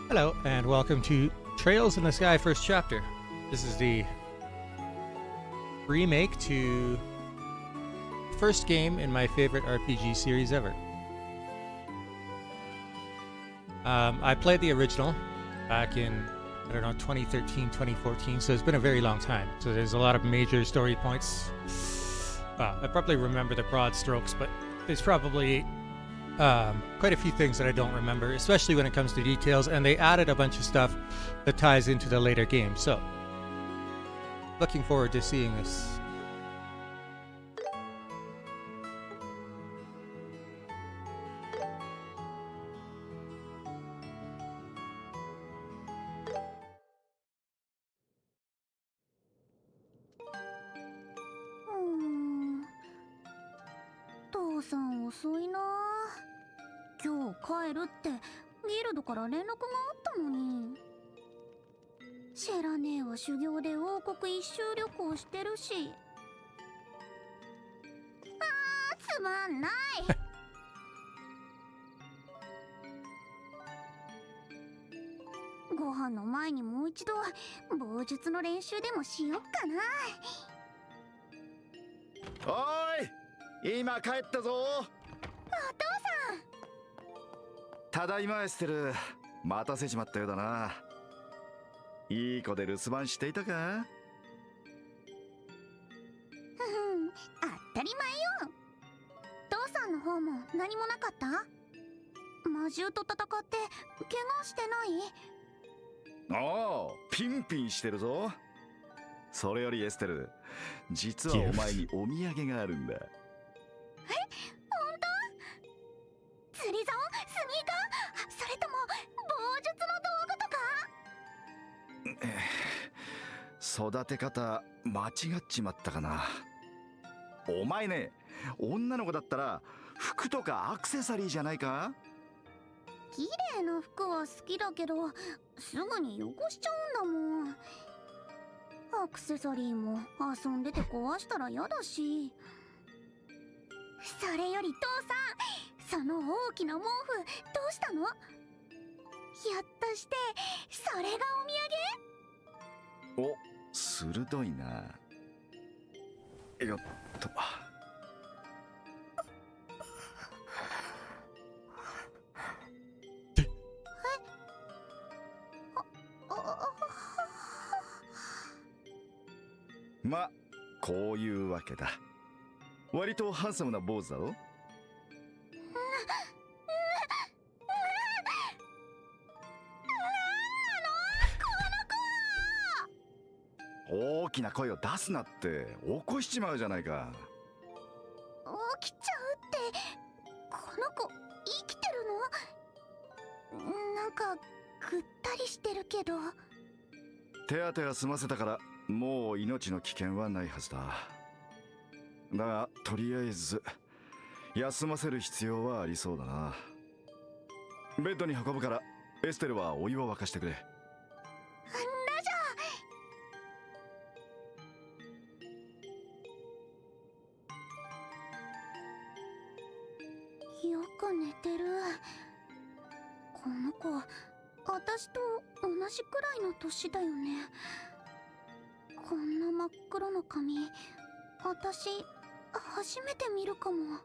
Hello, and welcome to Trails in the Sky First Chapter. This is the remake to first game in my favorite RPG series ever. I played the original back in, 2013, 2014, so it's been a very long time. So there's a lot of major story points. I probably remember the broad strokes, but there's probably quite a few things that I don't remember, especially when it comes to details, and they added a bunch of stuff that ties into the later game. So, looking forward to seeing this.遅いな。今日帰るってギルドから連絡があったのに。シェラ姉は修行で王国一周旅行してるし。つまんない。ご飯の前にもう一度棒術の練習でもしよっかな。おい、今帰ったぞ。お父さん。ただいまエステル、待たせちまったようだな。いい子で留守番していたか？当たり前よ。父さんの方も何もなかった？魔獣と戦って怪我してない？おお、ピンピンしてるぞ。それよりエステル、実はお前にお土産があるんだ。本当？釣り竿？スニーカー？それとも棒術の道具とか？育て方間違っちまったかな。お前ね、女の子だったら服とかアクセサリーじゃないか？綺麗な服は好きだけど、すぐに汚しちゃうんだもん。アクセサリーも遊んでて壊したら嫌だし。それより父さん、その大きな毛布どうしたの？ひょっとしてそれがお土産？お、鋭いな。よっと。ま、こういうわけだ。割とハンサムな坊主だろ。大きな声を出すなって起こしちまうじゃないか。起きちゃうって、この子生きてるの？なんかぐったりしてるけど。手当ては済ませたからもう命の危険はないはずだ。だがとりあえず休ませる必要はありそうだな。ベッドに運ぶからエステルはお湯を沸かしてくれ。ラジャー。よく寝てる。この子、私と同じくらいの年だよね。こんな真っ黒の髪、私初めて見るかも。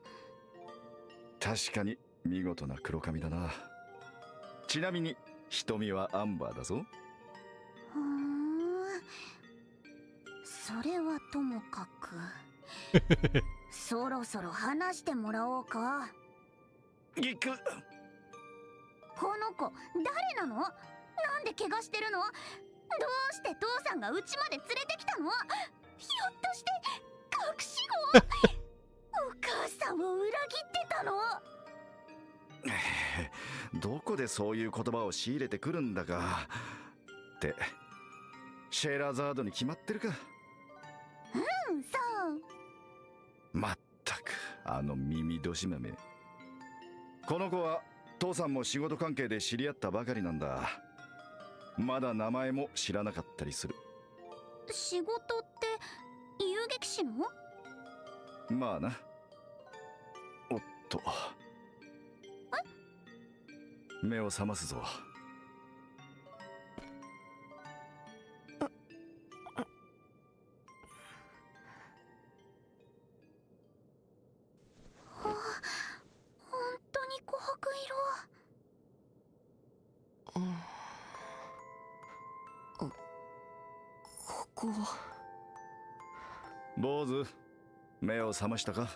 確かに見事な黒髪だな。ちなみに瞳はアンバーだぞ。それはともかくそろそろ話してもらおうか。行く。この子誰なの？なんで怪我してるの？どうして父さんが家まで連れてきたの？ひょっとして隠し子？お母さんを裏切ってたの？どこでそういう言葉を仕入れてくるんだか。ってシェラザードに決まってるか。そう。まったくあの耳年豆。この子は父さんも仕事関係で知り合ったばかりなんだ。まだ名前も知らなかったりする。仕事って遊撃士の？まあな。おっと、目を覚ますぞ。こ坊主、目を覚ましたか？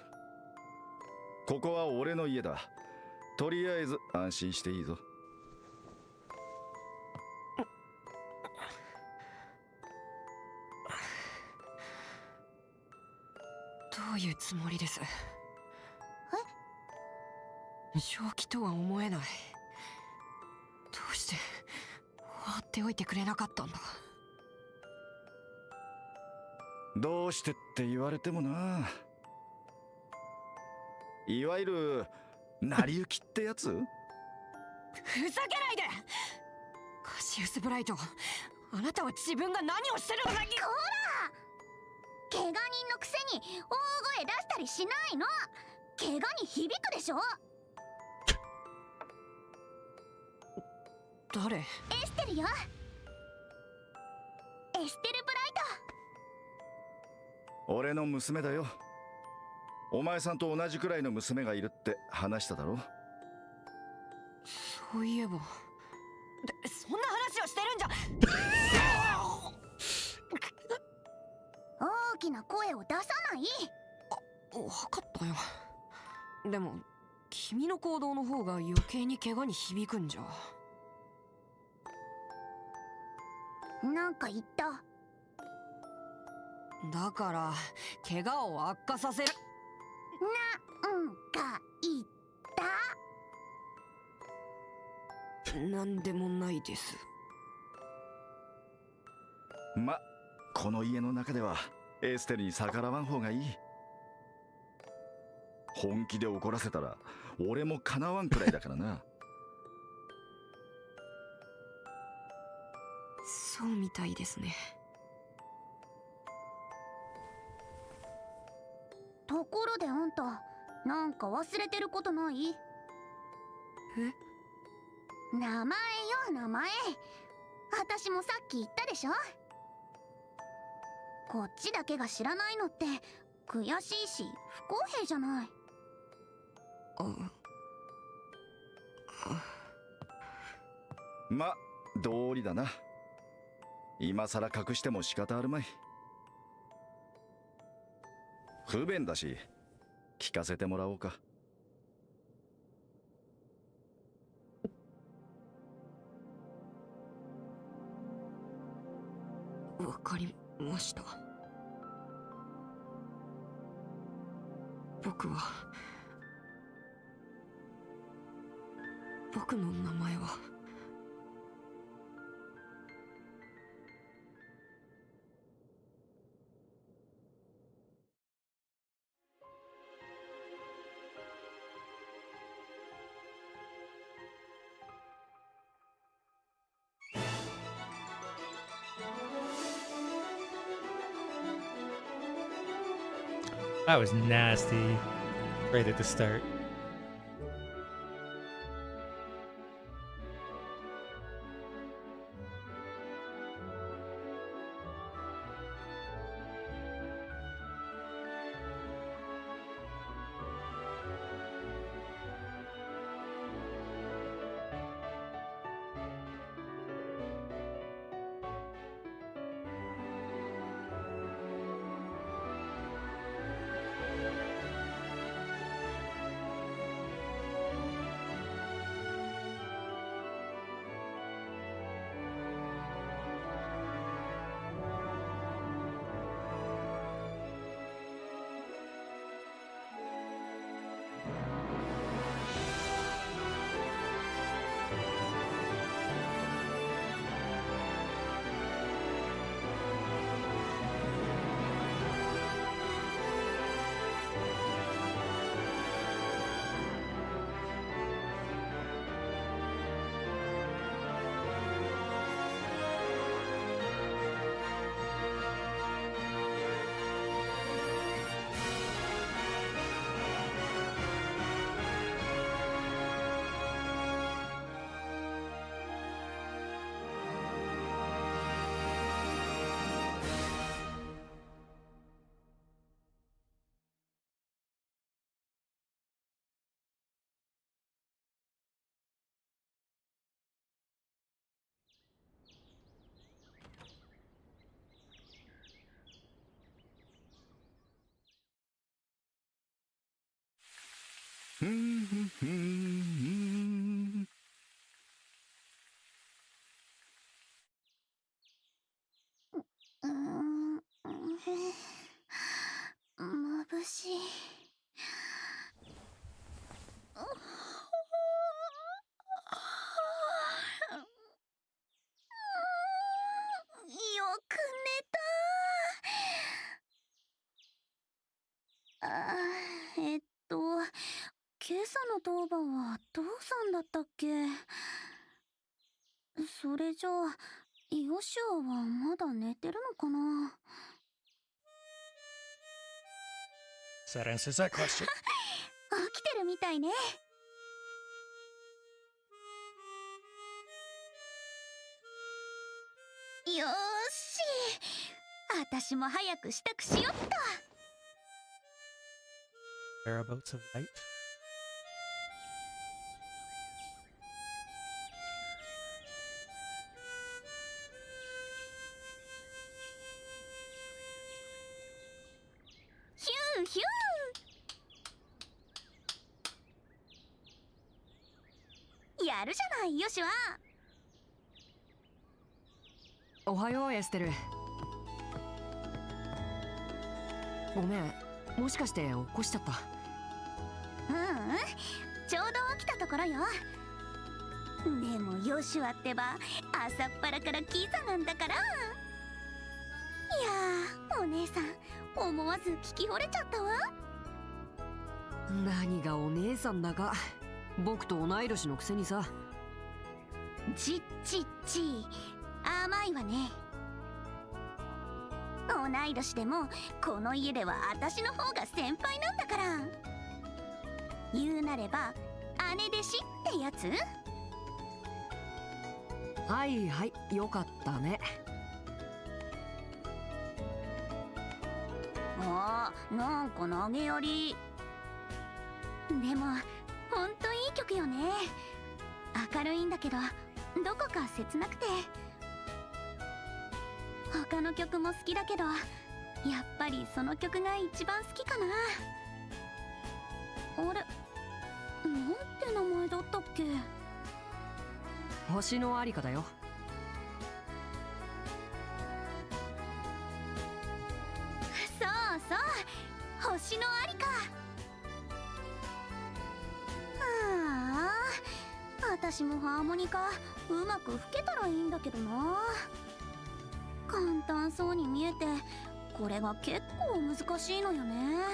ここは俺の家だ。とりあえず安心していいぞ。どういうつもりです？正気とは思えない。どうして放っておいてくれなかったんだ。どうしてって言われてもな。いわゆる成り行きってやつ？ふざけないで！カシウスブライト、あなたは自分が何をしてるのか。こら！怪我人のくせに大声出したりしないの。怪我に響くでしょ。誰？エステルよ。エステルブライ俺の娘だよ。お前さんと同じくらいの娘がいるって話しただろ。そういえば。そんな話をしてるんじゃ。大きな声を出さない。分かったよ。でも君の行動の方が余計に怪我に響くんじゃ。なんか言った？だから怪我を悪化させる。なんか言った？なんでもないです。ま、この家の中ではエステルに逆らわん方がいい。本気で怒らせたら俺もかなわんくらいだからな。そうみたいですね。ところであんた、なんか忘れてることない？名前よ、名前。私もさっき言ったでしょ。こっちだけが知らないのって悔しいし不公平じゃない。ま、道理だな。今さら隠しても仕方あるまい。不便だし聞かせてもらおうか。わかりました。僕の名前はThat was nasty. Right at the start. ふんふんふん。うーん、眩しい。よく寝た。今朝の当番は父さんだったっけ？それじゃあ、ヨシュアはまだ寝てるのかな？ So that answers that question. 起きてるみたいね。よーし、私も早く支度しよっと。 Whereabouts of light. ヒューヒュー。やるじゃないヨシュア。おはようエステル。ごめん、もしかして起こしちゃった？ちょうど起きたところよ。でもヨシュアってば朝っぱらからキザなんだから。いやー、お姉さん思わず聞き惚れちゃったわ。何がお姉さんだか、僕と同い年のくせにさ。ちっちっち、甘いわね。同い年でもこの家では私の方が先輩なんだから。言うなれば姉弟子ってやつ？はいはい、よかったね。なんか投げやり。でもほんといい曲よね。明るいんだけどどこか切なくて。他の曲も好きだけどやっぱりその曲が一番好きかな。あれ、なんて名前だったっけ？星のありかだよ。そうそう、星のありか。私もハーモニカうまく吹けたらいいんだけどな。簡単そうに見えてこれが結構難しいのよね。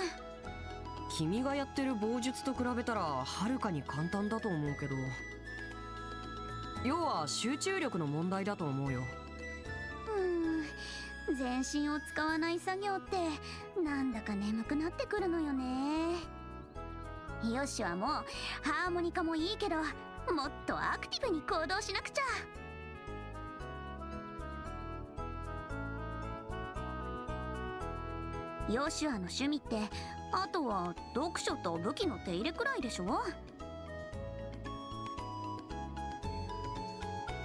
君がやってる棒術と比べたらはるかに簡単だと思うけど、要は集中力の問題だと思うよ。全身を使わない作業ってなんだか眠くなってくるのよね。ヨシはもうハーモニカもいいけどもっとアクティブに行動しなくちゃ。ヨシュアの趣味ってあとは読書と武器の手入れくらいでしょ。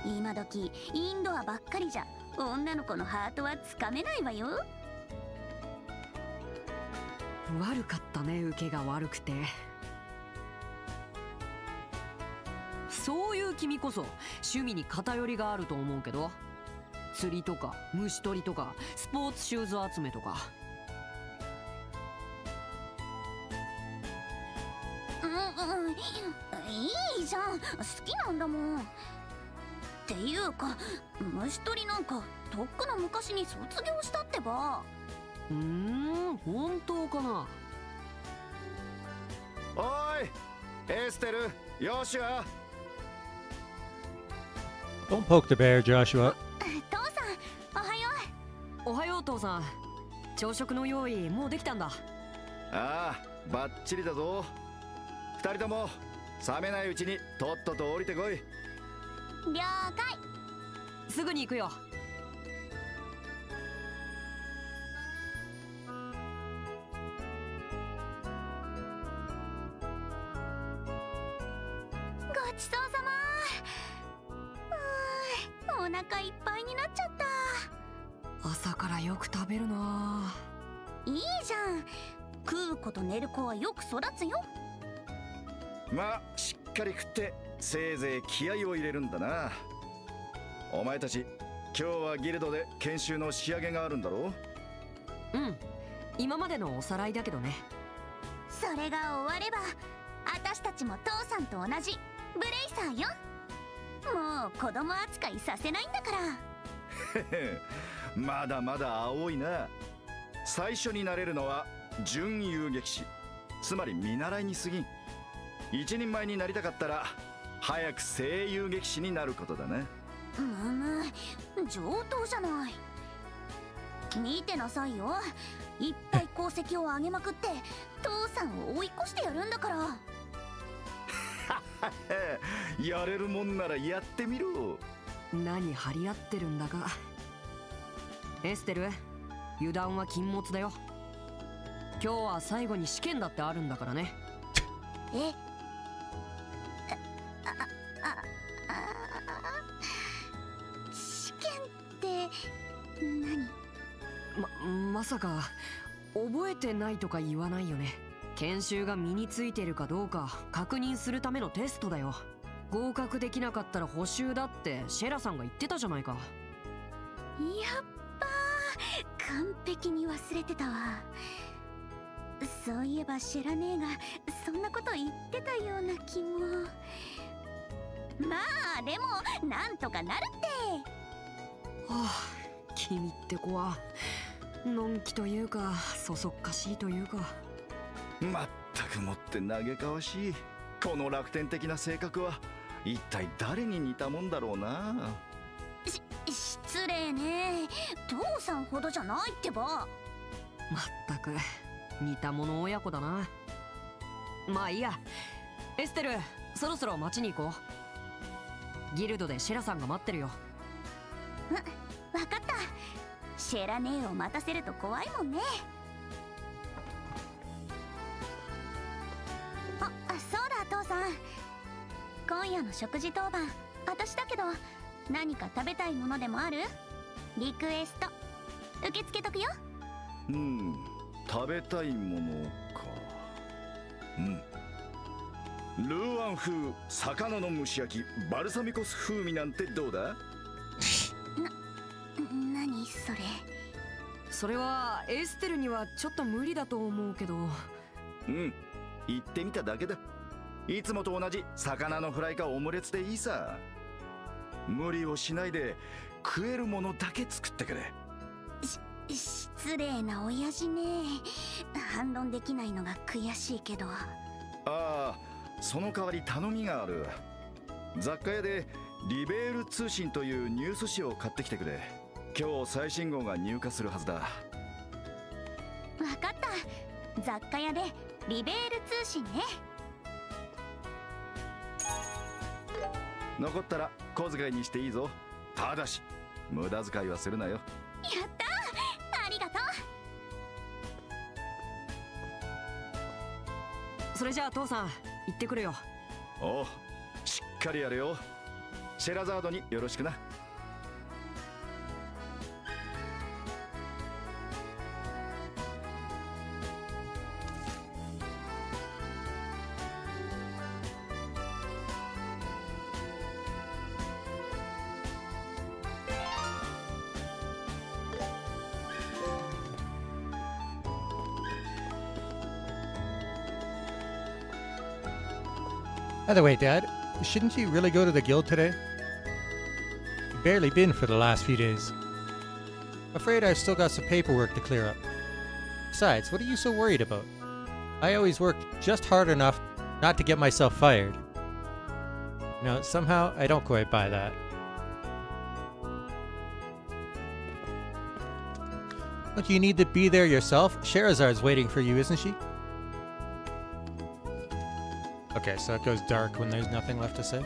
今時インドアばっかりじゃ女の子のハートはつかめないわよ。悪かったね、受けが悪くて。そういう君こそ趣味に偏りがあると思うけど、釣りとか虫取りとかスポーツシューズ集めとか。いいじゃん、好きなんだもん。っていうか虫取りなんかとっくの昔に卒業したってば。本当かな。おいエステル、ヨシュア。 Don't poke the bear, Joshua. 父さん、おはよおはよう父さん。朝食の用意もうできたんだ。ああ、バッチリだぞ。二人とも冷めないうちにとっとと降りてこい。う。了解。すぐに行くよ。ごちそうさま。お腹いっぱいになっちゃった。朝からよく食べるな。いいじゃん、食う子と寝る子はよく育つよ。まあしっかり食ってせいぜい気合を入れるんだな。お前たち今日はギルドで研修の仕上げがあるんだろうん、今までのおさらいだけどね。それが終われば私たちも父さんと同じブレイサーよ。もう子供扱いさせないんだから。まだまだ青いな。最初になれるのは準遊撃士、つまり見習いに過ぎん。一人前になりたかったら早く正遊撃士になることだな。上等じゃない。見てなさいよ、いっぱい功績を上げまくって父さんを追い越してやるんだから。やれるもんならやってみろ。何張り合ってるんだか。エステル、油断は禁物だよ。今日は最後に試験だってあるんだからね。え試験って何？まさか覚えてないとか言わないよね。研修が身についてるかどうか確認するためのテストだよ。合格できなかったら補習だってシェラさんが言ってたじゃないか。やっばー、完璧に忘れてたわ。そういえばシェラ姉がそんなこと言ってたような気も。まあでもなんとかなるって。はあ、君って子はのんきというかそそっかしいというか。まったくもって嘆かわしい。この楽天的な性格は一体誰に似たもんだろうな。失礼ね、父さんほどじゃないってば。まったく似た者親子だな。まあいいや、エステル、そろそろ町に行こう。ギルドでシェラさんが待ってるよ。わかった。シェラ姉を待たせると怖いもんね。そうだ父さん、今夜の食事当番私だけど何か食べたいものでもある？リクエスト受け付けとくよ。食べたいものか。ルーアン風魚の蒸し焼きバルサミコ酢風味なんてどうだ？何それ。それはエステルにはちょっと無理だと思うけど。言ってみただけだ。いつもと同じ魚のフライかオムレツでいいさ。無理をしないで食えるものだけ作ってくれ。失礼な親父ね。反論できないのが悔しいけど。その代わり頼みがある。雑貨屋でリベール通信というニュース誌を買ってきてくれ。今日最新号が入荷するはずだ。わかった。雑貨屋でリベール通信ね。残ったら小遣いにしていいぞ。ただし無駄遣いはするなよ。やったー、ありがとう。それじゃあ父さん行ってくるよ。おう、しっかりやれよ。シェラザードによろしくな。By the way, Dad, shouldn't you really go to the guild today? You've barely been for the last few days. I'm afraid I've still got some paperwork to clear up. Besides, what are you so worried about? I always worked just hard enough not to get myself fired. You know, somehow I don't quite buy that. Don't you need to be there yourself? Sherazard's waiting for you, isn't she? Okay, so it goes dark when there's nothing left to say.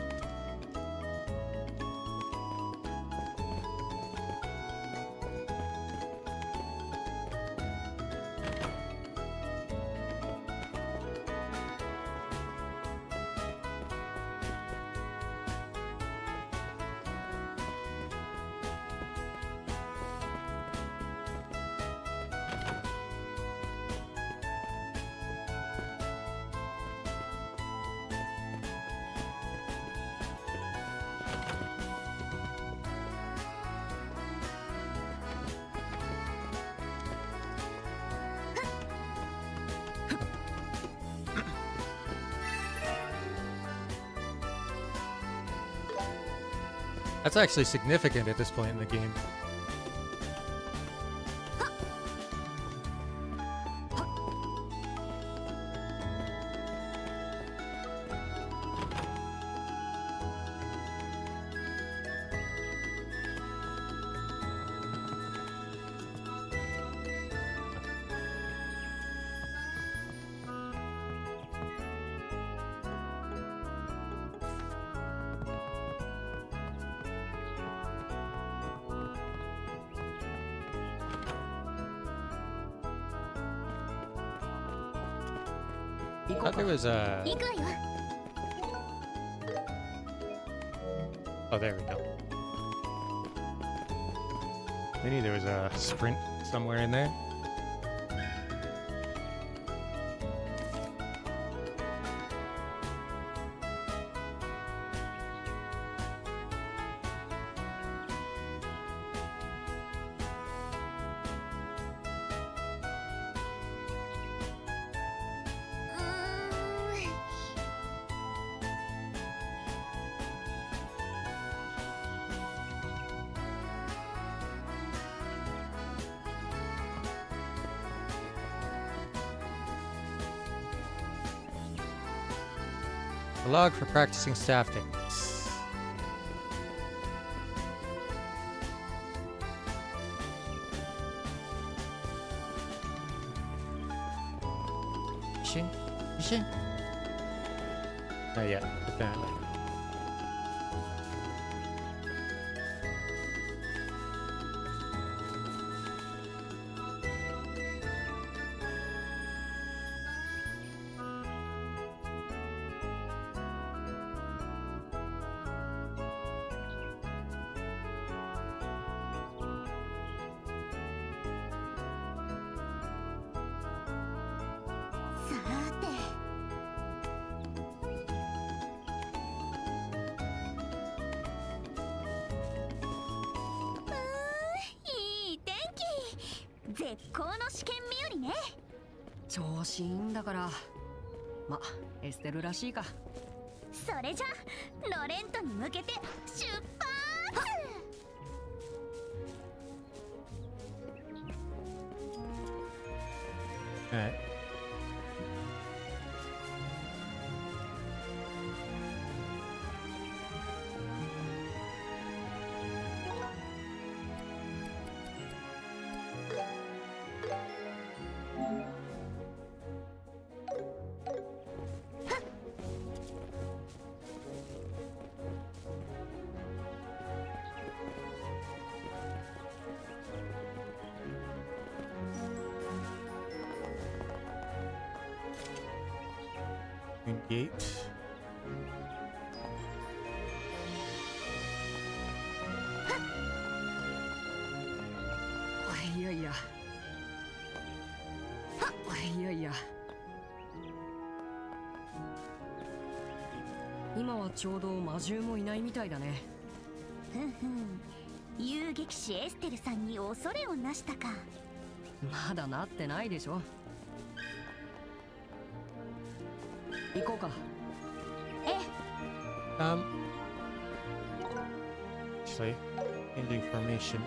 That's actually significant at this point in the game. I thought there was a... 行くわよ。 Oh, there we go. Maybe there was a sprint somewhere in there. A log for practicing staff techniques. Fishing? Fishing? Not yet, apparently.いい天気。絶好の試験日和ね。調子いいんだから。ま、エステルらしいか。それじゃロレントに向けて出発。 Alright. Gate. いやいや。いやいや。今はちょうど魔獣もいないみたいだね。ふんふん。遊撃士エステルさんに恐れをなしたか。まだなってないでしょ。行こうか。ええ。Actually, changing formation.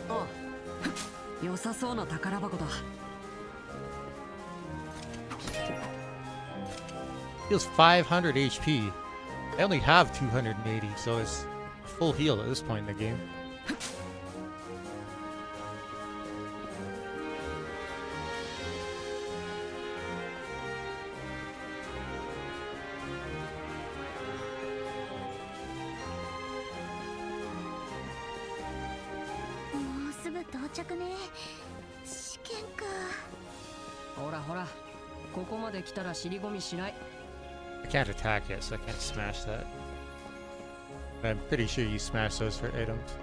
Oh, 良さそうな宝箱だ。Heals 500 HP. I only have 280, so it's full heal at this point in the game. I can't attack it, so I can't smash that. But I'm pretty sure you smash those for items.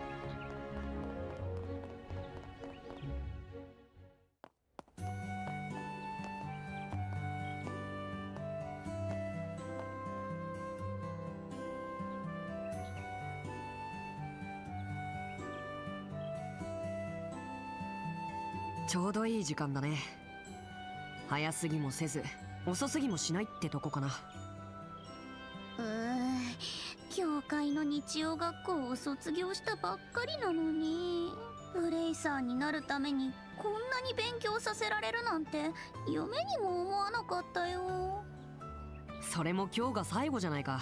ちょうどいい時間だね。早すぎもせず遅すぎもしないってとこかな。教会の日曜学校を卒業したばっかりなのに、ブレイサーになるためにこんなに勉強させられるなんて夢にも思わなかったよ。それも今日が最後じゃないか。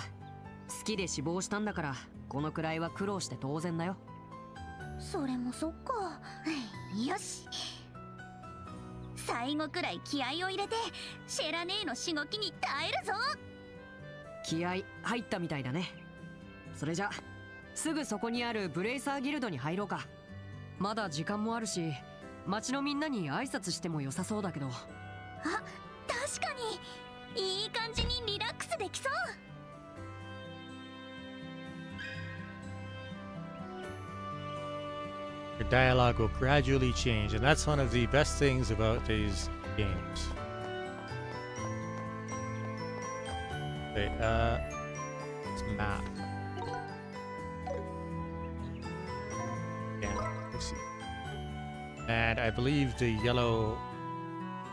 好きで志望したんだからこのくらいは苦労して当然だよ。それもそっか。よし、最後くらい気合を入れてシェラ姉のしごきに耐えるぞ。気合入ったみたいだね。それじゃすぐそこにあるブレイサーギルドに入ろうか。まだ時間もあるし町のみんなに挨拶しても良さそうだけど。あ、確かにいい感じにリラックスできそう。Your dialogue will gradually change, and that's one of the best things about these games. Okay, it's map. Yeah, let's see. And I believe the yellow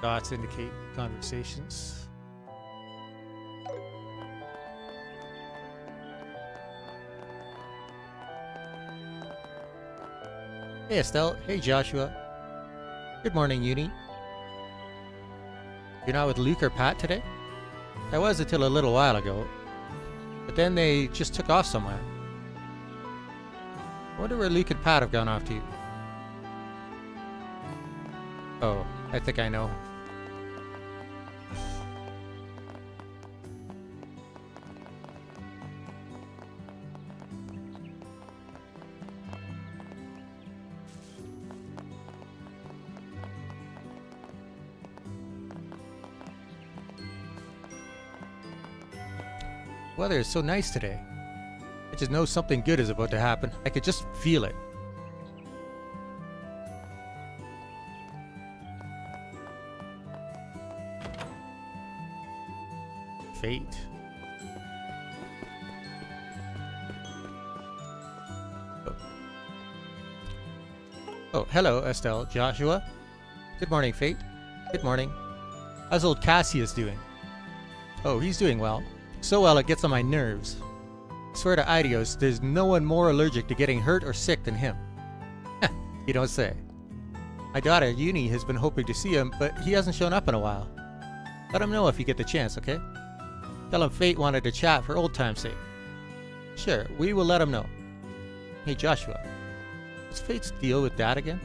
dots indicate conversations. Hey Estelle, hey Joshua. Good morning, Uni. You're not with Luke or Pat today? I was until a little while ago, but then they just took off somewhere. I wonder where Luke and Pat have gone off to. Oh, I think I know. Weather is so nice today. I just know something good is about to happen. I could just feel it. Fate. Oh, hello, Estelle. Joshua. Good morning, Fate. Good morning. How's old Cassius doing? Oh, he's doing well. So well it gets on my nerves. I swear to Idios, there's no one more allergic to getting hurt or sick than him. You don't say. My daughter, Uni, has been hoping to see him, but he hasn't shown up in a while. Let him know if you get the chance, okay? Tell him Fate wanted to chat for old time's sake. Sure, we will let him know. Hey Joshua, what's Fate's deal with Dad again?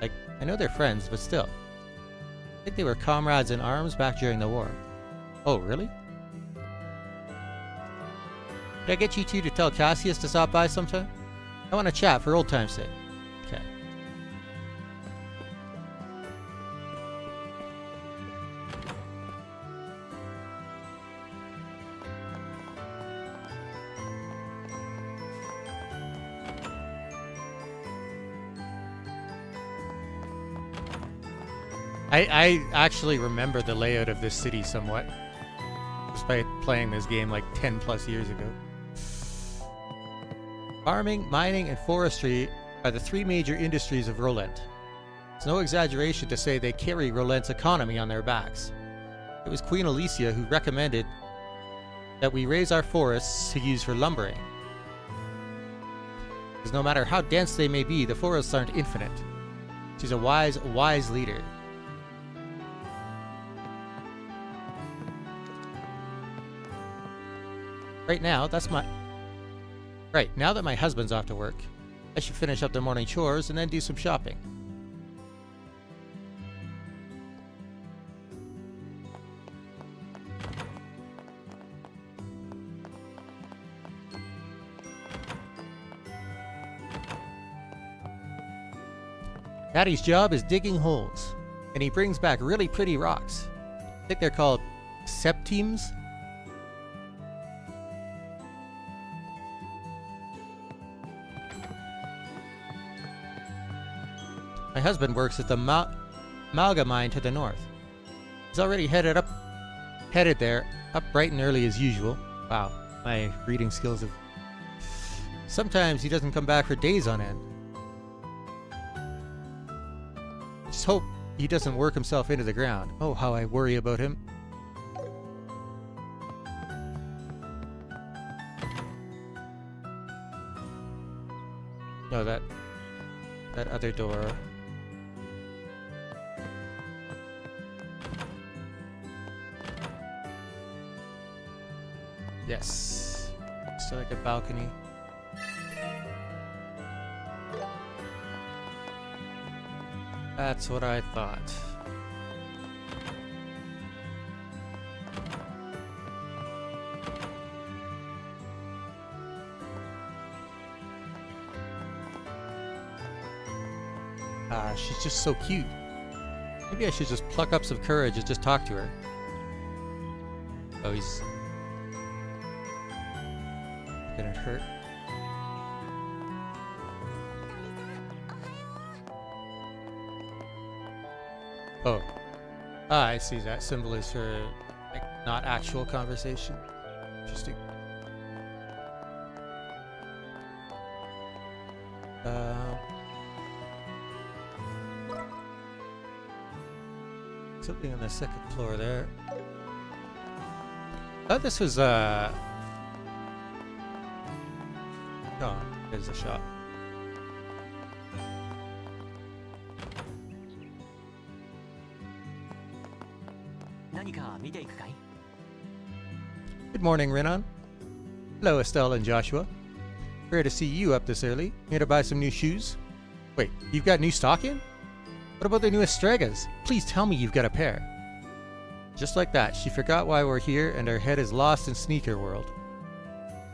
Like, I know they're friends, but still. I think they were comrades in arms back during the war. Oh, really? Did I get you two to tell Cassius to stop by sometime? I want to chat for old time's sake. Okay. I actually remember the layout of this city somewhat, despite playing this game like 10 plus years ago. Farming, mining, and forestry are the three major industries of Rolent. It's no exaggeration to say they carry Rolent's economy on their backs. It was Queen Alicia who recommended that we raise our forests to use for lumbering. Because no matter how dense they may be, the forests aren't infinite. She's a wise, wise leader. Now that my husband's off to work, I should finish up the morning chores and then do some shopping. Daddy's job is digging holes, and he brings back really pretty rocks. I think they're called septimes. My husband works at the Malga mine to the north. He's already headed there, up bright and early as usual. Wow, my reading skills have... Sometimes he doesn't come back for days on end. Just hope he doesn't work himself into the ground. Oh, how I worry about him. No, that other door. Yes. Still like a balcony. That's what I thought. She's just so cute. Maybe I should just pluck up some courage and just talk to her. Oh, he's gonna hurt. Oh. Ah, I see. That symbol is for, like, not actual conversation. Interesting. Something on the second floor there. Oh, this was, oh, there's the shop. Good morning, Renan. Hello, Estelle and Joshua. Rare to see you up this early. Here to buy some new shoes? Wait, you've got new stock in? What about the new Estregas? Please tell me you've got a pair. Just like that, she forgot why we're here and her head is lost in sneaker world.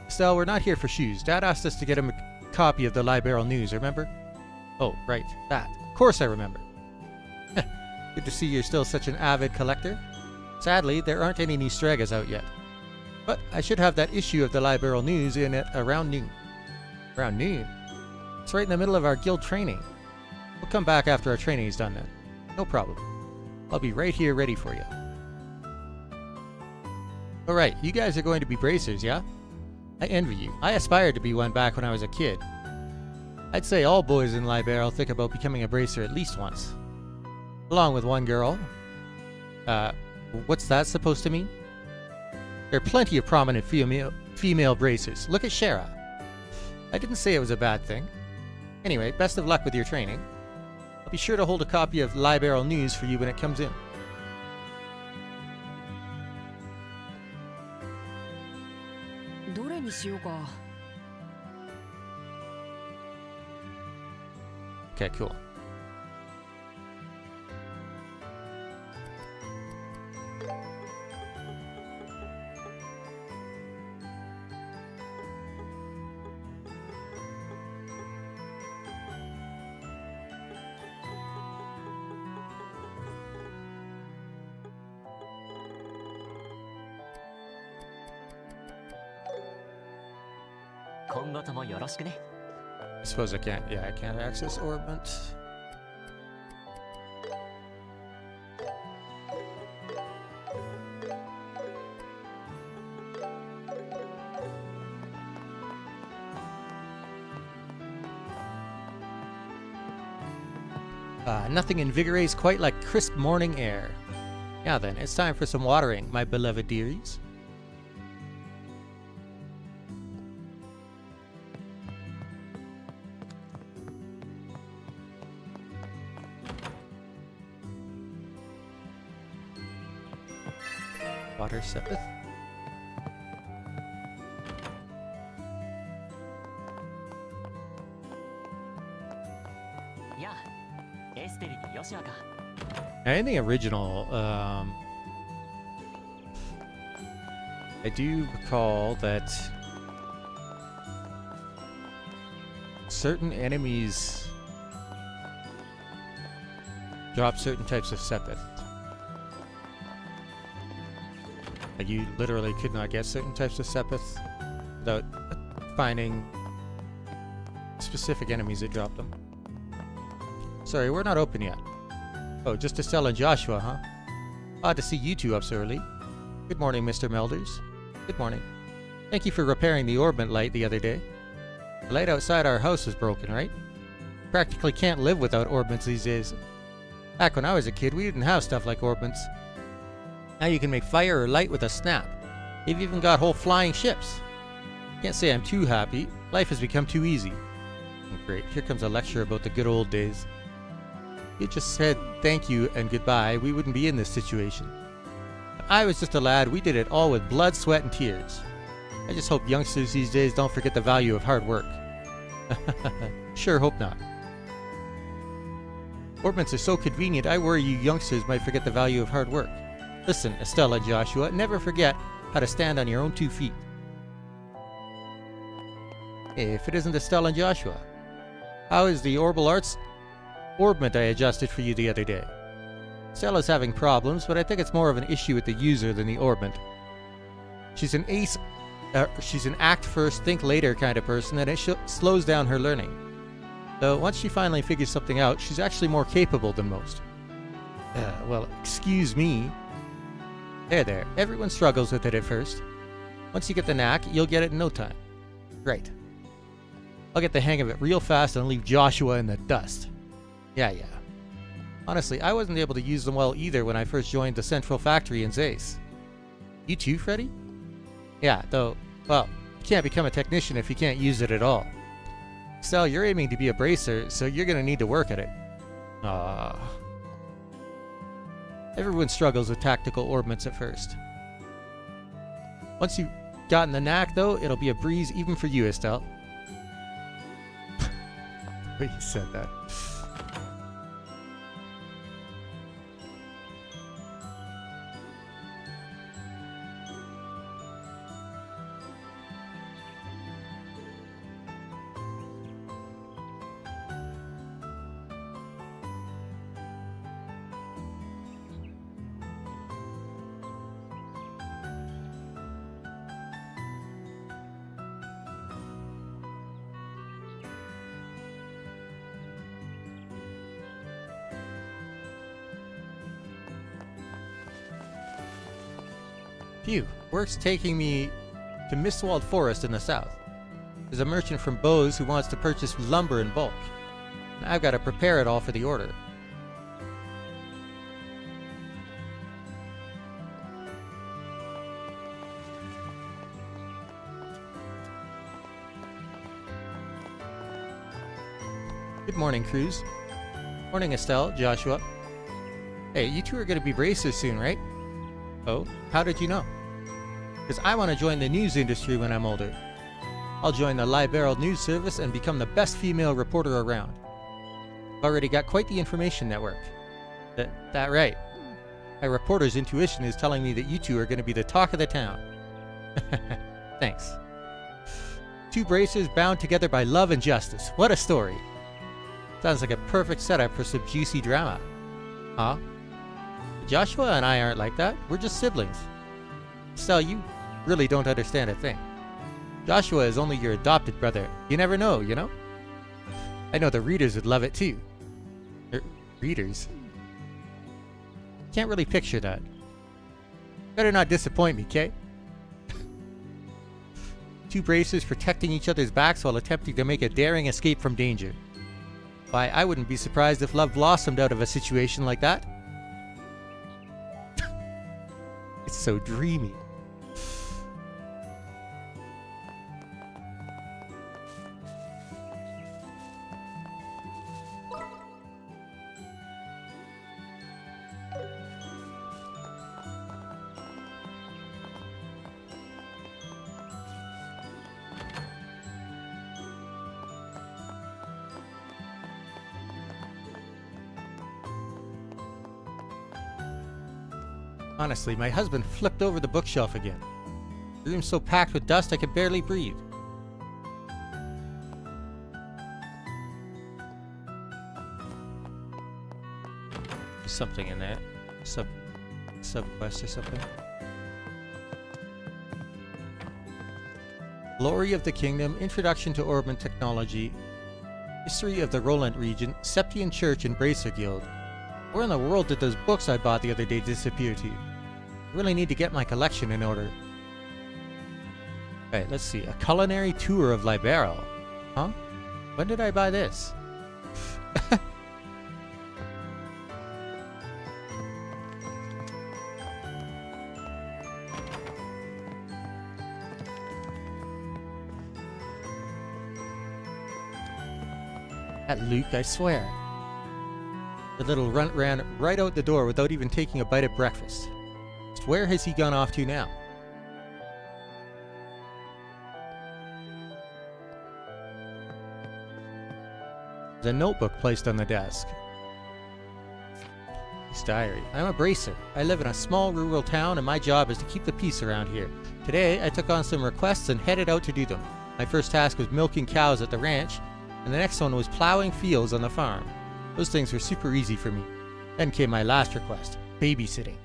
Estelle, we're not here for shoes. Dad asked us to get him a copy of the Liberal News, remember? Oh, right, that. Of course I remember. Good to see you're still such an avid collector. Sadly, there aren't any new Stregas out yet. But I should have that issue of the Liberal News in it around noon. Around noon? It's right in the middle of our guild training. We'll come back after our training is done then. No problem. I'll be right here ready for you. Alright, you guys are going to be bracers, yeah? I envy you. I aspired to be one back when I was a kid. I'd say all boys in Liberal think about becoming a bracer at least once. Along with one girl. What's that supposed to mean? There are plenty of prominent female bracers. Look at Shara. I didn't say it was a bad thing. Anyway, best of luck with your training. I'll be sure to hold a copy of Liberal News for you when it comes in. Okay, cool. I suppose I can't, yeah, I can't access orbment. Nothing invigorates quite like crisp morning air. Now then, it's time for some watering, my beloved dearies. Water sippeth. Now, in the original, I do recall that certain enemies drop certain types of sepith. Like, you literally could not get certain types of sepith without finding specific enemies that dropped them. Sorry, we're not open yet. Oh, just Estelle and Joshua, huh? Odd to see you two up so early. Good morning, Mr. Melders. Good morning. Thank you for repairing the orbment light the other day. The light outside our house was broken, right? Practically can't live without orbments these days. Back when I was a kid, we didn't have stuff like orbments. Now you can make fire or light with a snap. They've even got whole flying ships. Can't say I'm too happy. Life has become too easy. Great, here comes a lecture about the good old days. If you just said thank you and goodbye, we wouldn't be in this situation. When I was just a lad, we did it all with blood, sweat, and tears. I just hope youngsters these days don't forget the value of hard work. Sure hope not. Orbments are so convenient, I worry you youngsters might forget the value of hard work. Listen, Estelle and Joshua, never forget how to stand on your own 2 feet. Hey, if it isn't Estelle and Joshua, how is the Orbal Arts orbment I adjusted for you the other day? Stella's having problems, but I think it's more of an issue with the user than the orbment. She's an act first, think later kind of person, and it slows down her learning. Though once she finally figures something out, she's actually more capable than most. Well, excuse me. There. Everyone struggles with it at first. Once you get the knack, you'll get it in no time. Right. I'll get the hang of it real fast and leave Joshua in the dust. Yeah. Honestly, I wasn't able to use them well either when I first joined the central factory in Zace. You too, Freddy? Yeah, though, well, you can't become a technician if you can't use it at all. Estelle, you're aiming to be a bracer, so you're gonna need to work at it. Ah. Everyone struggles with tactical orbments at first. Once you've gotten the knack, though, it'll be a breeze even for you, Estelle. You said that. Phew, work's taking me to Mistwald Forest in the south. There's a merchant from Bose who wants to purchase lumber in bulk. And I've got to prepare it all for the order. Good morning, Cruz. Morning, Estelle, Joshua. Hey, you two are going to be bracers soon, right? Oh, how did you know? Because I want to join the news industry when I'm older. I'll join the Liberal News Service and become the best female reporter around. I've already got quite the information network. That right. My reporter's intuition is telling me that you two are going to be the talk of the town. Thanks. 2 bracers bound together by love and justice. What a story. Sounds like a perfect setup for some juicy drama. Huh? Joshua and I aren't like that. We're just siblings. Estelle, you really don't understand a thing. Joshua is only your adopted brother. You never know, you know? I know the readers would love it too. Readers? Can't really picture that. Better not disappoint me, Kay? 2 bracers protecting each other's backs while attempting to make a daring escape from danger. Why, I wouldn't be surprised if love blossomed out of a situation like that. It's so dreamy. Honestly, my husband flipped over the bookshelf again. The room's so packed with dust I could barely breathe. There's something in there. Sub-quest or something. Glory of the Kingdom, Introduction to Orbment Technology, History of the Roland Region, Septian Church and Bracer Guild. Where in the world did those books I bought the other day disappear to? I really need to get my collection in order. Alright, let's see. A culinary tour of Liberal. Huh? When did I buy this? That Luke, I swear. The little runt ran right out the door without even taking a bite of breakfast. Just where has he gone off to now? There's a notebook placed on the desk. His diary. I'm a bracer. I live in a small rural town and my job is to keep the peace around here. Today, I took on some requests and headed out to do them. My first task was milking cows at the ranch, and the next one was plowing fields on the farm. Those things were super easy for me. Then came my last request, babysitting.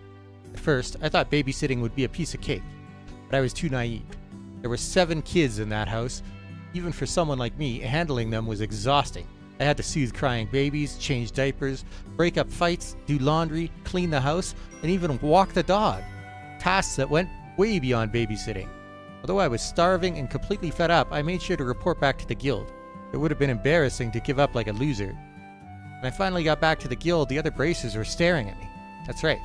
At first, I thought babysitting would be a piece of cake, but I was too naive. There were 7 kids in that house. Even for someone like me, handling them was exhausting. I had to soothe crying babies, change diapers, break up fights, do laundry, clean the house, and even walk the dog. Tasks that went way beyond babysitting. Although I was starving and completely fed up, I made sure to report back to the guild. It would have been embarrassing to give up like a loser. When I finally got back to the guild, the other bracers were staring at me. That's right.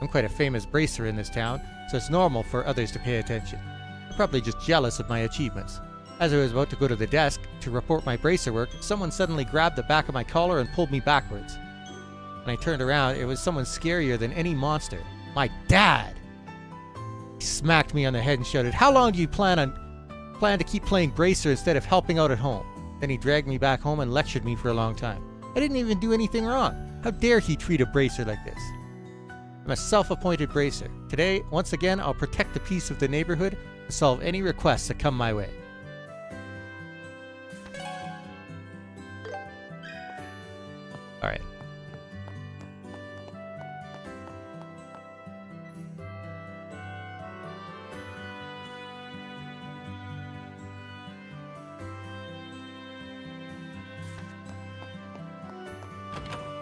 I'm quite a famous bracer in this town, so it's normal for others to pay attention. They're probably just jealous of my achievements. As I was about to go to the desk to report my bracer work, someone suddenly grabbed the back of my collar and pulled me backwards. When I turned around, it was someone scarier than any monster. My dad! He smacked me on the head and shouted, "How long do you plan to keep playing bracer instead of helping out at home?" Then he dragged me back home and lectured me for a long time. I didn't even do anything wrong. How dare he treat a bracer like this? I'm a self-appointed bracer. Today, once again, I'll protect the peace of the neighborhood and solve any requests that come my way. Alright.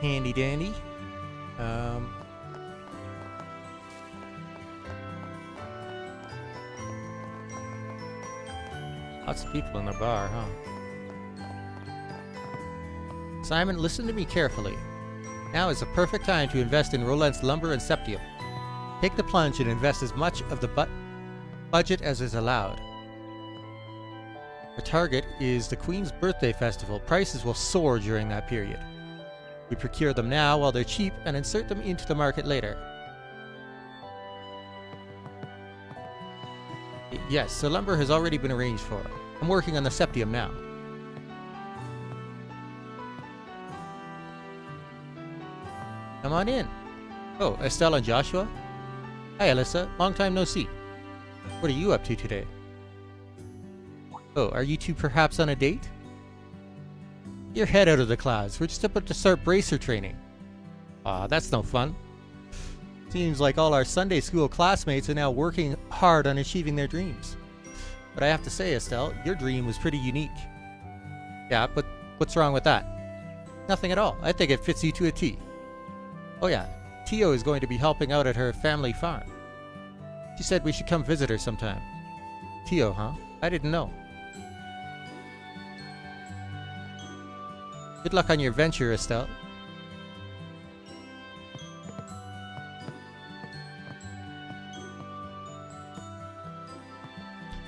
Handy dandy. Lots of people in the bar, huh? Simon, listen to me carefully. Now is the perfect time to invest in Rolent's lumber and septium. Take the plunge and invest as much of the budget as is allowed. Our target is the Queen's Birthday Festival. Prices will soar during that period. We procure them now while they're cheap and insert them into the market later. Yes, the lumber has already been arranged for. I'm working on the septium now. Come on in. Oh, Estelle and Joshua? Hi, Alyssa. Long time no see. What are you up to today? Oh, are you two perhaps on a date? Your head out of the clouds. We're just about to start bracer training. Aw, that's no fun. Seems like all our Sunday school classmates are now working hard on achieving their dreams. But I have to say, Estelle, your dream was pretty unique. Yeah, but what's wrong with that? Nothing at all. I think it fits you to a T. Oh yeah, Tio is going to be helping out at her family farm. She said we should come visit her sometime. Tio, huh? I didn't know. Good luck on your venture, Estelle.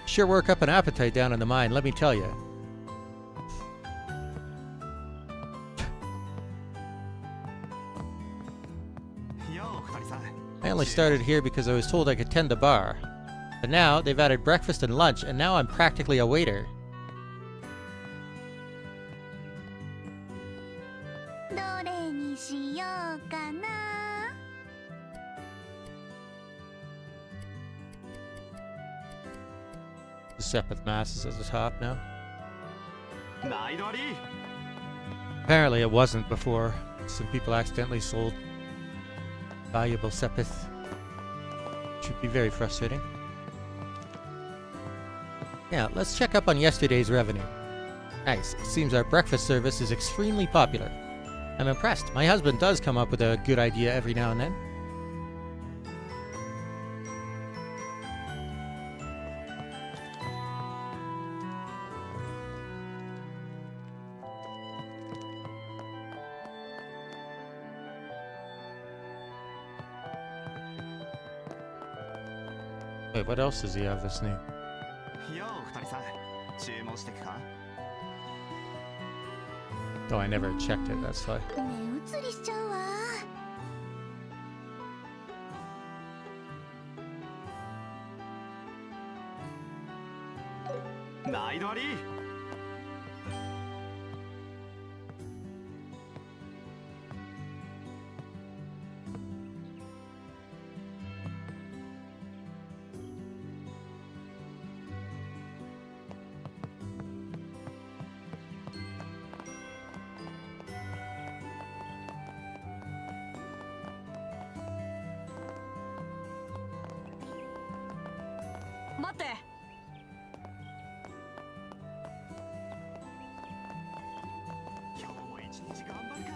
Sure work up an appetite down in the mine, let me tell you. I only started here because I was told I could tend the bar. But now, they've added breakfast and lunch, and now I'm practically a waiter. The Sepith Mass is at the top now. Apparently it wasn't before. Some people accidentally sold valuable Sepith. Should be very frustrating. Yeah, let's check up on yesterday's revenue. Nice. It seems our breakfast service is extremely popular. I'm impressed. My husband does come up with a good idea every now and then. Wait, what else does he have this new? Though I never checked it, that's why. 目移りしちゃうわ。毎度あり。待って。今日も一日頑張るか。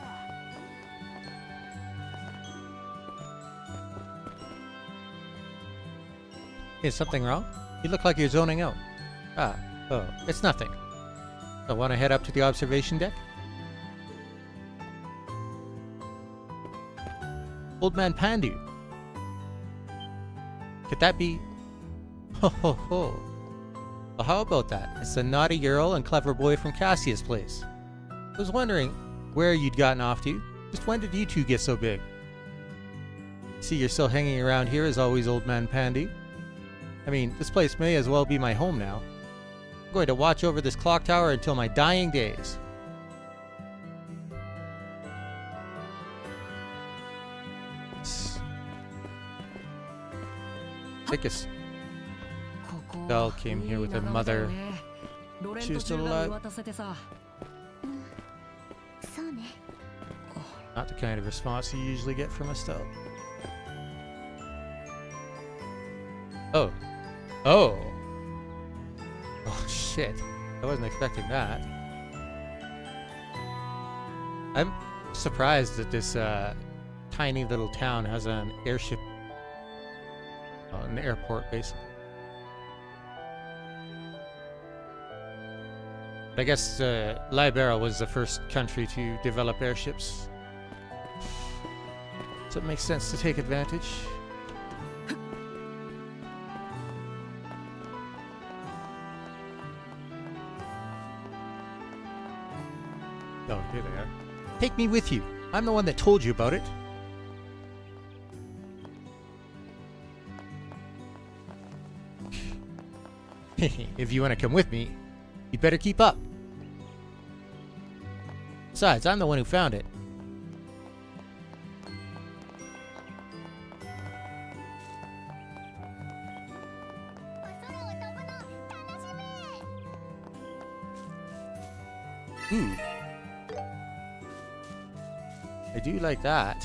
Is something wrong? You look like you're zoning out. Ah, oh, it's nothing. So want to head up to the observation deck? Old Man Pandu. Could that be... Ho ho ho. Well, how about that? It's the naughty girl and clever boy from Cassia's place. I was wondering where you'd gotten off to. Just when did you two get so big? See, you're still hanging around here as always, Old Man Pandu. I mean, this place may as well be my home now. I'm going to watch over this clock tower until my dying days. Thickest Belle came here with her mother. She was still alive. そうね。 Not the kind of response you usually get from Estelle. Oh. Oh. Oh shit. I wasn't expecting that. I'm surprised that this tiny little town has an airship. An airport, basically. I guess Libera was the first country to develop airships. So it makes sense to take advantage. Oh, here they are. Take me with you. I'm the one that told you about it. If you want to come with me, you better keep up. Besides, I'm the one who found it. Ooh. I do like that.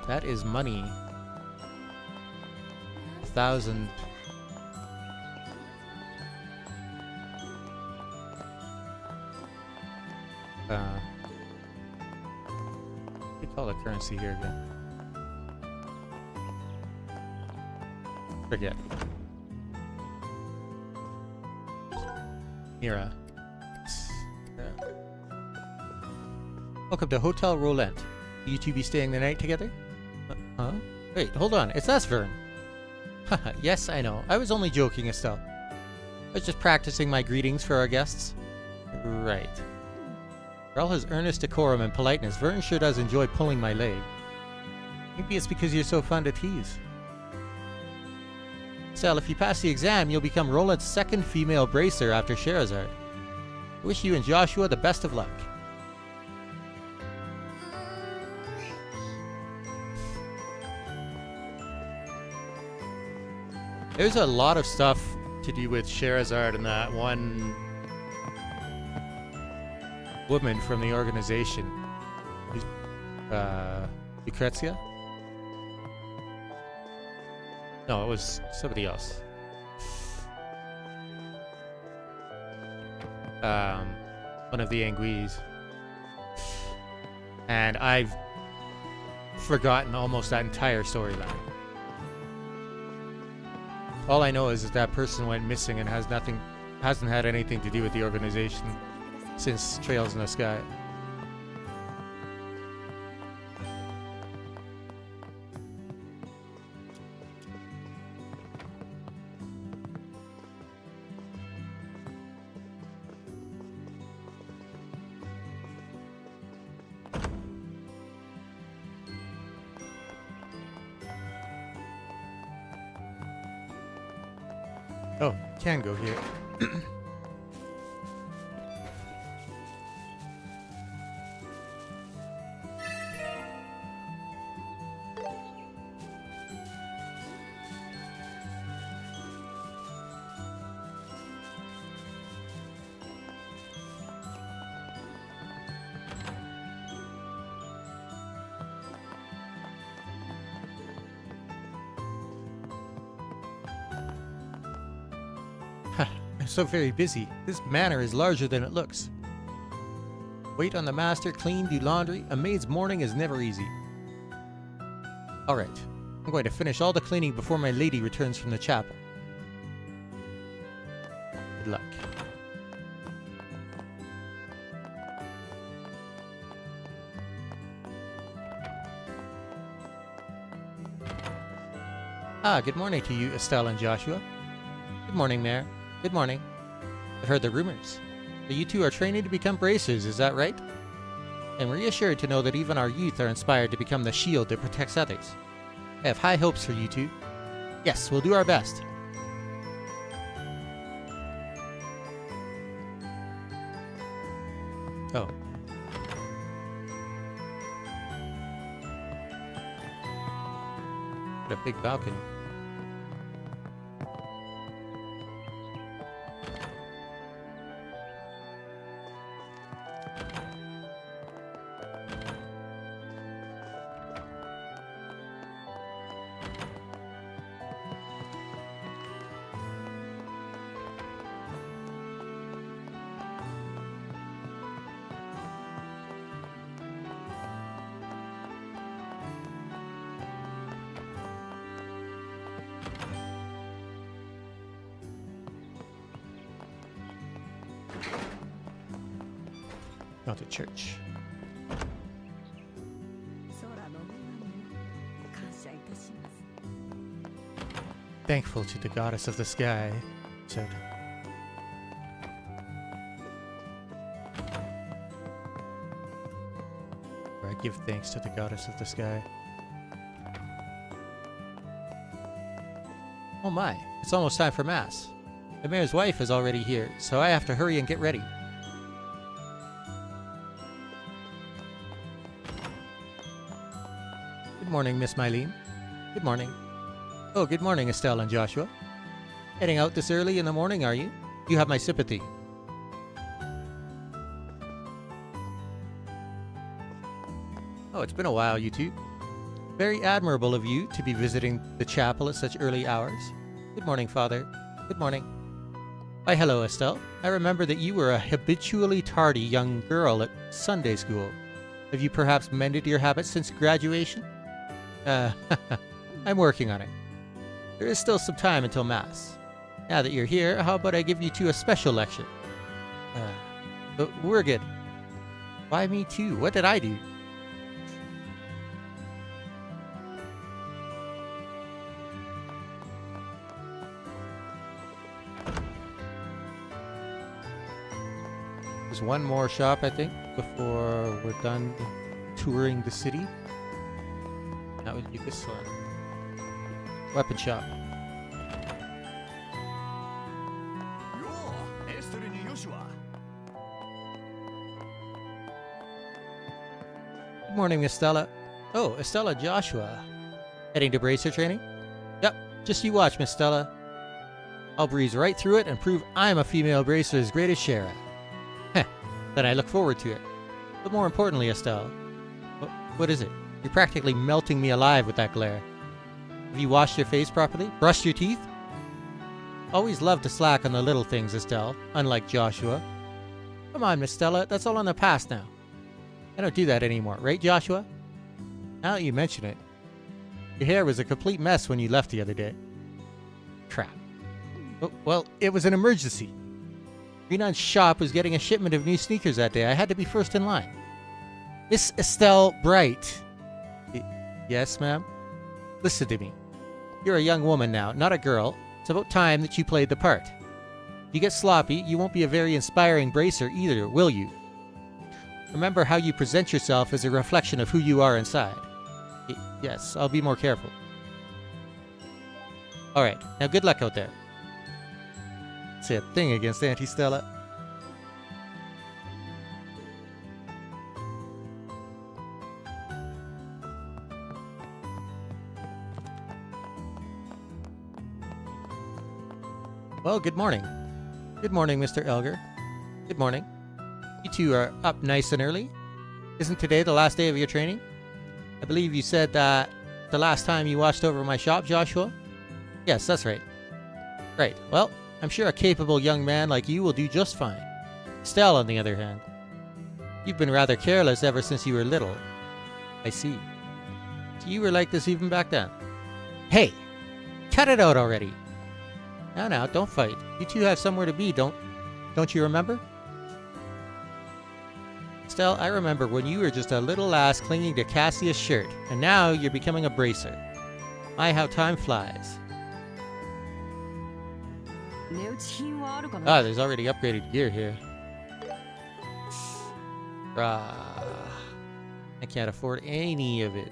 That is money. 1,000. What do you call the currency here again? Forget. Mira. Welcome to Hotel Rolent. Will you two be staying the night together? Huh? Wait, hold on. It's us, Vern. Haha, yes, I know. I was only joking, Estelle. I was just practicing my greetings for our guests. Right. For all his earnest decorum and politeness, Vern sure does enjoy pulling my leg. Maybe it's because you're so fun to tease. Estelle, if you pass the exam, you'll become Roland's second female bracer after Sherazade. I wish you and Joshua the best of luck. There's a lot of stuff to do with Sherazade and that one woman from the organization. Lucrezia? No, it was somebody else. One of the Anguilles. And I've forgotten almost that entire storyline. All I know is that that person went missing and hasn't had anything to do with the organization since Trails in the Sky. Can go here. I'm so very busy. This manor is larger than it looks. Wait on the master, clean, do laundry. A maid's morning is never easy. Alright. I'm going to finish all the cleaning before my lady returns from the chapel. Good luck. Ah, good morning to you, Estelle and Joshua. Good morning, Mare. Good morning. I've heard the rumors. That you two are training to become bracers, is that right? I'm reassured to know that even our youth are inspired to become the shield that protects others. I have high hopes for you two. Yes, we'll do our best. Oh. What a big balcony. Not a church. Thankful to the goddess of the sky, said. Or I give thanks to the goddess of the sky. Oh my, it's almost time for Mass. The mayor's wife is already here, so I have to hurry and get ready. Good morning, Miss Mylene. Good morning. Oh, good morning, Estelle and Joshua. Heading out this early in the morning, are you? You have my sympathy. Oh, it's been a while, you two. Very admirable of you to be visiting the chapel at such early hours. Good morning, Father. Good morning. Why, hello, Estelle. I remember that you were a habitually tardy young girl at Sunday school. Have you perhaps mended your habits since graduation? I'm working on it. There is still some time until Mass. Now that you're here, how about I give you two a special lecture? But we're good. Why me too? What did I do? There's one more shop, I think, before we're done touring the city. That would be this one. Weapon shop. Good morning, Miss Stella. Oh, Estella Joshua. Heading to bracer training? Yep, just you watch, Miss Stella. I'll breeze right through it and prove I'm a female bracer's greatest share. Heh, then I look forward to it. But more importantly, Estelle, what is it? You're practically melting me alive with that glare. Have you washed your face properly? Brushed your teeth? Always love to slack on the little things, Estelle, unlike Joshua. Come on, Miss Stella, that's all in the past now. I don't do that anymore, right, Joshua? Now that you mention it, your hair was a complete mess when you left the other day. Crap. Oh, well, it was an emergency. Renan's shop was getting a shipment of new sneakers that day. I had to be first in line. Miss Estelle Bright. Yes, ma'am? Listen to me. You're a young woman now, not a girl. It's about time that you played the part. If you get sloppy, you won't be a very inspiring bracer either, will you? Remember how you present yourself as a reflection of who you are inside. Yes, I'll be more careful. Alright, now good luck out there. say a thing against Auntie Stella. Well, good morning. Good morning, Mr. Elgar. Good morning. You two are up nice and early. Isn't today the last day of your training? I believe you said that the last time you watched over my shop, Joshua? Yes, that's right. Right. Well, I'm sure a capable young man like you will do just fine. Stell, on the other hand, you've been rather careless ever since you were little. I see. So you were like this even back then? Hey! Cut it out already! Now, don't fight. You two have somewhere to be, don't you remember? Stell, I remember when you were just a little lass clinging to Cassia's shirt, and now you're becoming a bracer. My, how time flies. Ah, there's already upgraded gear here. I can't afford any of it.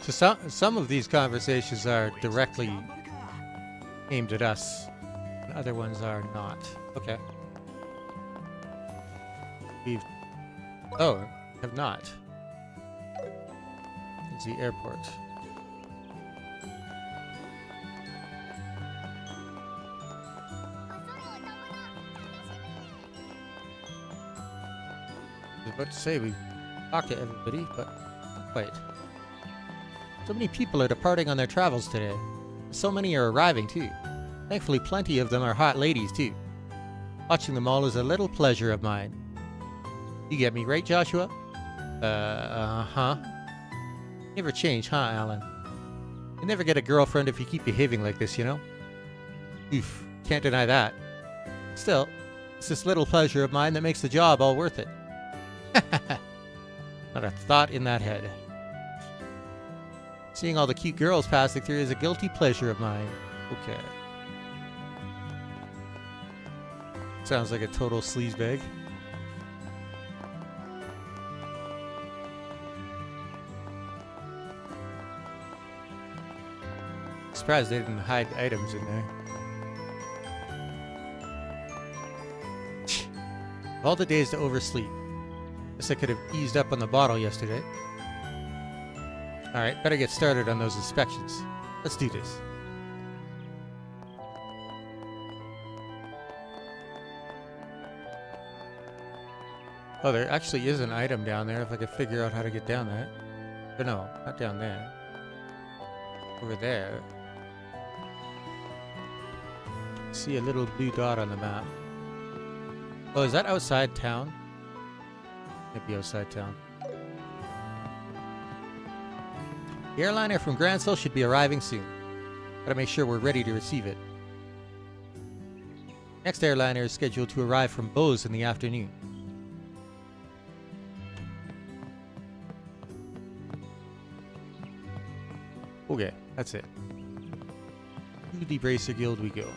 So some of these conversations are directly aimed at us, and other ones are not. Okay. Have not. It's the airport. I was about to say we talked to everybody, but not quite. So many people are departing on their travels today. So many are arriving too. Thankfully, plenty of them are hot ladies too. Watching them all is a little pleasure of mine. You get me, right, Joshua? Uh-huh. Never change, huh, Alan? You never get a girlfriend if you keep behaving like this, you know? Oof, can't deny that. Still, it's this little pleasure of mine that makes the job all worth it. Not a thought in that head. Seeing all the cute girls passing through is a guilty pleasure of mine. Okay. Sounds like a total sleazebag. Surprised they didn't hide items in there. Of all the days to oversleep. Guess I could have eased up on the bottle yesterday. Alright, better get started on those inspections. Let's do this. Oh, there actually is an item down there if I could figure out how to get down there. But no, not down there. Over there. See a little blue dot on the map. Oh, is that outside town? Might be outside town. The airliner from Gransel should be arriving soon. Gotta make sure we're ready to receive it. Next airliner is scheduled to arrive from Bose in the afternoon. Okay, that's it. To the Bracer Guild we go.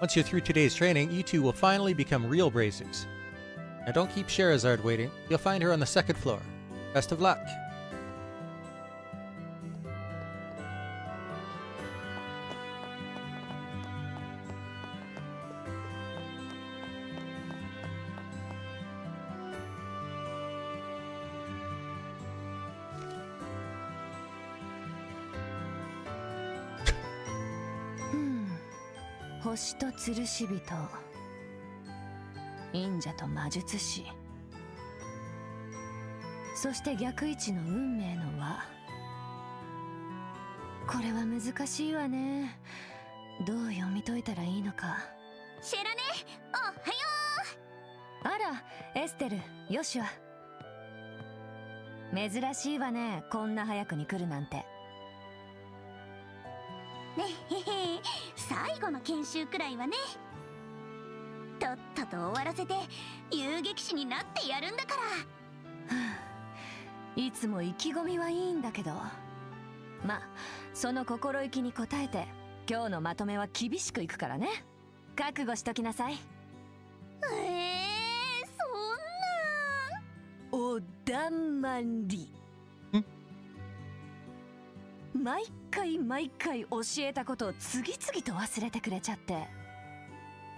Once you're through today's training, you two will finally become real bracers. Now don't keep Sherazard waiting. You'll find her on the second floor. Best of luck. Hmm. 星と吊るし人、忍者と魔術師、そして逆位置の運命の輪。これは難しいわね。どう読み解いたらいいのか。知らねえ。おはよう。あら、エステル、ヨシュア。珍しいわね、こんな早くに来るなんて。ねへへ、最後の研修くらいはね。とっとと終わらせて遊撃士になってやるんだから。いつも意気込みはいいんだけど、まあその心意気に応えて今日のまとめは厳しくいくからね。覚悟しときなさい。そんな。おだまり。毎回教えたことを次々と忘れてくれちゃって、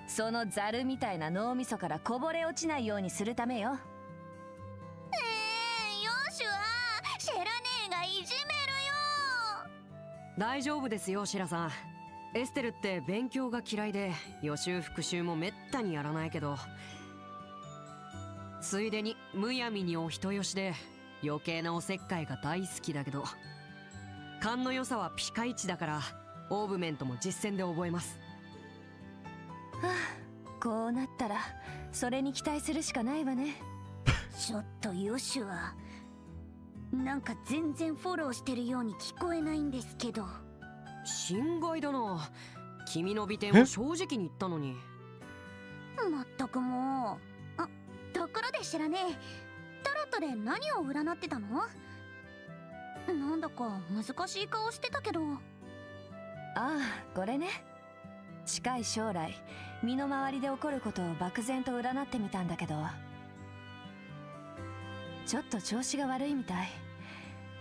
そのザルみたいな脳みそからこぼれ落ちないようにするためよ。ヨシュはシェラ姉がいじめるよ。大丈夫ですよ、シェラさん。エステルって勉強が嫌いで予習復習もめったにやらないけど、ついでにむやみにお人よしで余計なおせっかいが大好きだけど、勘の良さはピカイチだからオーブメントも実践で覚えます。はあ、こうなったらそれに期待するしかないわね。ちょっとヨシュはなんか全然フォローしてるように聞こえないんですけど。心外だな。君の美点を正直に言ったのに。まったくもう。あ、ところで知らねえ、タロットで何を占ってたの？なんだか難しい顔してたけど。ああ、これね。近い将来身の回りで起こることを漠然と占ってみたんだけど、ちょっと調子が悪いみたい。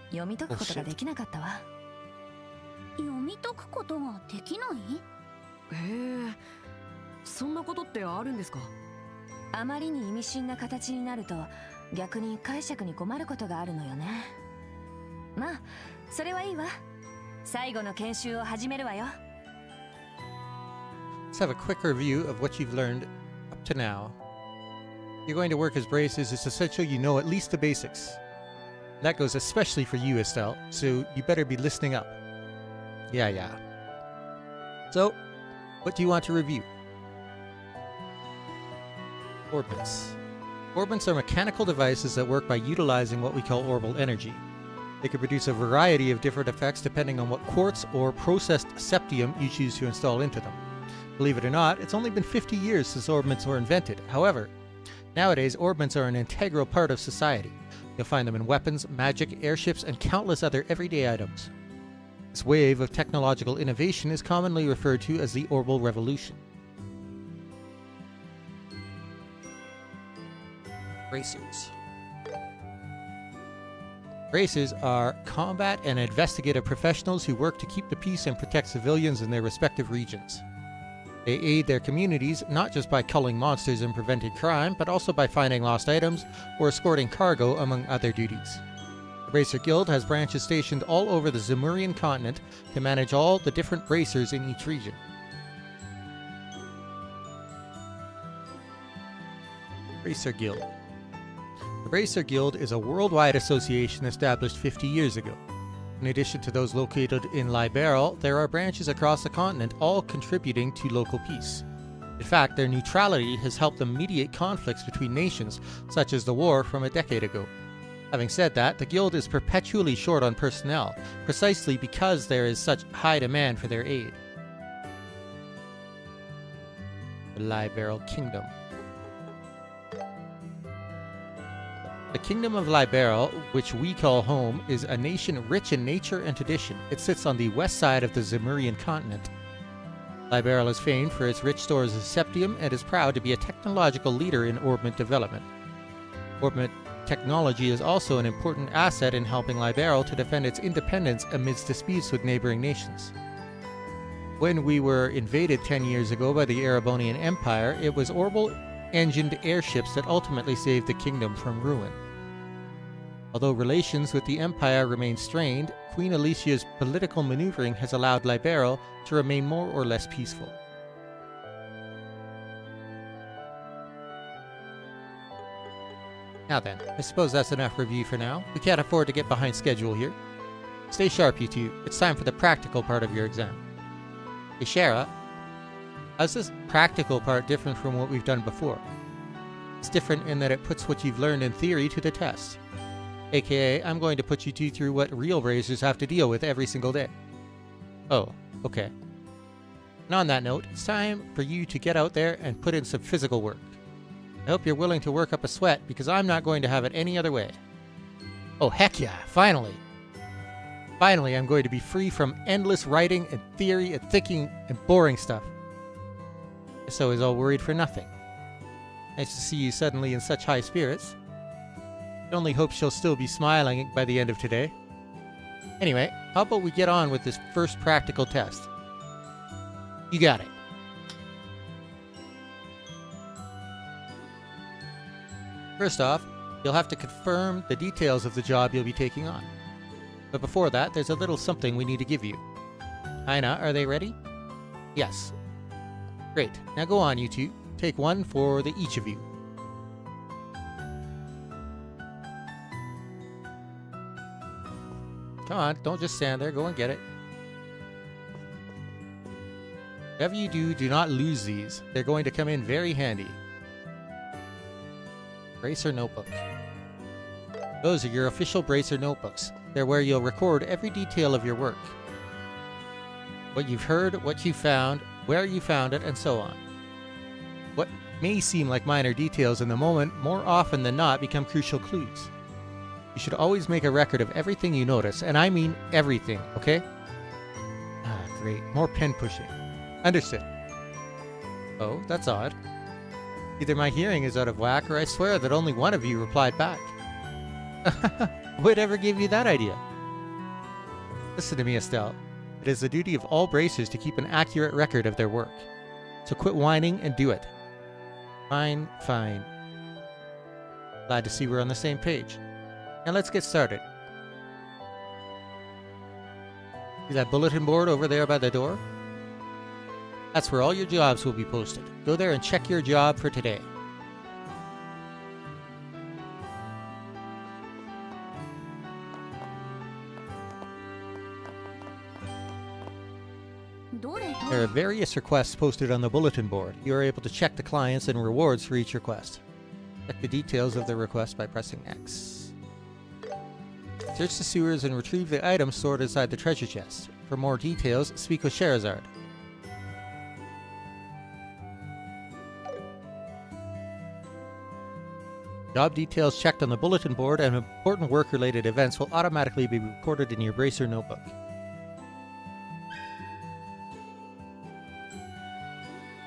読み解くことができなかったわ。読み解くことができない？へえ、そんなことってあるんですか？あまりに意味深な形になると逆に解釈に困ることがあるのよね。まあそれはいいわ。最後の研修を始めるわよ。Let's have a quick review of what you've learned up to now. You're going to work as bracers. It's essential you know at least the basics. That goes especially for you, Estelle, so you better be listening up. Yeah. So, what do you want to review? Orbits. Orbits are mechanical devices that work by utilizing what we call orbital energy. They can produce a variety of different effects depending on what quartz or processed septium you choose to install into them. Believe it or not, it's only been 50 years since orbits were invented. However, nowadays orbits are an integral part of society. You'll find them in weapons, magic, airships, and countless other everyday items. This wave of technological innovation is commonly referred to as the Orbital Revolution. Bracers. Bracers are combat and investigative professionals who work to keep the peace and protect civilians in their respective regions. They aid their communities not just by culling monsters and preventing crime, but also by finding lost items or escorting cargo, among other duties. The Bracer Guild has branches stationed all over the Zemurian continent to manage all the different bracers in each region. Bracer Guild. The Bracer Guild is a worldwide association established 50 years ago. In addition to those located in Liberal, there are branches across the continent, all contributing to local peace. In fact, their neutrality has helped them mediate conflicts between nations, such as the war from a decade ago. Having said that, the Guild is perpetually short on personnel, precisely because there is such high demand for their aid. The Liberal Kingdom. The Kingdom of Liberal, which we call home, is a nation rich in nature and tradition. It sits on the west side of the Zemurian continent. Liberal is famed for its rich stores of septium and is proud to be a technological leader in orbment development. Orbment technology is also an important asset in helping Liberal to defend its independence amidst disputes with neighboring nations. When we were invaded 10 years ago by the Erebonian Empire, it was orbital-engined airships that ultimately saved the kingdom from ruin. Although relations with the Empire remain strained, Queen Alicia's political maneuvering has allowed Liberal to remain more or less peaceful. Now then, I suppose that's enough review for now. We can't afford to get behind schedule here. Stay sharp, you two. It's time for the practical part of your exam. Hey, Shara, how's this practical part different from what we've done before? It's different in that it puts what you've learned in theory to the test. AKA, I'm going to put you two through what real racers have to deal with every single day. Oh, okay. And on that note, it's time for you to get out there and put in some physical work. I hope you're willing to work up a sweat, because I'm not going to have it any other way. Oh, heck yeah, finally! Finally, I'm going to be free from endless writing and theory and thinking and boring stuff. So is all worried for nothing. Nice to see you suddenly in such high spirits. I only hope she'll still be smiling by the end of today. Anyway, how about we get on with this first practical test? You got it. First off, you'll have to confirm the details of the job you'll be taking on. But before that, there's a little something we need to give you. Aina, are they ready? Yes. Great. Now go on, you two. Take one for each of you. Come on, don't just stand there. Go and get it. Whatever you do, do not lose these. They're going to come in very handy. Bracer notebook. Those are your official Bracer notebooks. They're where you'll record every detail of your work. What you've heard, what you found, where you found it, and so on. What may seem like minor details in the moment, more often than not become crucial clues. You should always make a record of everything you notice, and I mean everything, okay? Ah, great. More pen pushing. Understood. Oh, that's odd. Either my hearing is out of whack, or I swear that only one of you replied back. Whatever gave you that idea? Listen to me, Estelle. It is the duty of all bracers to keep an accurate record of their work. So quit whining and do it. Fine, fine. Glad to see we're on the same page. Now let's get started. See that bulletin board over there by the door? That's where all your jobs will be posted. Go there and check your job for today. There are various requests posted on the bulletin board. You are able to check the clients and rewards for each request. Check the details of the request by pressing X. Search the sewers and retrieve the items stored inside the treasure chest. For more details, speak with Sherazard. Job details checked on the bulletin board and important work-related events will automatically be recorded in your Bracer notebook.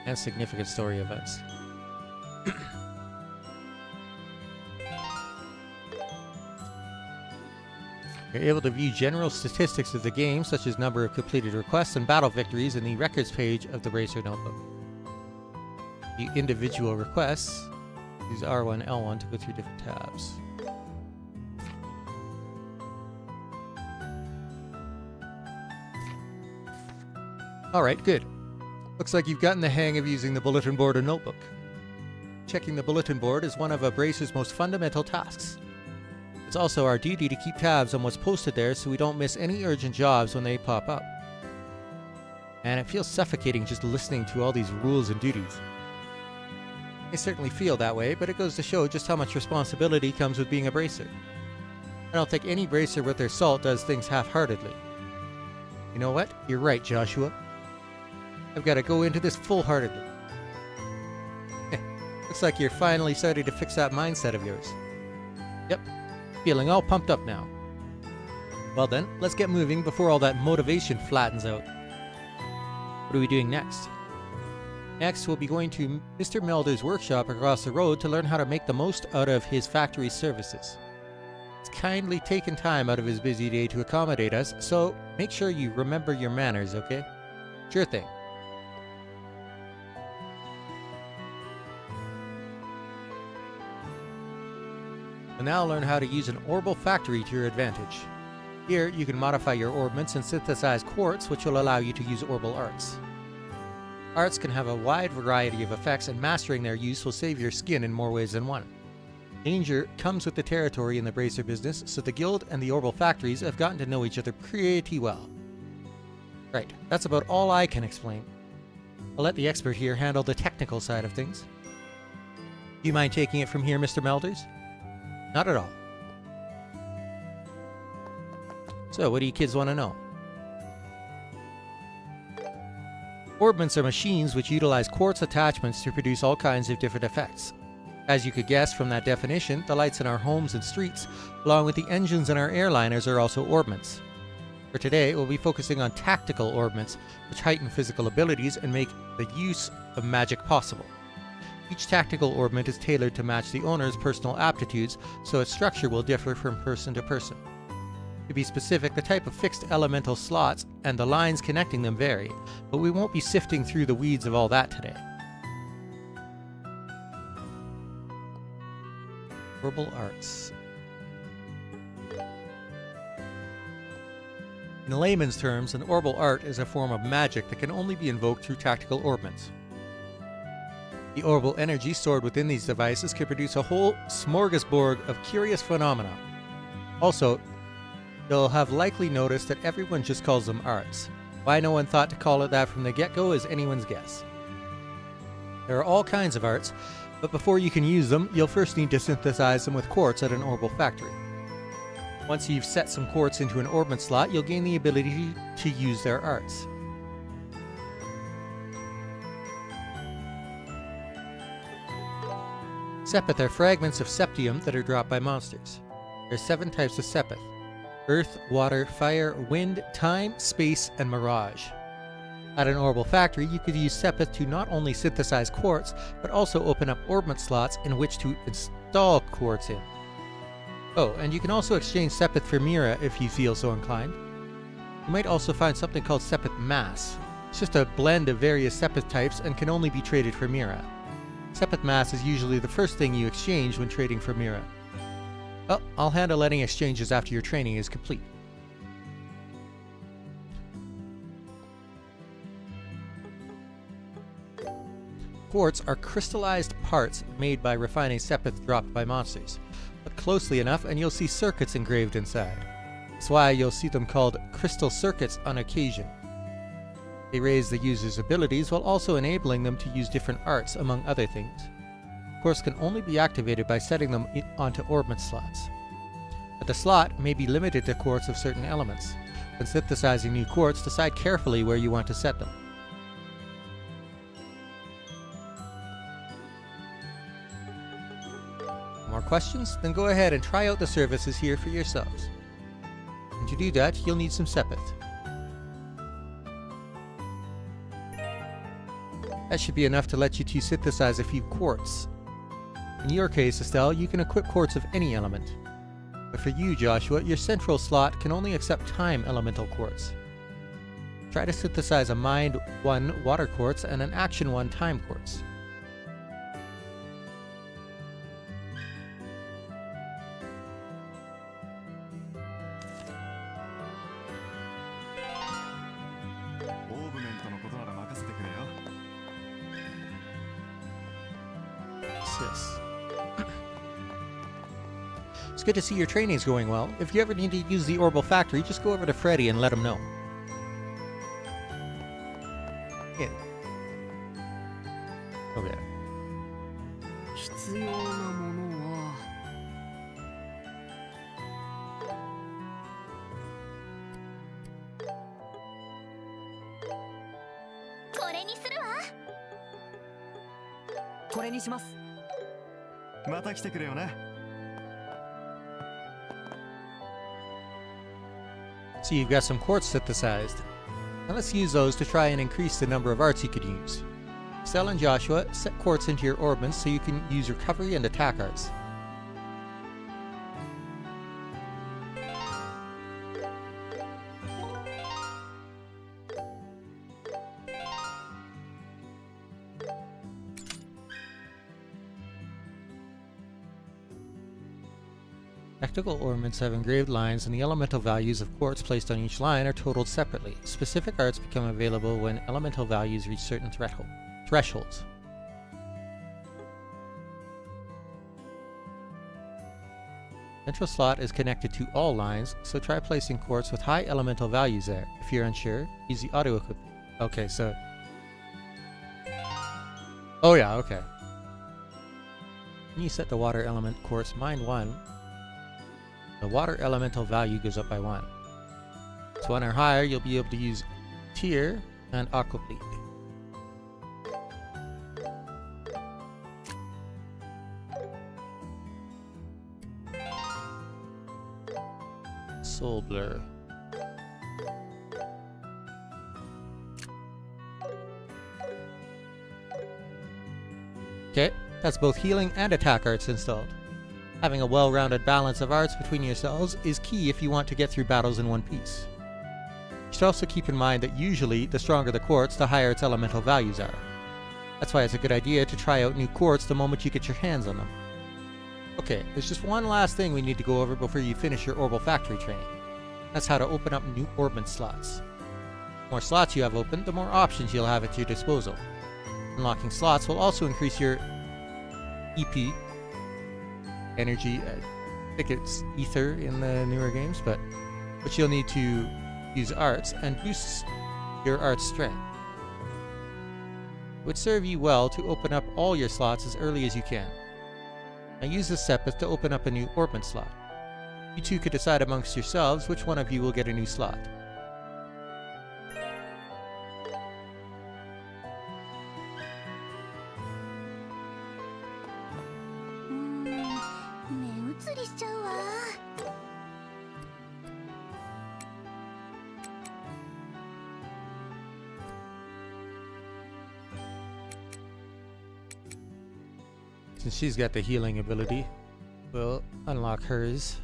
And significant story events. You're able to view general statistics of the game, such as number of completed requests and battle victories, in the records page of the Bracer notebook. The individual requests, use R1, L1 to go through different tabs. Alright, good. Looks like you've gotten the hang of using the bulletin board or notebook. Checking the bulletin board is one of a Bracer's most fundamental tasks. It's also our duty to keep tabs on what's posted there so we don't miss any urgent jobs when they pop up. And it feels suffocating just listening to all these rules and duties. I certainly feel that way, but it goes to show just how much responsibility comes with being a Bracer. I don't think any Bracer worth their salt does things half-heartedly. You know what? You're right, Joshua. I've got to go into this full-heartedly. Looks like you're finally starting to fix that mindset of yours. Yep, feeling all pumped up now. Well then, let's get moving before all that motivation flattens out. What are we doing next? Next, we'll be going to Mr. Melder's workshop across the road to learn how to make the most out of his factory services. He's kindly taken time out of his busy day to accommodate us, so make sure you remember your manners, okay? Sure thing. We'll now learn how to use an orbal factory to your advantage. Here, you can modify your orbments and synthesize quartz, which will allow you to use orbal arts. Arts can have a wide variety of effects, and mastering their use will save your skin in more ways than one. Danger comes with the territory in the bracer business, so the guild and the orbal factories have gotten to know each other pretty well. Right, that's about all I can explain. I'll let the expert here handle the technical side of things. Do you mind taking it from here, Mr. Melders? Not at all. So, what do you kids want to know? Orbments are machines which utilize quartz attachments to produce all kinds of different effects. As you could guess from that definition, the lights in our homes and streets, along with the engines in our airliners, are also orbments. For today, we'll be focusing on tactical orbments, which heighten physical abilities and make the use of magic possible. Each tactical orbment is tailored to match the owner's personal aptitudes, so its structure will differ from person to person. To be specific, the type of fixed elemental slots and the lines connecting them vary, but we won't be sifting through the weeds of all that today. Orbal arts. In layman's terms, an orbal art is a form of magic that can only be invoked through tactical orbments. The orbal energy stored within these devices can produce a whole smorgasbord of curious phenomena. Also, you'll have likely noticed that everyone just calls them arts. Why no one thought to call it that from the get-go is anyone's guess. There are all kinds of arts, but before you can use them, you'll first need to synthesize them with quartz at an orbal factory. Once you've set some quartz into an orbment slot, you'll gain the ability to use their arts. Sepith are fragments of septium that are dropped by monsters. There are 7 types of sepith: earth, water, fire, wind, time, space, and mirage. At an orbal factory, you could use sepith to not only synthesize quartz, but also open up orbment slots in which to install quartz in. Oh, and you can also exchange sepith for mira if you feel so inclined. You might also find something called sepith mass. It's just a blend of various sepith types and can only be traded for mira. Sepith mass is usually the first thing you exchange when trading for mira. Well, I'll handle any exchanges after your training is complete. Quartz are crystallized parts made by refining sepith dropped by monsters. Look closely enough and you'll see circuits engraved inside. That's why you'll see them called crystal circuits on occasion. They raise the user's abilities while also enabling them to use different arts, among other things. Quartz can only be activated by setting them onto orbment slots. But the slot may be limited to quartz of certain elements. When synthesizing new quartz, decide carefully where you want to set them. More questions? Then go ahead and try out the services here for yourselves. And to do that, you'll need some sepith. That should be enough to let you two synthesize a few quartz. In your case, Estelle, you can equip quartz of any element. But for you, Joshua, your central slot can only accept time elemental quartz. Try to synthesize a Mind 1 water quartz and an Action 1 time quartz. It's good to see your training's going well. If you ever need to use the Orbal Factory, just go over to Freddy and let him know. Yeah. Okay. 必要なものはこれにするわ。これにします。また来てくれよな。So you've got some quartz synthesized. Now let's use those to try and increase the number of arts you could use. Stella and Joshua, set quartz into your orbments so you can use recovery and attack arts. Tactical ornaments have engraved lines, and the elemental values of quartz placed on each line are totaled separately. Specific arts become available when elemental values reach certain thresholds. Central slot is connected to all lines, so try placing quartz with high elemental values there. If you're unsure, use the auto-equip. Okay, so... Oh yeah, okay. When you set the water element quartz mine 1, the water elemental value goes up by 1. So 1 or higher, you'll be able to use Tear and Aquaplete. Soul Blur. Okay, that's both healing and attack arts installed. Having a well-rounded balance of arts between yourselves is key if you want to get through battles in one piece. You should also keep in mind that usually, the stronger the quartz, the higher its elemental values are. That's why it's a good idea to try out new quartz the moment you get your hands on them. Okay, there's just one last thing we need to go over before you finish your Orbital Factory training. That's how to open up new orbment slots. The more slots you have open, the more options you'll have at your disposal. Unlocking slots will also increase your EP, energy, I think it's ether in the newer games, but you'll need to use arts and boost your arts strength. It would serve you well to open up all your slots as early as you can. Now use the Sepith to open up a new orbment slot. You two could decide amongst yourselves which one of you will get a new slot. Since she's got the healing ability, we'll unlock hers.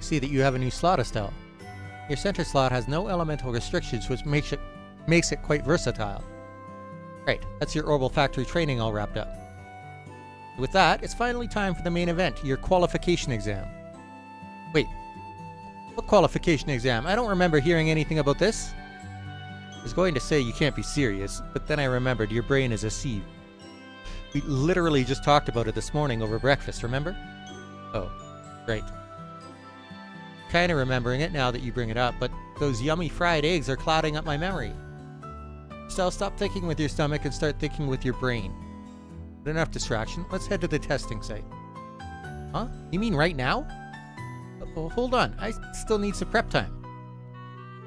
See that you have a new slot, Estelle. Your center slot has no elemental restrictions, which makes it quite versatile. Right, that's your Orbital Factory training all wrapped up. With that, it's finally time for the main event, your qualification exam. Wait, what qualification exam? I don't remember hearing anything about this. I was going to say you can't be serious, but then I remembered your brain is a sieve. We literally just talked about it this morning over breakfast, remember? Oh, great. Kinda remembering it now that you bring it up, but those yummy fried eggs are clouding up my memory. So stop thinking with your stomach and start thinking with your brain. But enough distraction, let's head to the testing site. Huh? You mean right now? Oh, hold on, I still need some prep time.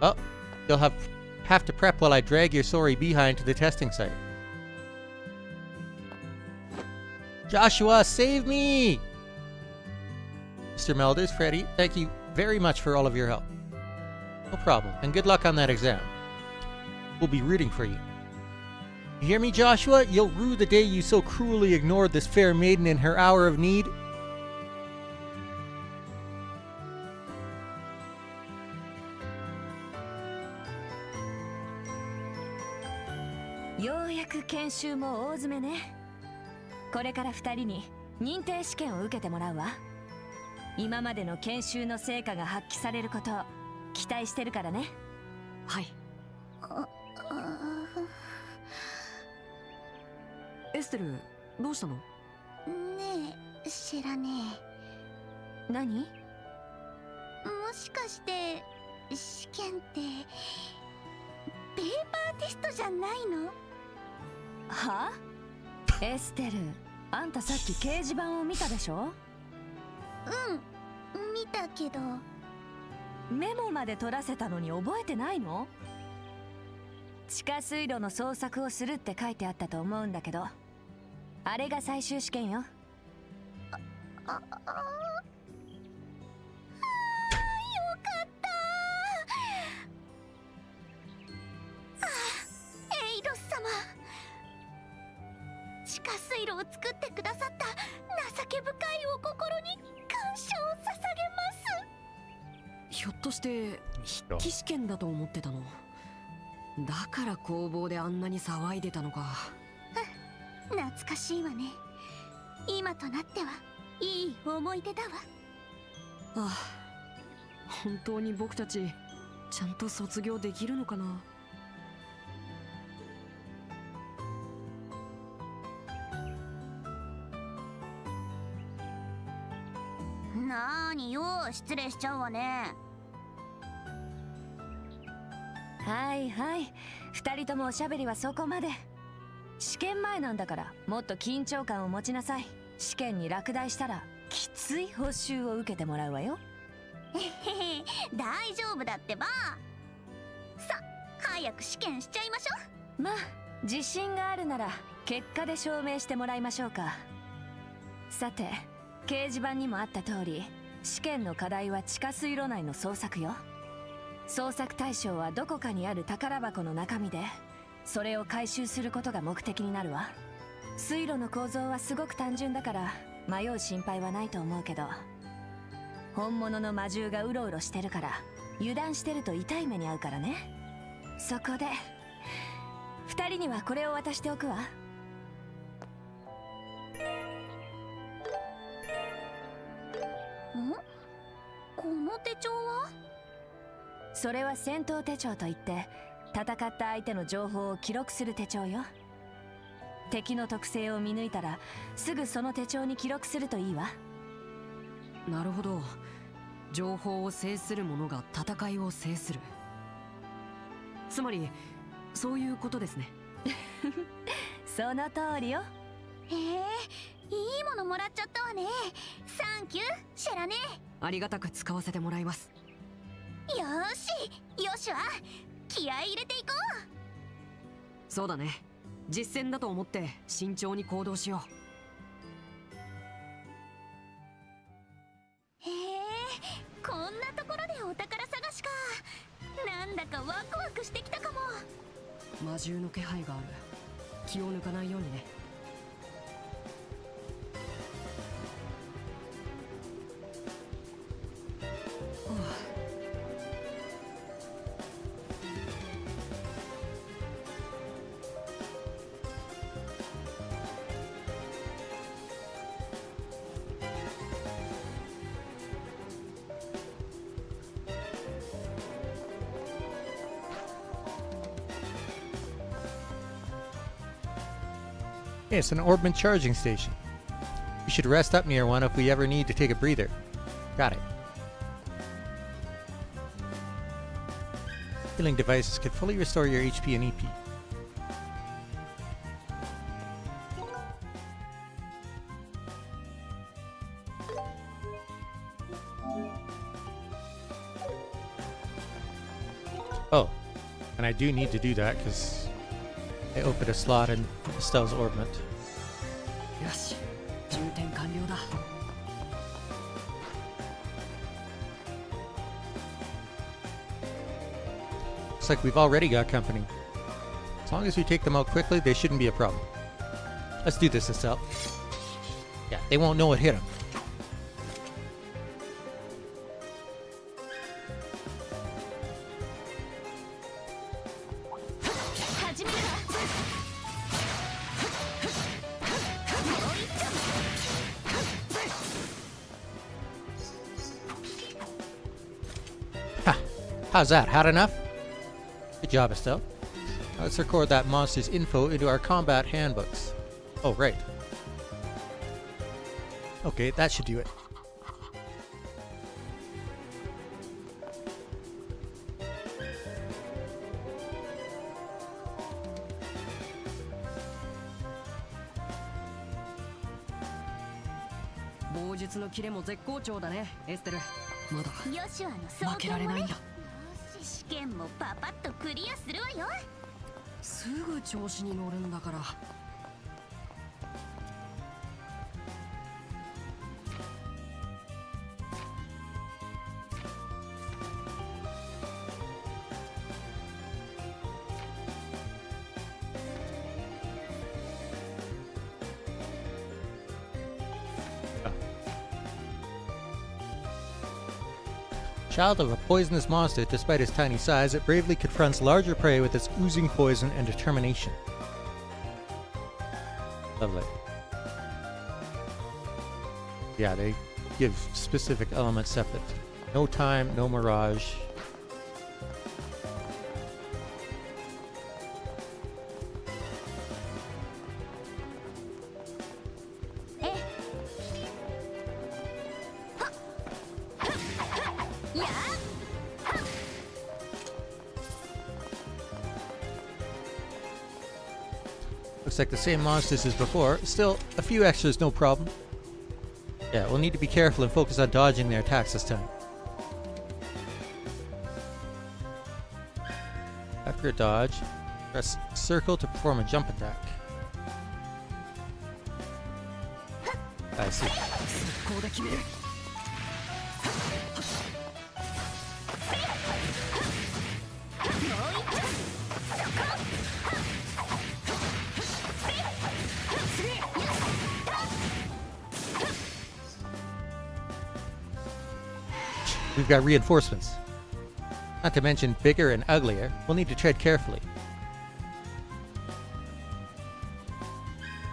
Oh, you'll have to prep while I drag your sorry behind to the testing site. Joshua, save me! Mr. Melders, Freddy, thank you very much for all of your help. No problem, and good luck on that exam. We'll be rooting for you. You hear me, Joshua? You'll rue the day you so cruelly ignored this fair maiden in her hour of need.ようやく研修も大詰めね。これから2人に認定試験を受けてもらうわ。今までの研修の成果が発揮されることを期待してるからね。はい。エステル、どうしたの？ねえ、知らねえ。何？もしかして試験ってペーパーテストじゃないの？は？エステル、あんたさっき掲示板を見たでしょ？うん、見たけど。メモまで取らせたのに覚えてないの？地下水路の捜索をするって書いてあったと思うんだけど、あれが最終試験よ。水路を作ってくださった情け深いお心に感謝を捧げます。ひょっとして筆記試験だと思ってたの？だから工房であんなに騒いでたのか。懐かしいわね。今となってはいい思い出だわ。ああ、本当に僕たちちゃんと卒業できるのかな。なーによ、失礼しちゃうわね。はいはい、2人ともおしゃべりはそこまで。試験前なんだからもっと緊張感を持ちなさい。試験に落第したらきつい報酬を受けてもらうわよ。えへへ、大丈夫だってば。さ、早く試験しちゃいましょう。まあ自信があるなら結果で証明してもらいましょうか。さて、掲示板にもあった通り、試験の課題は地下水路内の捜索よ。捜索対象はどこかにある宝箱の中身で、それを回収することが目的になるわ。水路の構造はすごく単純だから迷う心配はないと思うけど、本物の魔獣がうろうろしてるから油断してると痛い目に遭うからね。そこで2人にはこれを渡しておくわ。ん？この手帳は？それは戦闘手帳といって、戦った相手の情報を記録する手帳よ。敵の特性を見抜いたらすぐその手帳に記録するといいわ。なるほど、情報を制する者が戦いを制する。つまりそういうことですね。その通りよ。へえ、いいものもらっちゃったわね。サンキューシェラね。ありがたく使わせてもらいます。よーし、よしは気合い入れていこう。そうだね、実践だと思って慎重に行動しよう。へえ、こんなところでお宝探しか。なんだかワクワクしてきたかも。魔獣の気配がある。気を抜かないようにね。Hey, it's an orbment charging station. We should rest up near one if we ever need to take a breather. Got it. Healing devices can fully restore your HP and EP. Oh, and I do need to do that because I opened a slot in Estelle's orbment. よし、充填完了だ。Looks like we've already got company. As long as we take them out quickly, they shouldn't be a problem. Let's do this, Estelle. Yeah, they won't know what hit them. How's that? Hot enough? Good job, Estelle. Now let's record that monster's info into our combat handbooks. Oh, right. Okay, that should do it. Bojutsuのキレも絶好調だね、エステル。まだヨシュアの装負けられないんだ。試験もパパッとクリアするわよ。すぐ調子に乗るんだから。child of a poisonous monster, despite its tiny size, it bravely confronts larger prey with its oozing poison and determination. Lovely. Yeah, they give specific elements separate. No time, no mirage. Looks like the same monsters as before. Still, a few extras, no problem. Yeah, we'll need to be careful and focus on dodging their attacks this time. After a dodge, press circle to perform a jump attack. I see. We've got reinforcements. Not to mention bigger and uglier. We'll need to tread carefully.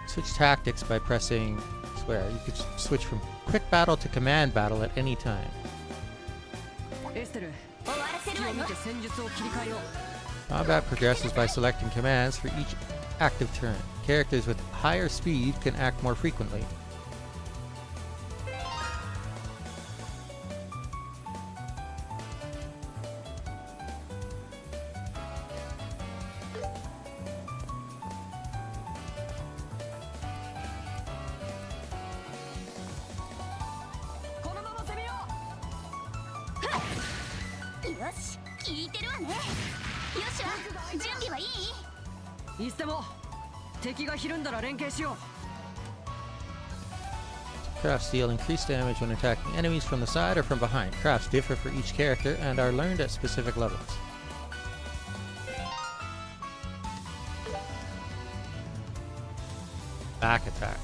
Switch tactics by pressing square. You could switch from quick battle to command battle at any time. Combat progresses by selecting commands for each active turn. Characters with higher speed can act more frequently. Crafts deal increased damage when attacking enemies from the side or from behind. Crafts differ for each character and are learned at specific levels. Back attack.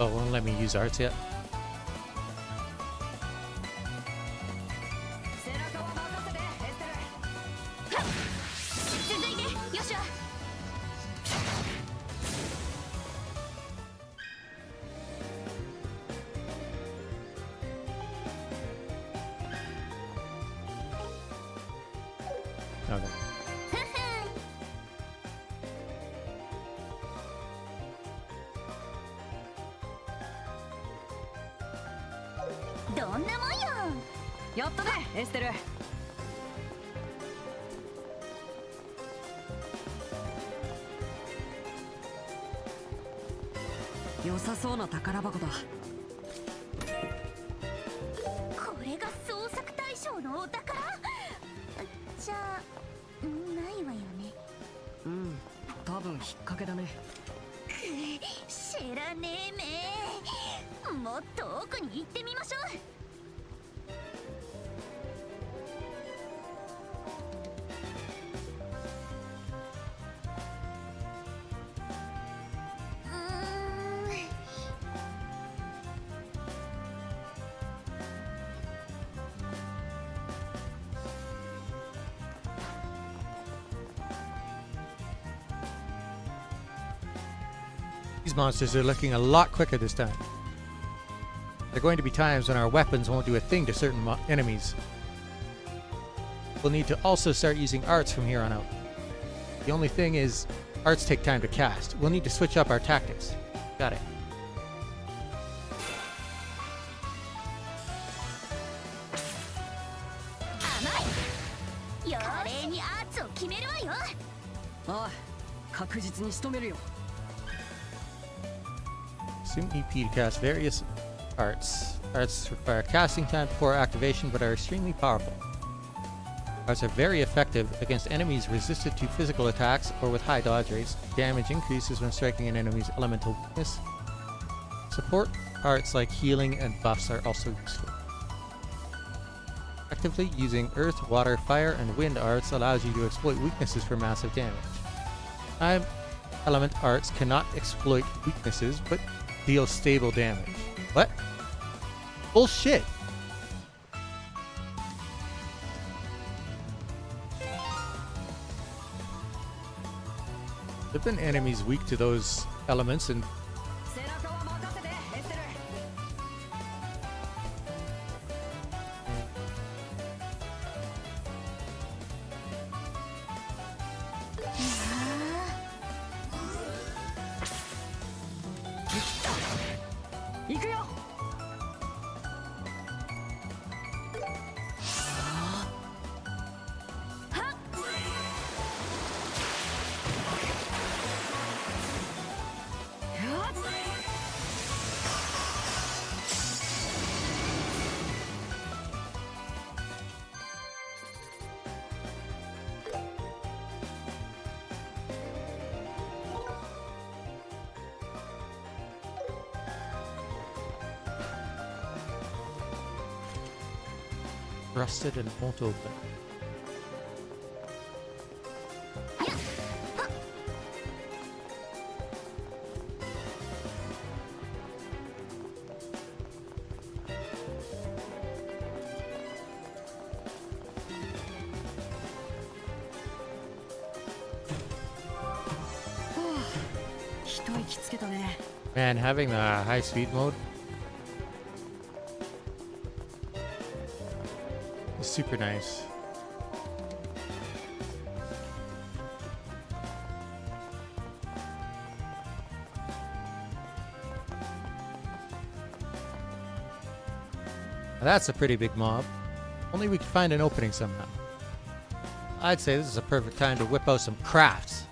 Oh, won't let me use arts yet. Okay.やったね、エステル。良さそうな宝箱だ。これが捜索対象のお宝？じゃあないわよね。うん、多分引っ掛けだね。知らねえめ。もっと奥に行ってみましょう。These monsters are looking a lot quicker this time. There are going to be times when our weapons won't do a thing to certain enemies. We'll need to also start using arts from here on out. The only thing is, arts take time to cast. We'll need to switch up our tactics. Got it. Consume EP to cast various arts. Arts require casting time before activation but are extremely powerful. Arts are very effective against enemies resistant to physical attacks or with high dodge rates. Damage increases when striking an enemy's elemental weakness. Support arts like healing and buffs are also useful. Effectively using earth, water, fire, and wind arts allows you to exploit weaknesses for massive damage. Time element arts cannot exploit weaknesses but deal stable damage. What? Bullshit! There've been enemies weak to those elements and rusted and won't open. Man, having the high speed mode is super nice. Now that's a pretty big mob. Only we could find an opening somehow. I'd say this is a perfect time to whip out some crafts.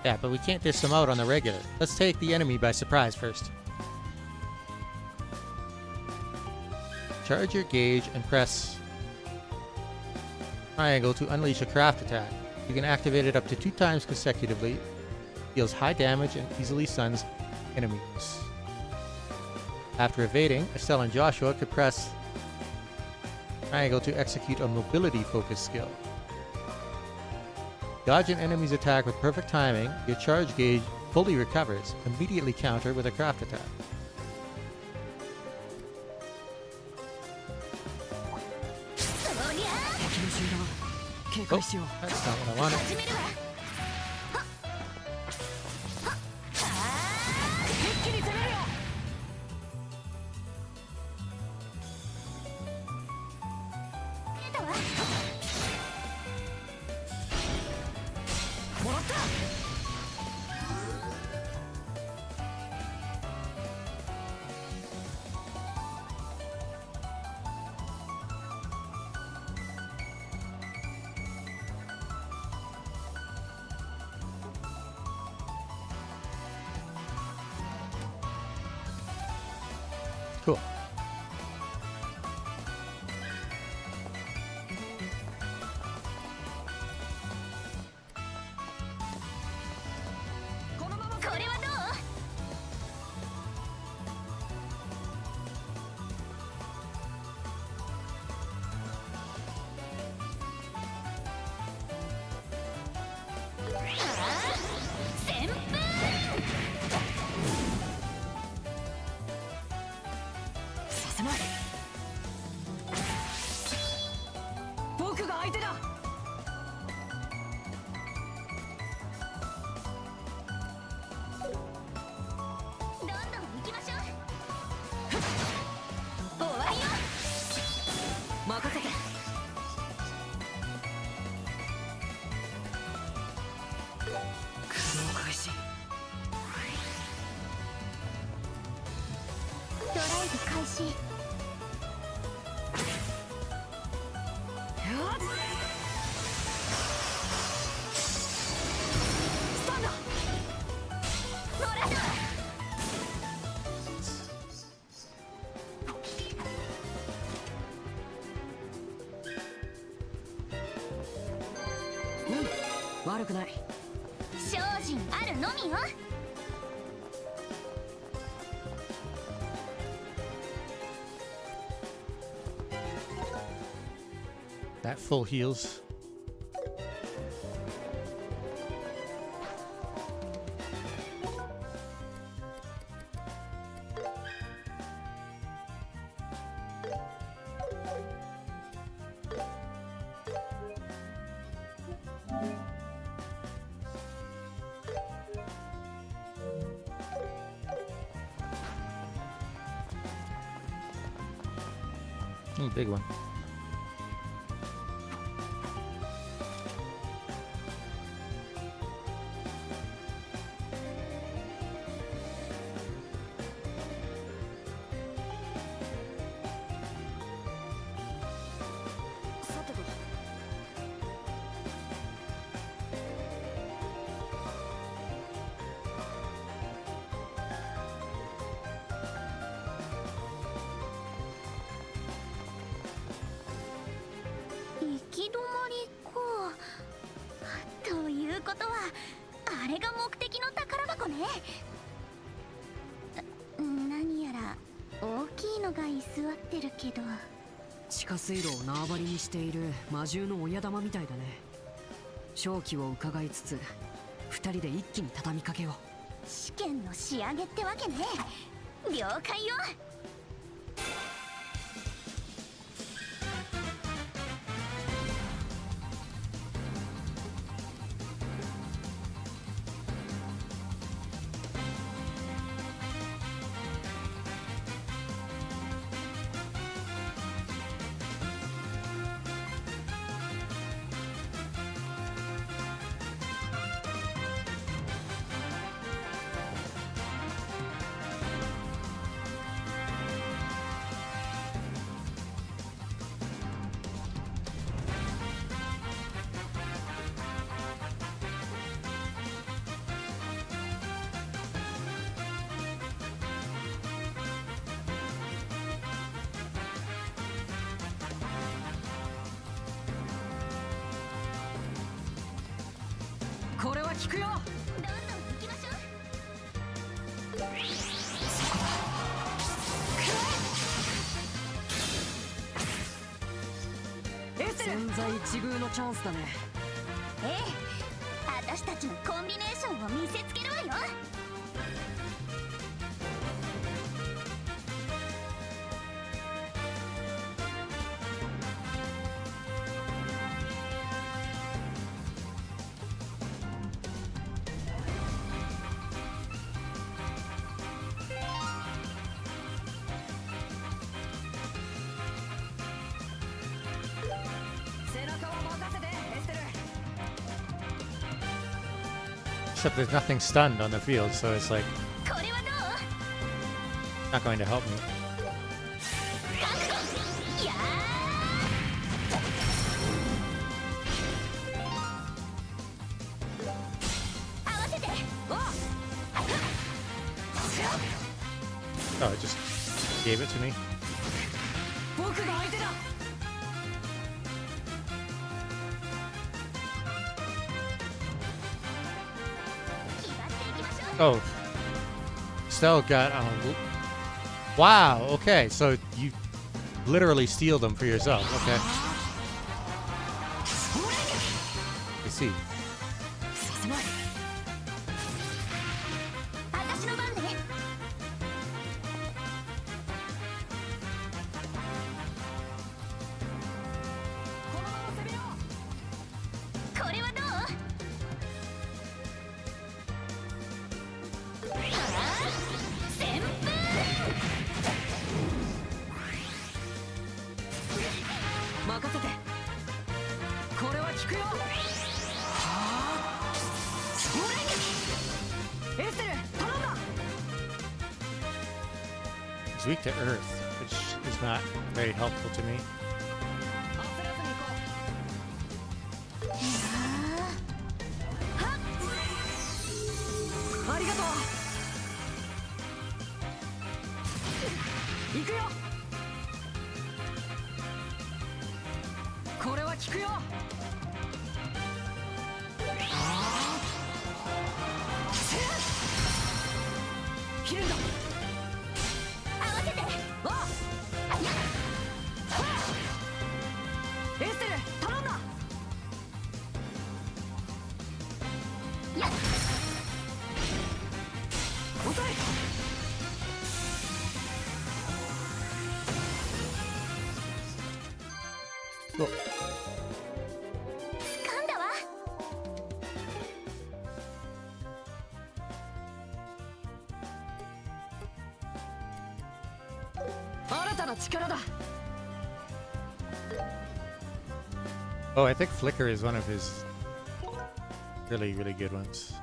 Yeah, but we can't dish them out on the regular. Let's take the enemy by surprise first. Charge your gauge and press triangle to unleash a craft attack. You can activate it up to 2 times consecutively. Deals high damage and easily stuns enemies. After evading, Estelle and Joshua could press triangle to execute a mobility focus skill. Dodge an enemy's attack with perfect timing, your charge gauge fully recovers. Immediately counter with a craft attack. Oh, that's not what I wanted. Cool. 悪くない。精進あるのみよ。That full heals. Ooh, big one.行き止まりか。ということはあれが目的の宝箱ね。何やら大きいのが居座ってるけど。地下水路を縄張りにしている魔獣の親玉みたいだね。正気を伺いつつ二人で一気に畳みかけよう。試験の仕上げってわけね。了解よ。これは効くよ。どんどん行きましょう。そこだ。エステル千載一遇のチャンスだね。ええ、私たちのコンビネーションを見せつけるわよ。Except there's nothing stunned on the field, so it's like これはどう？ not going to help me. 覚悟。やー。合わせて。Oh, it just gave it to me. 僕が相手だ。気張っていきましょう。 Oh, Stell got wow. Okay, so you literally steal them for yourself. Okay, I see. させない。私の番ね。このまま攻めよこれはどう？旋風。任せて。これは効くよ。エステル頼んだ。 He's weak to earth, which is not very helpful to me. 焦らずに行こう。ありがとう。行くよ。これは効くよ。切るんだ。合わせて。わあエステル頼んだ。遅い。お、掴んだわ。新たな力だ。 Oh, I think Flicker is one of his really, really good ones.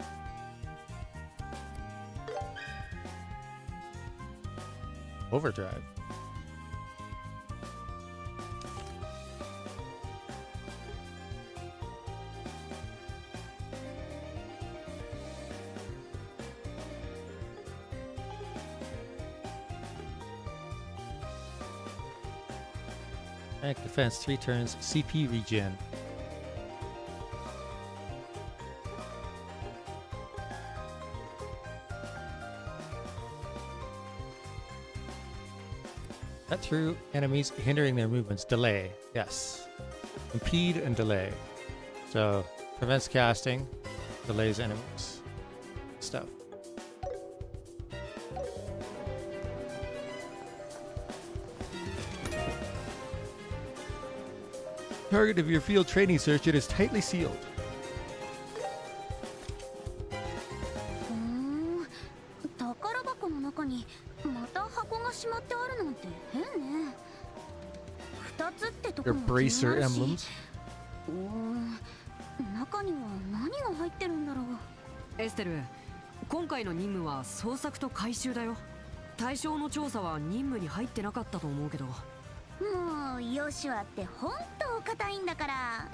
Overdrive. Attack defense 3 turns, CP regen. Cut through enemies, hindering their movements. Delay. Yes. Impede and delay. So, prevents casting, delays enemies. Stuff. Target of your field training circuit is tightly sealed. 宝箱の中にまた箱がしまってあるなんて変ね。2つってとこ Your も気に bracer なるし。 emblems. 中には何が入ってるんだろう。エステル、今回の任務は捜索と回収だよ。対象の調査は任務に入ってなかったと思うけど。もうヨシュアって本当硬いんだから。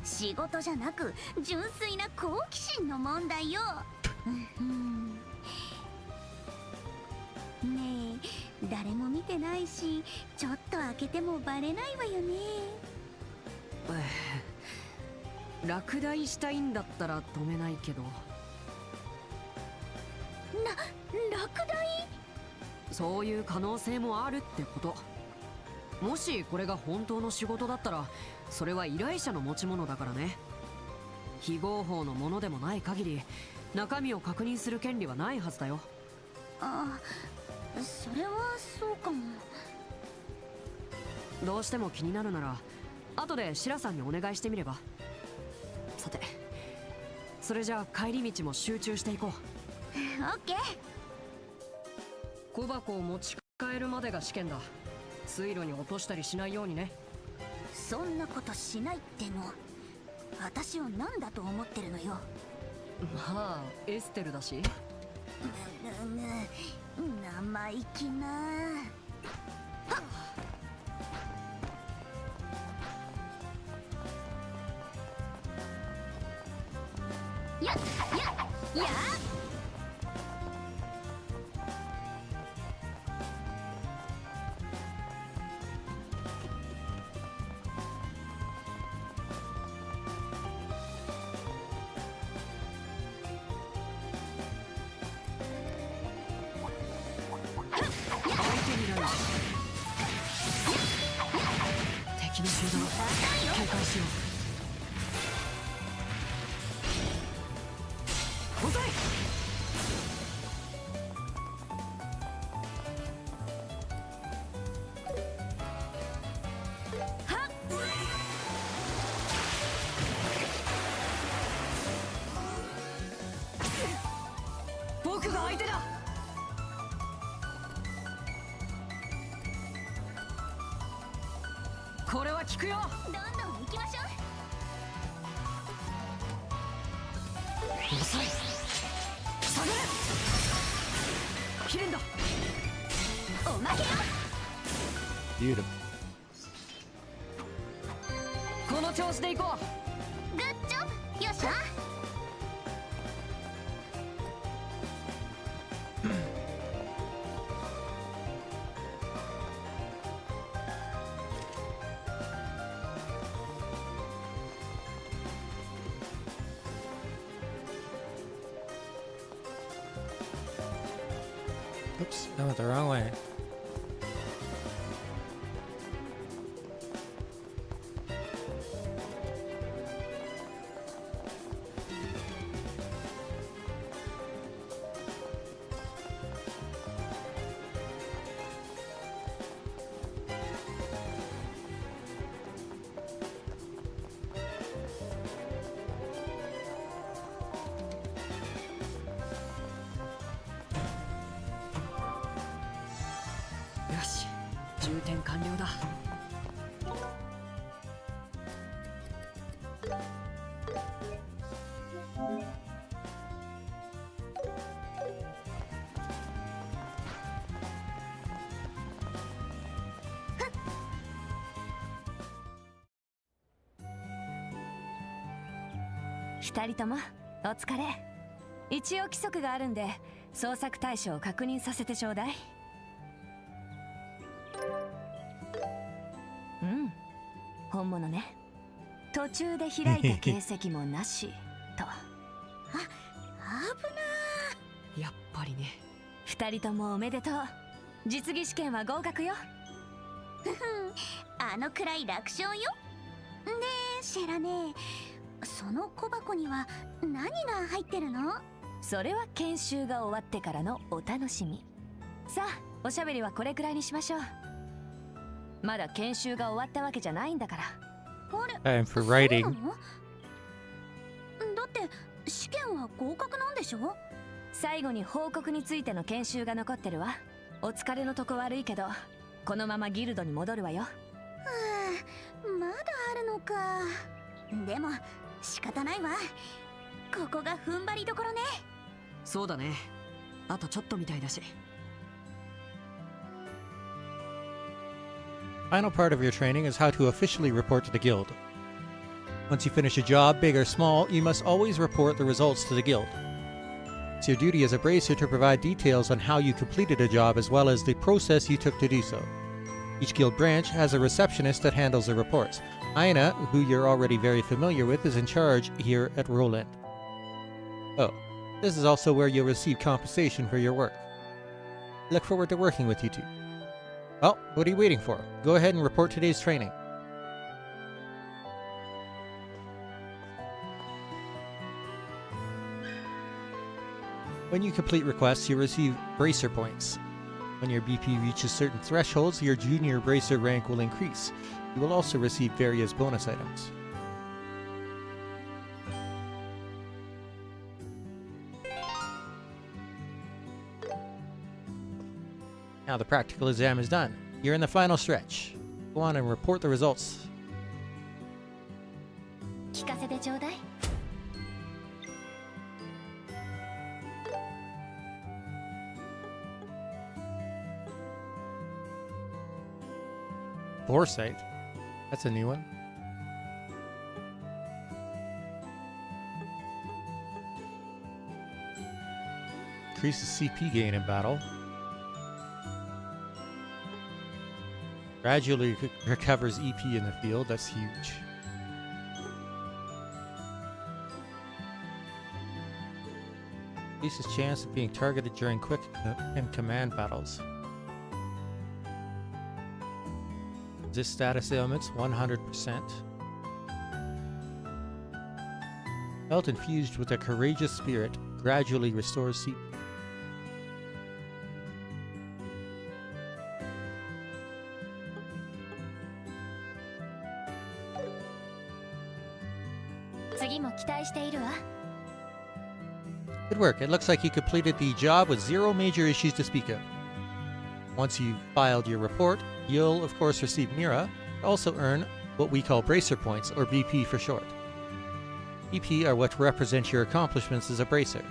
仕事じゃなく純粋な好奇心の問題よ。ねえ、誰も見てないし、ちょっと開けてもバレないわよね。落第したいんだったら止めないけど。落第？そういう可能性もあるってこと。もしこれが本当の仕事だったら、それは依頼者の持ち物だからね。非合法のものでもない限り、中身を確認する権利はないはずだよ。あ、それはそうかも。どうしても気になるなら、後でシラさんにお願いしてみれば。さて、それじゃあ帰り道も集中していこう。オッケー。小箱を持ち帰るまでが試験だ。水路に落としたりしないようにね。そんなことしないっての。私を何だと思ってるのよ。まあエステルだし。生意気な。やっやっやっ。敵の集団警戒しよう。遅い。僕が相手だ。これは効くよ。どんどん行きましょう。遅い。下がれ。切るんだ。おまけよ。Beautiful. この調子で行こう。グッジョブ。よっしゃ。Oops, I went the wrong way.よし、充填完了だ。二人ともお疲れ。一応規則があるんで捜索対象を確認させてちょうだい。うん、本物ね。途中で開いた形跡もなしと。やっぱりね。二人ともおめでとう。実技試験は合格よ。あのくらい楽勝よ。ねえシェラね、その小箱には何が入ってるの？それは研修が終わってからのお楽しみ。さあ、おしゃべりはこれくらいにしましょう。まだ研修が終わったわけじゃないんだから。あれ、 Time for writing. そうなの？だって試験は合格なんでしょ？最後に報告についての研修が残ってるわ。お疲れのとこ悪いけど、このままギルドに戻るわよ。はあ、まだあるのか。でも仕方ないわ。ここが踏ん張りどころね。そうだね。あとちょっとみたいだし。Final part of your training is how to officially report to the guild. Once you finish a job, big or small, you must always report the results to the guild. It's your duty as a bracer to provide details on how you completed a job as well as the process you took to do so. Each guild branch has a receptionist that handles the reports. Aina, who you're already very familiar with, is in charge here at Roland. Oh, this is also where you'll receive compensation for your work. I look forward to working with you two. Well, what are you waiting for? Go ahead and report today's training. When you complete requests, you receive bracer points. When your BP reaches certain thresholds, your junior bracer rank will increase. You will also receive various bonus items. Now the practical exam is done. You're in the final stretch. Go on and report the results. 聞かせてちょうだい。Foresight? That's a new one. Increases CP gain in battle. Gradually recovers EP in the field. That's huge. Increases chance of being targeted during quick and command battles. This status ailments 100%. Belt infused with a courageous spirit gradually restores CP. Good work. It looks like you completed the job with zero major issues to speak of. Once you've filed your report, you'll of course receive Mira, but also earn what we call bracer points, or BP for short. BP are what represent your accomplishments as a bracer.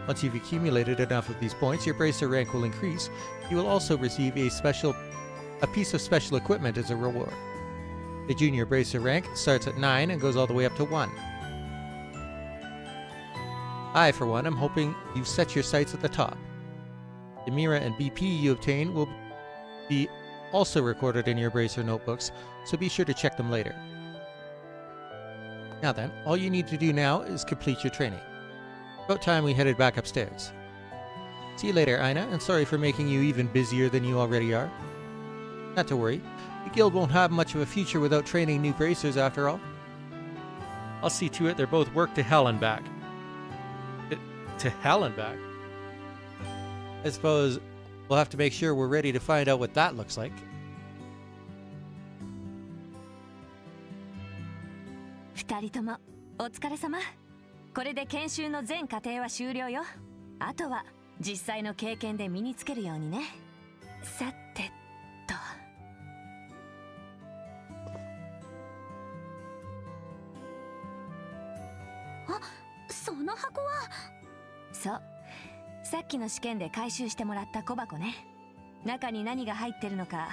Once you've accumulated enough of these points, your bracer rank will increase. You will also receive a piece of special equipment as a reward. The junior bracer rank starts at 9 and goes all the way up to 1. I, for one, am hoping you've set your sights at the top. The Mira and BP you obtain will be also recorded in your bracer notebooks, so be sure to check them later. Now then, all you need to do now is complete your training. About time we headed back upstairs. See you later, Aina, and sorry for making you even busier than you already are. Not to worry, the guild won't have much of a future without training new bracers after all. I'll see to it they're both work to hell and back. To hell and back? I suppose we'll have to make sure we're ready to find out what that looks like. 二人ともお疲れ様。これで研修の全過程は終了よ。あとは実際の経験で身につけるようにね。さてと。あ、その箱は。そう。さっきの試験で回収してもらった小箱ね。中に何が入ってるのか、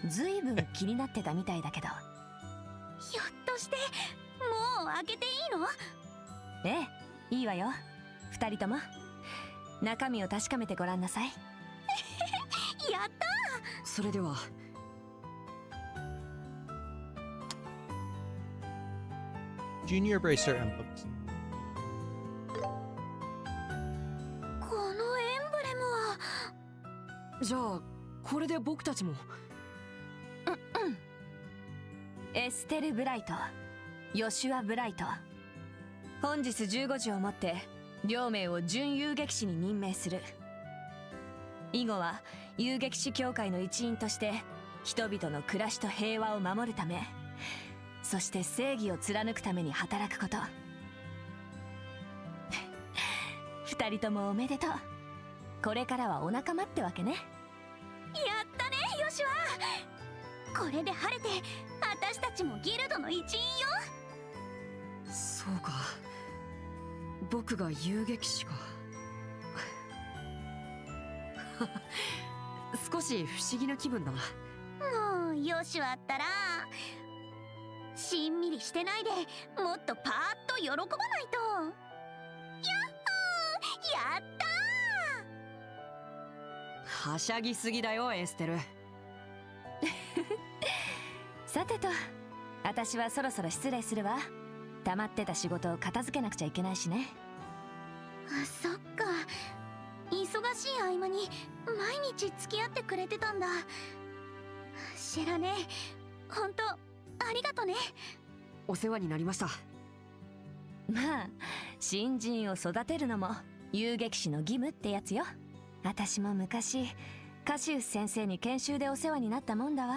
ずいぶん気になってたみたいだけど。ひょっとしてもう開けていいの？ええ、いいわよ。二人とも中身を確かめてごらんなさい。やったー。それでは。Junior Bracer Emblems. このエンブレムは。じゃあこれで僕たちも。エステル・ブライト、ヨシュア・ブライト。本日15時をもって両名を準遊撃士に任命する。以後は遊撃士協会の一員として人々の暮らしと平和を守るため、そして正義を貫くために働くこと。二人ともおめでとう。これからはお仲間ってわけね。やったね、ヨシュア。これで晴れて私たちもギルドの一員よ。そうか、僕が遊撃士か。少し不思議な気分だな。もうヨシュアったらしんみりしてないでもっとパーッと喜ばないと。やっほー、やったー。はしゃぎすぎだよエステル。さてと、私はそろそろ失礼するわ。溜まってた仕事を片付けなくちゃいけないしね。あ、そっか。忙しい合間に毎日付き合ってくれてたんだ。知らねえ、ほんとありがとね。お世話になりました。まあ新人を育てるのも遊撃士の義務ってやつよ。私も昔カシウス先生に研修でお世話になったもんだわ。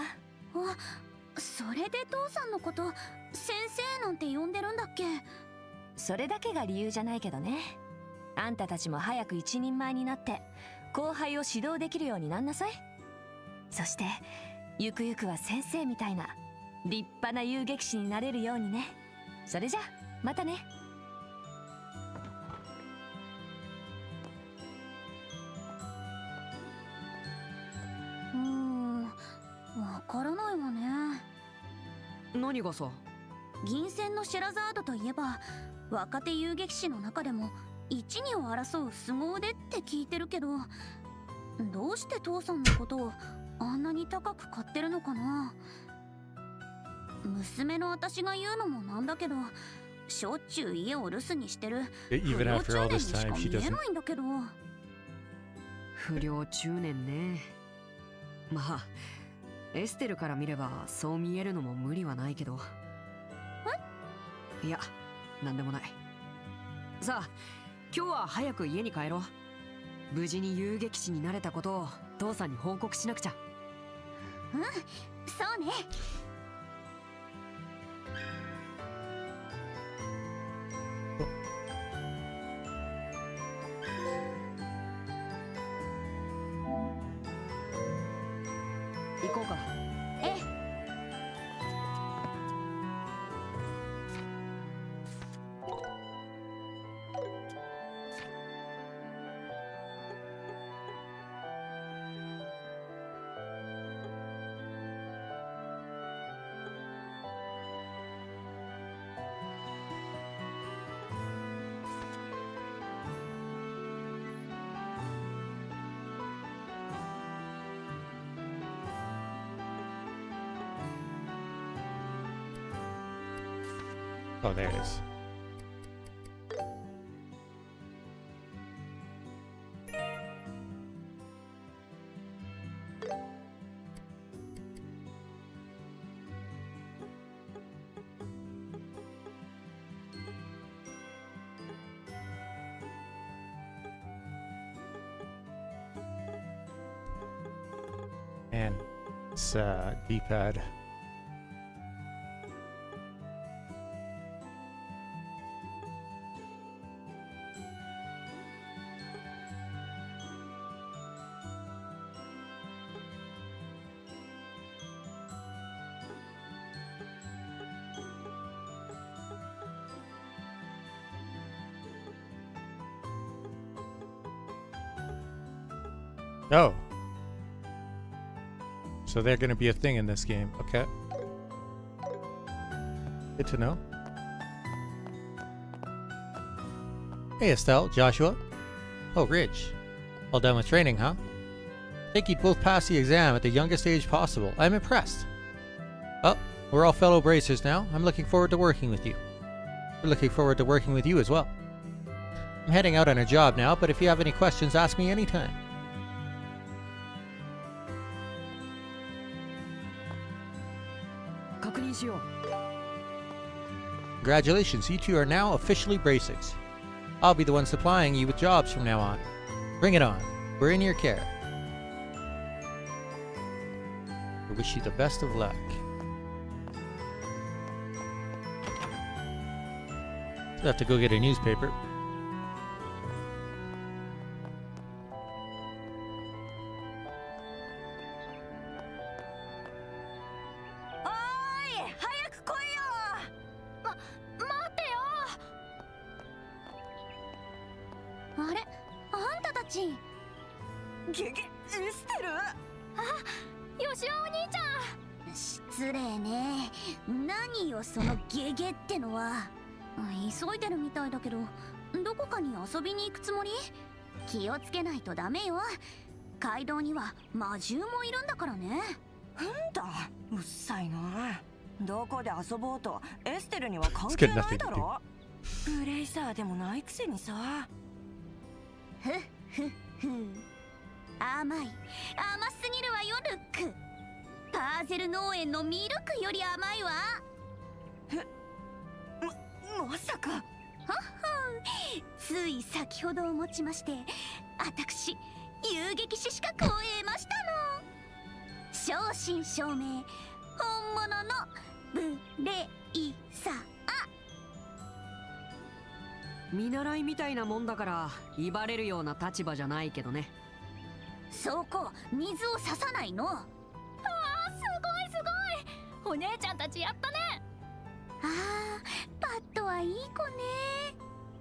あ、それで父さんのこと先生なんて呼んでるんだっけ？それだけが理由じゃないけどね。あんたたちも早く一人前になって後輩を指導できるようになんなさい。そしてゆくゆくは先生みたいな立派な遊撃士になれるようにね。それじゃまたね。わからないわね。何がさ。銀線のシェラザードといえば若手遊撃士の中でも一二を争う凄腕って聞いてるけど、どうして父さんのことをあんなに高く買ってるのかな。娘の私が言うのもなんだけど、しょっちゅう家を留守にしてる不 Even 良 after 中 all 年に this しか time, she 見え doesn't. ないんだけど。不良中年ね。まあエステルから見ればそう見えるのも無理はないけど。いや、なんでもない。さあ今日は早く家に帰ろう。無事に遊撃士になれたことを父さんに報告しなくちゃ。うん、そうね。行こうか。ええ。Oh, there it is. Man, it's D-pad. Oh. So they're going to be a thing in this game. Okay. Good to know. Hey, Estelle, Joshua. Oh, Ridge. All done with training, huh? I think you'd both pass the exam at the youngest age possible. I'm impressed. Well, we're all fellow bracers now. I'm looking forward to working with you. We're looking forward to working with you as well. I'm heading out on a job now, but if you have any questions, ask me anytime. Congratulations, you two are now officially bracers. I'll be the one supplying you with jobs from now on. Bring it on. We're in your care. I wish you the best of luck. I'll have to go get a newspaper.急いでるみたいだけど、どこかに遊びに行くつもり？気をつけないとダメよ。街道には魔獣もいるんだからね。なんだ、うっさいな。どこで遊ぼうとエステルには関係ないだろ。ブレイサーでもないくせにさ。ふっふっふ。甘い、甘すぎるわよルック。パーゼル農園のミルクより甘いわ。まさか。はっはん、つい先ほどをもちまして、私遊撃士資格を得ましたの。正真正銘、本物のブレイサー。見習いみたいなもんだから威張れるような立場じゃないけどね。そこ水を差さないの。ああ、すごいすごい。お姉ちゃんたちやったね。ああ、パッドはいい子ね。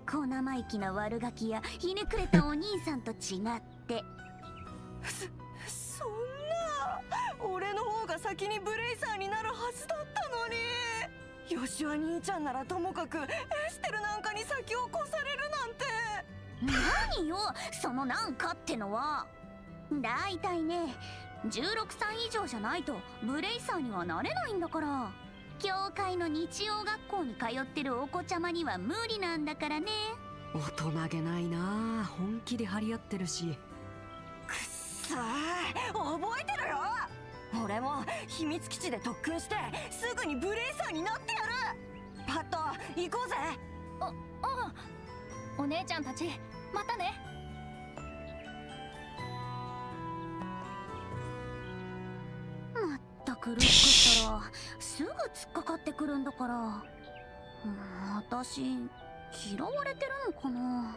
小生意気な悪ガキやひねくれたお兄さんと違って。そんな、俺の方が先にブレイサーになるはずだったのに。ヨシュア兄ちゃんならともかくエステルなんかに先を越されるなんて。何よそのなんかってのは。だいたいね、16歳以上じゃないとブレイサーにはなれないんだから。教会の日曜学校に通ってるお子ちゃまには無理なんだからね。大人げないな。本気で張り合ってるし。くっさー、覚えてるよ。俺も秘密基地で特訓してすぐにブレイサーになってやる。パッと行こうぜ。お姉ちゃんたちまたね。まったくルックったらすぐ突っかかってくるんだから。私嫌われてるのかな。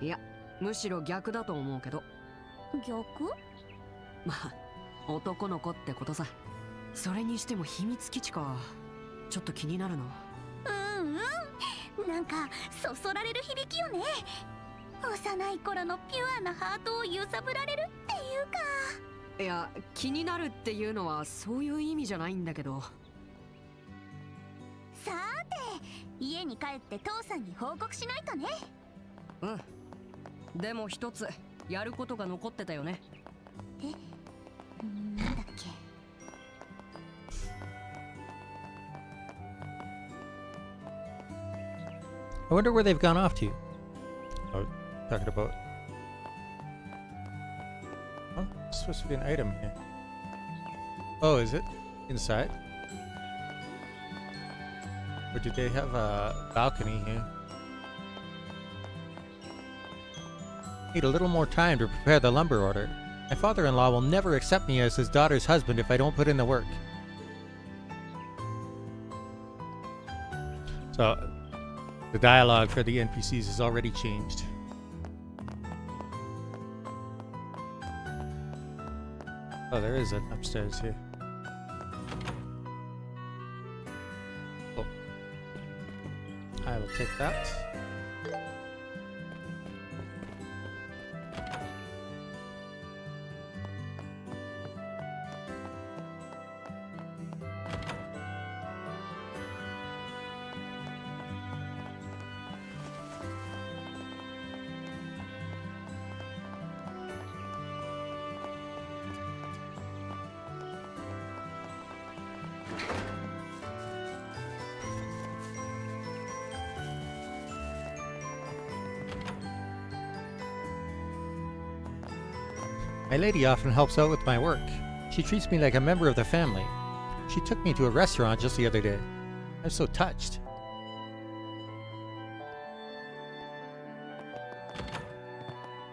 いや、むしろ逆だと思うけど。逆？まあ男の子ってことさ。それにしても秘密基地か、ちょっと気になるな。なんかそそられる響きよね。幼い頃のピュアなハートを揺さぶられるっていうか。いや、気になるっていうのはそういう意味じゃないんだけど。さーて、家に帰って父さんに報告しないとね。うん。でも一つやることが残ってたよね。なんだっけ。I wonder where they've gone off to. Oh, talking about. Oh, it's supposed to be an item here. Oh, is it inside? Or do they have a balcony here? Need a little more time to prepare the lumber order. My father-in-law will never accept me as his daughter's husband if I don't put in the work. So, the dialogue for the NPCs has already changed. Oh, there is an upstairs here. Oh. I will take that. My lady often helps out with my work. She treats me like a member of the family. She took me to a restaurant just the other day. I'm so touched.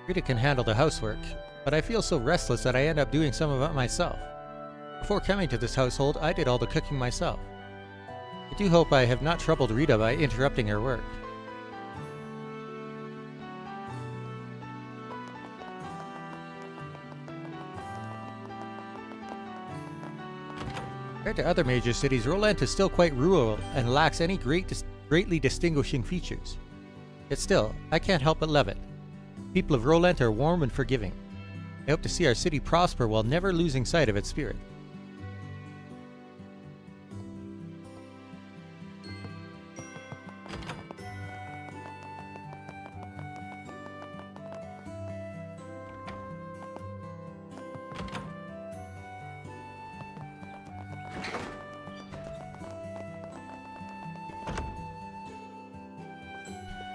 Rita can handle the housework, but I feel so restless that I end up doing some of it myself. Before coming to this household, I did all the cooking myself. I do hope I have not troubled Rita by interrupting her work. Compared to other major cities, Roland is still quite rural and lacks any greatly distinguishing features. Yet still, I can't help but love it. People of Roland are warm and forgiving. I hope to see our city prosper while never losing sight of its spirit.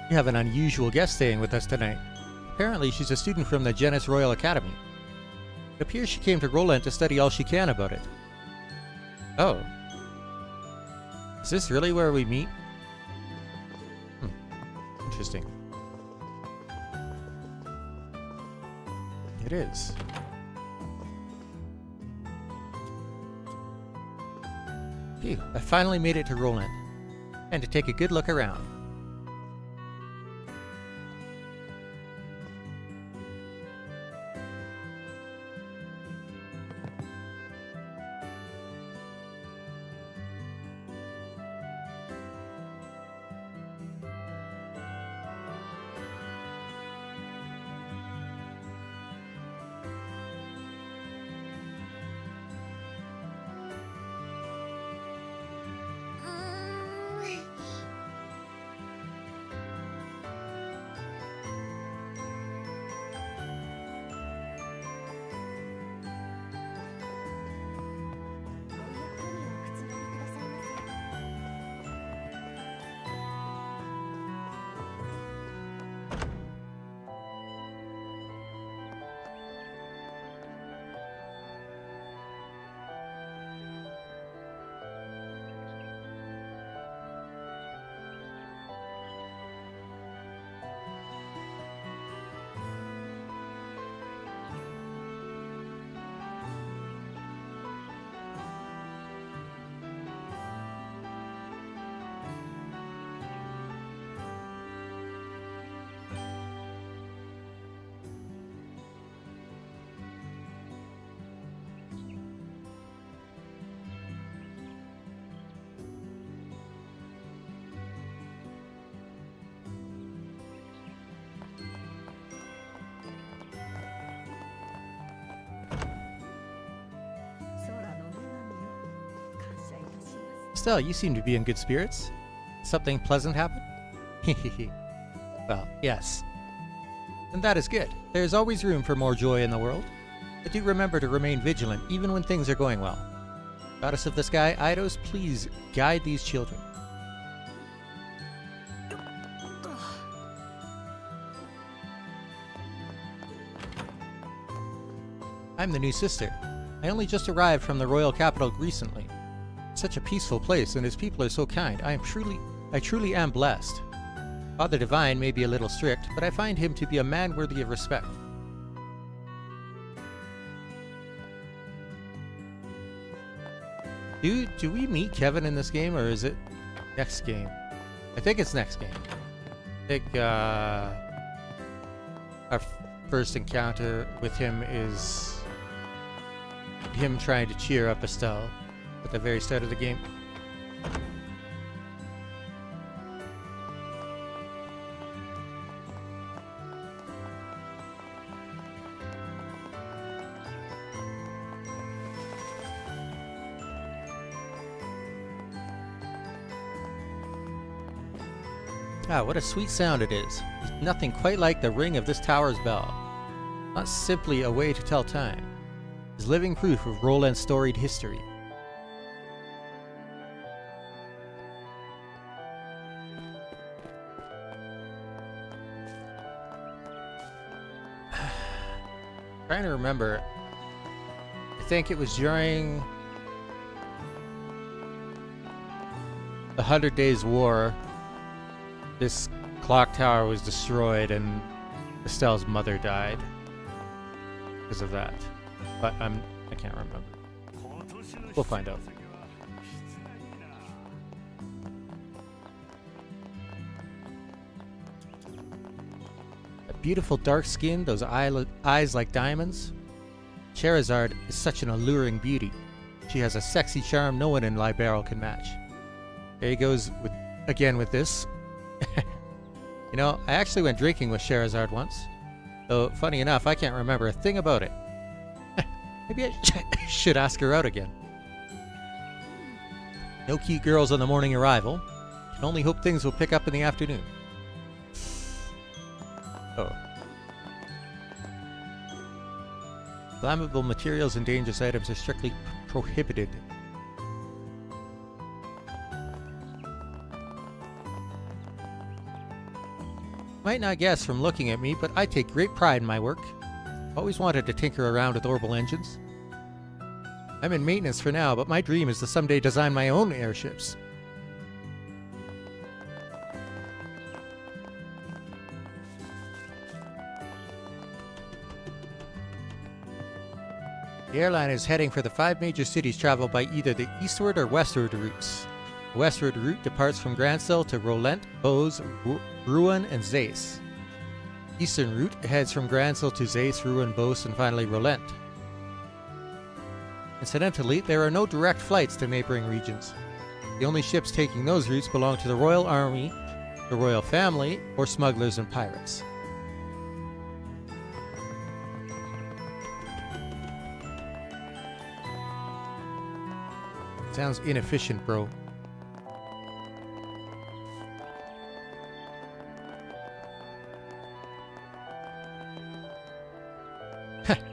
We have an unusual guest staying with us tonight. Apparently, she's a student from the Genis Royal Academy. It appears she came to Roland to study all she can about it. Oh. Is this really where we meet? Interesting. It is. Phew, I finally made it to Roland. And to take a good look around. Still, you seem to be in good spirits. Something pleasant happened? Hehehe. Well, yes. And that is good. There is always room for more joy in the world. But do remember to remain vigilant even when things are going well. Goddess of the Sky, Eidos, please guide these children. I'm the new sister. I only just arrived from the royal capital recently. Such a peaceful place, and his people are so kind. I truly am blessed. Father Divine may be a little strict, but I find him to be a man worthy of respect. Do we meet Kevin in this game, or is it next game? I think it's next game. I think our first encounter with him is him trying to cheer up Estelle at the very start of the game. Ah, what a sweet sound it is. There's nothing quite like the ring of this tower's bell. Not simply a way to tell time. It's living proof of Roland's storied history. Trying to remember. I think it was during the 100 Days War. This clock tower was destroyed and Estelle's mother died because of that. But I can't remember. We'll find out. That beautiful dark skin, those eyes like diamonds. Sherazade is such an alluring beauty. She has a sexy charm no one in Liberl can match. There he goes again with this. You know, I actually went drinking with Sherazade once. Though, funny enough, I can't remember a thing about it. Maybe I should ask her out again. No cute girls on the morning arrival. Can only hope things will pick up in the afternoon. Oh. Flammable materials and dangerous items are strictly prohibited. Might not guess from looking at me, but I take great pride in my work. Always wanted to tinker around with orbital engines. I'm in maintenance for now, but my dream is to someday design my own airships. The airline is heading for the 5 major cities traveled by either the eastward or westward routes. The westward route departs from Gransel to Rolent, Bose, Rouen, and Zeiss. Eastern route heads from Gransel to Zeiss, Rouen, Bose, and finally Rolent. Incidentally, there are no direct flights to neighboring regions. The only ships taking those routes belong to the Royal Army, the Royal Family, or smugglers and pirates. Sounds inefficient, bro.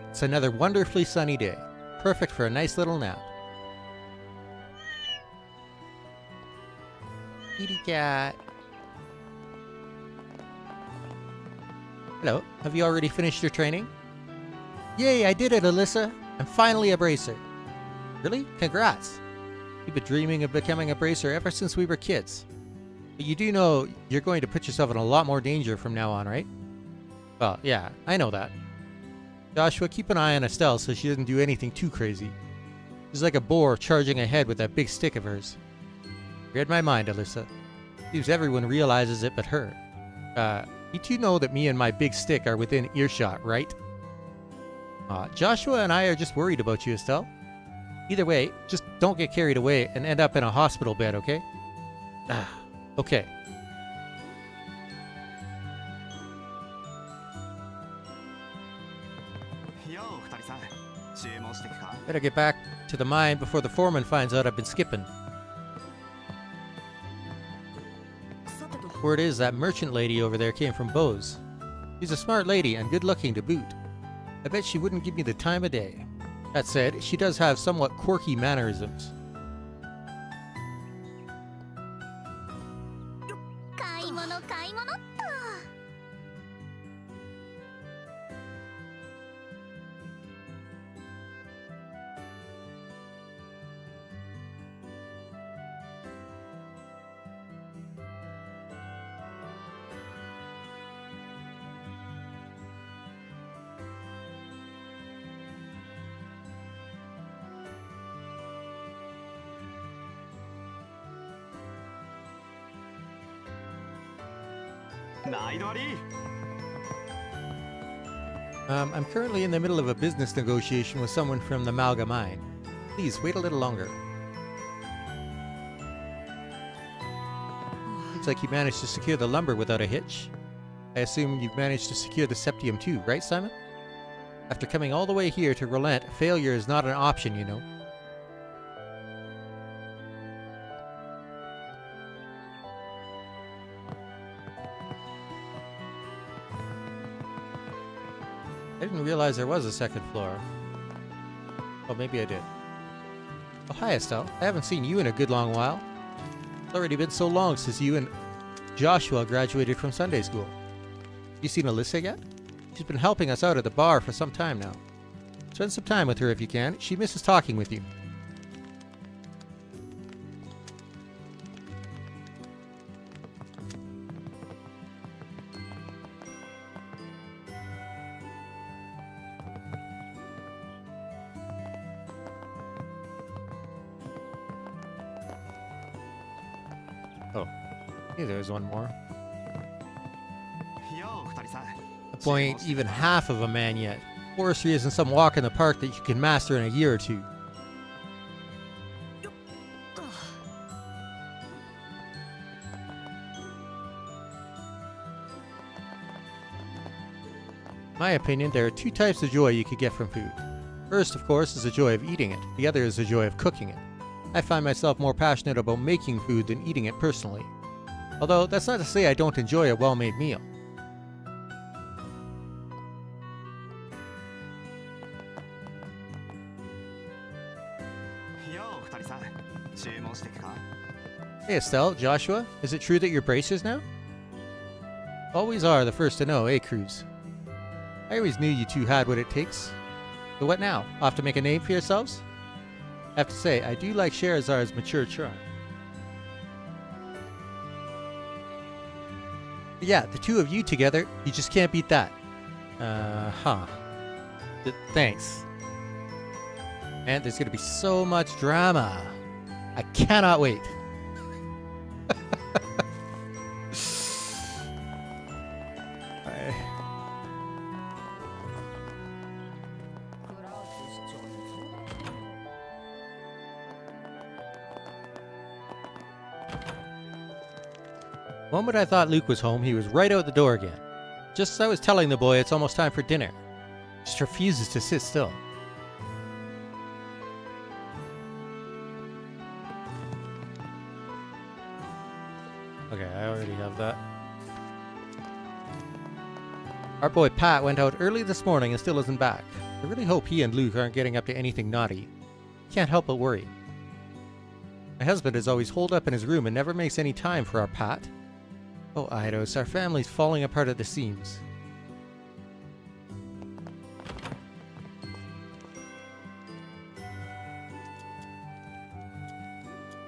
It's another wonderfully sunny day. Perfect for a nice little nap. Kitty cat. Hello, have you already finished your training? Yay, I did it, Alyssa! I'm finally a bracer. Really? Congrats! We've been dreaming of becoming a bracer ever since we were kids. But you do know you're going to put yourself in a lot more danger from now on, right? Well, yeah, I know that. Joshua, keep an eye on Estelle so she doesn't do anything too crazy. She's like a boar charging ahead with that big stick of hers. Read my mind, Alyssa. Seems everyone realizes it but her. You two know that me and my big stick are within earshot, right? Joshua and I are just worried about you, Estelle. Either way, just don't get carried away and end up in a hospital bed, okay? Okay. Better get back to the mine before the foreman finds out I've been skipping. Word is that merchant lady over there came from Bose. She's a smart lady and good looking to boot. I bet she wouldn't give me the time of day. That said, she does have somewhat quirky mannerisms. 買い物買い物っと。毎度あり。 I'm currently in the middle of a business negotiation with someone from the Malga mine. Please wait a little longer. Looks like you managed to secure the lumber without a hitch. I assume you've managed to secure the septium too, right, Simon? After coming all the way here to relent, failure is not an option, you know. I didn't realize there was a second floor. Oh, maybe I did. Oh, hi, Estelle. I haven't seen you in a good long while. It's already been so long since you and Joshua graduated from Sunday school. You seen Alyssa yet? She's been helping us out at the bar for some time now. Spend some time with her if you can. She misses talking with you. Oh, hey, there's one more. よう二人さん。 A boy ain't even half of a man yet. Forestry isn't some walk in the park that you can master in a year or two. In my opinion, there are two types of joy you could get from food. First, of course, is the joy of eating it. The other is the joy of cooking it. I find myself more passionate about making food than eating it personally. Although, that's not to say I don't enjoy a well-made meal. Hey Estelle, Joshua, is it true that you're bracers now? Always are the first to know, eh, Cruz? I always knew you two had what it takes. So what now? Off to make a name for yourselves? I have to say, I do like Sherazar's mature charm. But yeah, the two of you together, you just can't beat that. Thanks. Man, there's gonna be so much drama. I cannot wait. The moment I thought Luke was home, he was right out the door again. Just as I was telling the boy it's almost time for dinner. Just refuses to sit still. Okay, I already have that. Our boy Pat went out early this morning and still isn't back. I really hope he and Luke aren't getting up to anything naughty. Can't help but worry. My husband is always holed up in his room and never makes any time for our Pat. Oh, Eidos, our family's falling apart at the seams.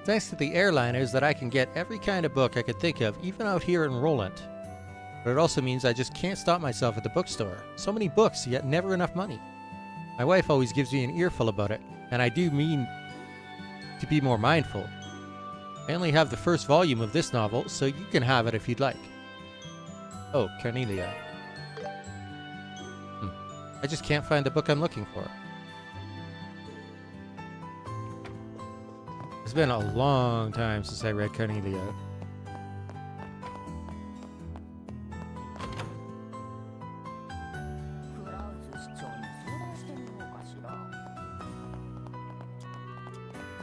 Thanks to the airliners that I can get every kind of book I could think of, even out here in Roland. But it also means I just can't stop myself at the bookstore. So many books, yet never enough money. My wife always gives me an earful about it, and I do mean to be more mindful. I only have the first volume of this novel, so you can have it if you'd like. Oh, Cornelia. I just can't find the book I'm looking for. It's been a long time since I read Cornelia.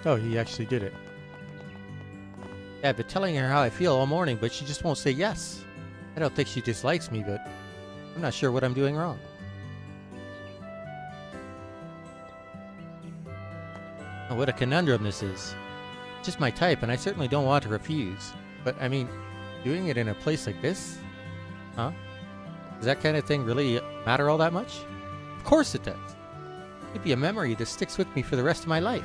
Oh, he actually did it. Yeah, I've been telling her how I feel all morning, but she just won't say yes. I don't think she dislikes me, but I'm not sure what I'm doing wrong. Oh, what a conundrum this is. Just my type, and I certainly don't want to refuse. But, I mean, doing it in a place like this? Huh? Does that kind of thing really matter all that much? Of course it does. It'd be a memory that sticks with me for the rest of my life.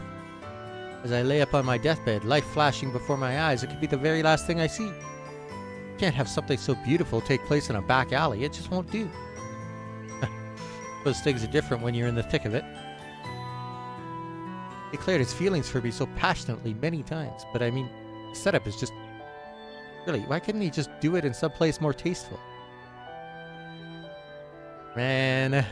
As I lay upon my deathbed, life flashing before my eyes, it could be the very last thing I see. You can't have something so beautiful take place in a back alley. It just won't do. Those things are different when you're in the thick of it. He declared his feelings for me so passionately many times, but I mean, the setup is just Really, why couldn't he just do it in some place more tasteful? Man.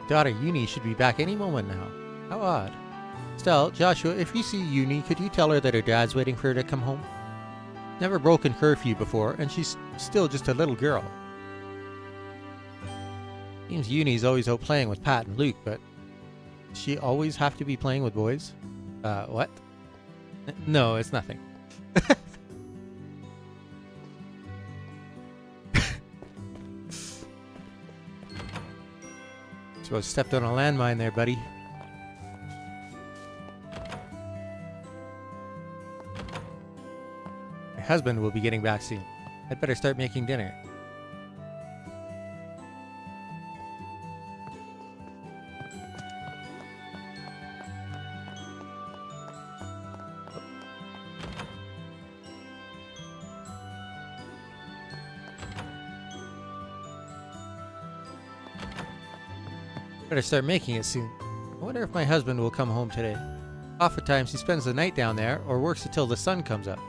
Daughter Uni should be back any moment now. How odd. Still, Joshua, if you see Uni, could you tell her that her dad's waiting for her to come home? Never broken curfew before, and she's still just a little girl. Seems Uni's always out playing with Pat and Luke, but does she always have to be playing with boys? What? No, it's nothing. Suppose stepped on a landmine there, buddy. My husband will be getting back soon. I'd better start making dinner. Better start making it soon. I wonder if my husband will come home today. Oftentimes he spends the night down there or works until the sun comes up.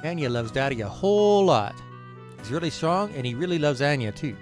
Anya loves Daddy a whole lot. He's really strong and he really loves Anya too.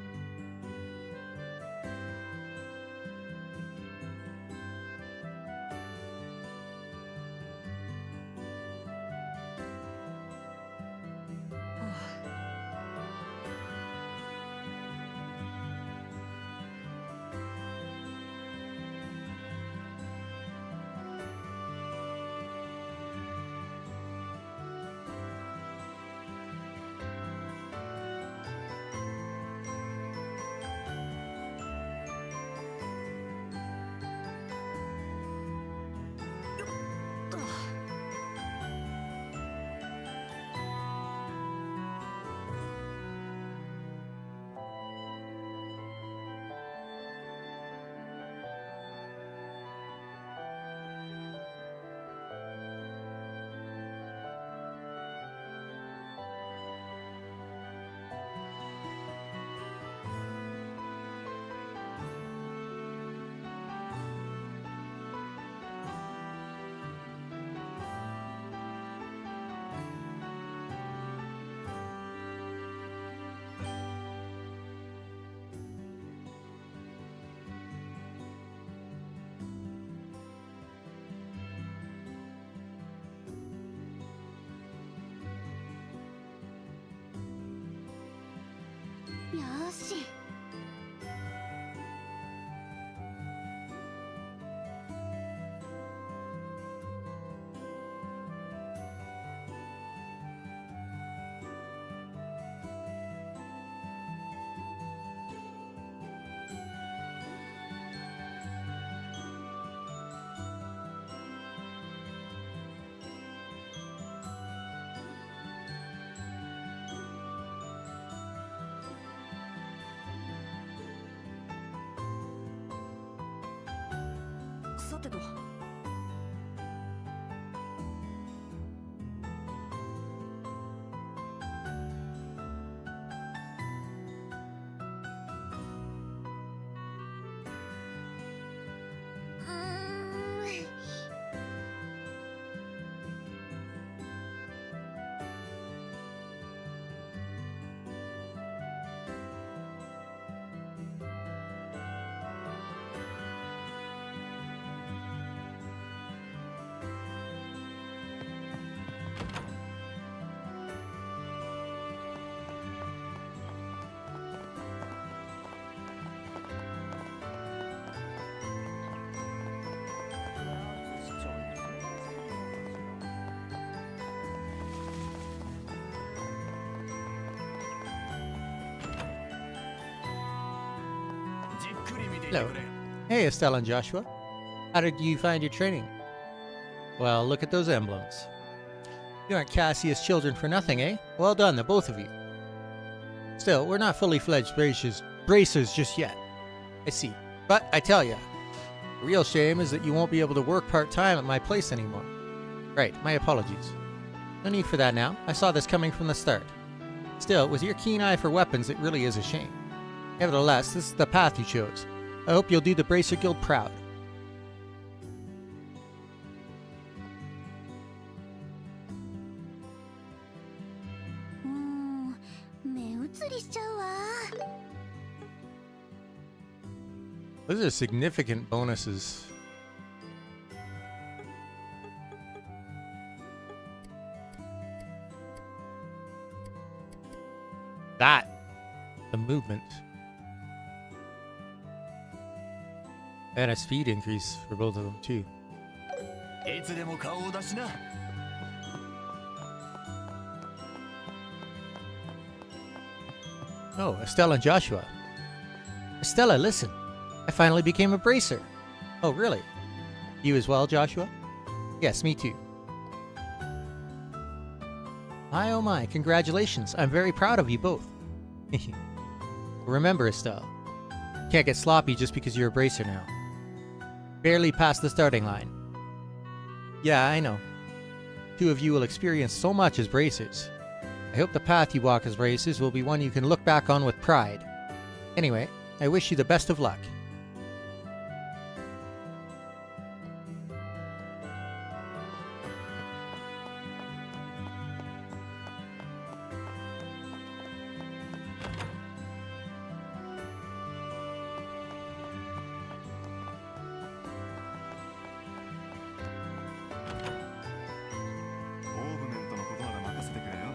よし。さてと。Hello. Hey, Estelle and Joshua. How did you find your training? Well, look at those emblems. You aren't Cassius' children for nothing, eh? Well done, the both of you. Still, we're not fully fledged bracers just yet. I see. But I tell ya, the real shame is that you won't be able to work part-time at my place anymore. Right, my apologies. No need for that now. I saw this coming from the start. Still, with your keen eye for weapons, it really is a shame. Nevertheless, this is the path you chose. I hope you'll do the Bracer Guild proud. Those are significant bonuses. That. The movement. And a speed increase for both of them too. Oh, Estelle and Joshua. Estella, listen. I finally became a bracer. Oh, really? You as well, Joshua? Yes, me too. My oh my, congratulations. I'm very proud of you both. Remember, Estelle, you can't get sloppy just because you're a bracer now. Barely past the starting line. Yeah, I know. Two of you will experience so much as bracers. I hope the path you walk as bracers will be one you can look back on with pride. Anyway, I wish you the best of luck.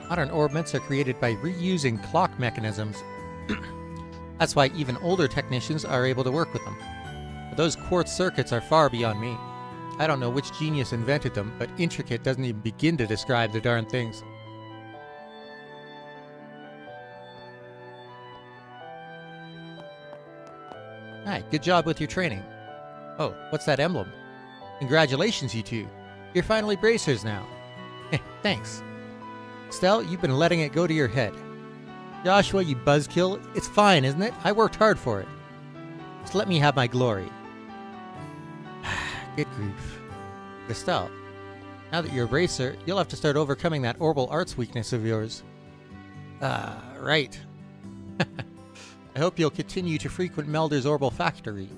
Modern orbments are created by reusing clock mechanisms. That's why even older technicians are able to work with them. But those quartz circuits are far beyond me. I don't know which genius invented them, but intricate doesn't even begin to describe the darn things. Alright, good job with your training. Oh, what's that emblem? Congratulations, you two. You're finally bracers now. Thanks. Stell, you've been letting it go to your head. Joshua, you buzzkill, it's fine, isn't it? I worked hard for it. Just let me have my glory. Good grief. Estelle, now that you're a bracer, you'll have to start overcoming that orbal arts weakness of yours. Right. I hope you'll continue to frequent Melder's Orbal Factory.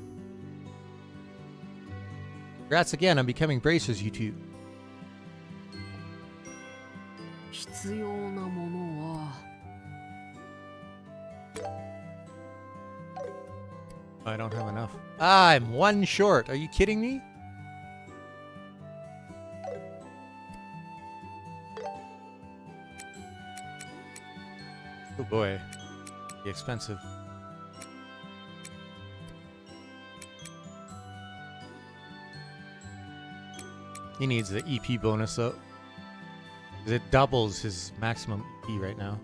Congrats again on becoming bracers, you two. I don't have enough. I'm one short. Are you kidding me? Oh boy. Be expensive. He needs the EP bonus though. It doubles his maximum EP right now.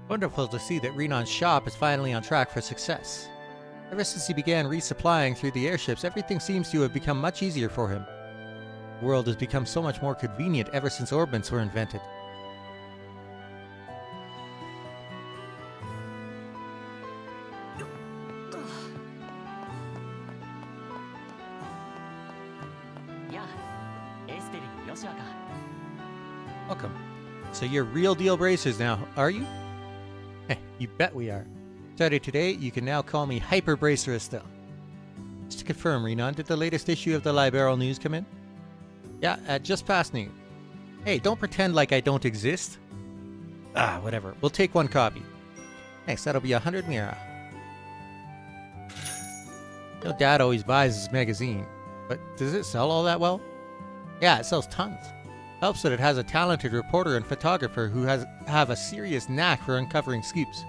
Wonderful to see that Renon's shop is finally on track for success. Ever since he began resupplying through the airships, everything seems to have become much easier for him. The world has become so much more convenient ever since orbments were invented. Welcome. So you're real deal bracers now, are you? You bet we are. Starting today, you can now call me Hyper Bracer Estelle. Just to confirm, Renon, did the latest issue of the Liberal News come in? Yeah, just past noon. Hey, don't pretend like I don't exist. Whatever. We'll take 1 copy. Thanks, that'll be 100 Mira. You know, Dad always buys his magazine, but does it sell all that well? Yeah, it sells tons. Helps that it has a talented reporter and photographer who have a serious knack for uncovering scoops.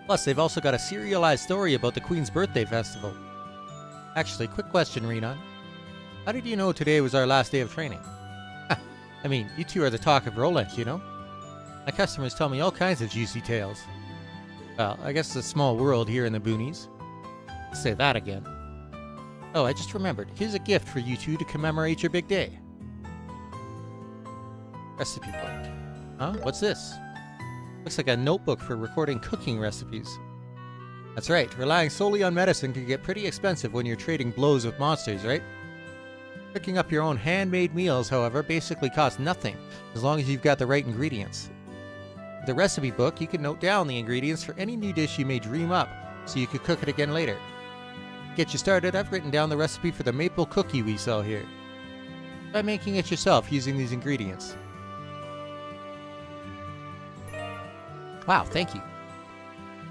Plus, they've also got a serialized story about the Queen's birthday festival. Actually, quick question, Renan. How did you know today was our last day of training? I mean, you two are the talk of Roland, you know? My customers tell me all kinds of juicy tales. Well, I guess it's a small world here in the boonies. Let's say that again. Oh, I just remembered. Here's a gift for you two to commemorate your big day. Recipe book. Huh? What's this? Looks like a notebook for recording cooking recipes. That's right, relying solely on medicine can get pretty expensive when you're trading blows with monsters, right? Cooking up your own handmade meals, however, basically costs nothing, as long as you've got the right ingredients. With the recipe book, you can note down the ingredients for any new dish you may dream up, so you could cook it again later. To get you started, I've written down the recipe for the maple cookie we sell here. Try making it yourself using these ingredients. Wow, thank you.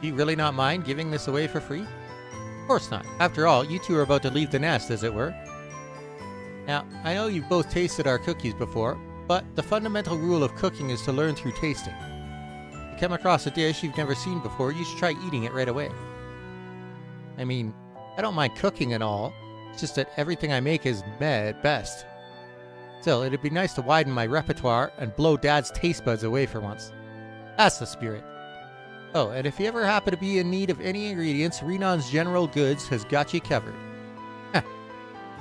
Do you really not mind giving this away for free? Of course not. After all, you two are about to leave the nest, as it were. Now, I know you've both tasted our cookies before, but the fundamental rule of cooking is to learn through tasting. If you come across a dish you've never seen before, you should try eating it right away. I mean, I don't mind cooking and all, it's just that everything I make is meh at best. Still, it'd be nice to widen my repertoire and blow Dad's taste buds away for once. That's the spirit. Oh, and if you ever happen to be in need of any ingredients, Renan's General Goods has got you covered.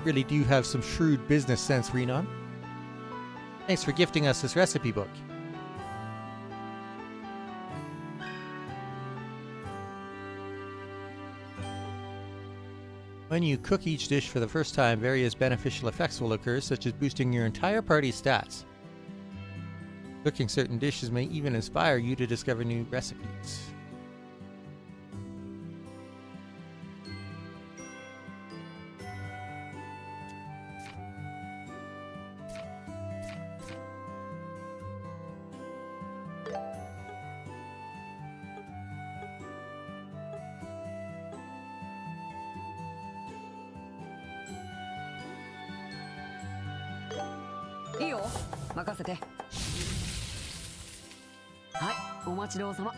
Really do have some shrewd business sense, Renan. Thanks for gifting us this recipe book. When you cook each dish for the first time, various beneficial effects will occur, such as boosting your entire party's stats. Cooking certain dishes may even inspire you to discover new recipes. Iyo, 任せて。はい、お待ちどうさま。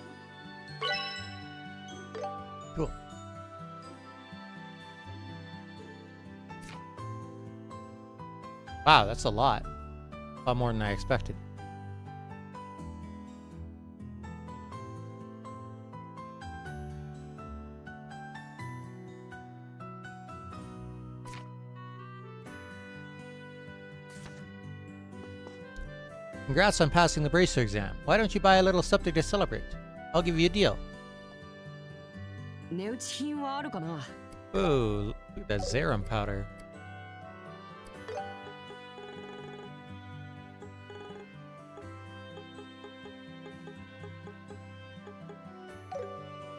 Cool. Wow, that's a lot. A lot more than I expected. Congrats on passing the bracer exam. Why don't you buy a little something to celebrate? I'll give you a deal. 値打ち品はあるかな。 Ooh, look at that Zerum powder.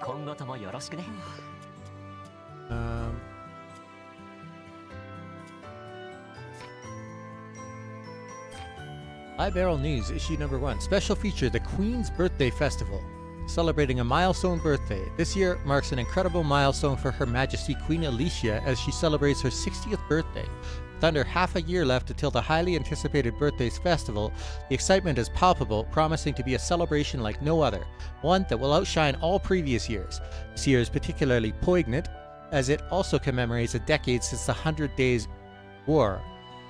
今後ともよろしくね。High Barrel News, issue number 1. Special feature, the Queen's Birthday Festival. Celebrating a milestone birthday. This year marks an incredible milestone for Her Majesty Queen Alicia as she celebrates her 60th birthday. With under half a year left until the highly anticipated birthdays festival, the excitement is palpable, promising to be a celebration like no other, one that will outshine all previous years. This year is particularly poignant, as it also commemorates a decade since the 100 Days War,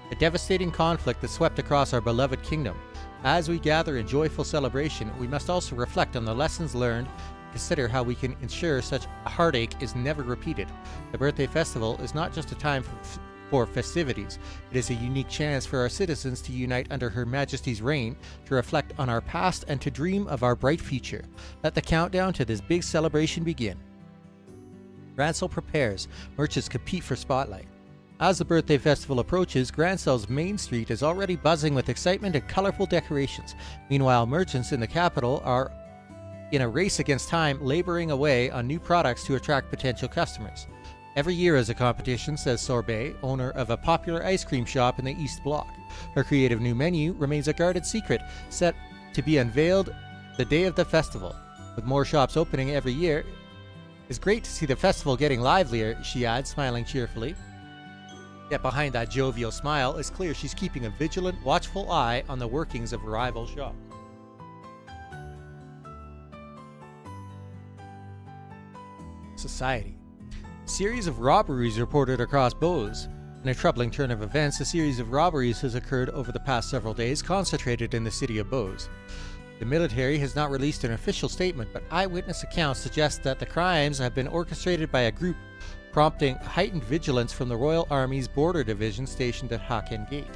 a devastating conflict that swept across our beloved kingdom. As we gather in joyful celebration, we must also reflect on the lessons learned and consider how we can ensure such a heartache is never repeated. The birthday festival is not just a time for festivities. It is a unique chance for our citizens to unite under Her Majesty's reign, to reflect on our past and to dream of our bright future. Let the countdown to this big celebration begin. Grancel prepares. Merchants compete for spotlight. As the birthday festival approaches, Grancel's Main Street is already buzzing with excitement and colorful decorations. Meanwhile, merchants in the capital are in a race against time, laboring away on new products to attract potential customers. Every year is a competition, says Sorbet, owner of a popular ice cream shop in the East Block. Her creative new menu remains a guarded secret, set to be unveiled the day of the festival. With more shops opening every year, it's great to see the festival getting livelier, she adds, smiling cheerfully. Yet behind that jovial smile, it's clear she's keeping a vigilant, watchful eye on the workings of rival shops. Society. A series of robberies reported across Bose. In a troubling turn of events, a series of robberies has occurred over the past several days, concentrated in the city of Bose. The military has not released an official statement, but eyewitness accounts suggest that the crimes have been orchestrated by a group, prompting heightened vigilance from the Royal Army's Border Division stationed at Haken Gate.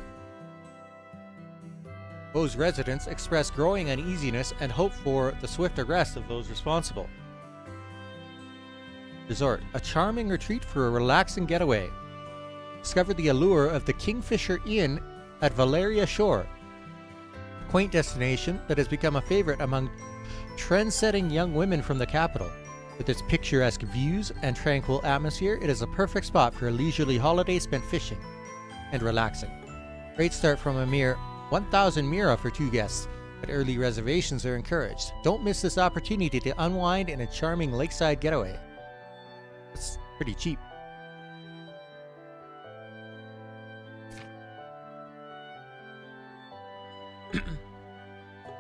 Bose residents express growing uneasiness and hope for the swift arrest of those responsible. Resort, a charming retreat for a relaxing getaway. Discover the allure of the Kingfisher Inn at Valeria Shore, a quaint destination that has become a favorite among trend-setting young women from the capital. With its picturesque views and tranquil atmosphere, it is a perfect spot for a leisurely holiday spent fishing and relaxing. Rates start from a mere 1,000 mira for 2 guests, but early reservations are encouraged. Don't miss this opportunity to unwind in a charming lakeside getaway. It's pretty cheap.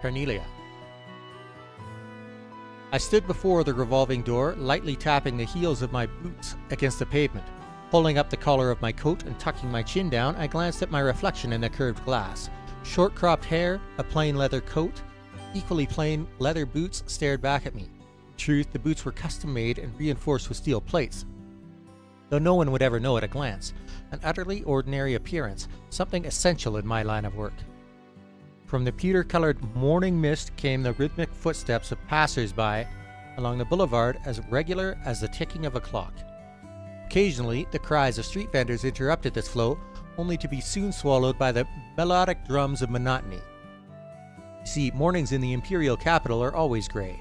Carnelia. I stood before the revolving door, lightly tapping the heels of my boots against the pavement. Pulling up the collar of my coat and tucking my chin down, I glanced at my reflection in the curved glass. Short cropped hair, a plain leather coat, equally plain leather boots stared back at me. In truth, the boots were custom made and reinforced with steel plates, though no one would ever know at a glance. An utterly ordinary appearance, something essential in my line of work. From the pewter-colored morning mist came the rhythmic footsteps of passers-by along the boulevard, as regular as the ticking of a clock. Occasionally, the cries of street vendors interrupted this flow, only to be soon swallowed by the melodic drums of monotony. You see, mornings in the imperial capital are always gray.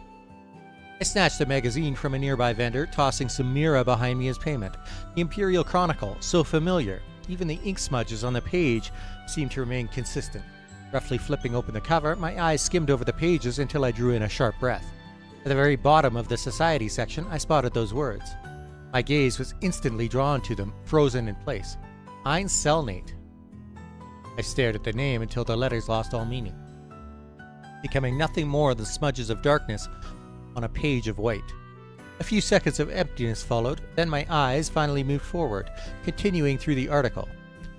I snatched a magazine from a nearby vendor, tossing some mira behind me as payment. The Imperial Chronicle, so familiar. Even the ink smudges on the page seemed to remain consistent. Roughly flipping open the cover, my eyes skimmed over the pages until I drew in a sharp breath. At the very bottom of the society section, I spotted those words. My gaze was instantly drawn to them, frozen in place. Einzelnate. I stared at the name until the letters lost all meaning, becoming nothing more than smudges of darkness on a page of white. A few seconds of emptiness followed, then my eyes finally moved forward, continuing through the article.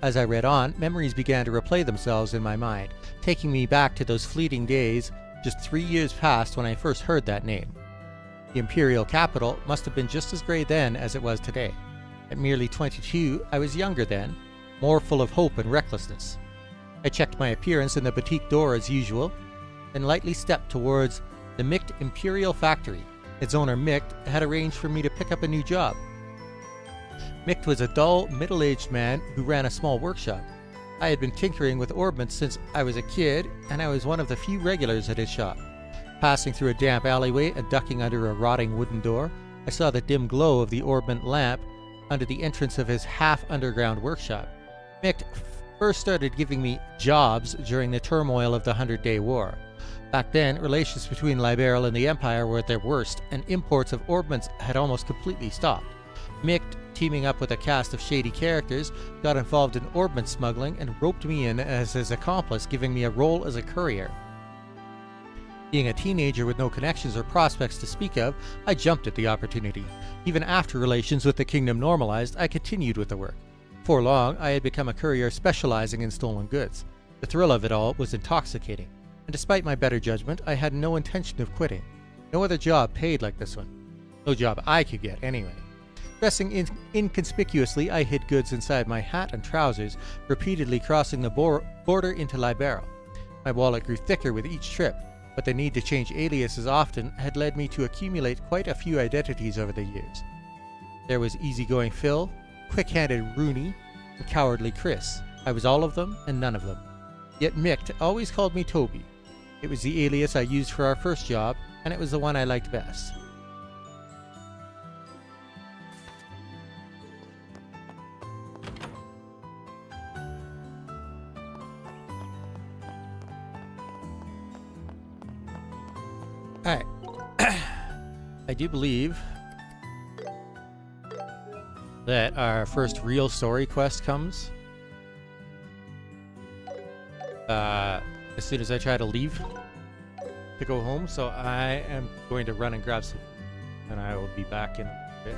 As I read on, memories began to replay themselves in my mind, taking me back to those fleeting days just 3 years past when I first heard that name. The imperial capital must have been just as grey then as it was today. At merely 22, I was younger then, more full of hope and recklessness. I checked my appearance in the boutique door as usual, then lightly stepped towards the Micht Imperial Factory. Its owner, Micht, had arranged for me to pick up a new job. Micht was a dull, middle-aged man who ran a small workshop. I had been tinkering with orbments since I was a kid, and I was one of the few regulars at his shop. Passing through a damp alleyway and ducking under a rotting wooden door, I saw the dim glow of the orbment lamp under the entrance of his half-underground workshop. Micht first started giving me jobs during the turmoil of the 100-Day War. Back then, relations between Liberal and the Empire were at their worst, and imports of orbments had almost completely stopped. Micht, teaming up with a cast of shady characters, got involved in orbment smuggling and roped me in as his accomplice, giving me a role as a courier. Being a teenager with no connections or prospects to speak of, I jumped at the opportunity. Even after relations with the kingdom normalized, I continued with the work. Before long, I had become a courier specializing in stolen goods. The thrill of it all was intoxicating, and despite my better judgment, I had no intention of quitting. No other job paid like this one. No job I could get, anyway. Dressing inconspicuously, I hid goods inside my hat and trousers, repeatedly crossing the border into Libero. My wallet grew thicker with each trip, but the need to change aliases often had led me to accumulate quite a few identities over the years. There was easygoing Phil, quick-handed Rooney, and cowardly Chris. I was all of them and none of them. Yet Micht always called me Toby. It was the alias I used for our first job, and it was the one I liked best. Alright. I do believe that our first real story quest comes as soon as I try to leave to go home, so I am going to run and grab some, and I will be back in a bit.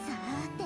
さーて、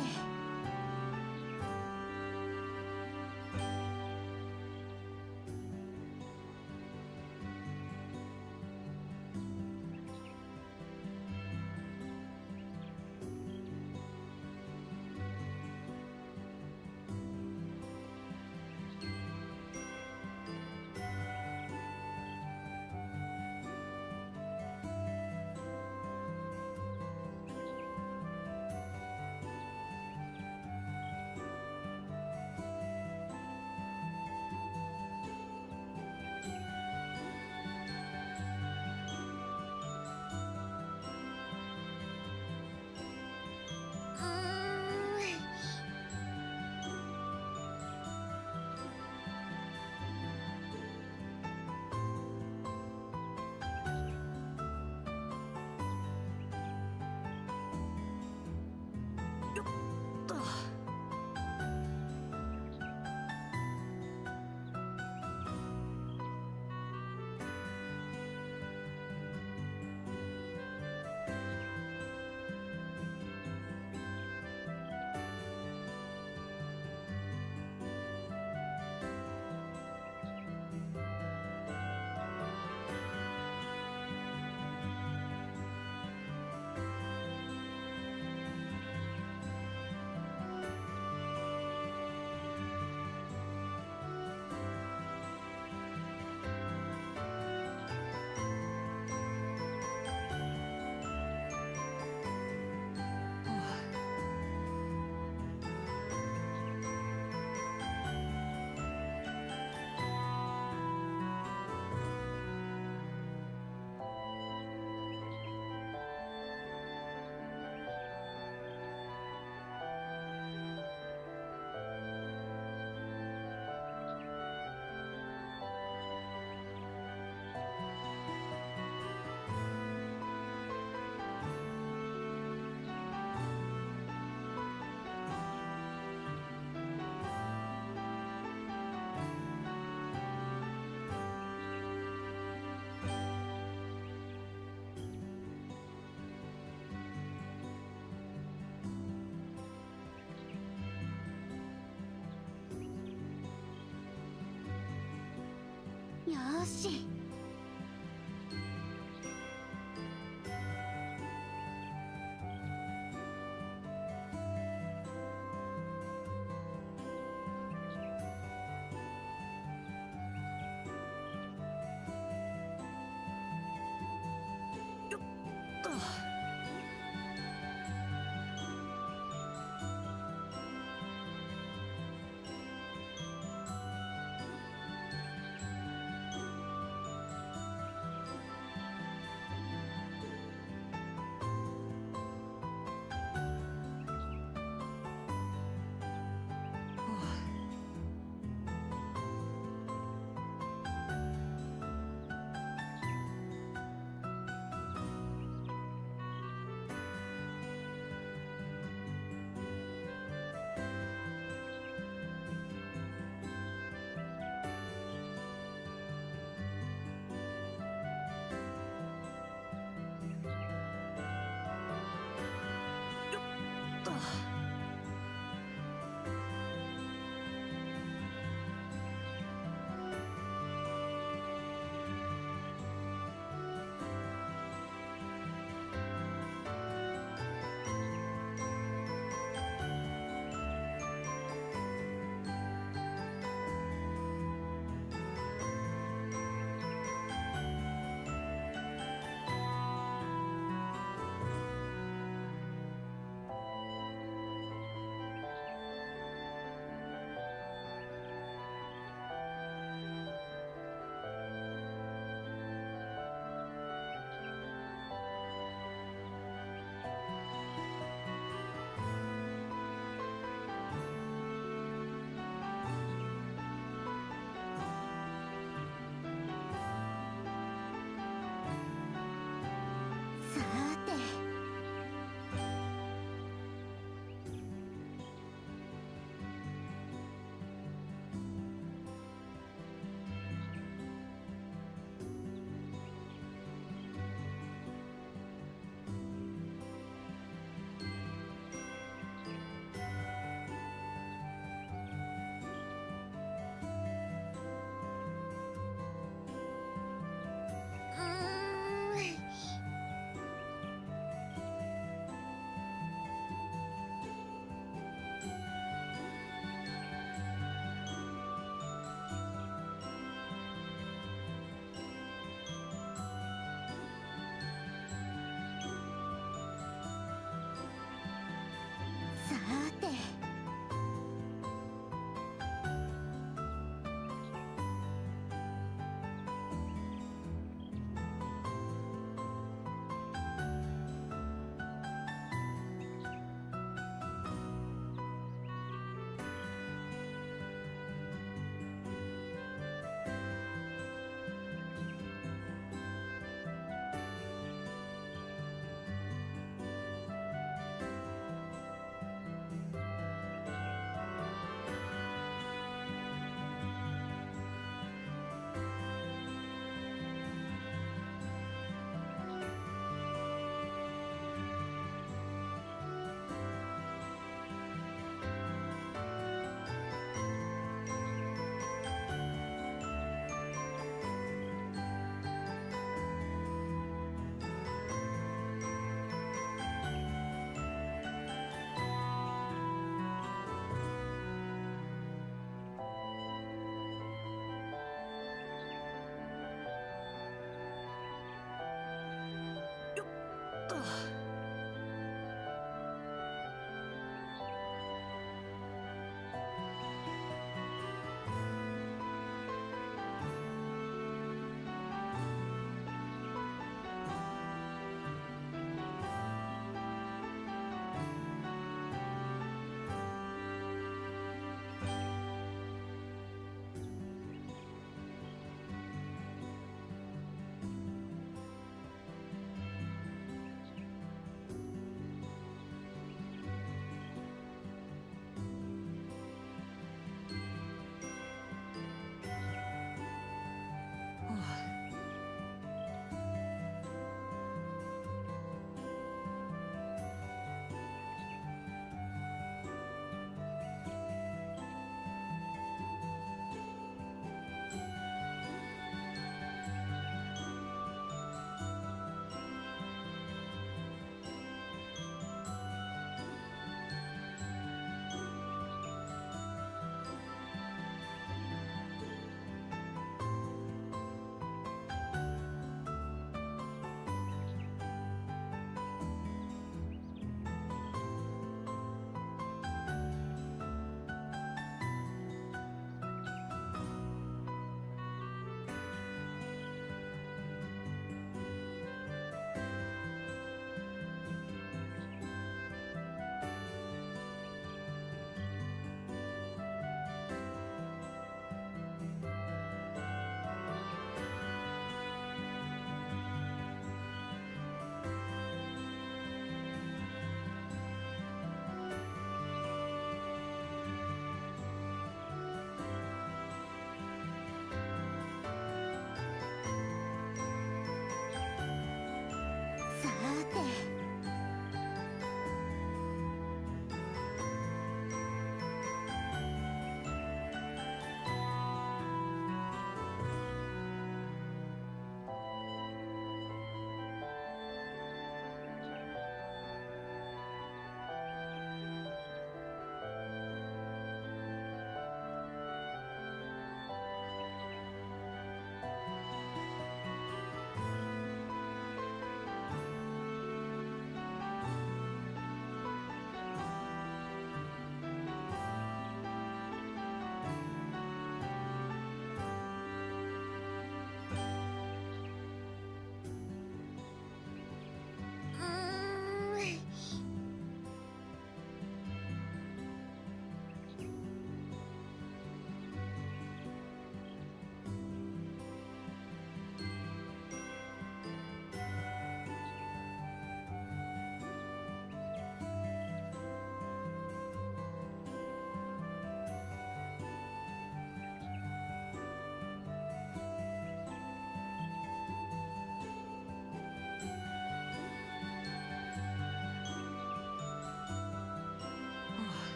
よーし。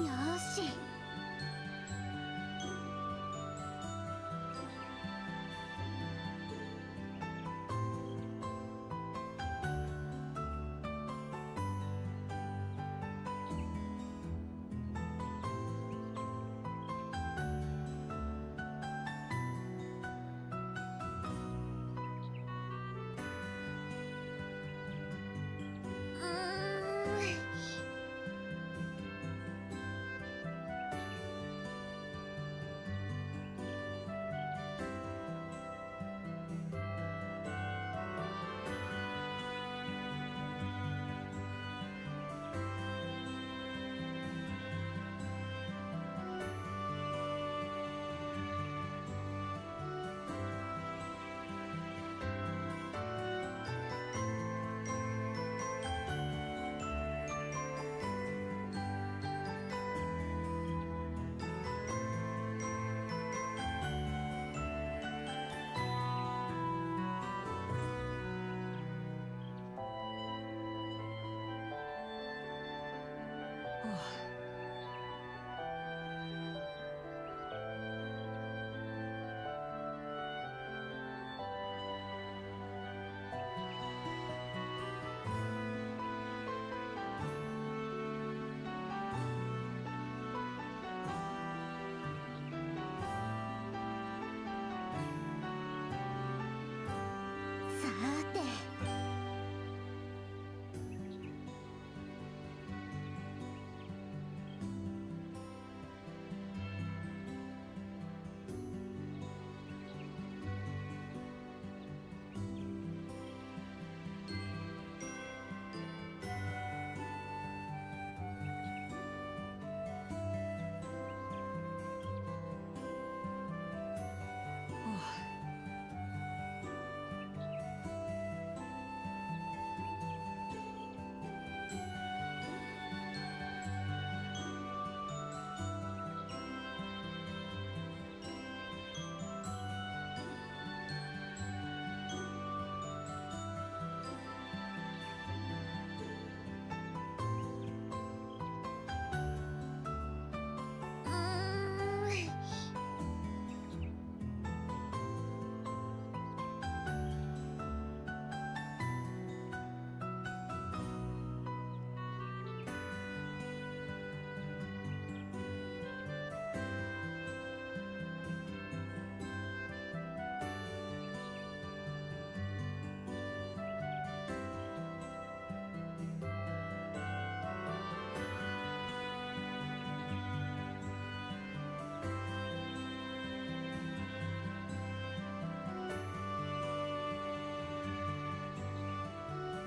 よーし。さーて。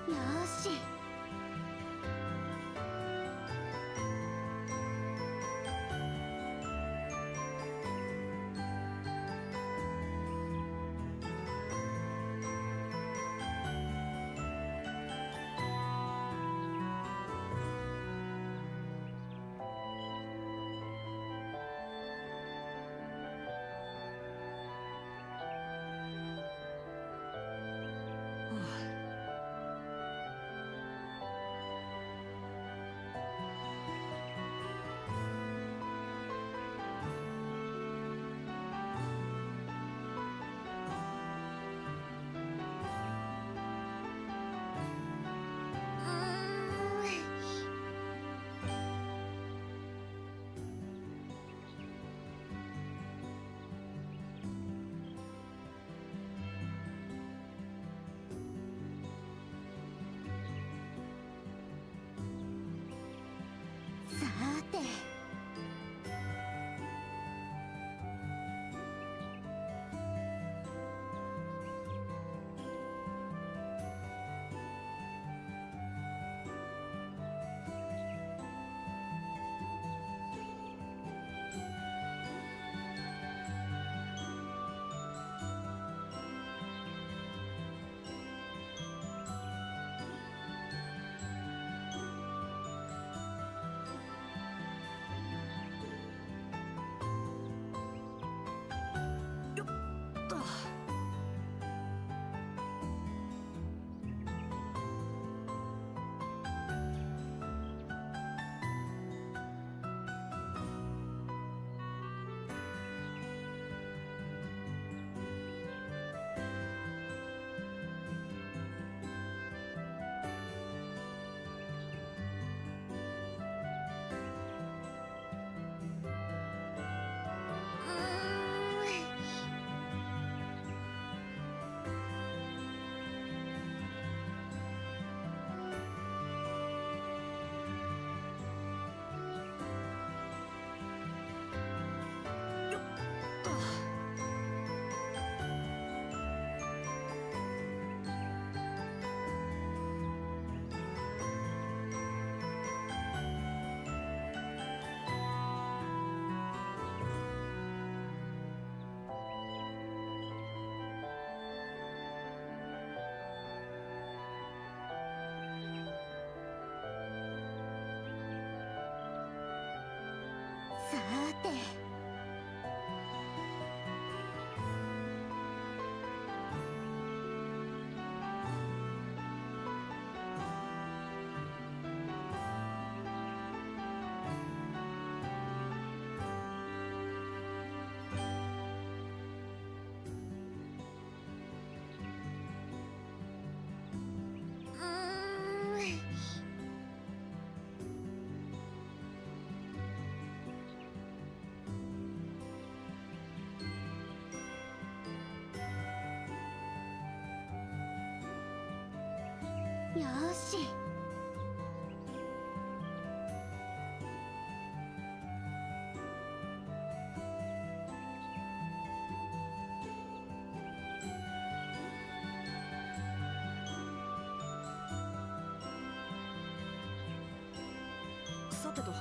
よーし。よーし。さてと。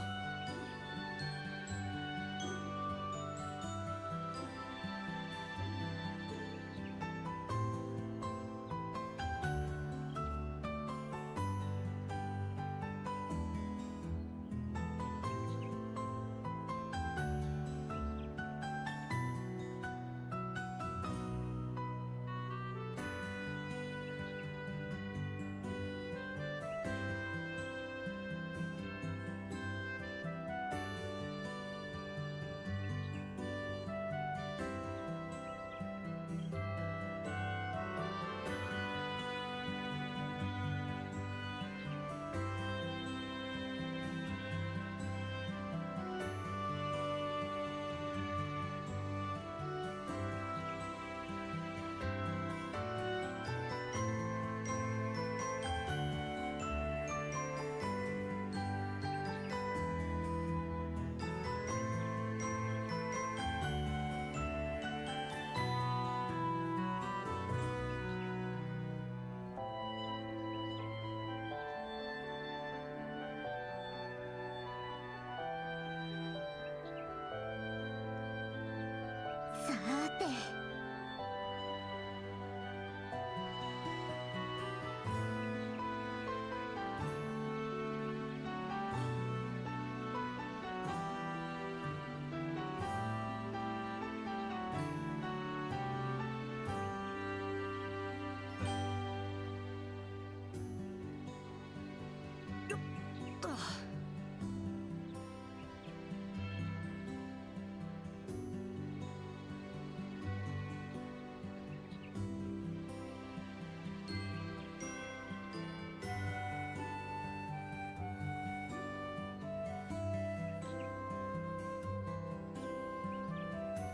さーて。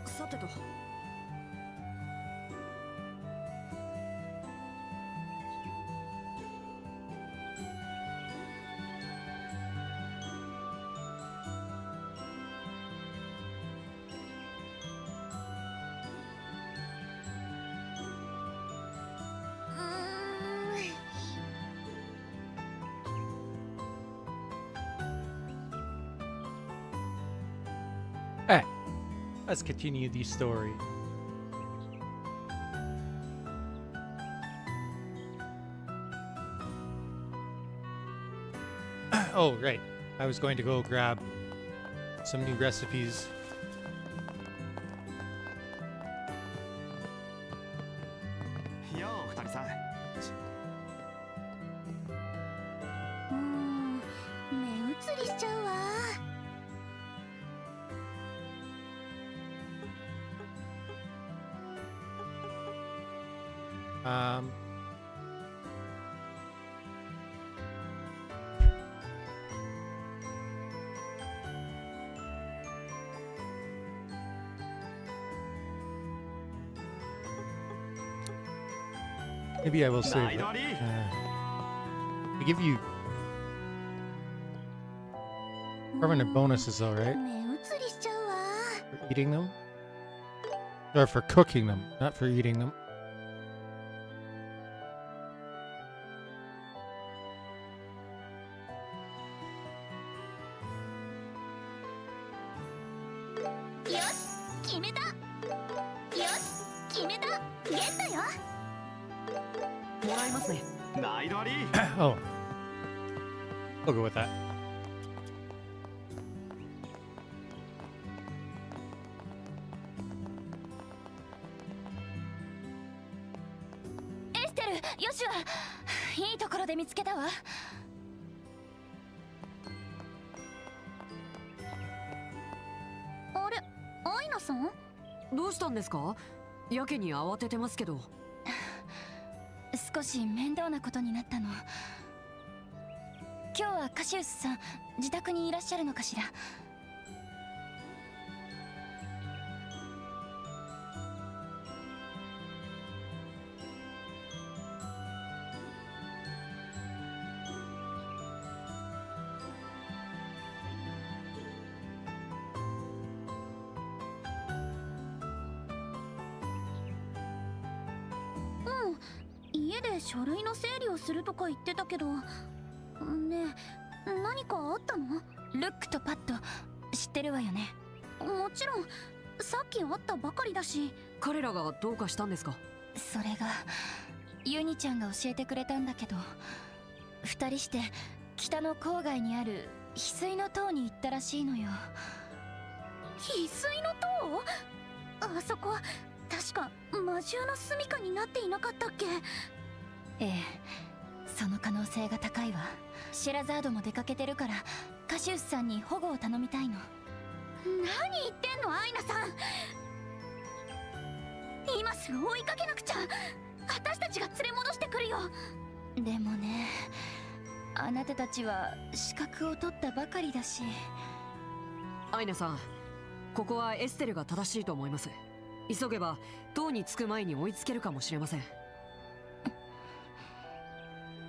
さてと。Hey, let's continue the story. Oh, right. I was going to go grab some new recipes. よう二人さん。もう目移りしちゃうわ。Um, maybe I will save it. They give you permanent bonuses, though, right? 目移りしちゃうわ。 For eating them? Or for cooking them, not for eating them. よし、決めた。よし、決めた。ゲットよ。もらいますね。 Oh. I'll go with that. エステル、ヨシュア、いいところで見つけたわ。あれ、アイナさん？どうしたんですか？やけに慌ててますけど。少し面倒なことになったの。今日はカシウスさん、自宅にいらっしゃるのかしら？家で書類の整理をするとか言ってたけど、ねえ、何かあったの？ルックとパッド知ってるわよね。もちろん、さっき会ったばかりだし。彼らがどうかしたんですか？それがユニちゃんが教えてくれたんだけど、二人して北の郊外にある翡翠の塔に行ったらしいのよ。翡翠の塔？あそこ確か魔獣の住処になっていなかったっけ？ええ、その可能性が高いわ。シェラザードも出かけてるからカシウスさんに保護を頼みたいの。何言ってんのアイナさん。今すぐ追いかけなくちゃ。私たちが連れ戻してくるよ。でもね、あなたたちは資格を取ったばかりだし。アイナさん、ここはエステルが正しいと思います。急げば塔に着く前に追いつけるかもしれません。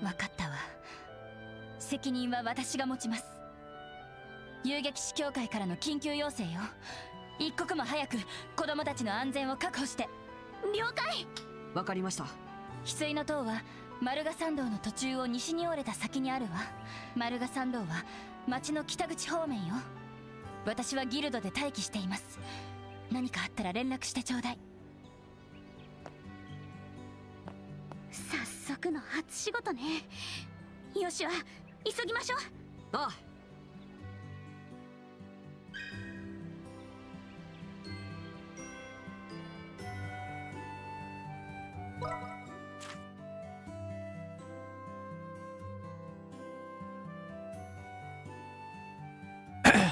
分かったわ。責任は私が持ちます。遊撃士協会からの緊急要請よ。一刻も早く子供たちの安全を確保して。了解。わかりました。翡翠の塔はマルガ山道の途中を西に折れた先にあるわ。マルガ山道は町の北口方面よ。私はギルドで待機しています。何かあったら連絡してちょうだい。早速の初仕事ね。よしは急ぎましょう。ああ。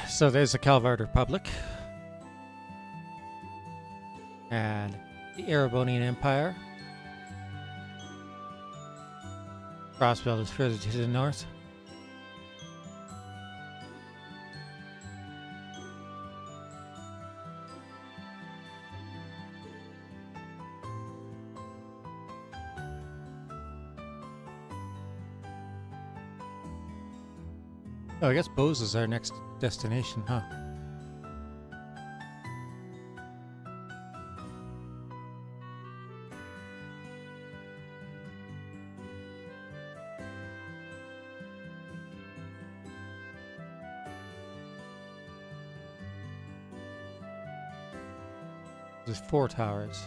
So there's the Calvard Republic. And the Erebonian Empire. Crossbelt is further to the north. Oh, I guess Bose is our next destination, huh? There's 4 towers.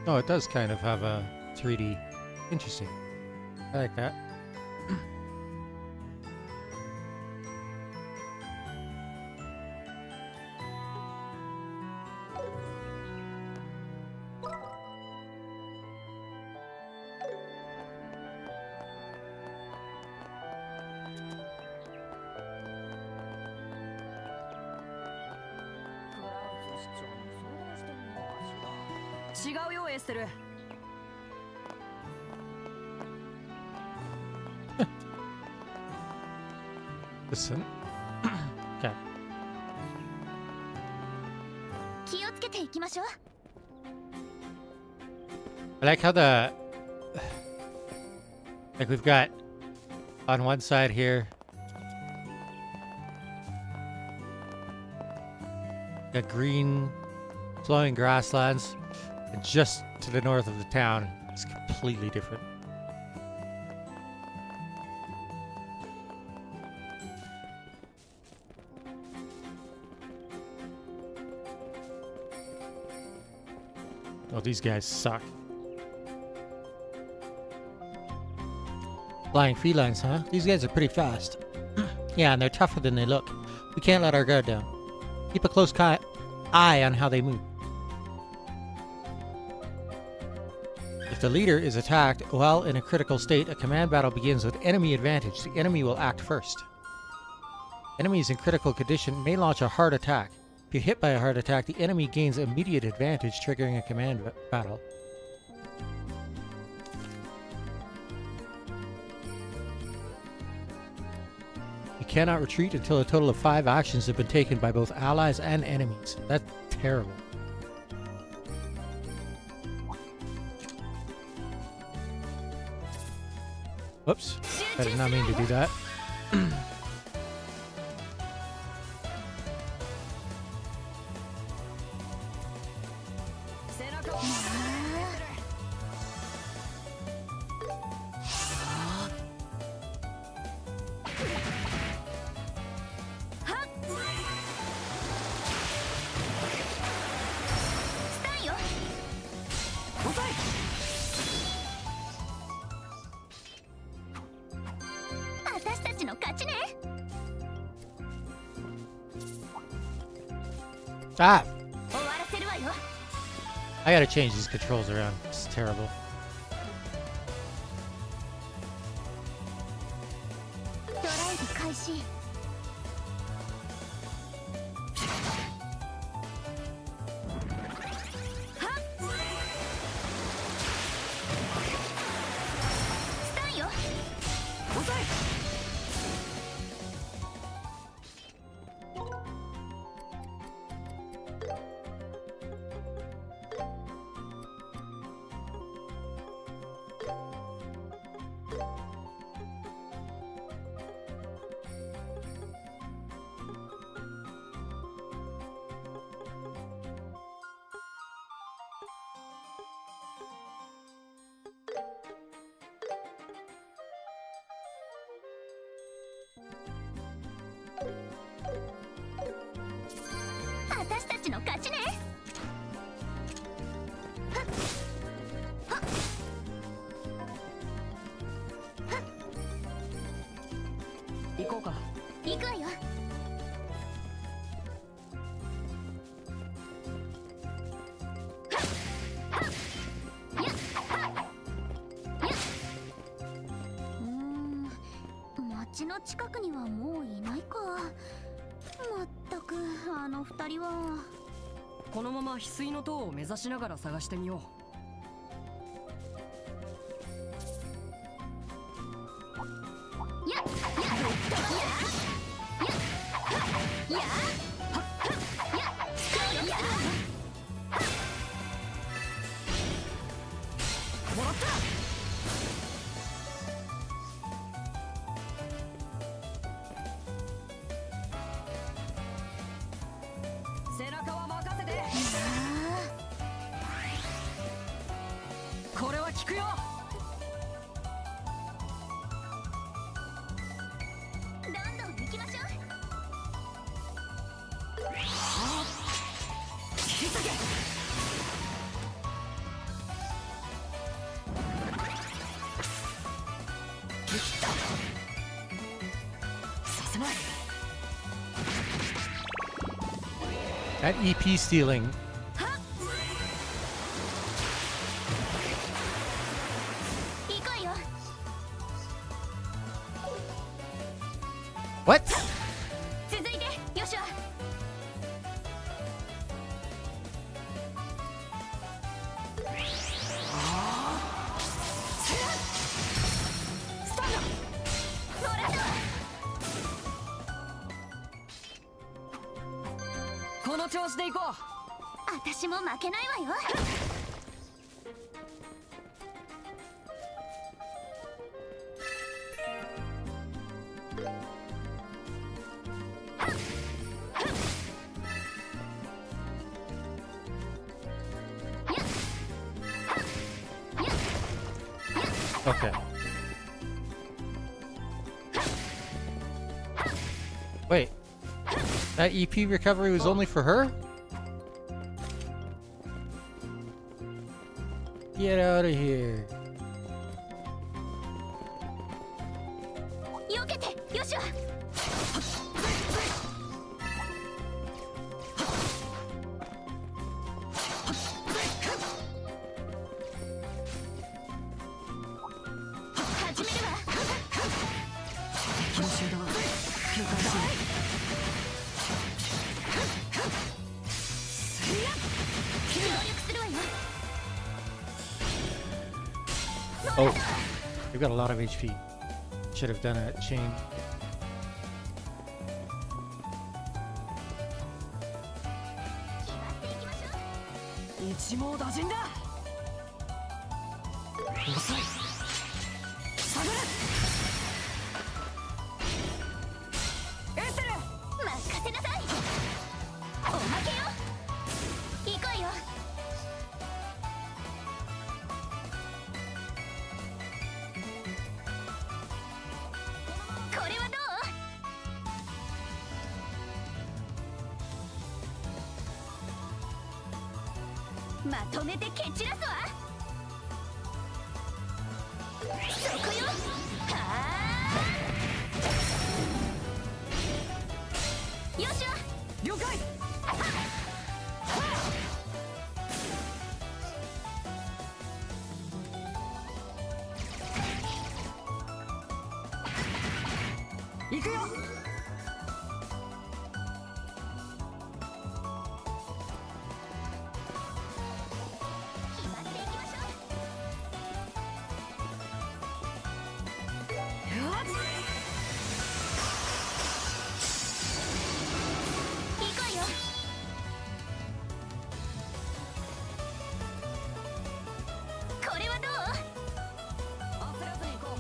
Oh, it does kind of have a 3D. Interesting. I like that.違うよエステル。Listen. Okay. 気をつけていきましょう。I like how the like we've got on one side here got green flowing grasslands, and just to the north of the town it's completely different. Oh, these guys suck. Flying felines, huh? These guys are pretty fast. Yeah, and they're tougher than they look. We can't let our guard down. Keep a close eye on how they move. If the leader is attacked while in a critical state, a command battle begins with enemy advantage. The enemy will act first. Enemies in critical condition may launch a hard attack. If you're hit by a hard attack, the enemy gains immediate advantage, triggering a command battle. You cannot retreat until a total of 5 actions have been taken by both allies and enemies. That's terrible. Whoops. I did not mean to do that. 背中をスタンよ。遅い。私たちの勝ちね。 Ah! 終わらせるわよ。 I gotta change these controls around. It's terrible. ドライブ開始。スタンよ。遅い。私たちの勝ちね。行こうか。行くわよ。街の近くにはもういないか。まったくあの二人は。このまま翡翠の塔を目指しながら探してみよやっややう。もらった。背中は任せて。これは効くよ。どんどん行きましょう。引き裂け。切った。させない。 That EP stealing. 行くわよ。 What? 続いてよしわ。スタンド。もらったわ。この調子で行こう。私も負けないわよ。Okay. Wait. That EP recovery was only for her? Get out of here. 避けてよしわ。始めるわ。敵の集団警戒しない。 協力するわよ。 Oh, they've got a lot of HP. Should have done a chain. 決まっていきましょう。一網打尽だ。遅い。下がれ。まとめて蹴散らすわ。そこよ。はあ、よっしゃ。了解。行くよ。決まっていきましょう。行くわよ。これはどう？焦らずに行こう。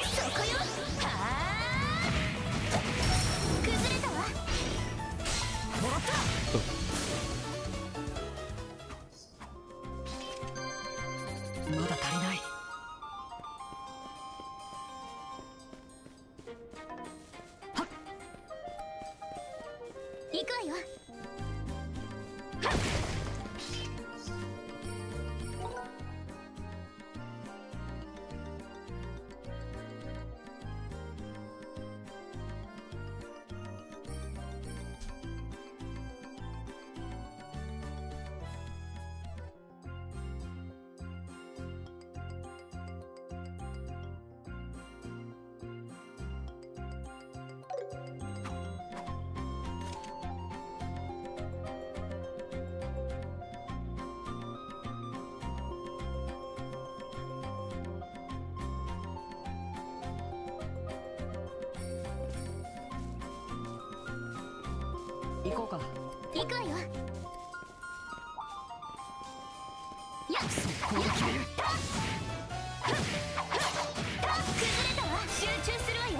そこよ。はあ、崩れたわ。もらった。まだ足りない。行くわよ。行こうか。行くわよ。やっ、速攻で決める。崩れたわ。集中するわよ。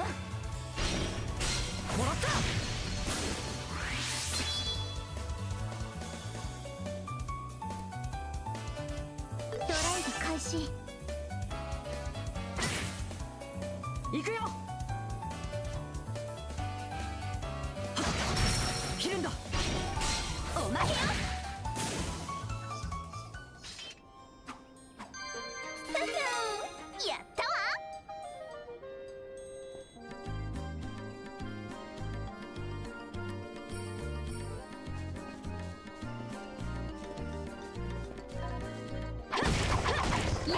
もらった。ドライブ開始。行くよ。切るんだ。おまけよ。ふふん、やったわ。やっ、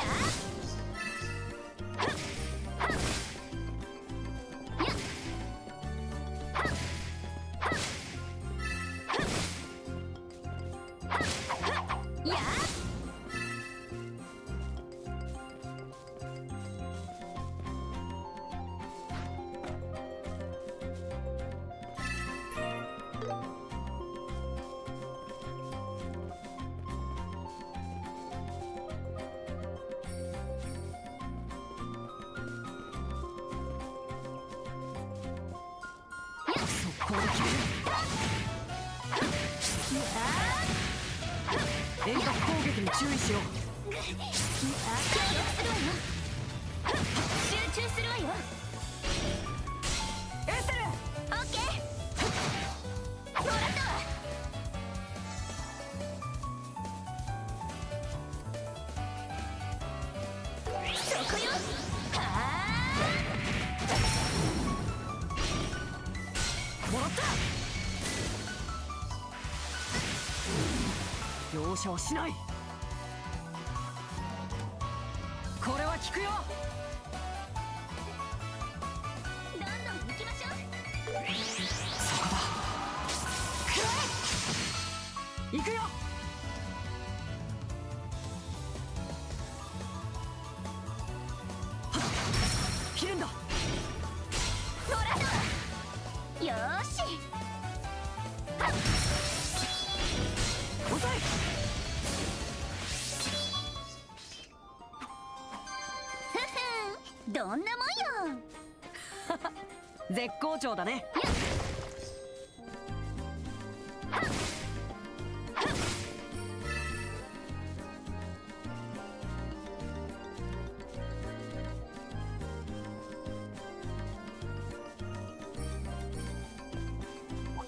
やっ、速攻で決める。遠隔攻撃に注意しよう。協力するわよ。集中するわよ。エステル。オッケー。もらったわ。そこよ。はあ、もらった。容赦はしない。これは効くよ。どんどん行きましょう。そこだ。行くよ。切るんだ。もらったわ。よーし。はっ、遅い。ふふん、どんなもんよ。絶好調だね。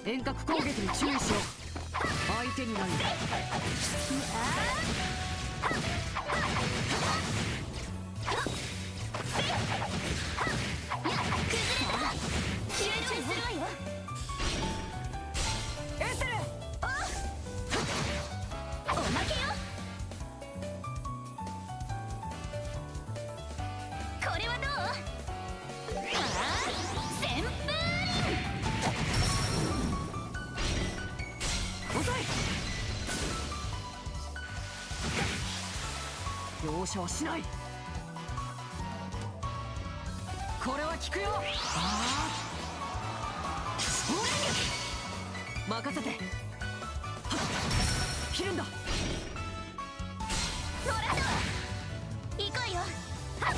遠隔攻撃に注意しよう。相手になる。集中するわよ。エステル、おまけよ。これはどう？旋風遅い。容赦はしない。これは効くよ。それ任せて。はっ、切るんだ。トラド行くわよ。はっ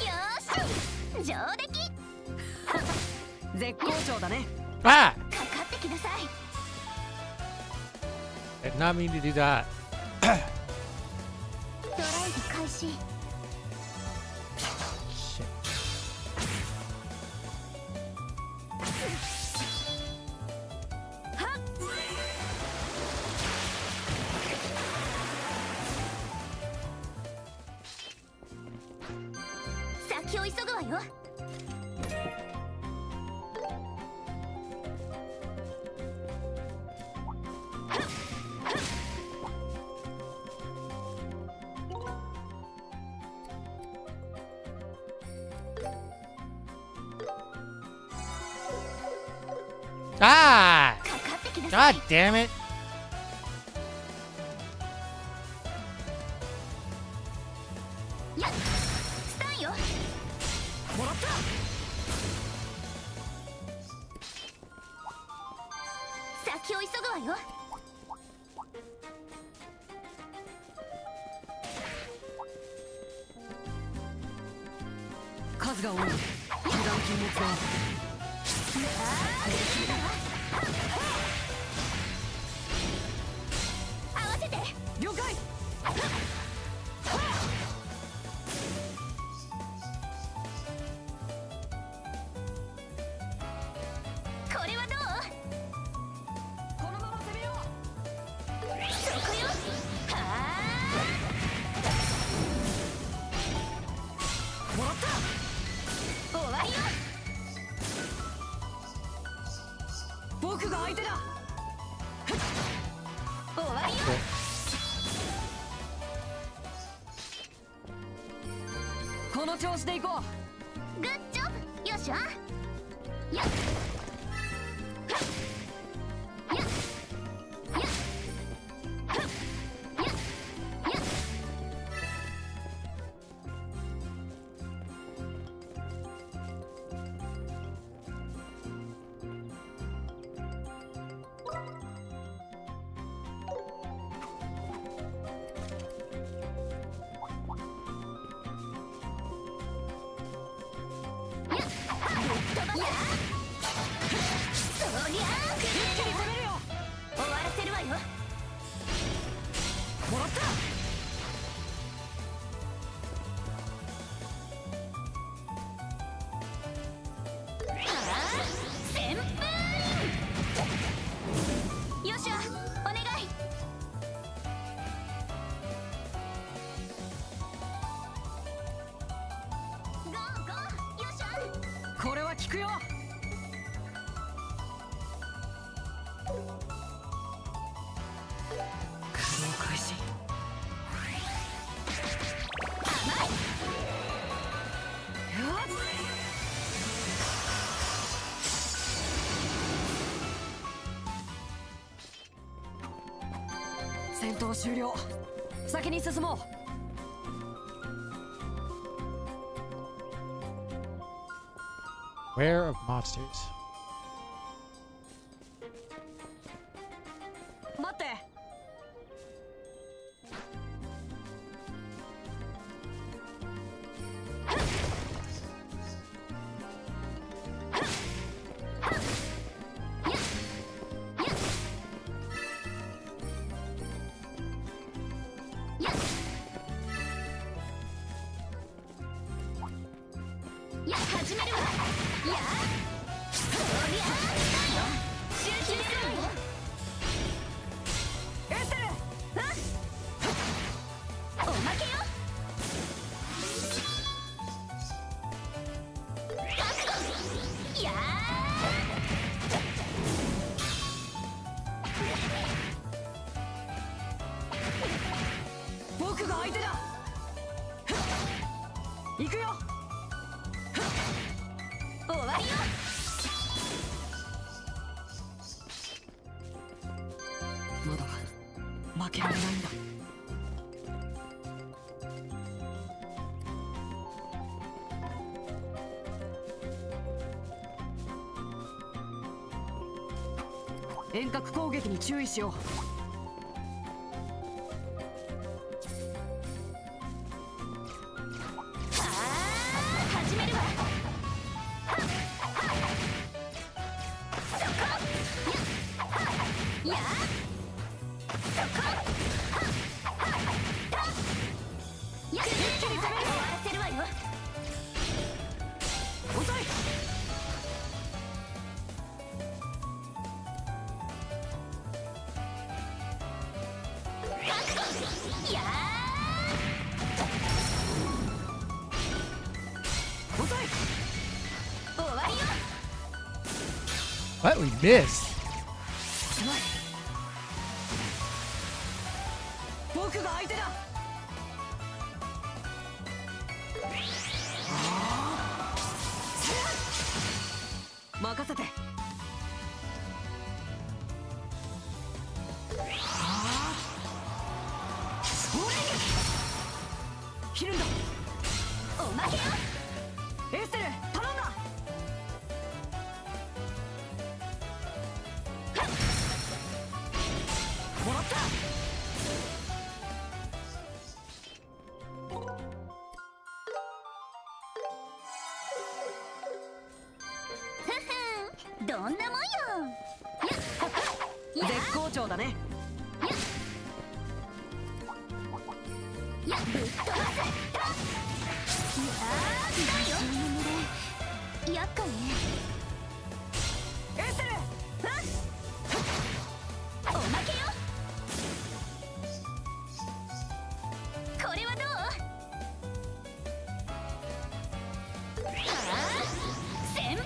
よーし、上出来。絶好調だね。Ah! かかってきなさい。 Did not mean to do that. ドライブ開始。 Shit. 先を急ぐわよ。Ah! かかってきなさい。 God damn it! やっ、スタンよ。もらった。先を急ぐわよ。数が多い。油断禁物だ。合わせて。了解。これはどう？このまま攻めよそこよ。はう。もらった。ー、終わりよ。僕が相手だ。終わりよ。この調子でいこう。グッジョブ。よっしゃ。やっ。終わらせるわよ。もらった。旋風よっしゃ、お願い。ゴーゴー、よっしゃ。これは効くよ。稼働開始。戦闘終了。先に進もう。Where of monsters? 待って。や、始めるわ。や、そりゃ行くよ。終わりよ。まだ負けられないんだ。遠隔攻撃に注意しよう。始めるわ。やっやっ終わらせるわよ。遅い。や遅い。終わりよ。What? We missed. すごい。僕が相手だ。任せて。それ。ヒルンド、おまけよ。エステル、頼んだ。もらった。どんなもんよ。絶好調だね。やぶっ飛ばす。厄介ね。エステル、おまけよ。これはどう？旋風。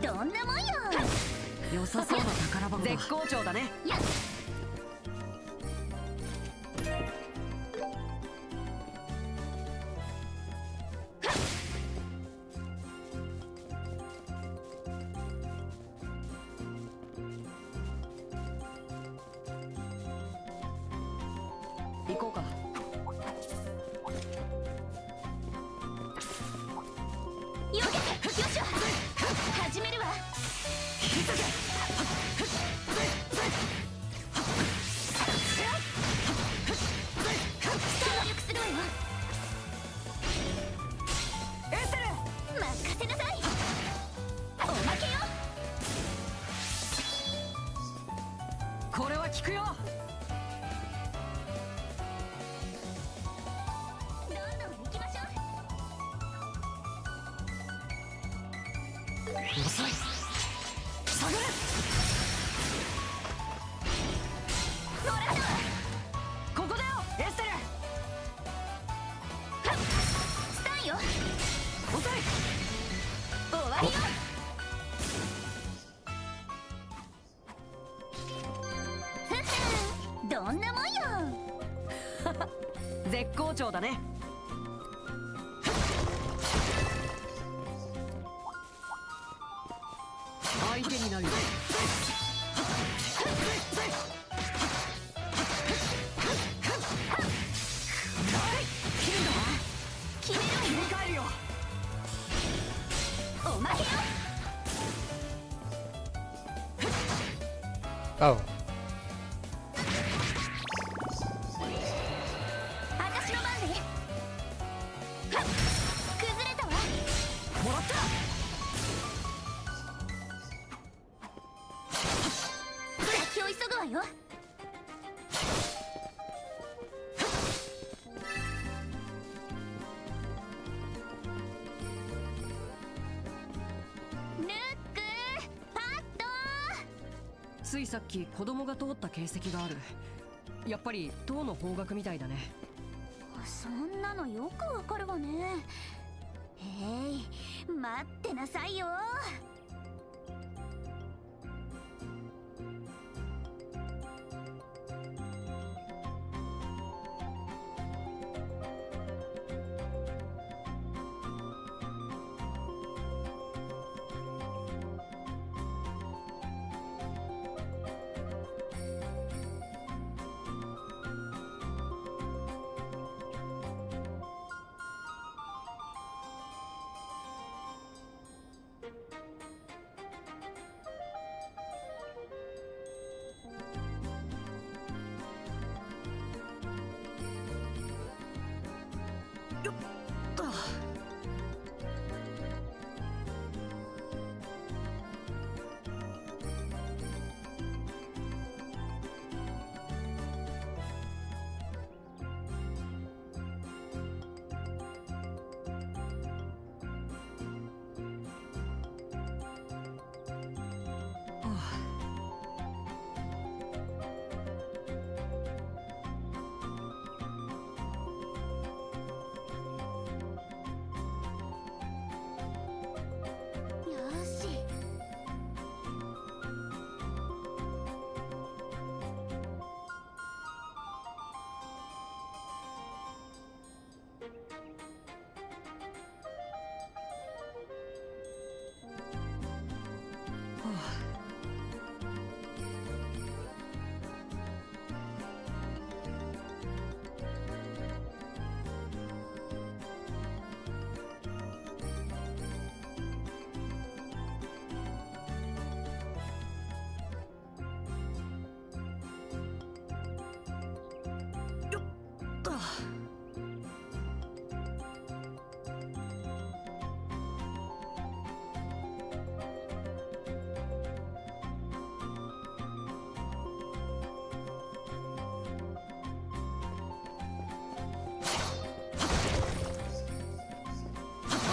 どんなもんよ。良さそうな宝箱だ。絶好調だね。やっ行こうか。よけて。よっしゃ。始めるわ。協力するわよ。エステル、任せなさい。おまけよ。これは効くよ。どんどん行きましょう。遅い。下がれ。もらったわ。ここだよ、エステル。スタンよ。遅い。終わりよ。どんなもんよ。絶好調だね。相手になるよ。決めるわよ。切り替えるよ。おまけよ。 Oh. 私の番ね。はっ、崩れたわ。もらった。先を急ぐわよ。ルック、パッド。ついさっき子供が通った形跡がある。やっぱり塔の方角みたいだね。そんなのよくわかるわね。待ってなさいよ。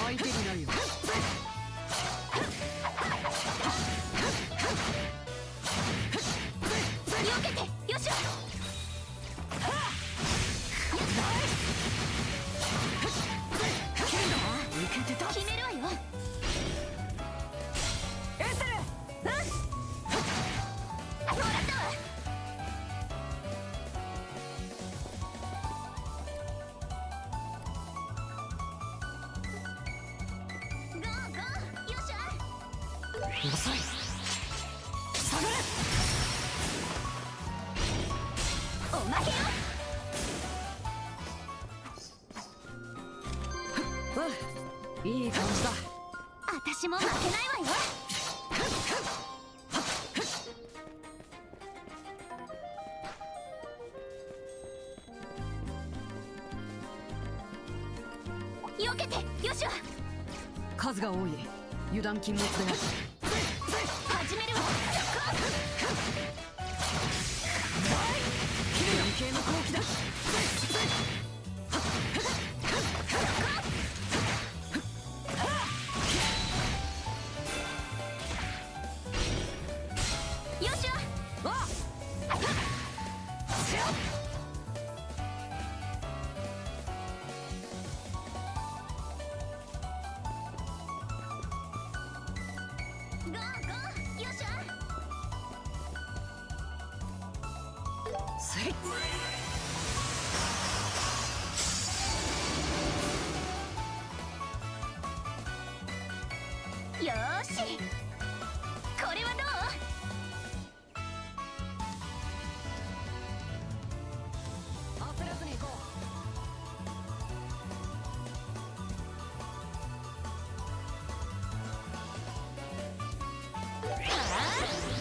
相手になるよ。避けて、よし。受けてた。決めるわよ。エステル、もらったわ。ゴーゴー、よっしゃ。遅い。下がれ。おまけよ。いい感じだ。私も負けないわよ。避けて、よっしゃ。数が多い。油断禁物だよ。始めるわ。連携の好機だ。よっしゃ。ゴーゴー、よっしゃ。せい。よーし。これはどう？焦らずに行こ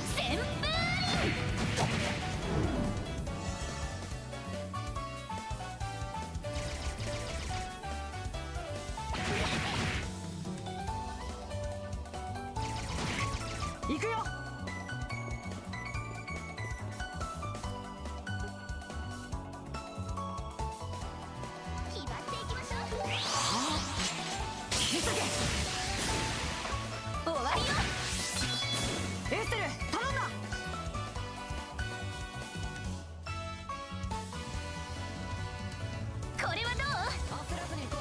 旋風。う。行くよ。気張っていきましょう。急げ。終わりよ。エステル、頼んだ。これはどう？焦らずに行こ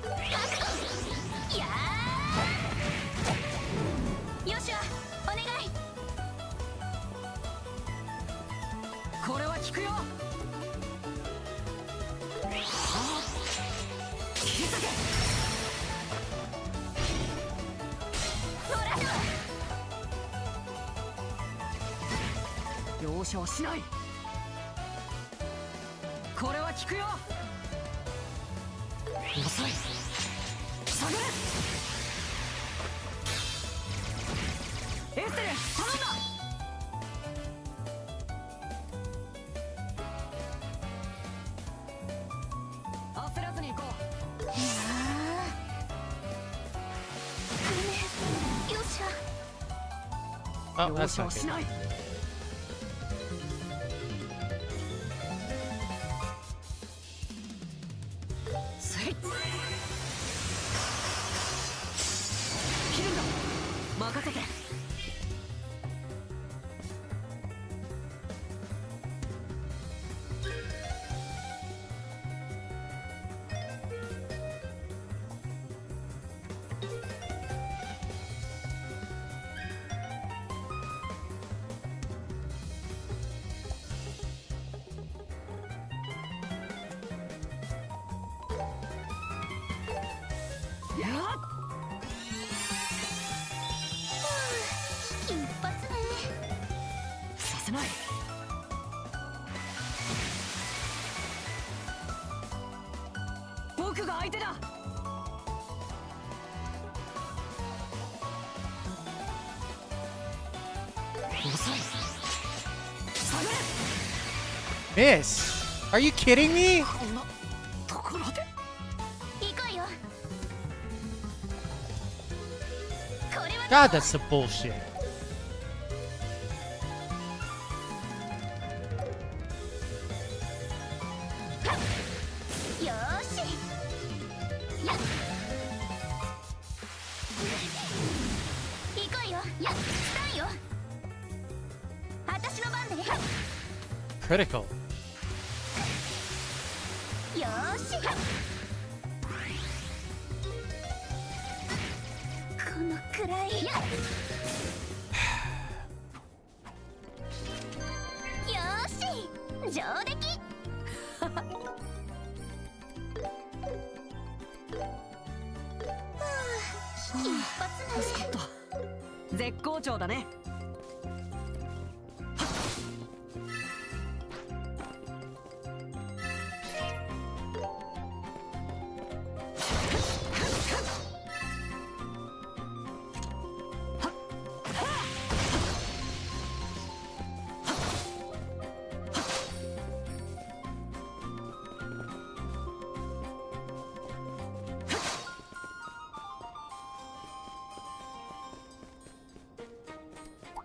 覚悟。やー。よっしゃ、お願い。う。これは効くよ。急げ。もらったわ。容赦はしない。これは効くよ。遅い。下がれ。エステル、頼んだ。焦らずに行こう。よっしゃ。 Oh, 容 that's 赦 not はし good. ない。せい。切るんだ。任せて。僕が相手だ。遅い。下がれ。 Miss! Are you kidding me? こんなところで。行こうよ。これは God, that's some bullshit. よーし。やっ。行こうよ。やっ。スタンよ。私の番で。Critical. よーし。このくらい。やっ。よーし。上出来。一発助かった。絶好調だね。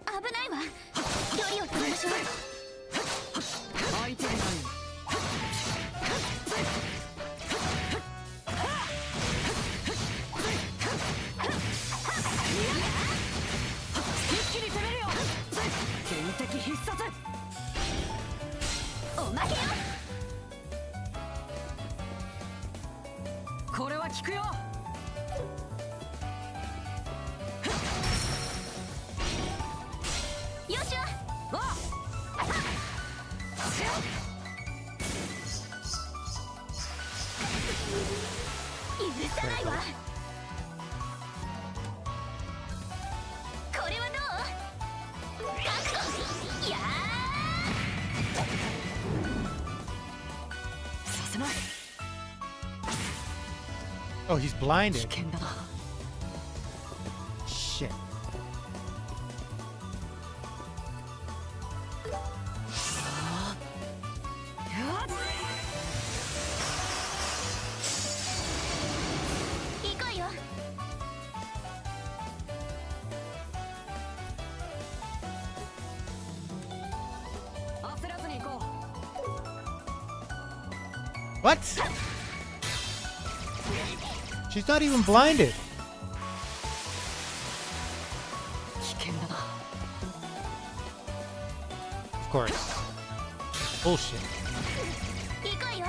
危ないわ。距離を取りましょう。相手になる。一気に攻めるよ。天敵必殺。おまけよ。これは効くよ。よしよ。あ許さないわ。これはどう？覚悟。やさせない。 Oh, he's 危 blinded. 険だな。 Shit. ー。行こうよ。焦らずに行こう。 What? She's not even blinded. 危険だな。 Of course. Bullshit. 行こうよ。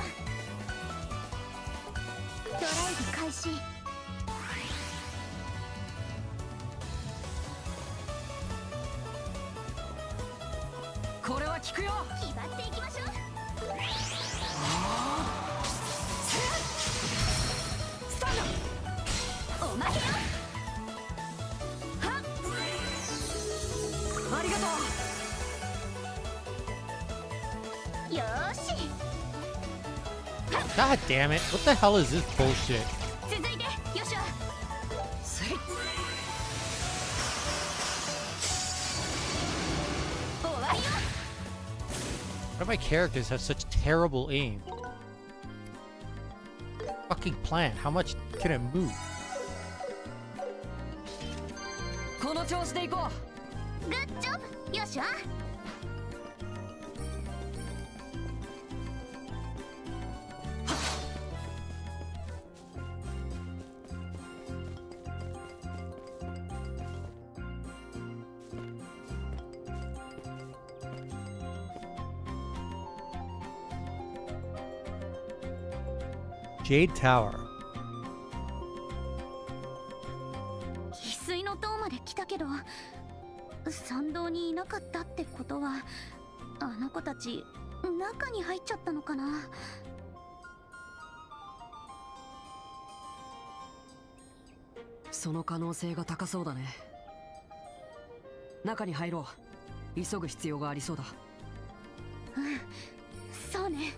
ドライブ開始。これは効くよ。気張っていきましょう。スタンおまけよ。ド。ありがとう。よーし。 God damn it. What the hell is this bullshit? 続いてよしょ。スイッ。終わりよ。 Why do my characters have such terrible aim? Fucking plant. How much can it move? この調子で行こグッジョブ。よしょ。Jade Tower. 翡翠の塔まで来たけど参道にいなかったってことはあの子たち中に入っちゃったのかな。う。その可能性が高そうだね。中に入ろう。急ぐ必要がありそうだ。そうね。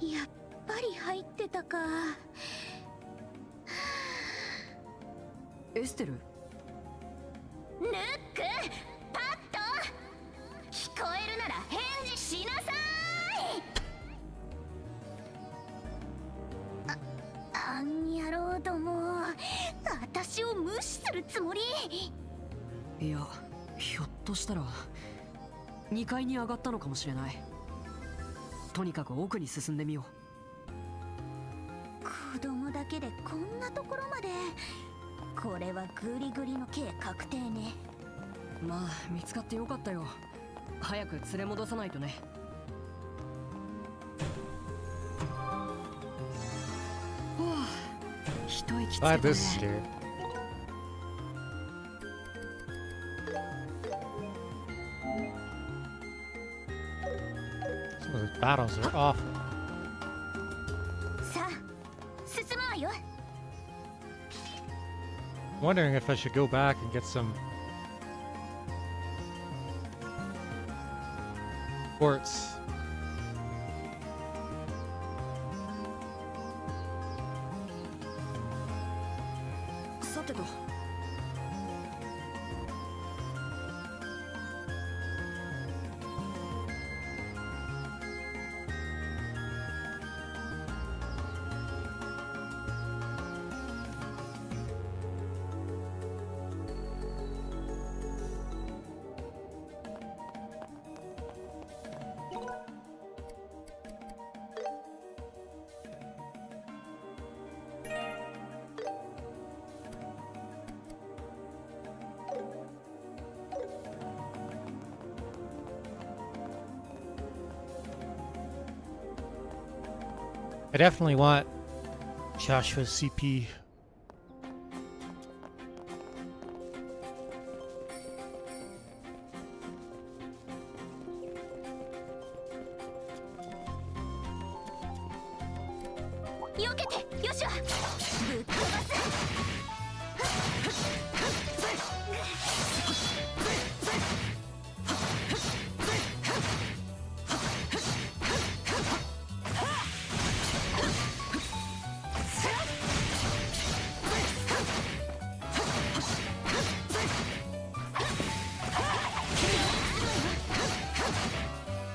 やっぱり入ってたか。エステル？ルック、パッと聞こえるなら返事しなさい。あんやろうども、私を無視するつもり？いや、ひょっとしたら2階に上がったのかもしれない。とにかく奥に進んでみよ子供だけでこんなところまで。これはグリグリの刑確定ね。う。まあ見つかってよかったよ。早く連れ戻さないとね。はあ、一息つけた Buy ね。 this here. Some of the battles are awful. さあ、進むわよ。I'm wondering if I should go back and get some quartz. さてと。I definitely want Joshua's CP. Yoけて、よっしゃ。ぶっ飛ばす。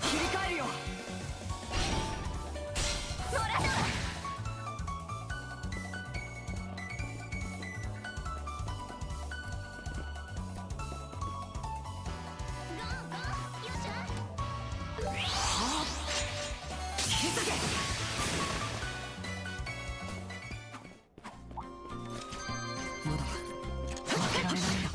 切り替えるよ。もらったわ。まだ負けられないんだ。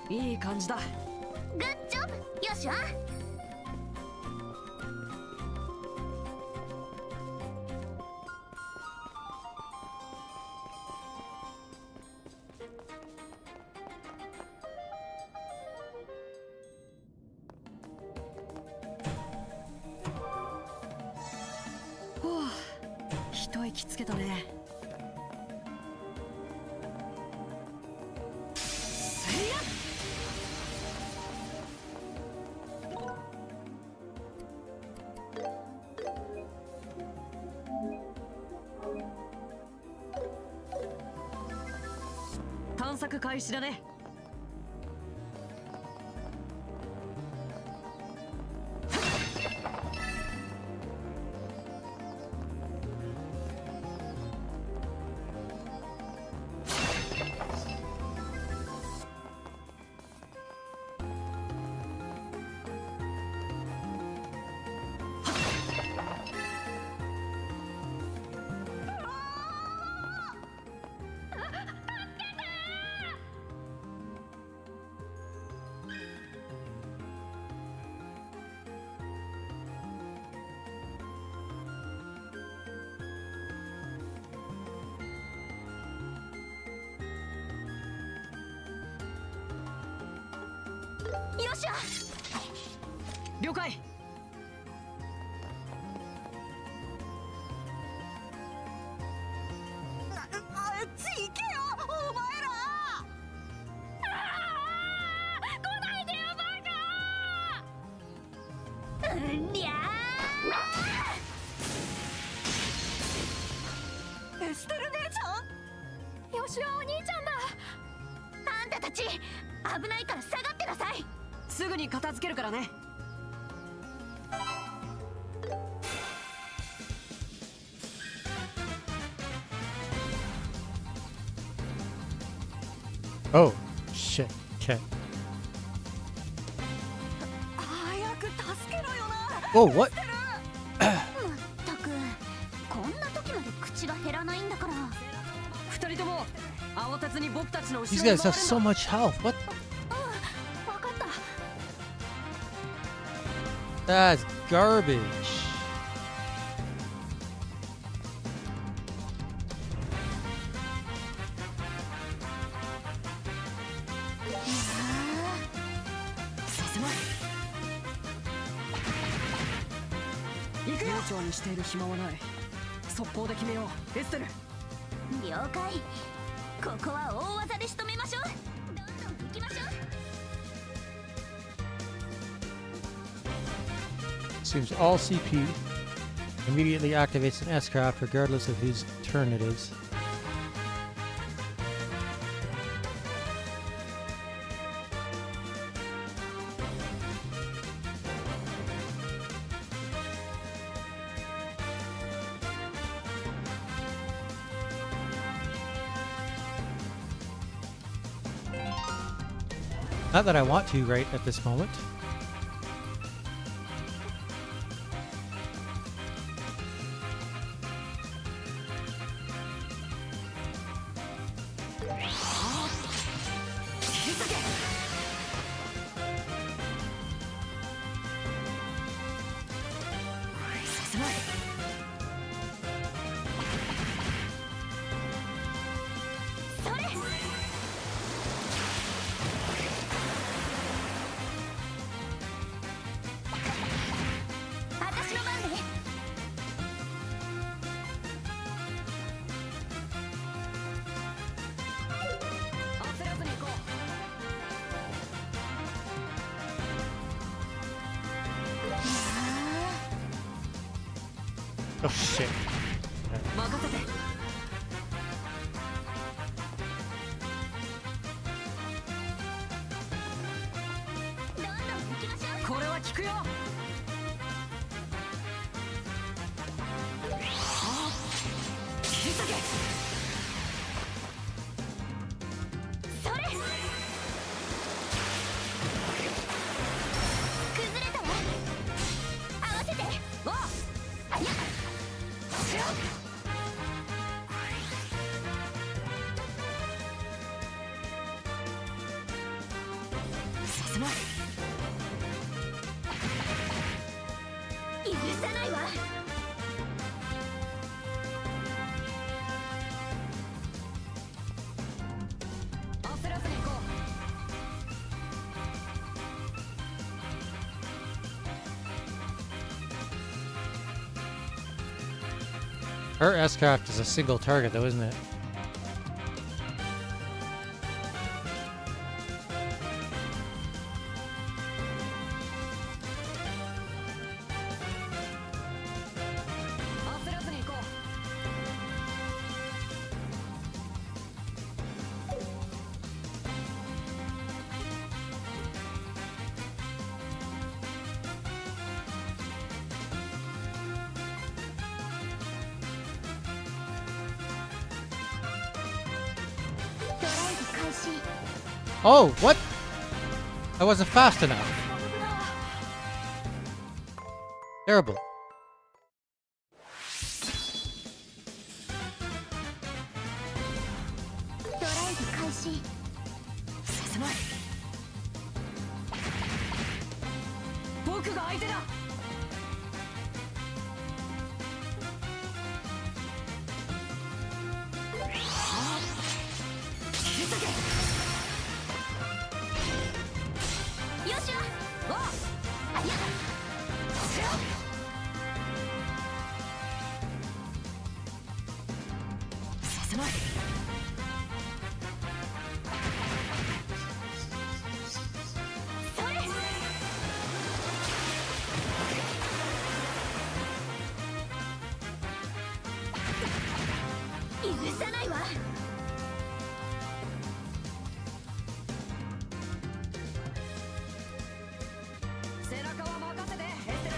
うん、いい感じだ。グッジョブ、よっしゃ。ほう、一息つけたね。せいや！探索開始だね。よっしゃ。了解。あっち行けよお前ら。うんりゃエステル姉ちゃん。よしお兄ちゃんだ。あんたたち危ないから下がってなさい。すぐに片付けるからね。Oh, shit. Okay. 早く助けろよな。 Whoa, what? まったくこんな時まで口が減らないんだから。二人とも慌てずに僕たちの後 These ろに guys 回 have る so んだ。 much health. What? わかった。 That's garbage. させない。行くよ。悠長にしている暇はない。速攻で決めよう。エステル。了解。ここは大技で仕留めましょう。どんどん行きましょう。 Seems all CP immediately activates an S-craft regardless of whose turn it is. Not that I want to right at this moment. Oh shit. 任せて。どんどん行きましょう。これは効くよ。切り裂け。それ。崩れたわ。合わせて。わあやっ。させない。許さないわ。焦らずに行こ Her S-craft is a single target though, isn't it? Oh, what? I wasn't fast enough. Terrible. せない。それ。許さないわ。背中は任せてエステル。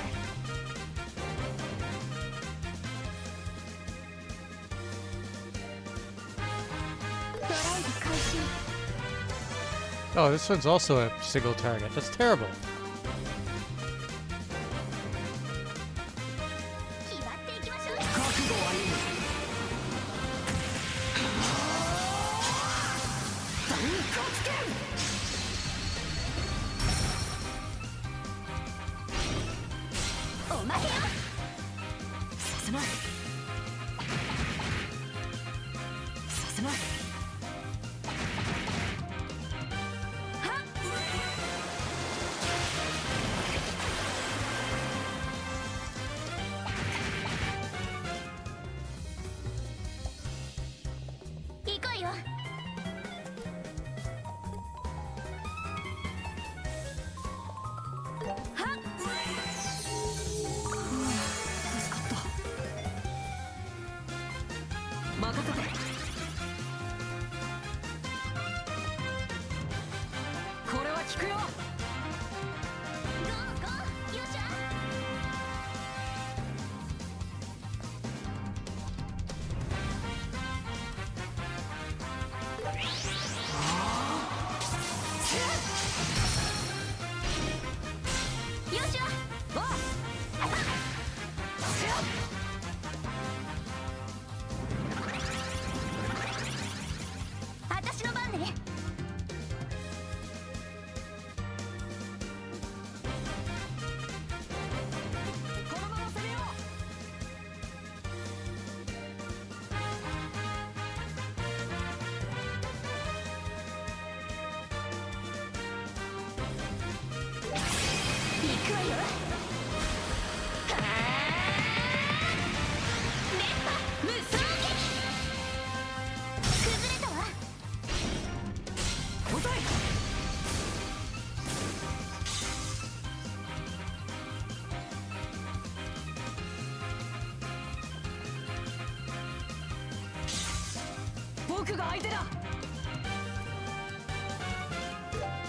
ドライブ開始。 Oh, this one's also a single target. That's terrible. 決まっていきましょう。覚悟はいい。断骨剣。おまけよ。させない。させない。行こうよ。助かった。任せて。これは効くよ。ゴーゴー。よっしゃ。よっしゃ。私の番ね。このまま攻めよ行くわよ。はー熱波無双撃。崩れたわ。う。遅い。僕が相手だ。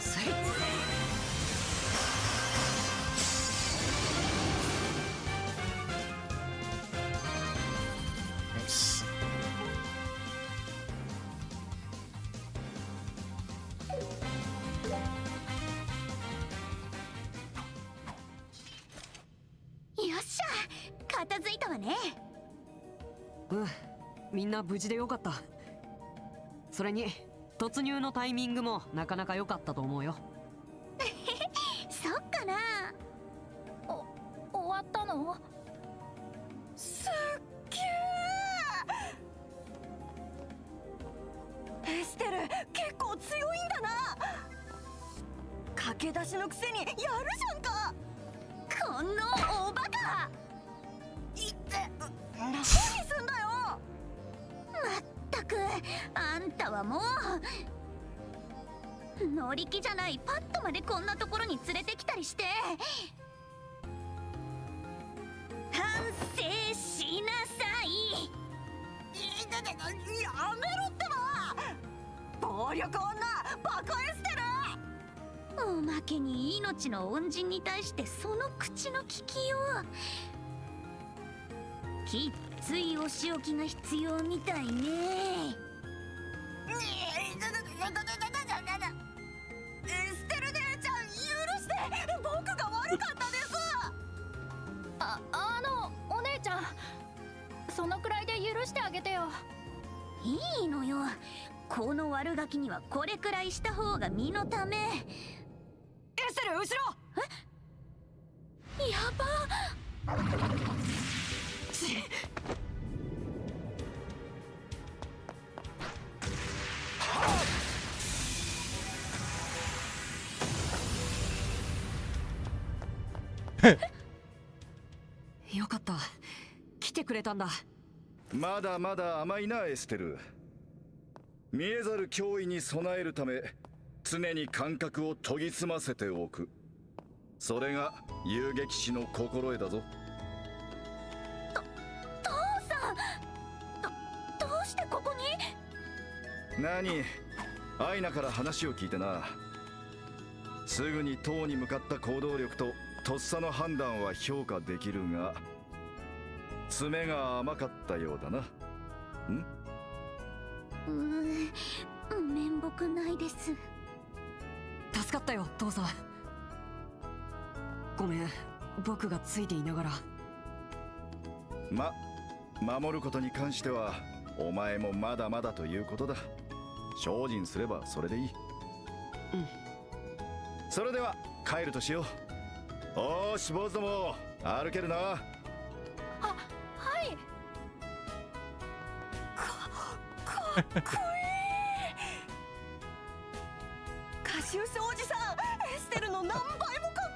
せい。Nice. よっしゃ。片付いたわね。うん、みんな無事でよかった。それに突入のタイミングもなかなか良かったと思うよ。そっかな。終わったの？すっげえ。エステル結構強いんだな。駆け出しのくせにやるじゃんか。このおバカ。いって何すんだよ。まったくあんたはもう乗り気じゃないパッとまでこんなところに連れてきたりして。反省しなさい。やめろってば。暴力女バカエステル。おまけに命の恩人に対してその口の利きよう。きっついお仕置きが必要みたいね。エステル姉ちゃん許して。僕が悪かったです。お姉ちゃん、そのくらいで許してあげてよ。いいのよ。この悪ガキにはこれくらいした方が身のため。エステル後ろ。やば。よかった。来てくれたんだ。まだまだ甘いなエステル。見えざる脅威に備えるため常に感覚を研ぎ澄ませておく。それが遊撃士の心得だぞ。父さん、どうしてここに？何、アイナから話を聞いてな。すぐに塔に向かった行動力ととっさの判断は評価できるが、詰めが甘かったようだな。面目ないです。助かったよ父さん。ごめん、僕がついていながら。守ることに関してはお前もまだまだということだ。精進すればそれでいい。それでは帰るとしよう。おーし坊主ども、歩けるな。はい。かっこいい。カシウスおじさん、エステルの何倍もかっ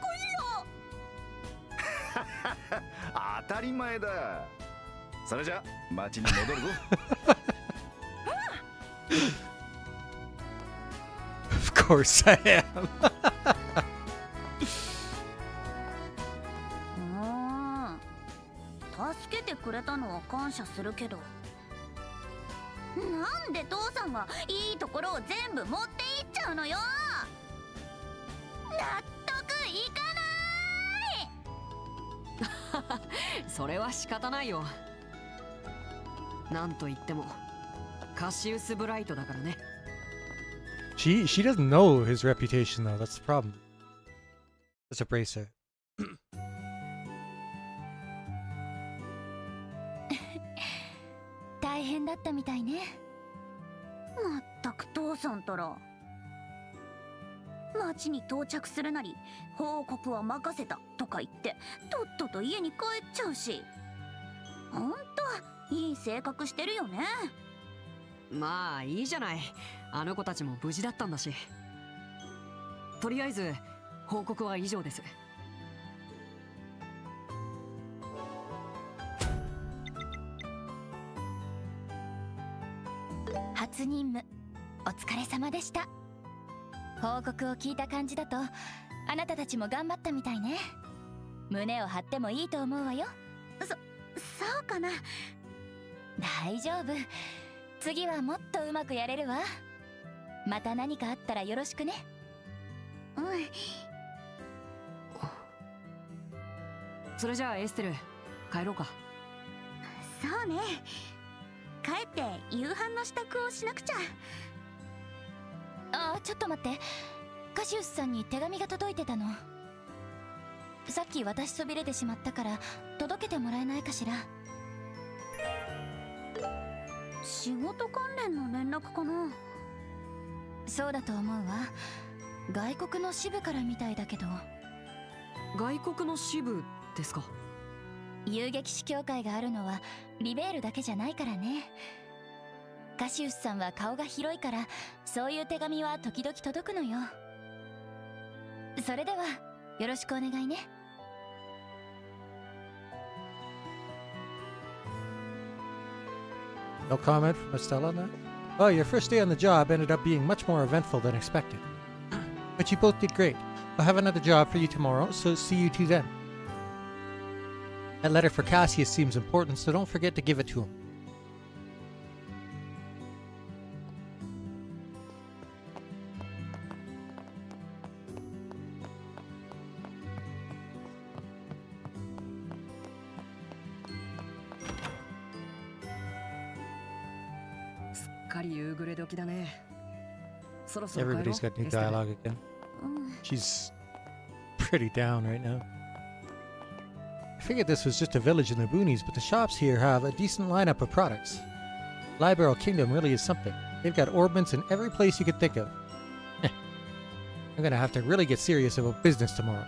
こいいよ。当たり前だ。それじゃ町に戻るぞ。Of course I am. 助けてくれたのは感謝するけど、なんで父さんがいいところを全部持っていっちゃうのよ。納得いかない。それは仕方ないよ。なんと言ってもカシウスブライトだからね。She doesn't know his reputation though. That's the problem. Let's embrace her. 大変だったみたいね。まったく父さんたら。町に到着するなり報告は任せたとか言ってとっとと家に帰っちゃうし、ほんといい性格してるよね。まあいいじゃない、あの子たちも無事だったんだし。とりあえず報告は以上です。初任務お疲れ様でした。報告を聞いた感じだとあなたたちも頑張ったみたいね。胸を張ってもいいと思うわよ。そうかな。大丈夫、次はもっとうまくやれるわ。また何かあったらよろしくね。それじゃあエステル、帰ろうか。そうね、帰って夕飯の支度をしなくちゃ。ちょっと待って、カシウスさんに手紙が届いてたの。さっき渡しそびれてしまったから届けてもらえないかしら。仕事関連の連絡かな。そうだと思うわ。外国の支部からみたいだけど。外国の支部ですか。遊撃士協会があるのはリベールだけじゃないからね。カシウスさんは顔が広いからそういう手紙は時々届くのよ。それではよろしくお願いね。No comment from Estella on that? Oh, your first day on the job ended up being much more eventful than expected. But you both did great. I'll have another job for you tomorrow, so see you two then. That letter for Cassius seems important, so don't forget to give it to him. Everybody's got new dialogue again. She's pretty down right now. I figured this was just a village in the boonies, but the shops here have a decent lineup of products. Liberal Kingdom really is something. They've got orbments in every place you could think of. I'm gonna have to really get serious about business tomorrow.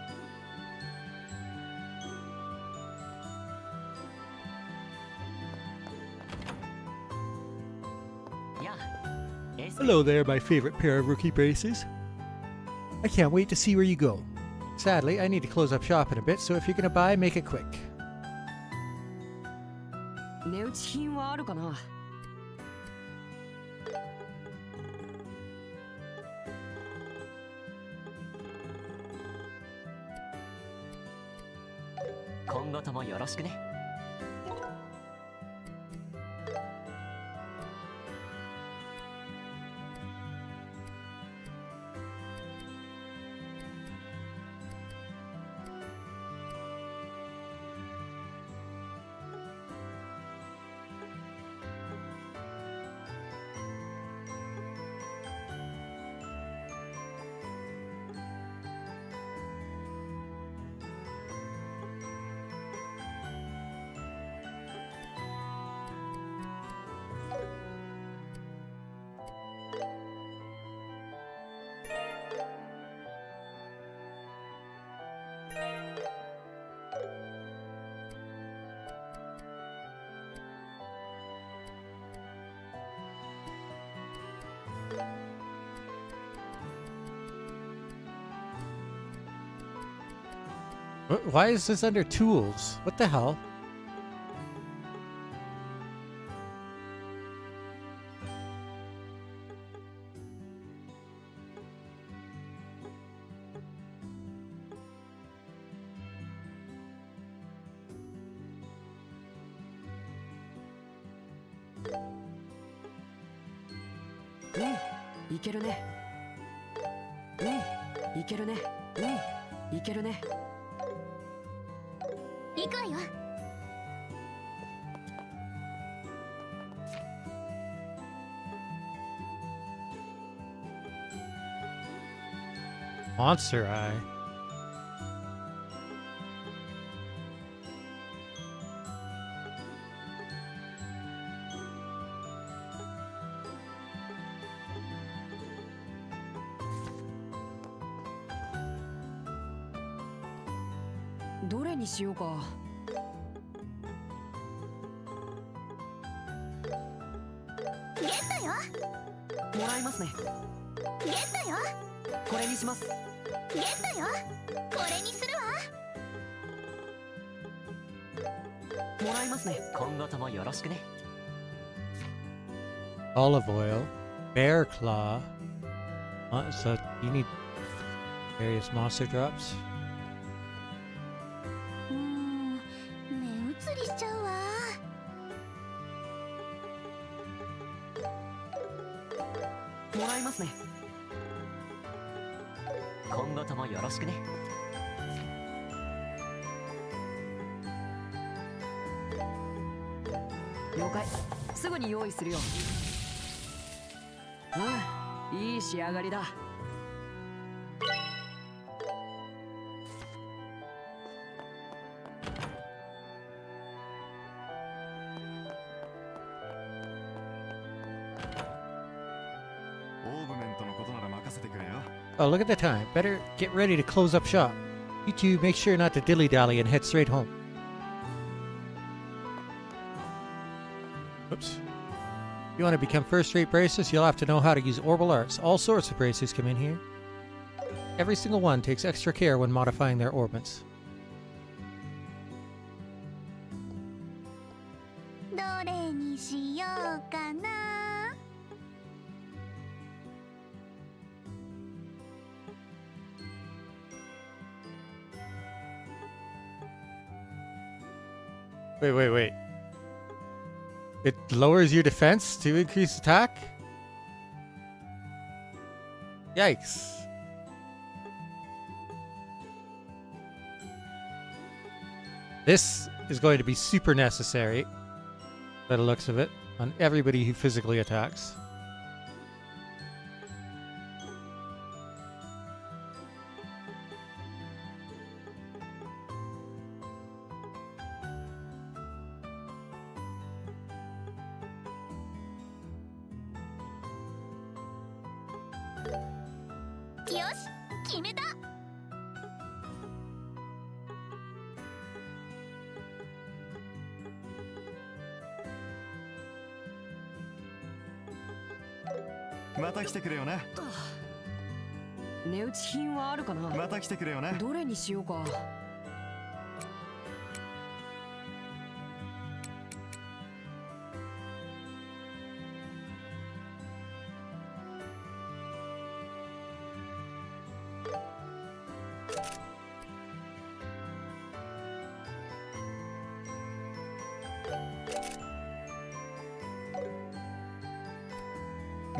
Hello there, my favorite pair of rookie braces. I can't wait to see where you go. Sadly, I need to close up shop in a bit, so if you're gonna buy, make it quick. 値打ち品はあるかな。今後ともよろしくね。Why is this under tools? What the hell?いけるね。いけるね。いけるね。行くわよ。Monster Eye. What どれにしようか。ゲットよ。もらいますね。ゲットよ。これにします。ゲットよ。これにするわ。もらいますね。今後ともよろしくね。Olive oil. Bear claw. So you need various monster drops. 目移りしちゃうわ。もらいますね。今後ともよろしくね。了解。すぐに用意するよ。いい仕上がりだ。Oh, look at the time. Better get ready to close up shop. You two make sure not to dilly-dally and head straight home. Oops. If you want to become first-rate bracers, you'll have to know how to use Orbal Arts. All sorts of bracers come in here. Every single one takes extra care when modifying their orbits. どれにしようかな。Wait. It lowers your defense to increase attack? Yikes. This is going to be super necessary, by the looks of it, on everybody who physically attacks. Yoshi, 決めた。また来てくれよな。値打ち品はあるかな。また来てくれよな。どれにしようか。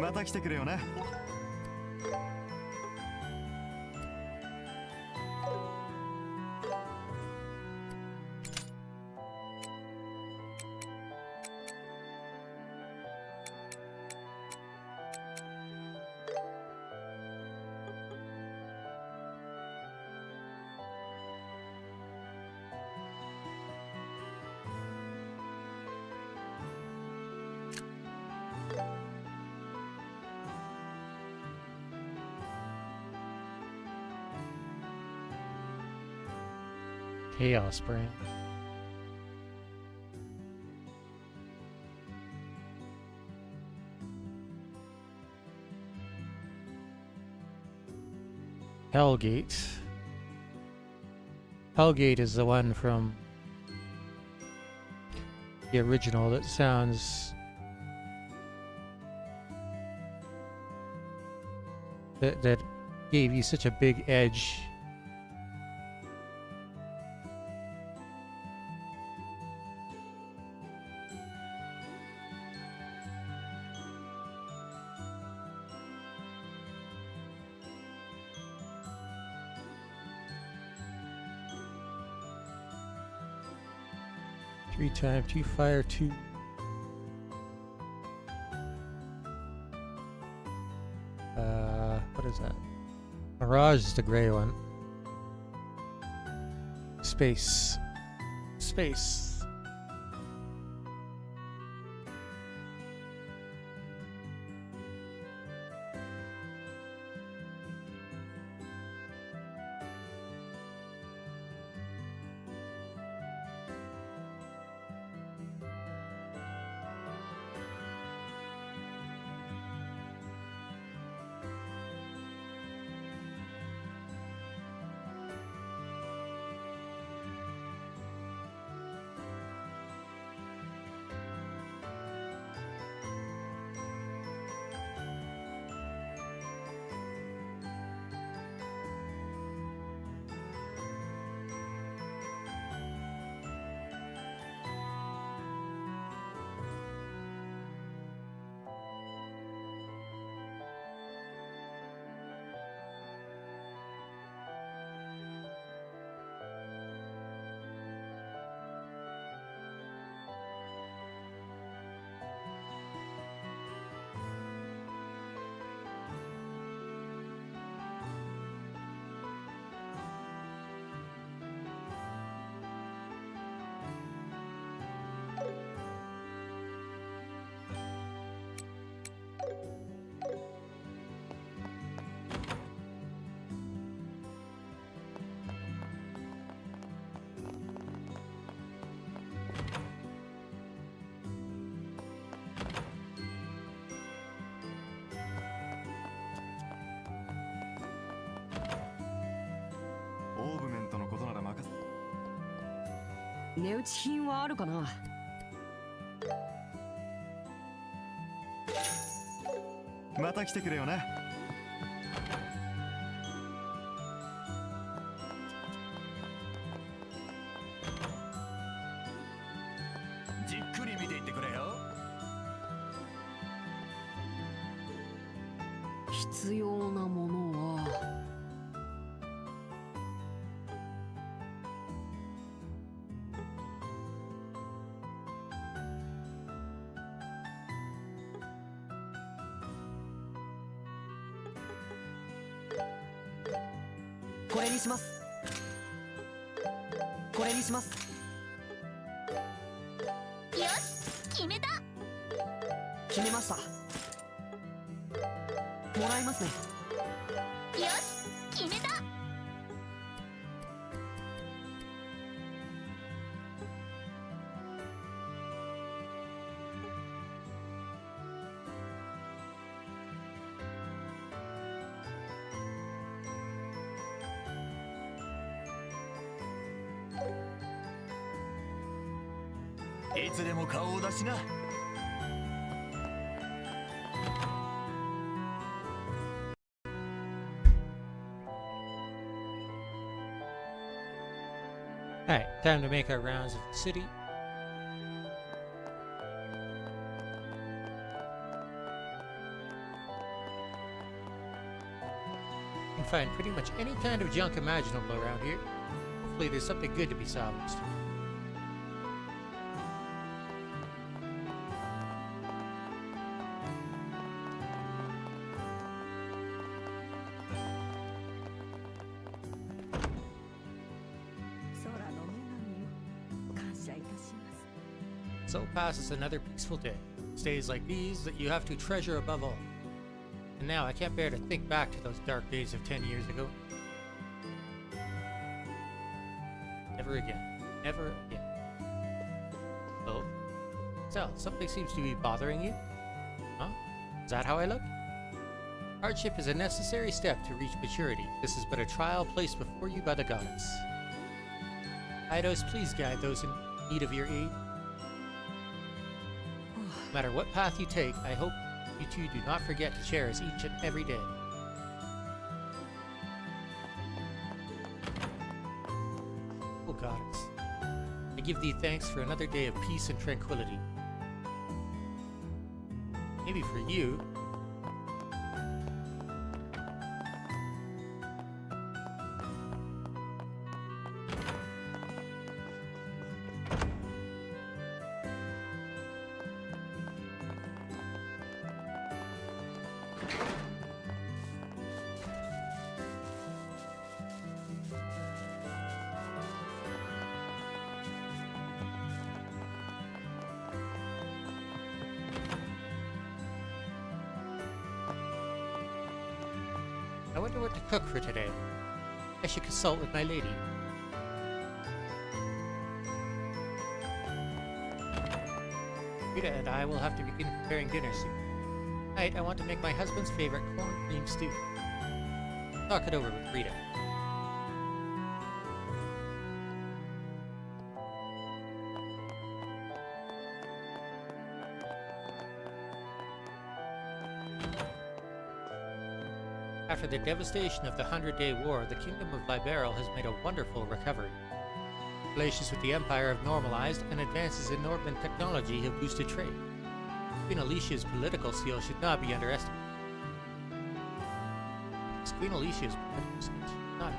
また来てくれよな。Chaos Brain. Hellgate. Hellgate is the one from the original that sounds that gave you such a big edge. Three time, 2 fire, 2. What is that? Mirage is the gray one. Space. Space.値打ち品はあるかな。また来てくれよな。じっくり見ていってくれよ。必要なものはこれにします。これにします。よし、決めた。決めました。もらいますね。よし、決めた。いつでも顔を出しな。Alright, time to make our rounds of the city. can find pretty much any kind of junk imaginable around here. Hopefully there's something good to be salvaged. So passes another peaceful day. It's days like these that you have to treasure above all. And now I can't bear to think back to those dark days of 10 years ago. Never again. Never again. Oh? Sal, something seems to be bothering you? Huh? Is that how I look? Hardship is a necessary step to reach maturity. This is but a trial placed before you by the gods. Eidos, please guide those in need of your aid. No matter what path you take, I hope you two do not forget to cherish each and every day. O Goddess, I give thee thanks for another day of peace and tranquility. Maybe for you, I wonder what to cook for today. I should consult with my lady. Rita and I will have to begin preparing dinner soon. Tonight, I want to make my husband's favorite corn cream stew. Talk it over with Rita. After the devastation of the 100-Day War, the Kingdom of Liberal has made a wonderful recovery. Relations with the Empire have normalized, and advances in Norman technology have boosted trade. Queen Alicia's political skill should not be underestimated. Queen Alicia's political skill should not.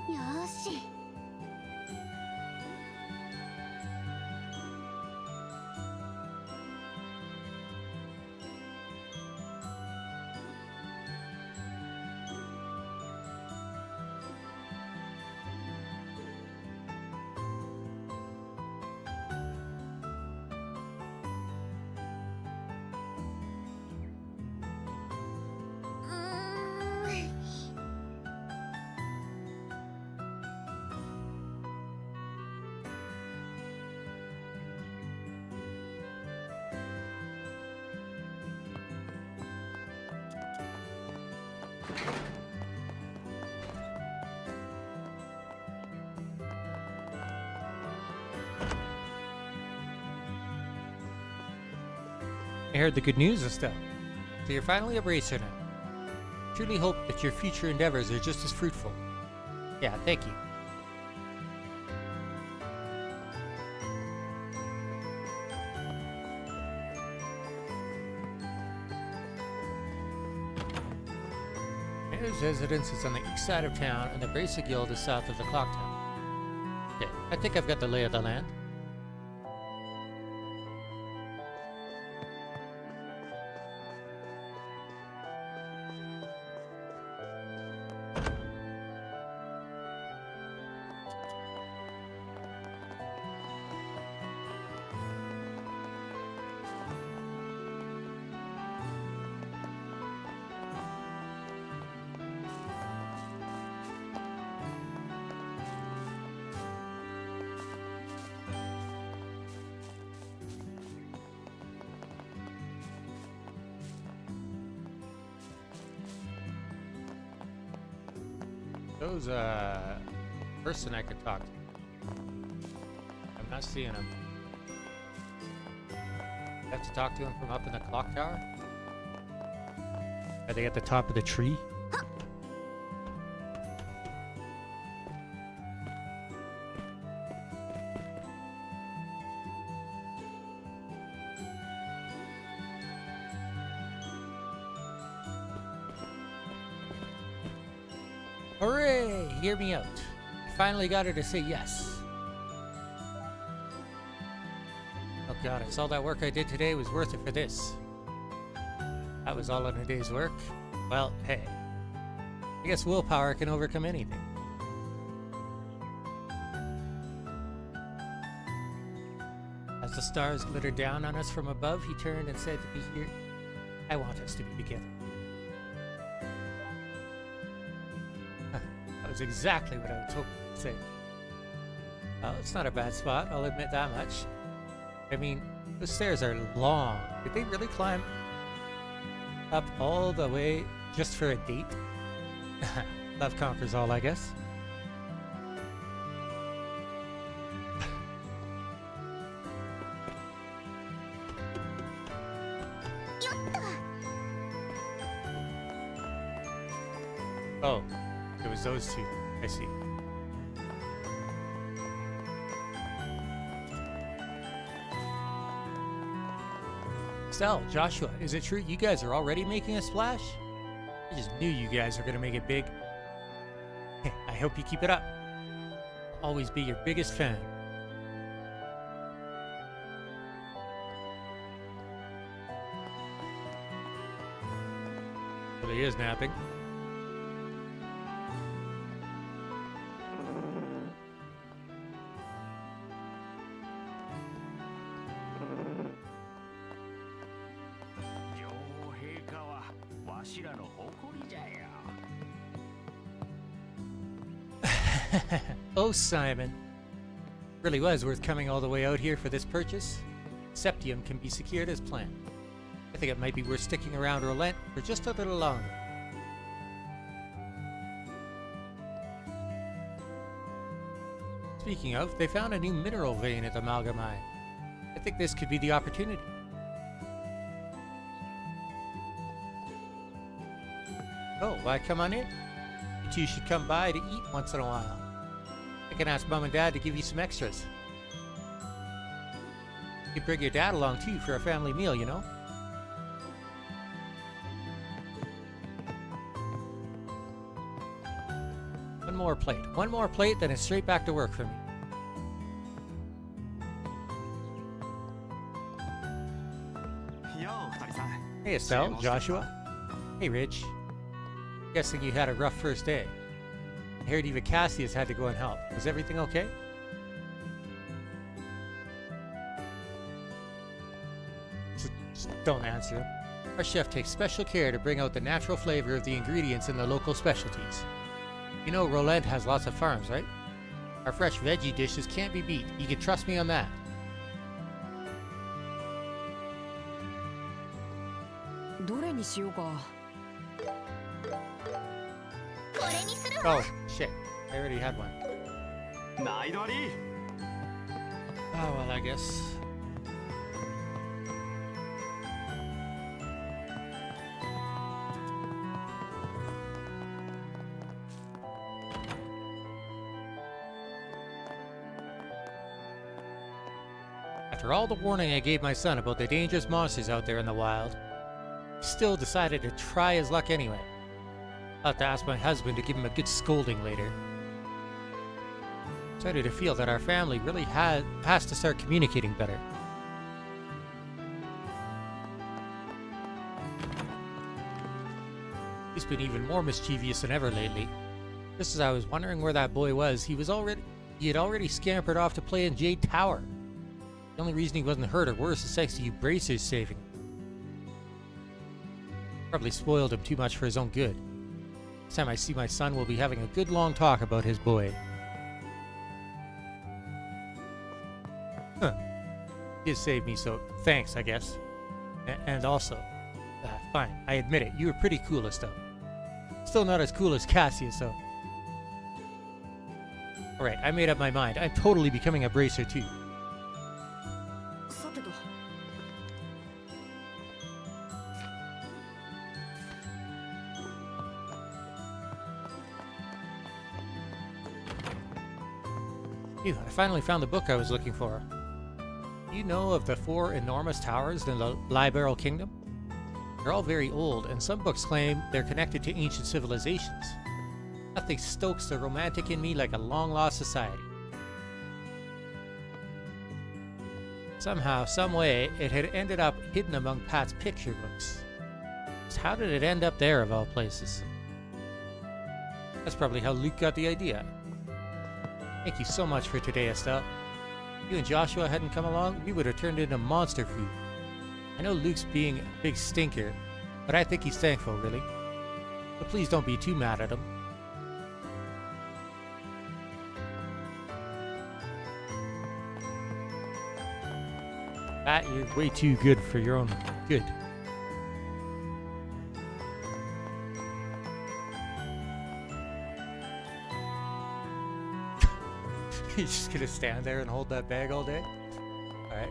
Yoshi. I heard the good news, Estelle. So you're finally a racer now. Truly hope that your future endeavors are just as fruitful. Yeah, thank you. Mayor's residence is on the east side of town, and the Bracer Guild is south of the clock tower. Okay, I think I've got the lay of the land. Those, person I could talk to. I'm not seeing him. I have to talk to him from up in the clock tower? Are they at the top of the tree? Hooray! Hear me out. I finally got her to say yes. Oh god, it's all that work I did today was worth it for this. That was all in a day's work. Well, hey. I guess willpower can overcome anything. As the stars glittered down on us from above, he turned and said to me here, I want us to be together. That was exactly what I was hoping to say. Well, it's not a bad spot, I'll admit that much. I mean, the stairs are long. Did they really climb up all the way just for a date? Love conquers all, I guess. Oh, it was those two. I see. Stell, Joshua, is it true you guys are already making a splash? I just knew you guys were gonna make it big. I hope you keep it up. I'll always be your biggest fan. Well, he is napping. Oh, Simon. Really was worth coming all the way out here for this purchase. Septium can be secured as planned. I think it might be worth sticking around Rolent for just a little longer. Speaking of, they found a new mineral vein at the Malga mine. I think this could be the opportunity. Oh, why come on in? You two should come by to eat once in a while. I can ask Mom and Dad to give you some extras. You could bring your dad along too for a family meal, you know? One more plate. One more plate, then it's straight back to work for me. Hey Estelle, Joshua. Hey Rich. Guessing you had a rough first day. I heard even Cassius had to go and help. Was everything okay? Just don't answer him. Our chef takes special care to bring out the natural flavor of the ingredients in the local specialties. You know Rolent has lots of farms, right? Our fresh veggie dishes can't be beat. You can trust me on that. Oh, shit. I already had one. Oh, well, I guess. After all the warning I gave my son about the dangerous monsters out there in the wild, he still decided to try his luck anyway. I'll have to ask my husband to give him a good scolding later. I'm starting to feel that our family really has to start communicating better. He's been even more mischievous than ever lately. Just as I was wondering where that boy was, he had already scampered off to play in Jade Tower. The only reason he wasn't hurt or worse is thanks to you bracers saving him. Probably spoiled him too much for his own good. Next time I see my son, we'll be having a good long talk about his boy. Huh. He did save me, so thanks, I guess. And also, fine, I admit it, you were pretty cool as stuff. Still not as cool as Cassius, though. Alright, I made up my mind. I'm totally becoming a bracer too. さてと Phew, I finally found the book I was looking for. You know of the 4 enormous towers in the Liberal Kingdom? They're all very old, and some books claim they're connected to ancient civilizations. Nothing stokes the romantic in me like a long-lost society. Somehow, someway, it had ended up hidden among Pat's picture books. Just how did it end up there, of all places? That's probably how Luke got the idea. Thank you so much for today, Estelle. If you and Joshua hadn't come along, we would have turned into monster food. I know Luke's being a big stinker, but I think he's thankful, really. But please don't be too mad at him. Pat, you're way too good for your own good. You're just gonna stand there and hold that bag all day? Alright.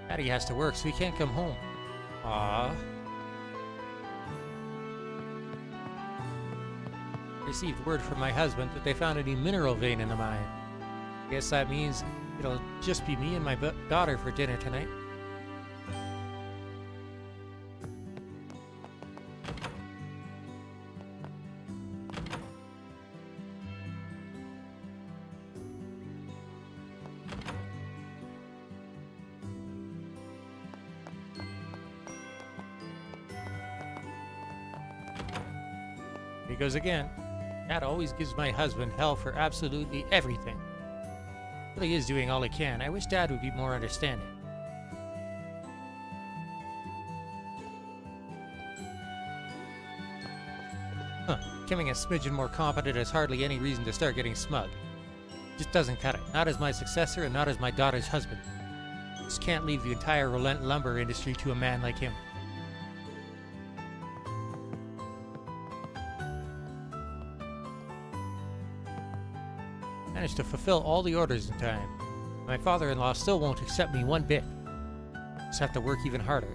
Daddy has to work, so he can't come home. Aww. Received word from my husband that they found a new mineral vein in the mine. Guess that means it'll just be me and my daughter for dinner tonight. Here he goes again. Dad always gives my husband hell for absolutely everything. Really is doing all he can. I wish Dad would be more understanding. Huh. Becoming a smidgen more competent is hardly any reason to start getting smug. Just doesn't cut it. Not as my successor and not as my daughter's husband. Just can't leave the entire Relent lumber industry to a man like him. Managed to fulfill all the orders in time. My father-in-law still won't accept me one bit. Just have to work even harder.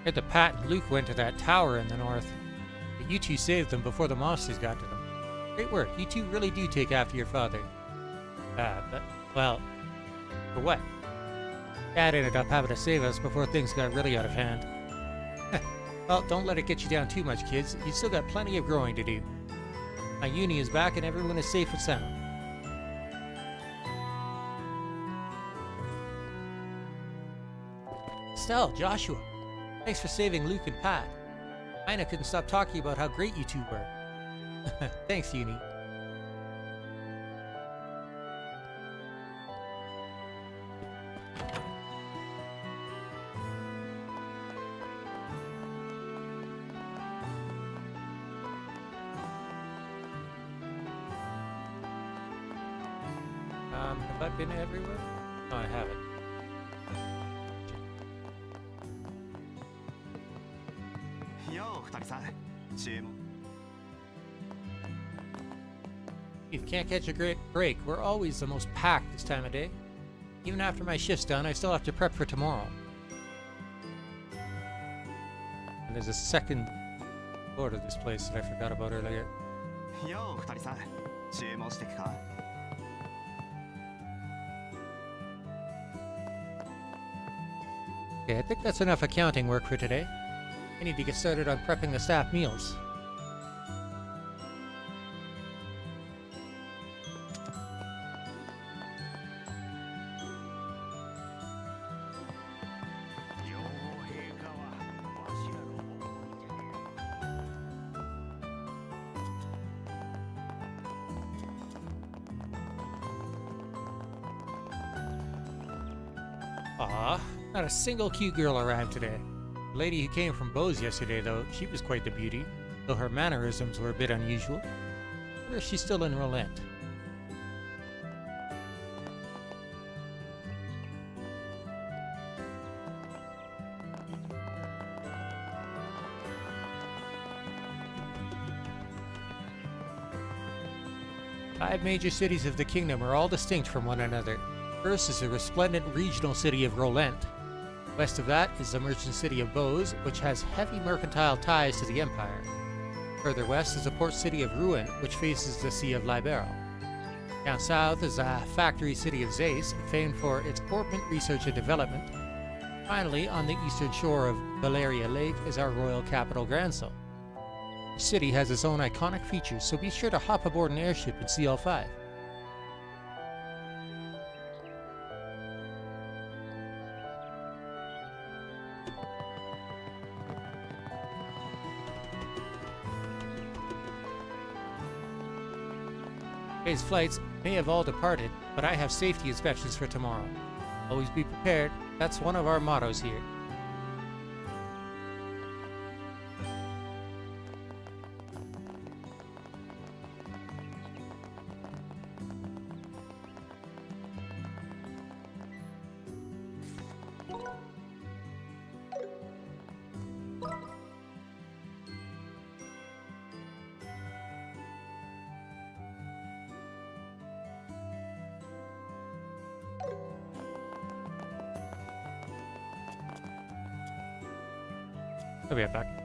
Heard that Pat and Luke went to that tower in the north, but you two saved them before the monsters got to them. Great work. You two really do take after your father. But, well, for what? Dad ended up having to save us before things got really out of hand. Well, don't let it get you down too much, kids. You've still got plenty of growing to do. My uni is back and everyone is safe and sound. Estelle, Joshua. Thanks for saving Luke and Pat. Ina couldn't stop talking about how great you two were. Thanks, Uni. Have I been everywhere? No, I haven't. If you can't catch a great break, we're always the most packed this time of day. Even after my shift's done, I still have to prep for tomorrow. And there's a second floor to this place that I forgot about earlier. Okay, I think that's enough accounting work for today. I need to get started on prepping the staff meals. Aw, not a single cute girl around today. The lady who came from Bose yesterday, though, she was quite the beauty, though her mannerisms were a bit unusual. Or is she still in Roland? Five major cities of the kingdom are all distinct from one another. First is the resplendent regional city of Roland. West of that is the merchant city of Bose, which has heavy mercantile ties to the empire. Further west is the port city of Rouen, which faces the Sea of Libero. Down south is the factory city of Zace, famed for its orpiment research and development. Finally, on the eastern shore of Valeria Lake is our royal capital, Gransel. The city has its own iconic features, so be sure to hop aboard an airship and see all five. Today's flights may have all departed, but I have safety inspections for tomorrow. Always be prepared. That's one of our mottos here. I'll be right back.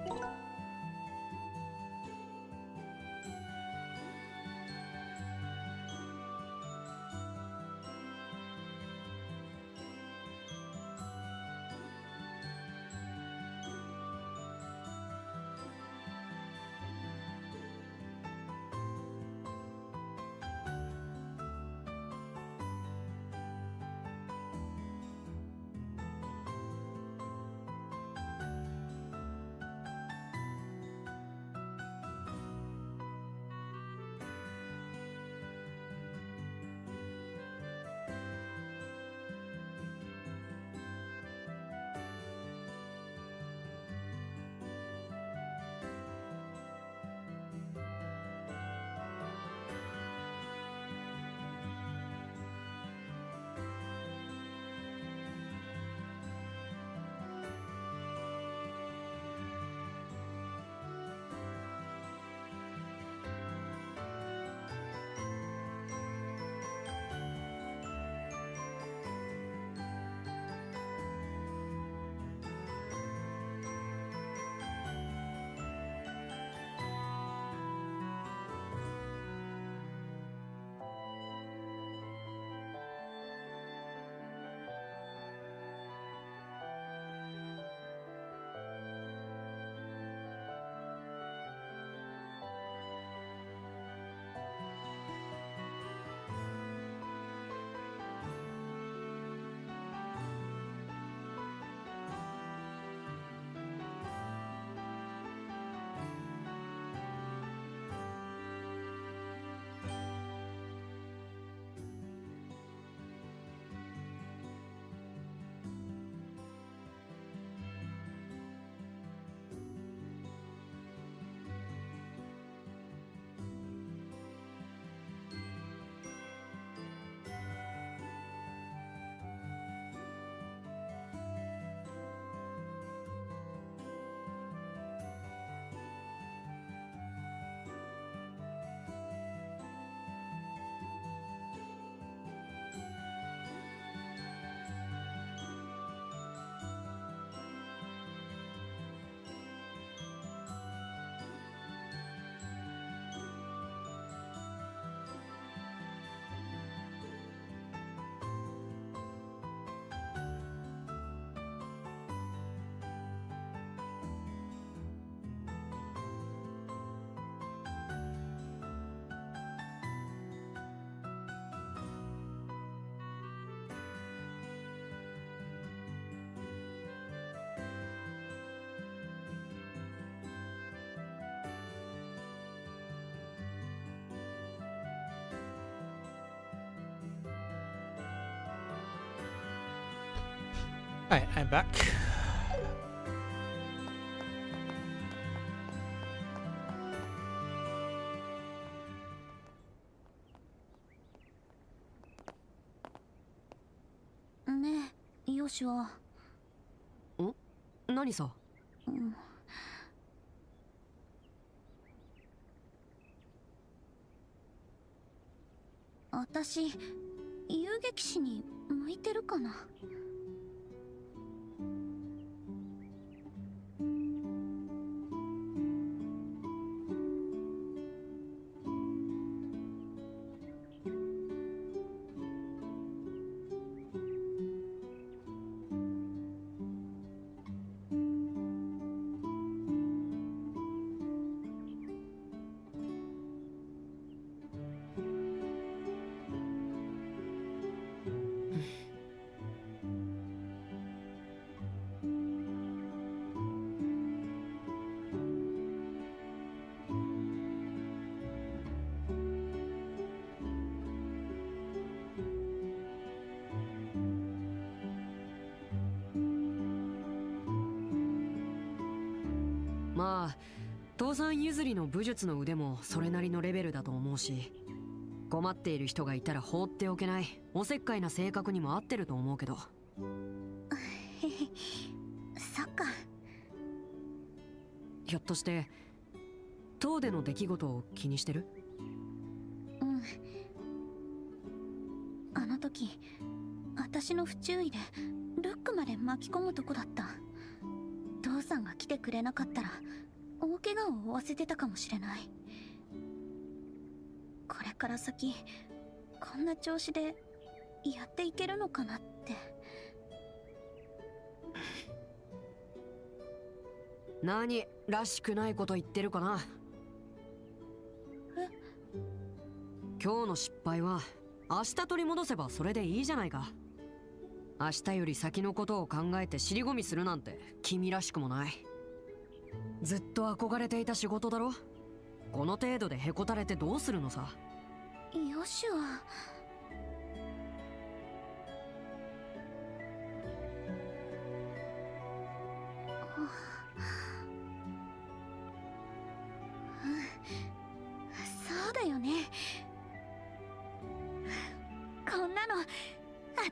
Alright, I'm back.ねえ、ヨシは。何さ。私、遊撃士に向いてるかな。まあ父さん譲りの武術の腕もそれなりのレベルだと思うし、困っている人がいたら放っておけないおせっかいな性格にも合ってると思うけど。そっか。ひょっとして塔での出来事を気にしてる？あの時私の不注意でルックまで巻き込むとこだった。父さんが来てくれなかったら大怪我を負わせてたかもしれない。これから先こんな調子でやっていけるのかなって。何らしくないこと言ってるかな。今日の失敗は明日取り戻せばそれでいいじゃないか。明日より先のことを考えて尻込みするなんて君らしくもない。ずっと憧れていた仕事だろ。この程度でへこたれてどうするのさ。ヨシはそうだよね。こんなの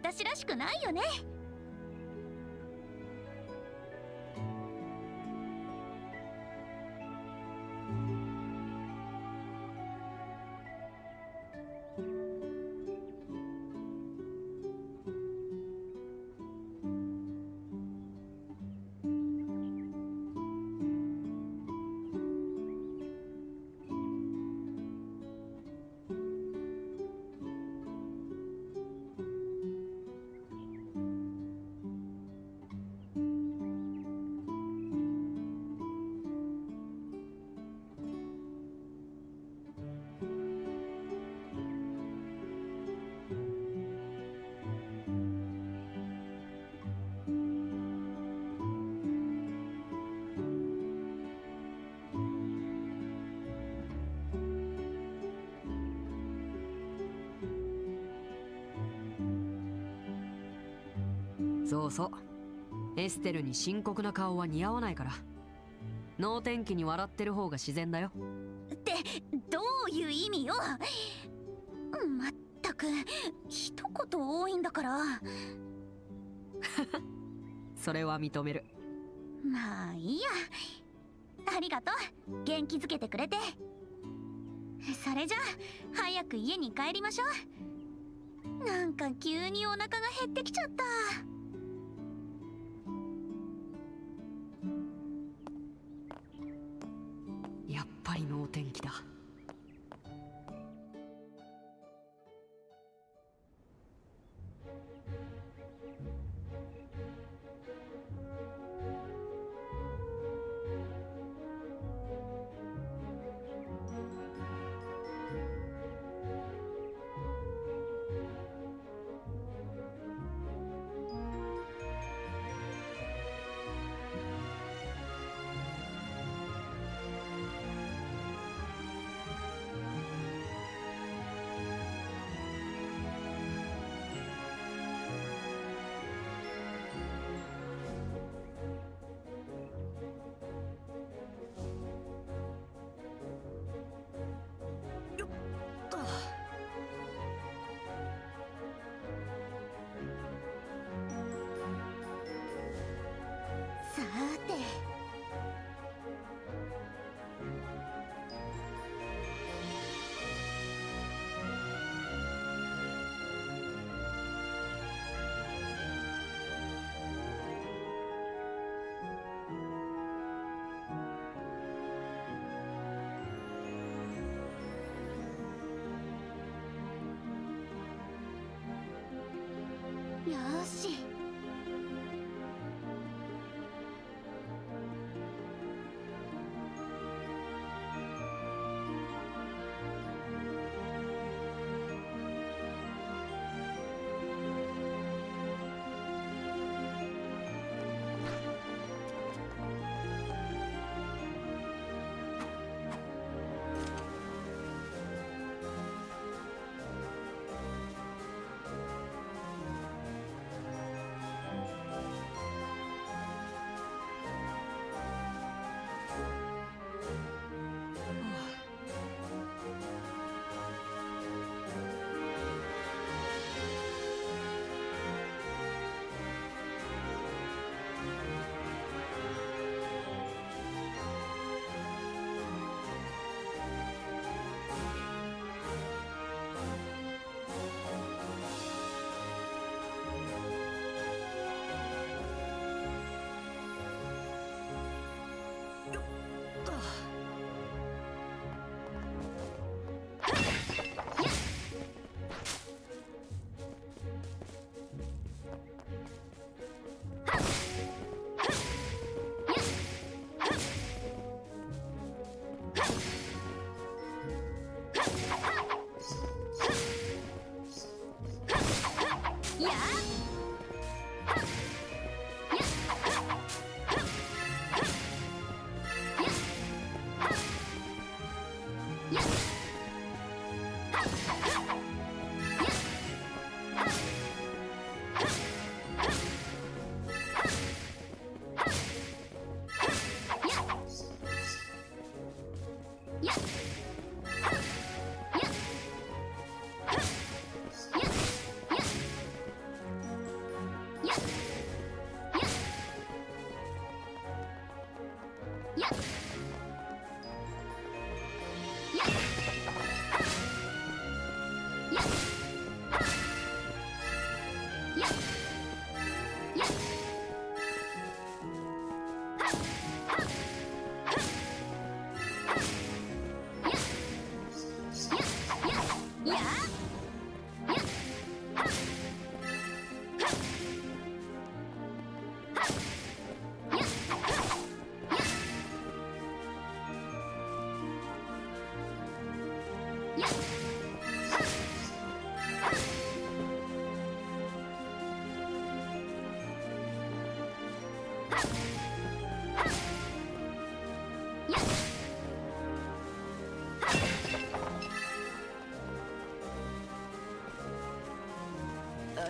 私らしくないよね。そうそう、エステルに深刻な顔は似合わないから、能天気に笑ってる方が自然だよ。ってどういう意味よ。まったく一言多いんだから。それは認める。まあいいや。ありがとう、元気づけてくれて。それじゃあ早く家に帰りましょう。なんか急にお腹が減ってきちゃった。やっぱり能天気だ。よーし。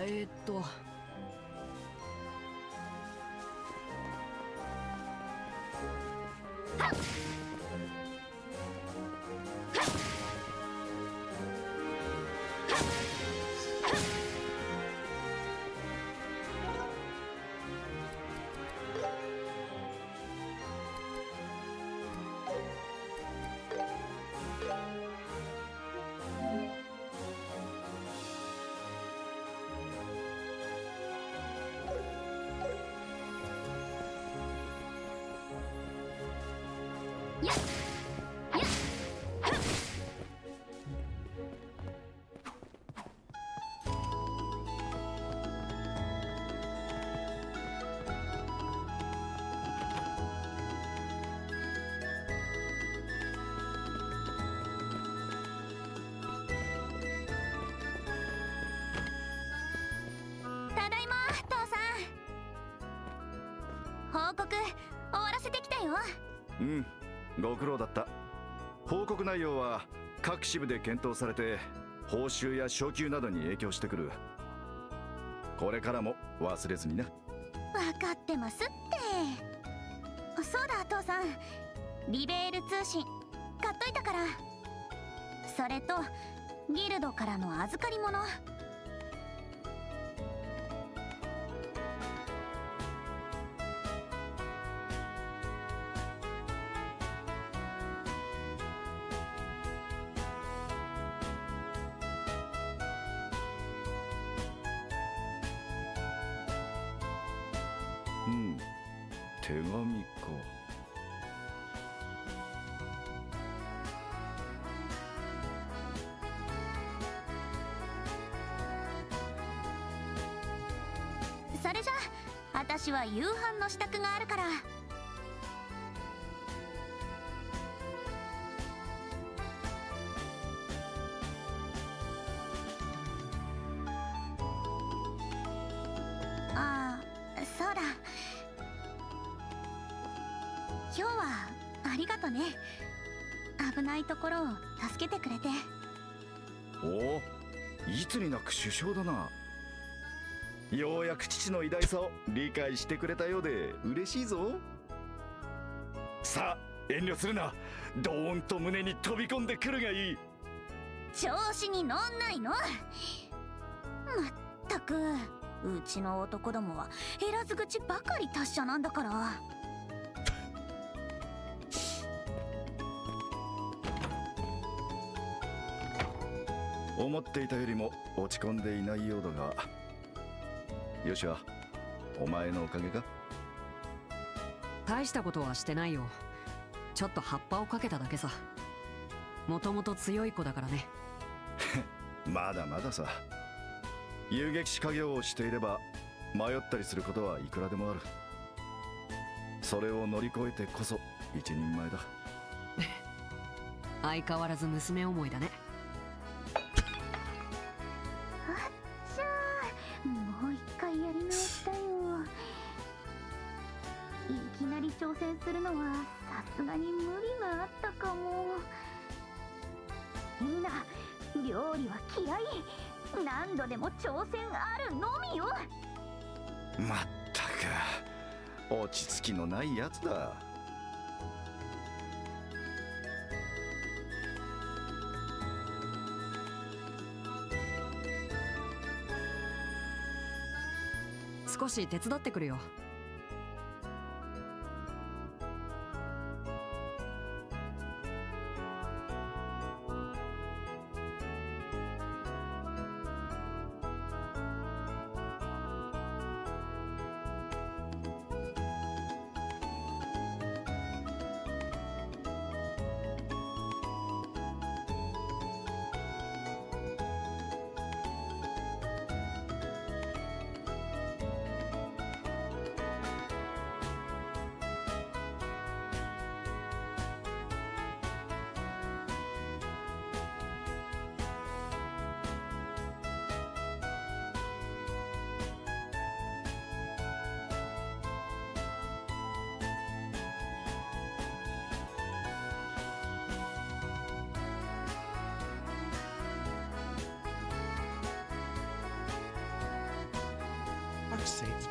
えーっとただいま父さん。報告終わらせてきたよ。うん、ご苦労だった。報告内容は各支部で検討されて報酬や昇給などに影響してくる。これからも忘れずにな。分かってますって。そうだ父さん、リベール通信買っといたから。それとギルドからの預かり物。うん、手紙か。それじゃ私は夕飯の支度があるから。ああ、そうだ。今日はありがとね。危ないところを助けてくれて。おお、いつになく首相だな。ようやく父の偉大さを理解してくれたようで嬉しいぞ。さあ遠慮するな、ドーンと胸に飛び込んでくるがいい。調子に乗んないの。まったく、うちの男どもは減らず口ばかり達者なんだから。思っていたよりも落ち込んでいないようだが、よしはお前のおかげか。大したことはしてないよ。ちょっと葉っぱをかけただけさ。もともと強い子だからね。まだまださ。遊撃士家業をしていれば迷ったりすることはいくらでもある。それを乗り越えてこそ一人前だ。相変わらず娘思いだね。もう一回やり直したよ。いきなり挑戦するのはさすがに無理があったかも。いいな、料理は嫌い。何度でも挑戦あるのみよ。まったく落ち着きのないやつだ。少し手伝ってくるよ。Fuck's sake.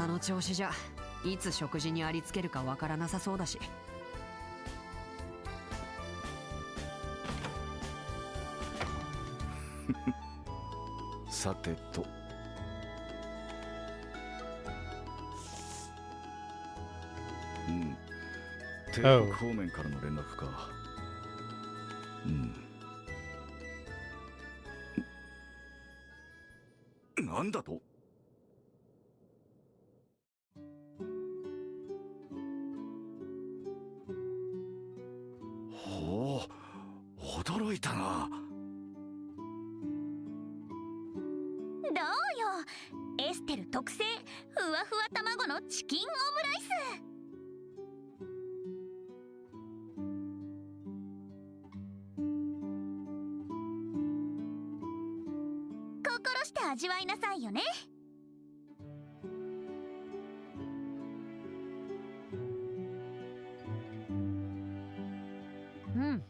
あの調子じゃいつ食事にありつけるかわからなさそうだし。さてと、帝国方面からの連絡か。なんだと。ほう、驚いたな。どうよ、エステル特製ふわふわ卵のチキンオムライス。心して味わいなさいよね。うん、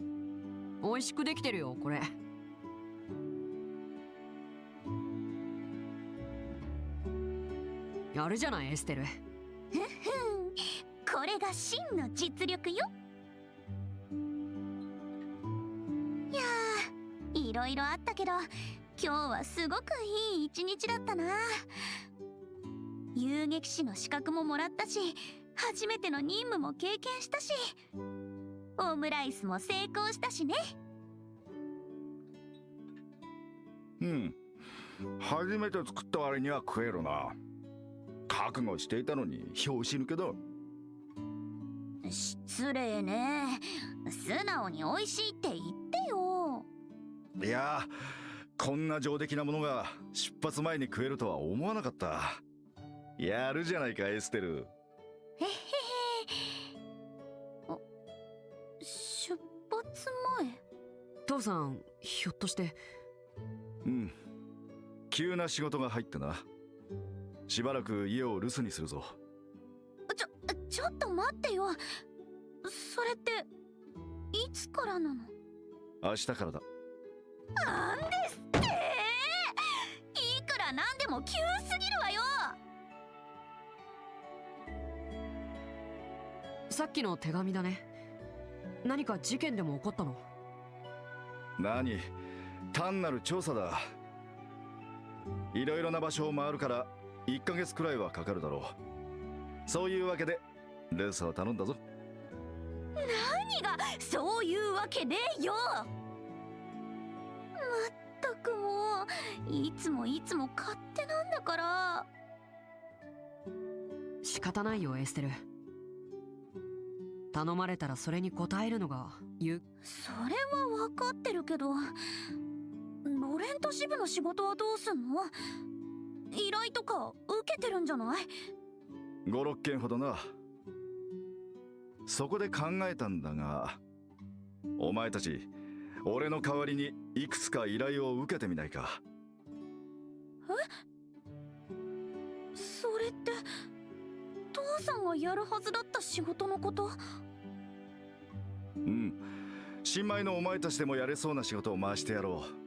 美味しくできてるよこれ。やるじゃないエステル。これが真の実力よ。いやー、いろいろあったけど今日はすごくいい一日だったな。遊撃士の資格ももらったし、初めての任務も経験したし、オムライスも成功したしね。初めて作った割には食えるな。覚悟していたのに拍子抜けだ。失礼ね。素直に美味しいって言ってよ。いやー、こんな上出来なものが出発前に食えるとは思わなかった。やるじゃないかエステル。へへへ。出発前。父さんひょっとして。急な仕事が入ってな。しばらく家を留守にするぞ。ちょっと待ってよ。それっていつからなの？明日からだ。なんですって？いくらなんでも急すぎるわよ。さっきの手紙だね。何か事件でも起こったの？何、単なる調査だ。いろいろな場所を回るから1ヶ月くらいはかかるだろう。そういうわけで留守を頼んだぞ。何がそういうわけでよ。まったくもういつも勝手なんだから。仕方ないよエステル。頼まれたらそれに応えるのがそれは分かってるけど、ロレント支部の仕事はどうすんの？依頼とか受けてるんじゃない？ 5、6件ほどな。そこで考えたんだが、お前たち俺の代わりにいくつか依頼を受けてみないか。それって父さんがやるはずだった仕事のこと？新米のお前たちでもやれそうな仕事を回してやろう。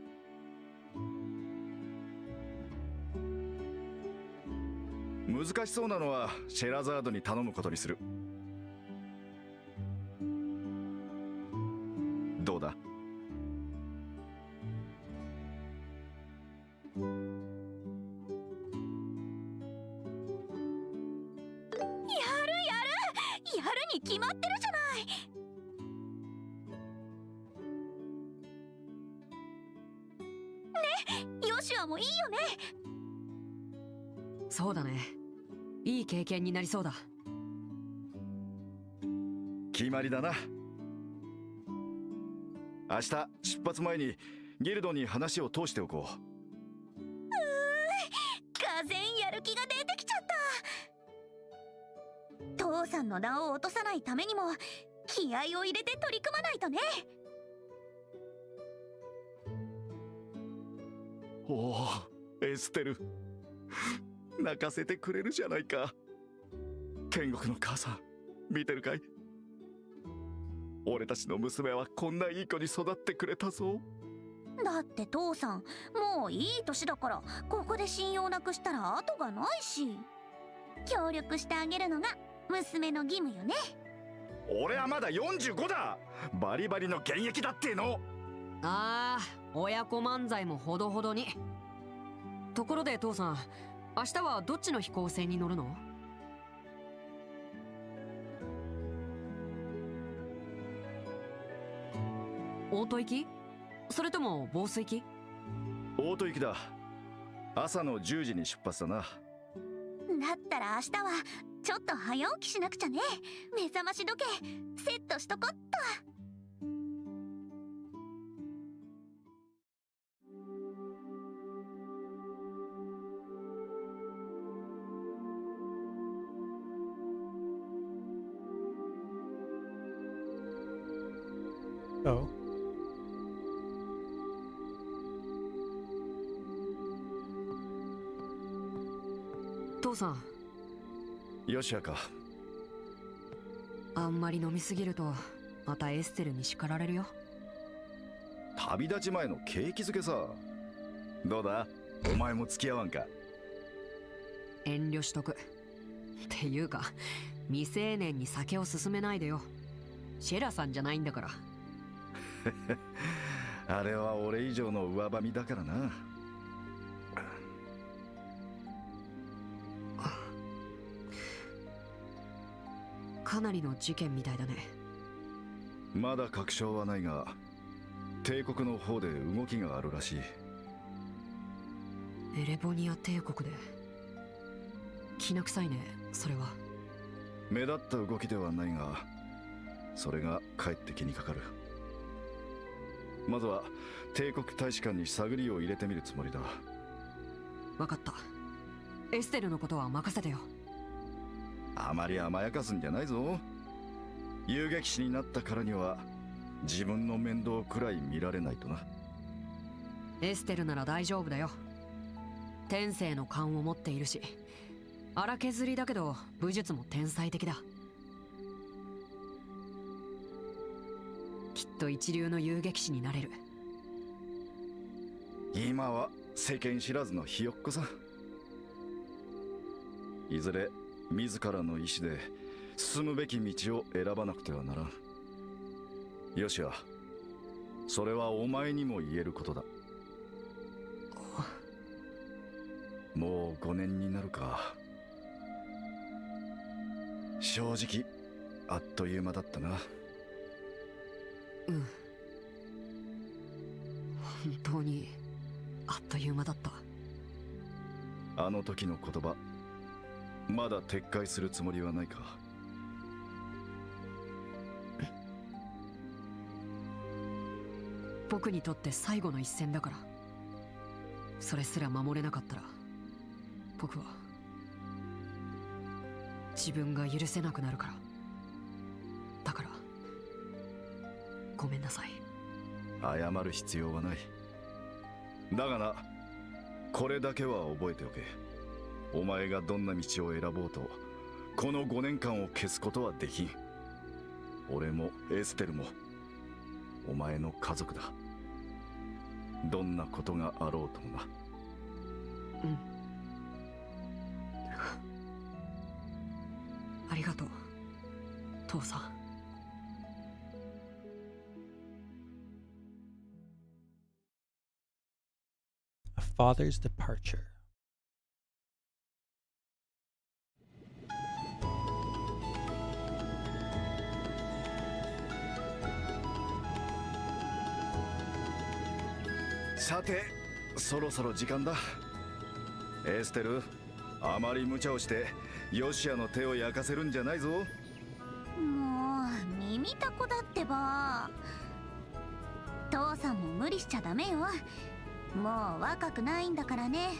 難しそうなのはシェラザードに頼むことにする。どうだ？やるに決まってるじゃない。ね、ヨシュアもいいよね。そうだね。いい経験になりそうだ。決まりだな。明日出発前にギルドに話を通しておこう。がぜんやる気が出てきちゃった。父さんの名を落とさないためにも気合を入れて取り組まないとね。おお、エステル、泣かせてくれるじゃないか。天国の母さん、見てるかい？俺たちの娘はこんないい子に育ってくれたぞ。だって父さんもういい年だから、ここで信用なくしたら後がないし。協力してあげるのが娘の義務よね。俺はまだ45だ。バリバリの現役だっての。ああ、親子漫才もほどほどに。ところで父さん、明日はどっちの飛行船に乗るの？オート行き？それとも防水機？オート行きだ。朝の10時に出発だな。だったら明日はちょっと早起きしなくちゃね。目覚まし時計セットしとこっと。Oh. 父さん、よしやか。あんまり飲みすぎるとまたエステルに叱られるよ。旅立ち前の景気づけさ。どうだ、お前も付き合わんか。遠慮しとく。っていうか、未成年に酒を勧めないでよ。シェラさんじゃないんだから。あれは俺以上の上ばみだからな。かなりの事件みたいだね。まだ確証はないが、帝国の方で動きがあるらしい。エレボニア帝国で。きな臭いね、それは。目立った動きではないが、それがかえって気にかかる。まずは帝国大使館に探りを入れてみるつもりだ。わかった。エステルのことは任せてよ。あまり甘やかすんじゃないぞ。遊撃士になったからには自分の面倒くらい見られないとな。エステルなら大丈夫だよ。天性の勘を持っているし、荒削りだけど武術も天才的だ。きっと一流の遊撃士になれる。今は世間知らずのひよっこさ。いずれ自らの意志で進むべき道を選ばなくてはならん。よしや、それはお前にも言えることだ。もう5年になるか。正直あっという間だったな。うん、本当にあっという間だった。あの時の言葉、まだ撤回するつもりはないか。僕にとって最後の一戦だから。それすら守れなかったら、僕は自分が許せなくなるから。だからごめんなさい。謝る必要はない。だがな、これだけは覚えておけ。お前がどんな道を選ぼうと、この5年間を消すことはできん。俺もエステルもお前の家族だ。どんなことがあろうともな。うん。ありがとう、父さん。A father's departure.「さて、そろそろ時間だ。エステル、あまり無茶をしてヨシアの手を焼かせるんじゃないぞ。もう耳たこだってば。父さんも無理しちゃダメよ。もう若くないんだからね。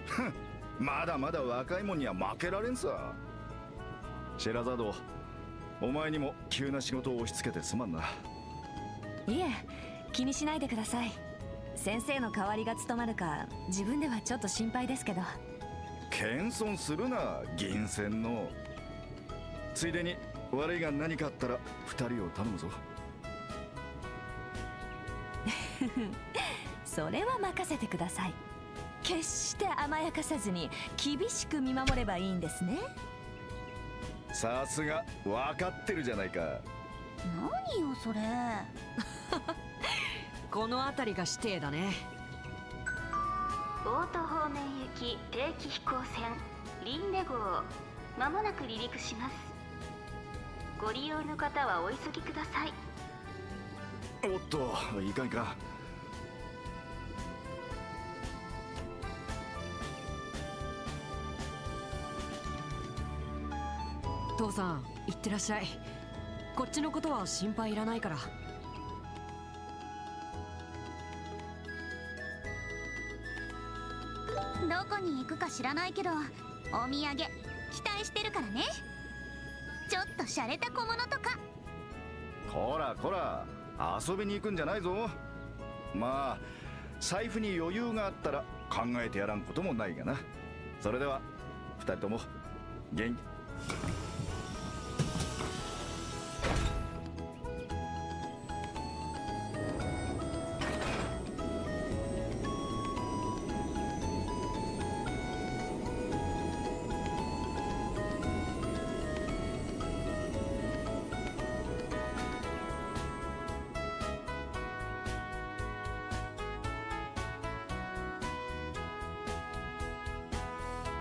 ふん、まだまだ若いもんには負けられんさ。シェラザード、お前にも急な仕事を押し付けてすまんな。いえ、気にしないでください。先生の代わりが務まるか自分ではちょっと心配ですけど。謙遜するな、銀線の。ついでに悪いが何かあったら2人を頼むぞ。それは任せてください。決して甘やかさずに厳しく見守ればいいんですね。さすが分かってるじゃないか。何よそれ。この辺りが指定だね。ボート方面行き定期飛行船リンレ号、まもなく離陸します。ご利用の方はお急ぎください。おっと、いかんいかん。父さん、行ってらっしゃい。こっちのことは心配いらないから。どこに行くか知らないけど、お土産期待してるからね。ちょっと洒落た小物とか。こらこら、遊びに行くんじゃないぞ。まあ財布に余裕があったら考えてやらんこともないがな。それでは二人とも元気。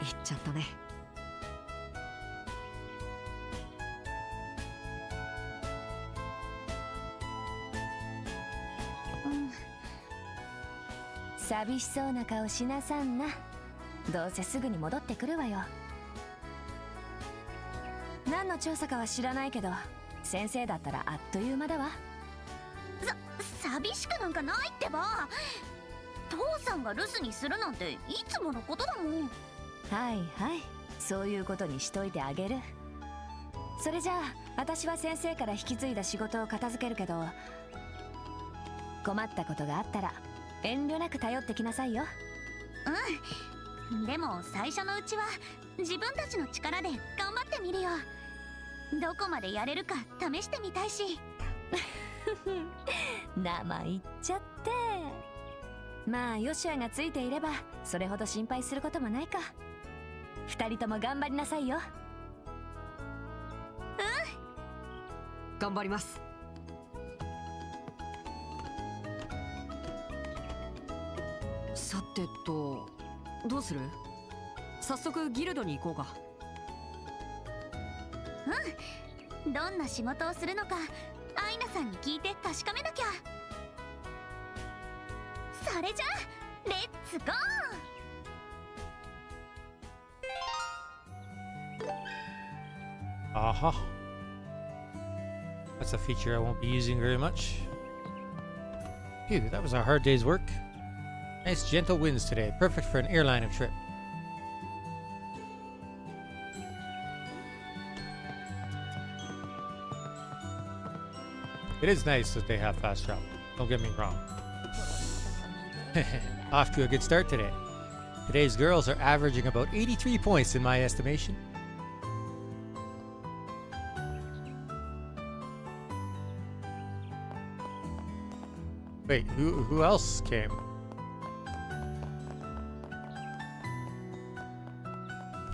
行っちゃったね。寂しそうな顔しなさんな。どうせすぐに戻ってくるわよ。何の調査かは知らないけど、先生だったらあっという間だわ。寂しくなんかないってば。父さんが留守にするなんていつものことだもん。はいはい、そういうことにしといてあげる。それじゃあ私は先生から引き継いだ仕事を片付けるけど、困ったことがあったら遠慮なく頼ってきなさいよ。うん、でも最初のうちは自分たちの力で頑張ってみるよ。どこまでやれるか試してみたいし。生言っちゃって。まあヨシアがついていればそれほど心配することもないか。二人とも頑張りなさいよ。頑張ります。さてと、どうする？早速ギルドに行こうか。どんな仕事をするのかアイナさんに聞いて確かめなきゃ。それじゃあレッツゴー。 Aha. That's a feature I won't be using very much. Phew, that was a hard day's work. Nice gentle winds today, perfect for an airliner trip. It is nice that they have fast travel, don't get me wrong. Off to a good start today. Today's girls are averaging about 83 points in my estimation. Wait, who else came?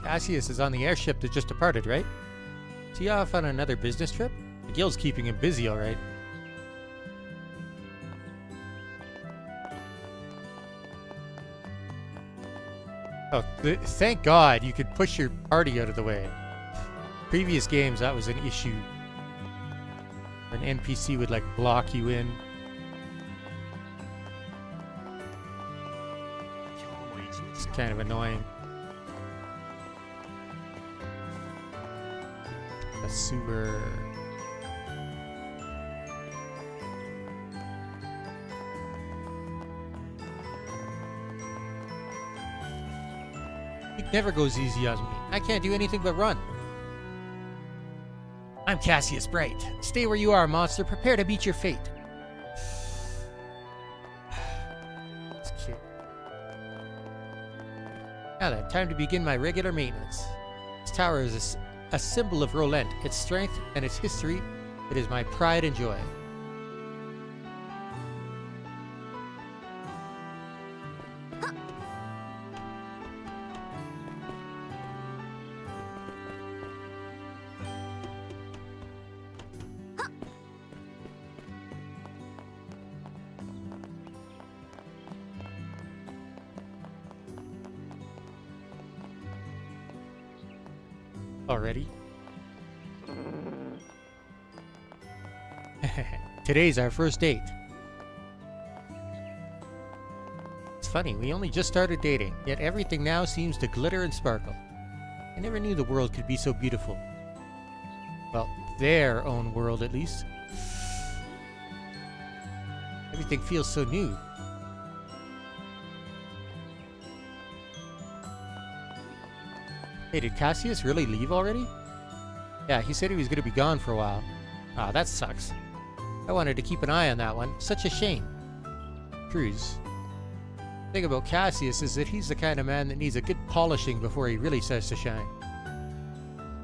Cassius is on the airship that just departed, right? Is he off on another business trip? The guild's keeping him busy, alright. Oh, thank God you could push your party out of the way. Previous games, that was an issue. An NPC would, like, block you in. It's kind of annoying. A sewer. It never goes easy on me. I can't do anything but run. I'm Cassius Bright. Stay where you are, monster. Prepare to meet your fate. It's cute. Now then, time to begin my regular maintenance. This tower is a symbol of Rolent, its strength and its history. It is my pride and joy. Already? Today's our first date. It's funny, we only just started dating, yet everything now seems to glitter and sparkle. I never knew the world could be so beautiful. Well, their own world at least. Everything feels so new. Hey, did Cassius really leave already? Yeah, he said he was going to be gone for a while. Ah, that sucks. I wanted to keep an eye on that one. Such a shame. Cruz. The thing about Cassius is that he's the kind of man that needs a good polishing before he really starts to shine.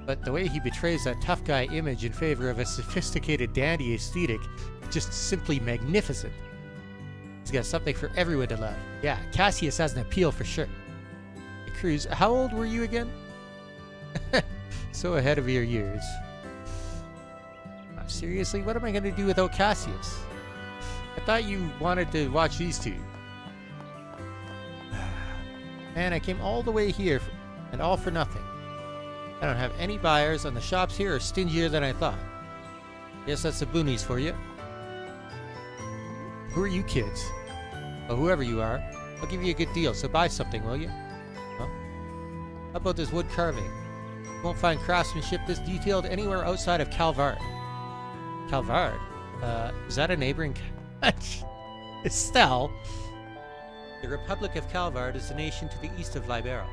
But the way he betrays that tough guy image in favor of a sophisticated dandy aesthetic is just simply magnificent. He's got something for everyone to love. Yeah, Cassius has an appeal for sure. Hey, Cruz, how old were you again? So ahead of your years. Seriously, what am I going to do without Cassius? I thought you wanted to watch these two. Man, I came all the way here and all for nothing. I don't have any buyers, and the shops here are stingier than I thought. Guess that's the boonies for you. Who are you kids? Well, whoever you are, I'll give you a good deal, so buy something, will you? Huh? How about this wood carving? You won't find craftsmanship this detailed anywhere outside of Calvard. Calvard? Is that a neighboring country? Estelle? The Republic of Calvard is the nation to the east of Libero.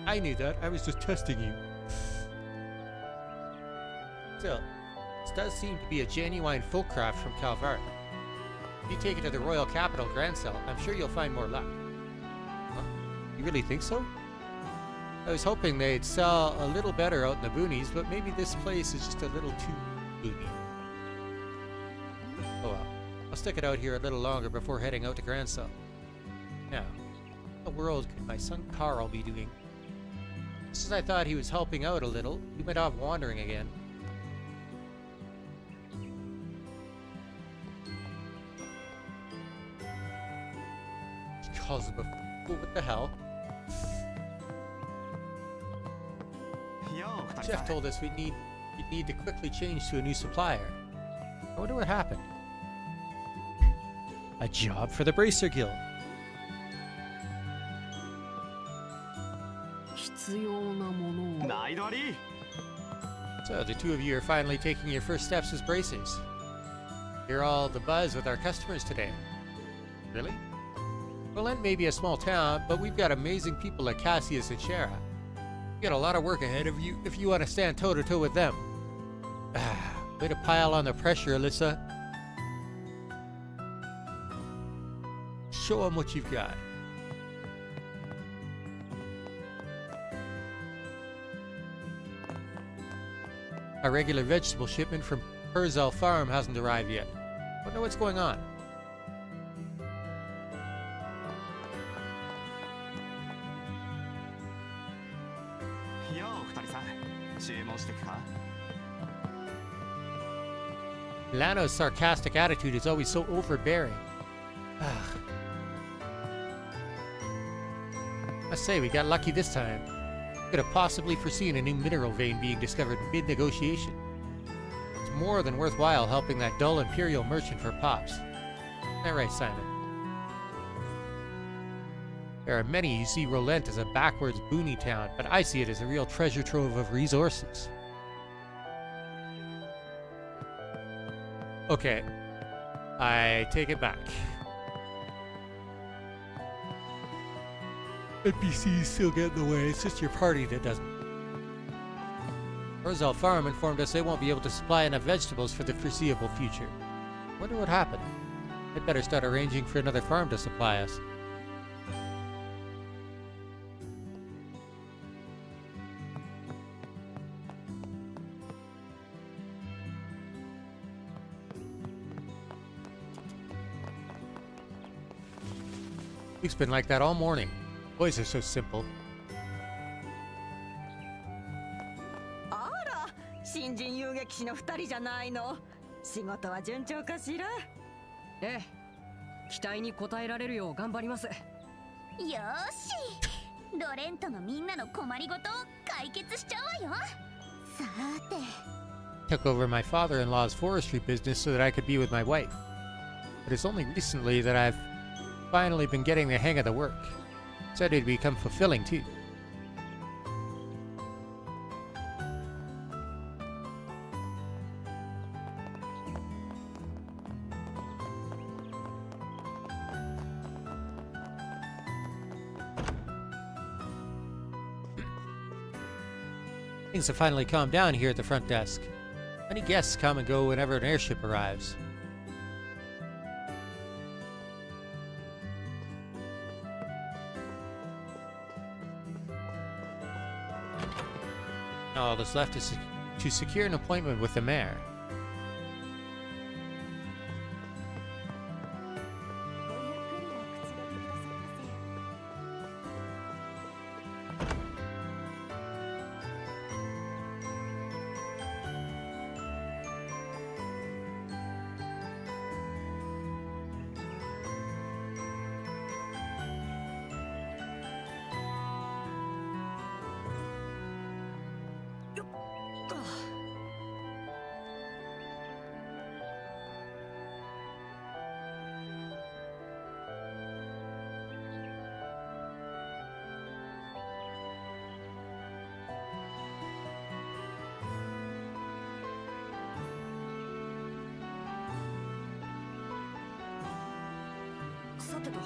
I knew that. I was just testing you. Still, this does seem to be a genuine folk craft from Calvard. If you take it to the royal capital, Grancel, I'm sure you'll find more luck. Huh? You really think so? I was hoping they'd sell a little better out in the boonies, but maybe this place is just a little too boony. Oh well, I'll stick it out here a little longer before heading out to Grancel. Now, what the world could my son Carl be doing? Just as I thought he was helping out a little, he went off wandering again. He calls him a fool. What the hell? Jeff told us we'd need to quickly change to a new supplier. I wonder what happened. A job for the Bracer Guild. So the two of you are finally taking your first steps as bracers. You're all the buzz with our customers today. Really? Well, Lent may be a small town, but we've got amazing people like Cassius and Shara. You got a lot of work ahead of you if you want to stand toe-to-toe with them. Way to pile on the pressure, Alyssa. Show them what you've got. Our regular vegetable shipment from Herzl Farm hasn't arrived yet. Wonder what's going on. Lano's sarcastic attitude is always so overbearing. Must say, we got lucky this time. Could have possibly foreseen a new mineral vein being discovered mid-negotiation. It's more than worthwhile helping that dull Imperial merchant for Pops. Isn't that right, Simon? There are many who see Rolent as a backwards boony town, but I see it as a real treasure trove of resources. Okay, I take it back. NPCs still get in the way, it's just your party that doesn't. Herzl Farm informed us they won't be able to supply enough vegetables for the foreseeable future. Wonder what happened. I'd better start arranging for another farm to supply us. It's been like that all morning. Boys are so simple. あら、新人遊撃士の2人じゃないの。仕事は順調かしら。ええ、期待に応えられるよう頑張ります。よーし、ロレントのみんなの困りごとを解決しちゃうわよ。さーて Took over my father-in-law's forestry business so that I could be with my wife. But it's only recently that I've finally been getting the hang of the work. It's started to become fulfilling too. Things have finally calmed down here at the front desk. Many guests come and go whenever an airship arrives. Now all that's left is to secure an appointment with the mayor. Ah. さてと。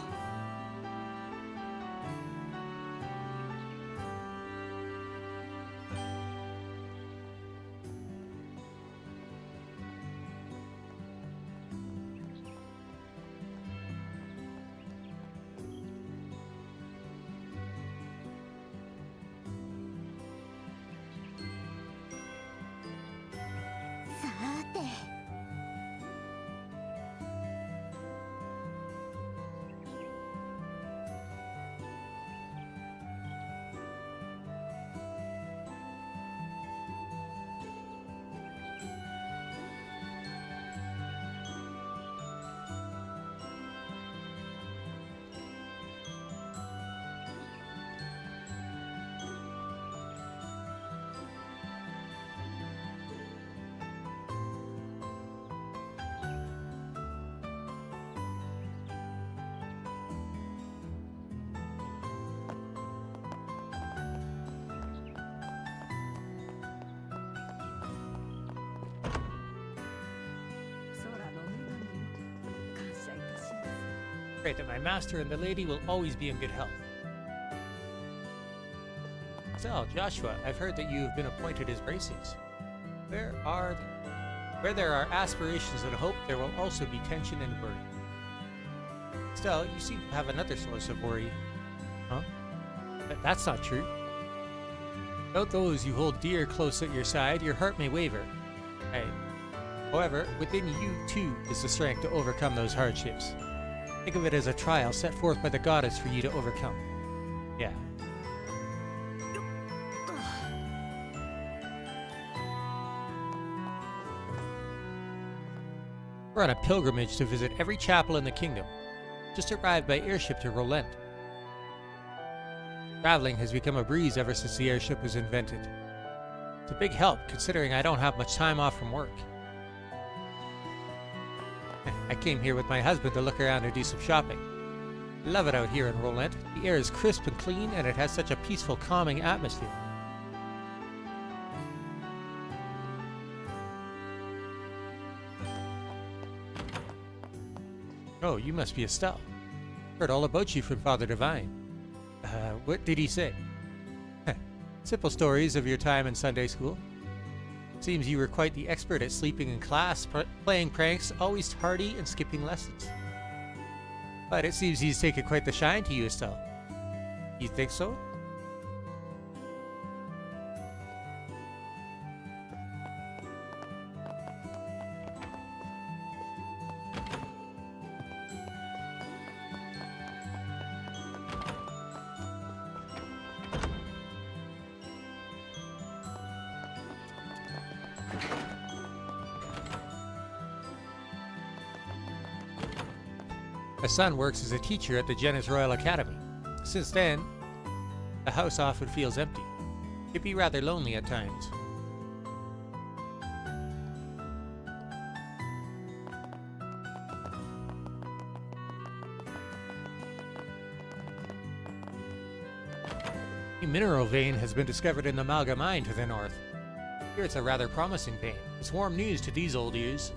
さーて Great that my master and the lady will always be in good health. So, Joshua, I've heard that you have been appointed as braces. Where there are aspirations and hope, there will also be tension and worry. Still, you seem to have another source of worry. Huh? That's not true. Without those you hold dear close at your side, your heart may waver. Hey. However, within you too is the strength to overcome those hardships. Think of it as a trial set forth by the goddess for you to overcome. Yeah. We're on a pilgrimage to visit every chapel in the kingdom. Just arrived by airship to Rolent. Traveling has become a breeze ever since the airship was invented. It's a big help considering I don't have much time off from work. I came here with my husband to look around and do some shopping. Love it out here in Rolent. The air is crisp and clean, and it has such a peaceful, calming atmosphere. Oh, you must be Estelle. Heard all about you from Father Divine. What did he say? Simple stories of your time in Sunday school. Seems you were quite the expert at sleeping in class, playing pranks, always tardy, and skipping lessons. But it seems he's taken quite the shine to you, Estelle. You think so? My son works as a teacher at the Jennings Royal Academy. Since then, The house often feels empty. It can be rather lonely at times. A mineral vein has been discovered in the Malga mine to the north. Here it's a rather promising vein. It's warm news to these old ears.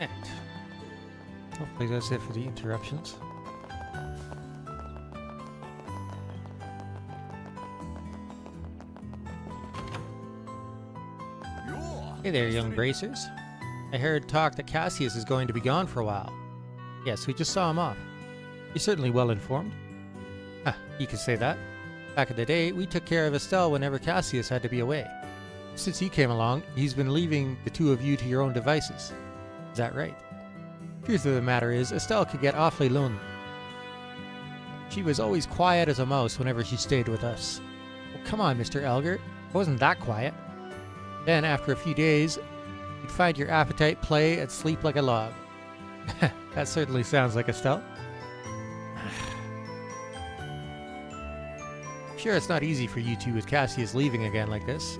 And hopefully that's it for the interruptions. Hey there, young bracers. I heard talk that Cassius is going to be gone for a while. Yes, we just saw him off. You're certainly well informed. You can say that. Back in the day, we took care of Estelle whenever Cassius had to be away. Since he came along, he's been leaving the two of you to your own devices. Is that right? Truth of the matter is, Estelle could get awfully lonely. She was always quiet as a mouse whenever she stayed with us. Well, come on, Mr. Elgert. I wasn't that quiet. Then, after a few days, you'd find your appetite play and sleep like a log. That certainly sounds like Estelle. Sure, it's not easy for you two with Cassius leaving again like this.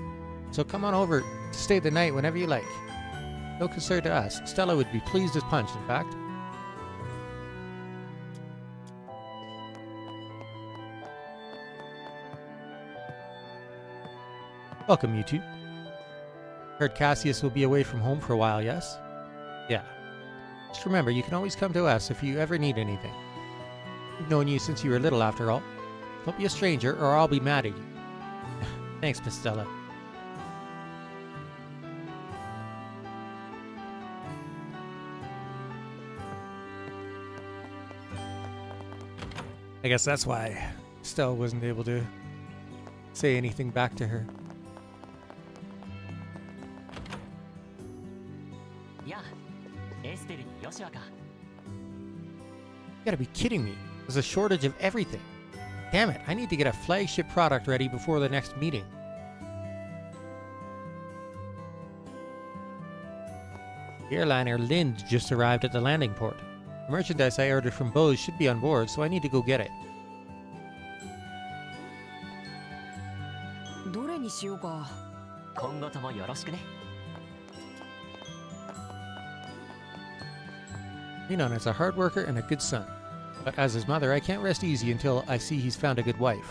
So come on over to stay the night whenever you like. No concern to us. Stella would be pleased as punch, in fact. Welcome, you two. Heard Cassius will be away from home for a while, yes? Yeah. Just remember, you can always come to us if you ever need anything. We've known you since you were little, after all. Don't be a stranger, or I'll be mad at you. Thanks, Miss Stella. I guess that's why Stella wasn't able to say anything back to her. Yeah. Estelleにヨシュアか。You gotta be kidding me. There's a shortage of everything. Damn it, I need to get a flagship product ready before the next meeting. The airliner Lind just arrived at the landing port. The merchandise I ordered from Bose should be on board, so I need to go get it. どれにしようか。今後ともよろしくね。Minon is a hard worker and a good son. But as his mother, I can't rest easy until I see he's found a good wife.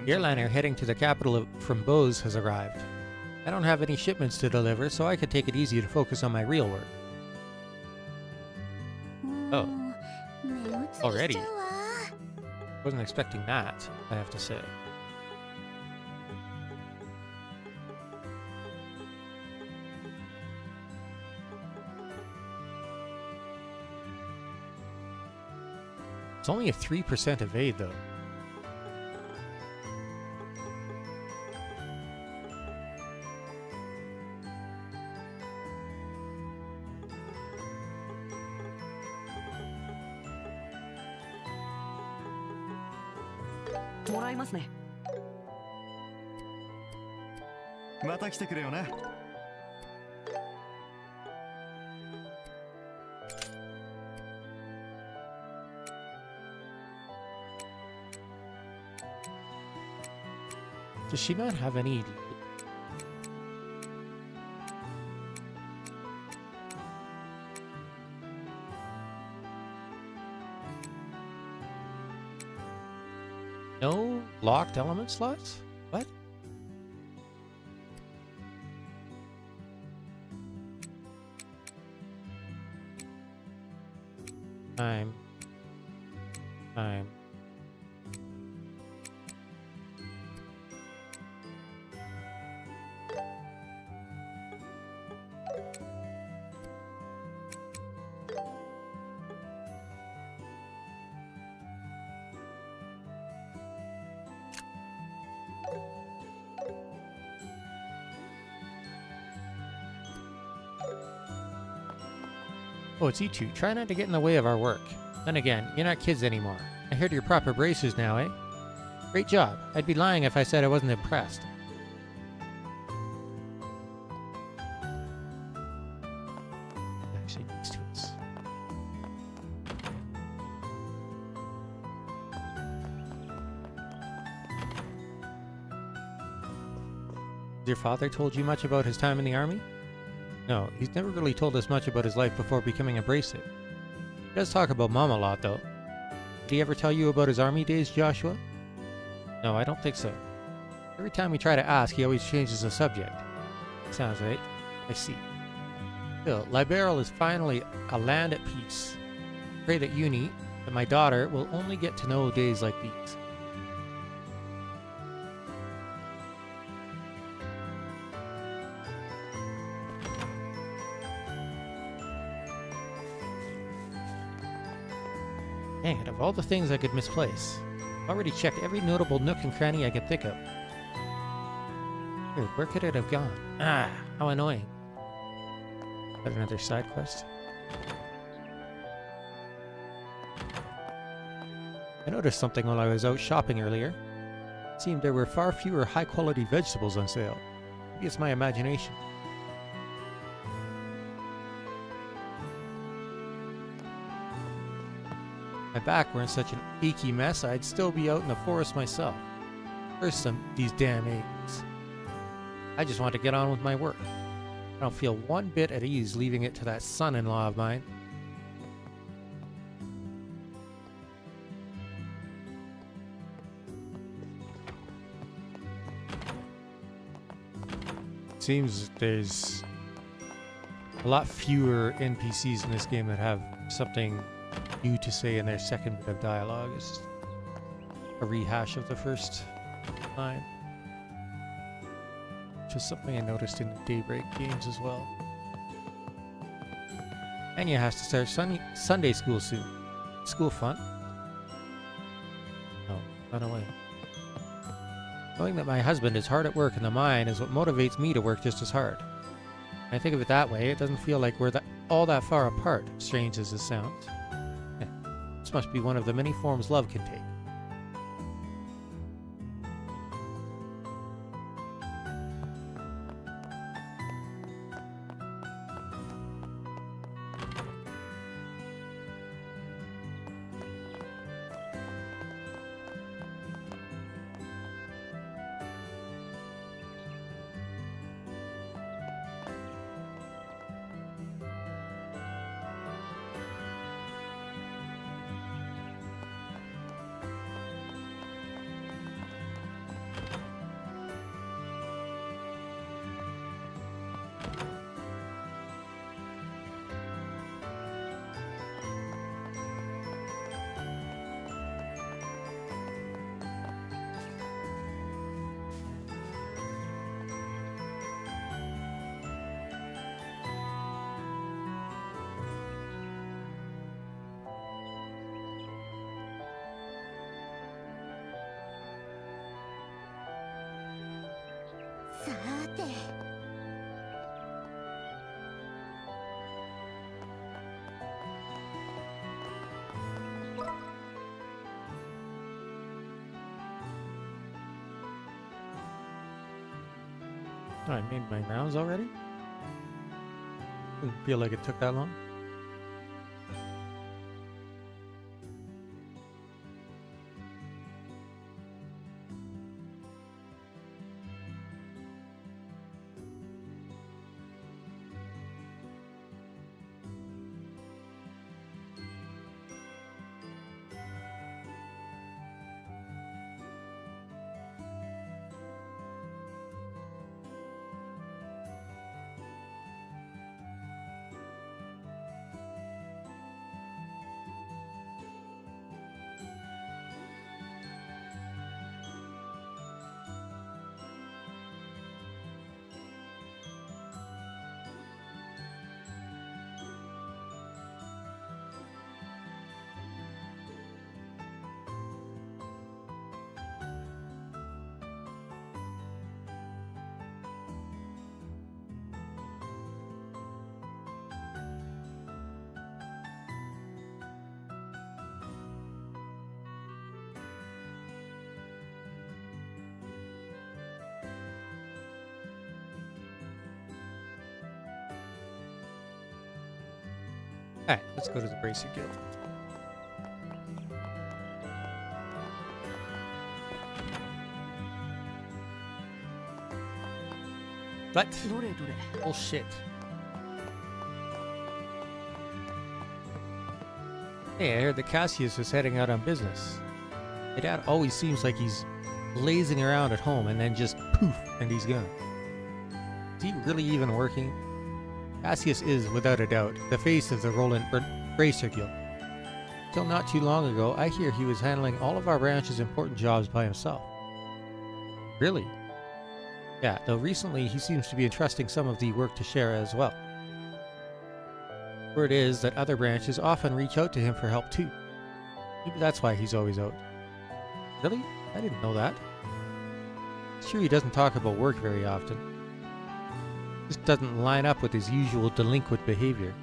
The airliner heading to the capital from Bose has arrived. I don't have any shipments to deliver, so I could take it easy to focus on my real work. Oh. Already? Wasn't expecting that, I have to say. It's only a 3% evade, though. Does she not have any... No locked element slots? What? Time. Oh, it's you two. Try not to get in the way of our work. Then again, you're not kids anymore. I heard you're proper bracers now, eh? Great job. I'd be lying if I said I wasn't impressed. Actually, next to us. Has your father told you much about his time in the army? No, he's never really told us much about his life before becoming a bracelet. He does talk about Mom a lot, though. Did he ever tell you about his army days, Joshua? No, I don't think so. Every time we try to ask, he always changes the subject. Sounds right. I see. Still, Liberal is finally a land at peace. Pray that Uni and my daughter will only get to know days like these. Dang it, of all the things I could misplace, I've already checked every notable nook and cranny I could think of. Here, where could it have gone? Ah, how annoying. Got another side quest? I noticed something while I was out shopping earlier. It seemed there were far fewer high-quality vegetables on sale. Maybe it's my imagination. If my back were in such an achy mess, I'd still be out in the forest myself. First, these damn aches. I just want to get on with my work. I don't feel one bit at ease leaving it to that son-in-law of mine. Seems there's a lot fewer NPCs in this game that have something new to say in their second bit of dialogue. It's just a rehash of the first line. Which is something I noticed in the Daybreak games as well. Anya has to start Sunday school soon. School fun? No, run away. Knowing that my husband is hard at work in the mine is what motivates me to work just as hard. When I think of it that way, it doesn't feel like we're all that far apart, strange as this sounds. This must be one of the many forms love can take. Oh, I made my rounds already? Didn't feel like it took that long. Alright, let's go to the Bracelet Guild. What? Bullshit. Hey, I heard that Cassius was heading out on business. My dad always seems like he's lazing around at home and then just poof, and he's gone. Is he really even working? Cassius is, without a doubt, the face of the Roland Bracer Guild. Till not too long ago, I hear he was handling all of our branch's important jobs by himself. Really? Yeah, though recently he seems to be entrusting some of the work to Shara as well. Word is that other branches often reach out to him for help too. Maybe that's why he's always out. Really? I didn't know that. Sure, he doesn't talk about work very often. Just doesn't line up with his usual delinquent behavior.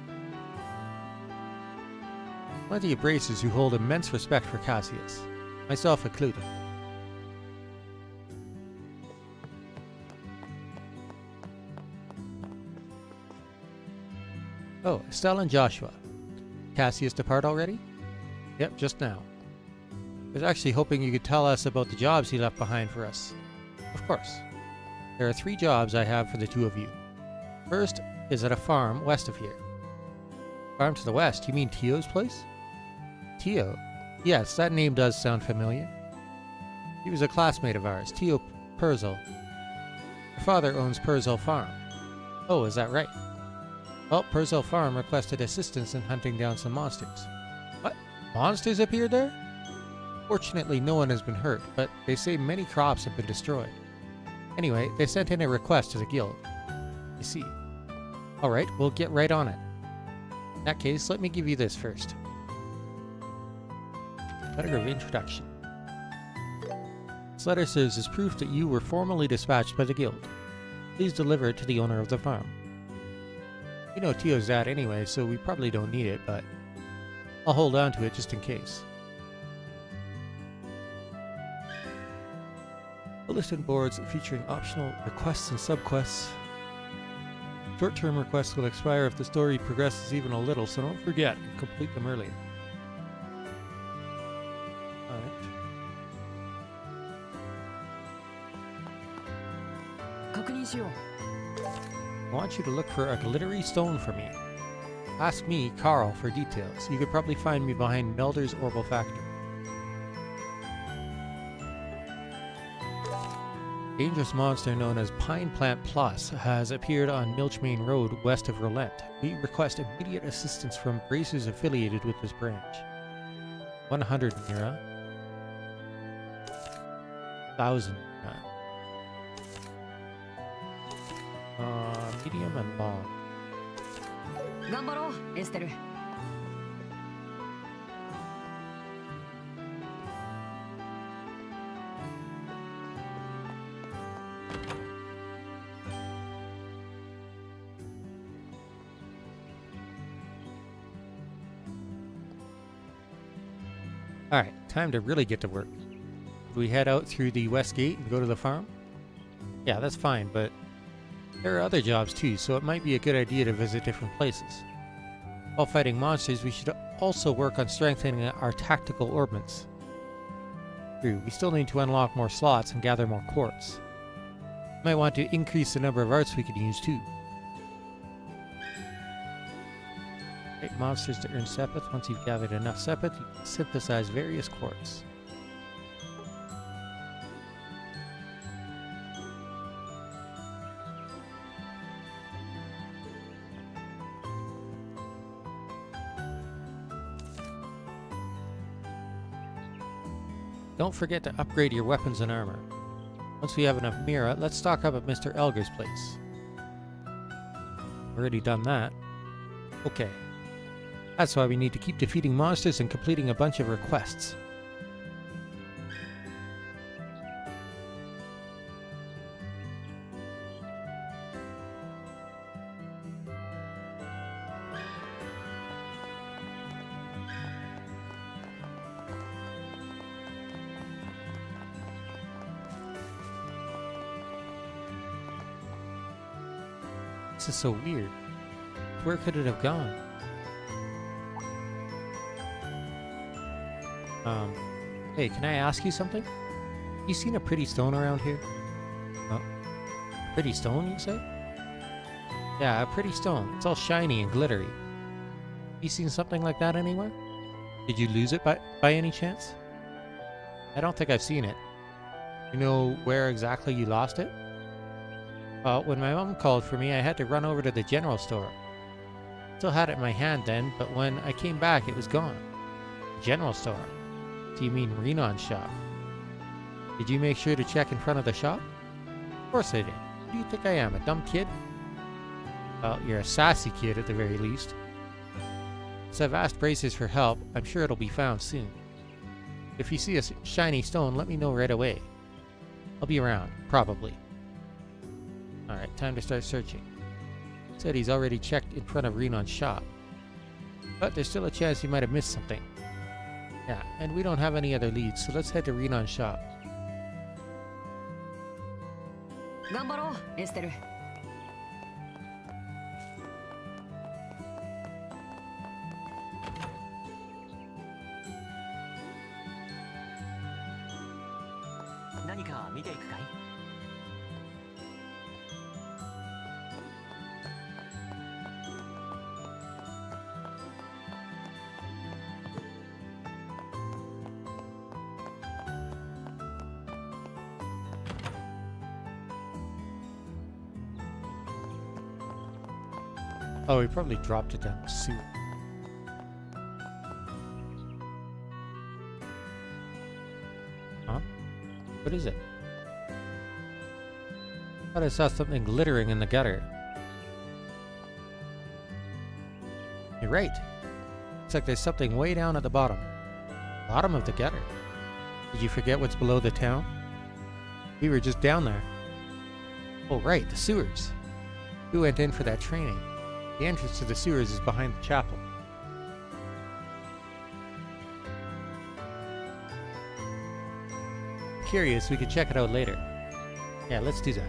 Plenty of bracers who hold immense respect for Cassius, myself included. Oh, Estelle and Joshua. Cassius depart already? Yep, just now. I was actually hoping you could tell us about the jobs he left behind for us. Of course. There are 3 jobs I have for the 2 of you. First is at a farm west of here. Farm to the west? You mean Tio's place? Tio? Yes, that name does sound familiar. He was a classmate of ours, Tio Purzel. Her father owns Purzel Farm. Oh, is that right? Well, Purzel Farm requested assistance in hunting down some monsters. What? Monsters appeared there? Fortunately, no one has been hurt, but they say many crops have been destroyed. Anyway, they sent in a request to the guild. I see. Alright, we'll get right on it. In that case, let me give you this first. Letter of introduction. This letter serves as proof that you were formally dispatched by the guild. Please deliver it to the owner of the farm. You know Tio's dad anyway, so we probably don't need it, but I'll hold on to it just in case. Bulletin boards featuring optional requests and subquests. Short-term requests will expire if the story progresses even a little, so don't forget and complete them early. Alright. 確認しよう。 I want you to look for a glittery stone for me. Ask me, Carl, for details. You could probably find me behind Melder's Orbital Factory. Dangerous monster known as Pine Plant Plus has appeared on Milchmain Road west of Roulette. We request immediate assistance from bracers affiliated with this branch. 100 Mira. 1000 Mira. Medium and long. 頑張ろう、エステル。Alright, time to really get to work. Do we head out through the west gate and go to the farm? Yeah, that's fine, but there are other jobs too, so it might be a good idea to visit different places. While fighting monsters, we should also work on strengthening our tactical ordnance. True, we still need to unlock more slots and gather more quartz. Might want to increase the number of arts we can use too. Fight monsters to earn Sepith. Once you've gathered enough Sepith, you can synthesize various quartz. Don't forget to upgrade your weapons and armor. Once we have enough Mira, let's stock up at Mr. Elger's place. Already done that. Okay. That's why we need to keep defeating monsters and completing a bunch of requests. This is so weird. Where could it have gone? Hey, can I ask you something? You seen a pretty stone around here? Pretty stone, you say? Yeah, a pretty stone. It's all shiny and glittery. You seen something like that anywhere? Did you lose it by any chance? I don't think I've seen it. You know where exactly you lost it? Well, when my mom called for me, I had to run over to the general store. Still had it in my hand then, but when I came back, it was gone. General store? Do you mean Renon's shop? Did you make sure to check in front of the shop? Of course I did. Who do you think I am, a dumb kid? Well, you're a sassy kid at the very least. So I've asked Braces for help. I'm sure it'll be found soon. If you see a shiny stone, let me know right away. I'll be around, probably. Alright, time to start searching. Said he's already checked in front of Renon's shop. But there's still a chance he might have missed something. Yeah, and we don't have any other leads, so let's head to Renon's shop. 頑張ろう、エステル。何か見ていくかい？ Oh, he probably dropped it down the sewer. Huh? What is it? I thought I saw something glittering in the gutter. You're right. Looks like there's something way down at the bottom. Bottom of the gutter. Did you forget what's below the town? We were just down there. Oh, right, the sewers. We went in for that training. The entrance to the sewers is behind the chapel. Curious, we could check it out later. Yeah, let's do that.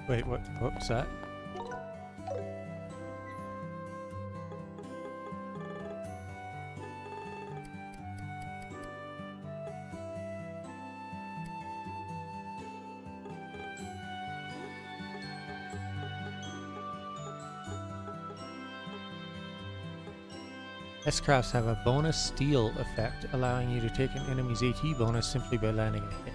Wait, what was that? S-crafts have a bonus steal effect, allowing you to take an enemy's AT bonus simply by landing a hit.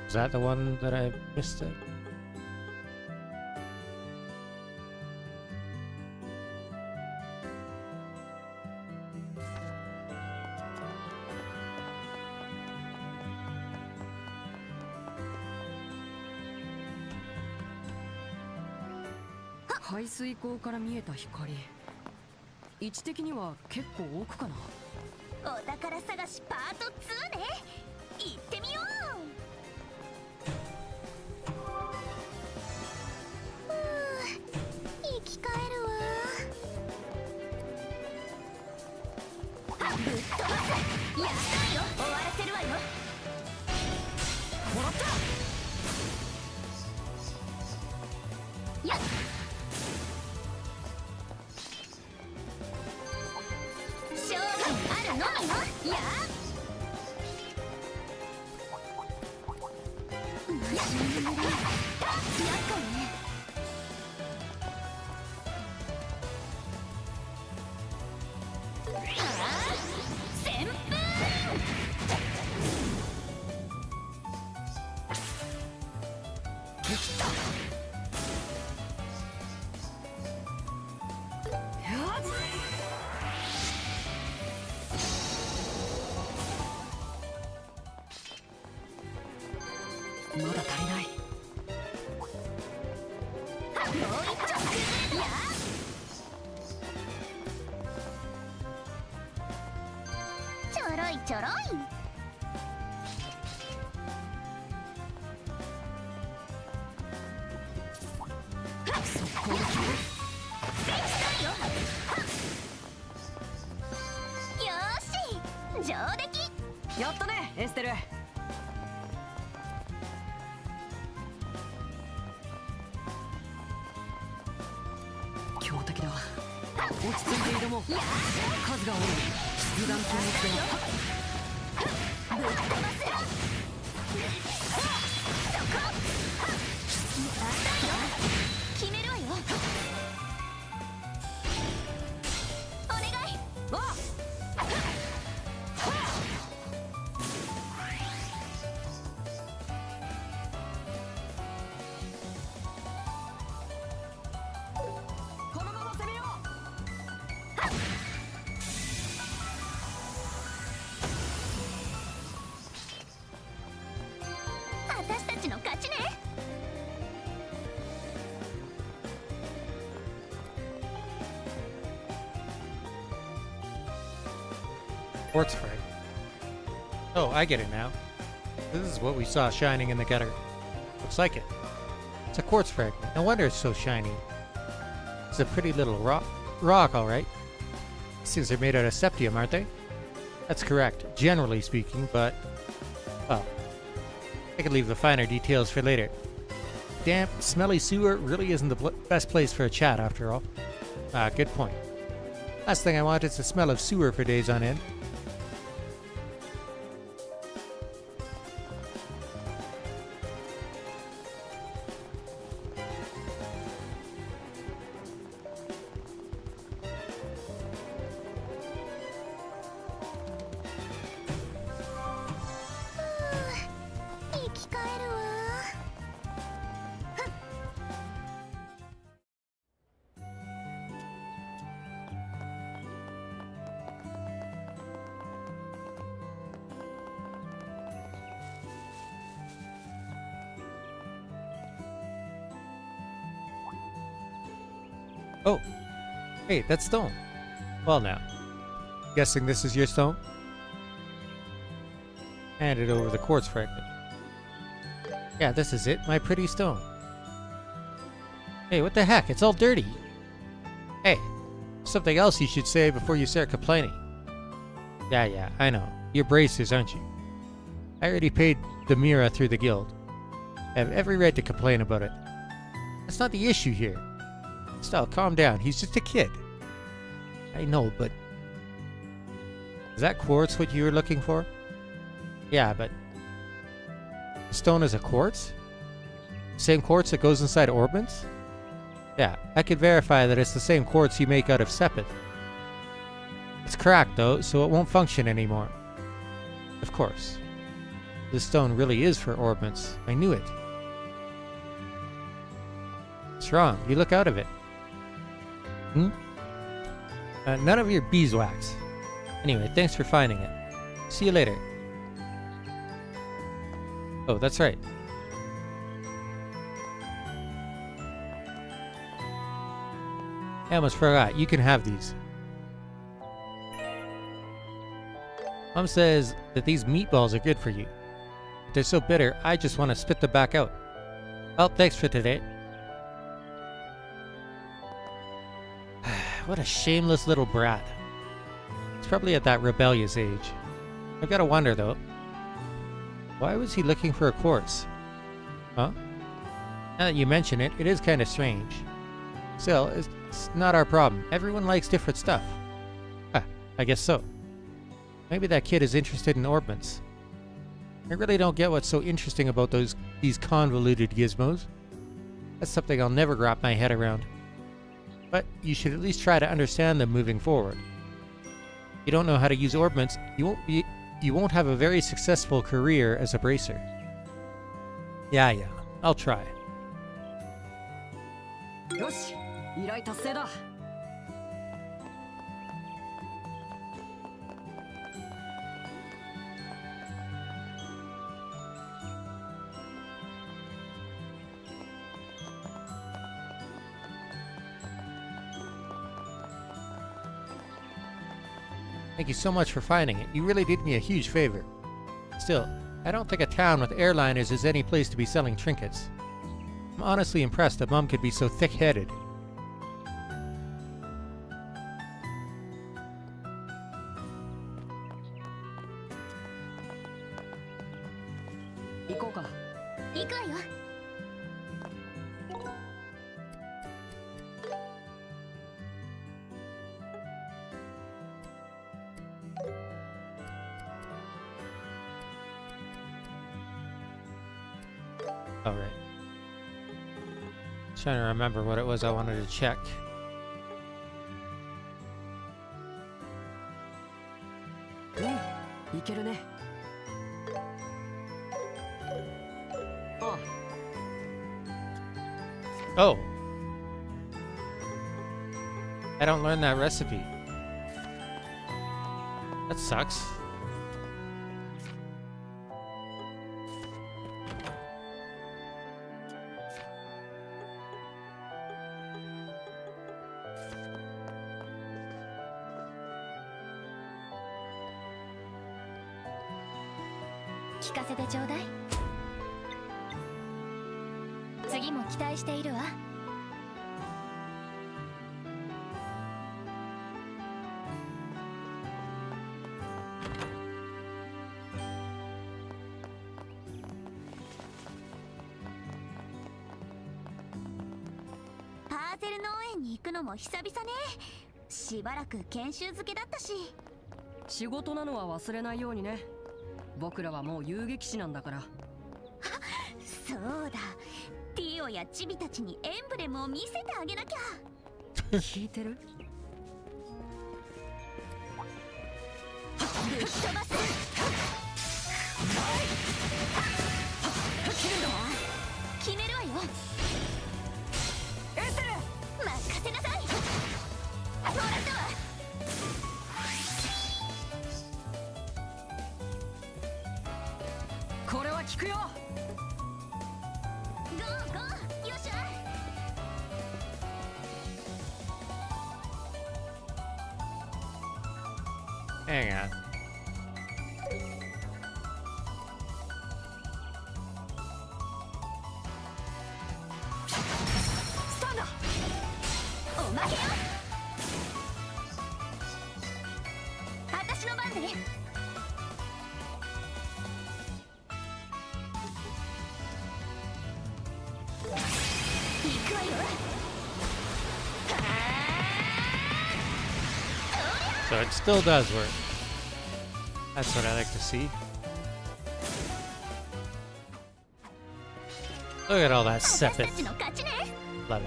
Is that the one that I missed it? Huh? 排水溝から見えた光。位置的には結構奥かな。お宝探しパート2ね。行ってみよう。生き返るわ。ぶっ飛ばす。やったよ。終わらせるわよ。もらった。やっ。勝負あるのみよ。やっ。やっかね。ちょろい。速攻で決める。よーし上出来。やったねエステル。強敵だ。落ち着いて挑もう。数が多い。油断禁物だ。ぶっ飛ばすよ。そこ。決めるわよ。お願い。わっこのまま攻めよ私たちの勝ちね。Quartz frag. Oh, I get it now. This is what we saw shining in the gutter. Looks like it. It's a quartz fragment. No wonder it's so shiny. It's a pretty little rock, all right. These things are made out of septium, aren't they? That's correct, generally speaking, but... well, I could leave the finer details for later. Damp, smelly sewer really isn't the best place for a chat, after all. Ah, good point. Last thing I want is the smell of sewer for days on end. Oh, hey, that's stone. Well now, guessing this is your stone? Hand it over the quartz fragment. Yeah, this is it, my pretty stone. Hey, what the heck? It's all dirty. Hey, something else you should say before you start complaining. Yeah, I know. You're bracers, aren't you? I already paid the Mira through the guild. I have every right to complain about it. That's not the issue here. Still, calm down. He's just a kid. I know, but... is that quartz what you were looking for? Yeah, but... stone is a quartz? Same quartz that goes inside orbments? Yeah, I could verify that it's the same quartz you make out of sepith. It's cracked, though, so it won't function anymore. Of course. This stone really is for orbments. I knew it. What's wrong? You look out of it. None of your beeswax. Anyway, thanks for finding it. See you later. Oh, that's right. I almost forgot. You can have these. Mom says that these meatballs are good for you. But they're so bitter, I just want to spit them back out. Well, thanks for today. What a shameless little brat. He's probably at that rebellious age. I've got to wonder, though. Why was he looking for a quartz? Huh? Now that you mention it, it is kind of strange. Still, it's not our problem. Everyone likes different stuff. I guess so. Maybe that kid is interested in orbments. I really don't get what's so interesting about these convoluted gizmos. That's something I'll never wrap my head around. But you should at least try to understand them moving forward. If you don't know how to use orbments, you won't have a very successful career as a bracer. Yeah, I'll try. よし、依頼達成だ。Thank you so much for finding it. You really did me a huge favor. Still, I don't think a town with airliners is any place to be selling trinkets. I'm honestly impressed that Mom could be so thick-headed.行くわよ。All right. Trying to remember what it was I wanted to check. Oh. I don't learn that recipe. That sucks.聞かせてちょうだい。次も期待しているわ。パーセル農園に行くのも久々ね。しばらく研修漬けだったし。仕事なのは忘れないようにね。僕らはもう遊撃士なんだから。そうだ、ティオやチビたちにエンブレムを見せてあげなきゃ。聞いてる？ぶっ飛ばす。決めるわよ。エステル、任せなさい。もらったわ。これは効くよ。ゴーゴー、よっしゃ。Hang on. Stand up. おまけよ。私の番ね。行くわよ。So it still does work. That's what I like to see. Look at all that 私 sepith. たちの勝ちね。 Love it.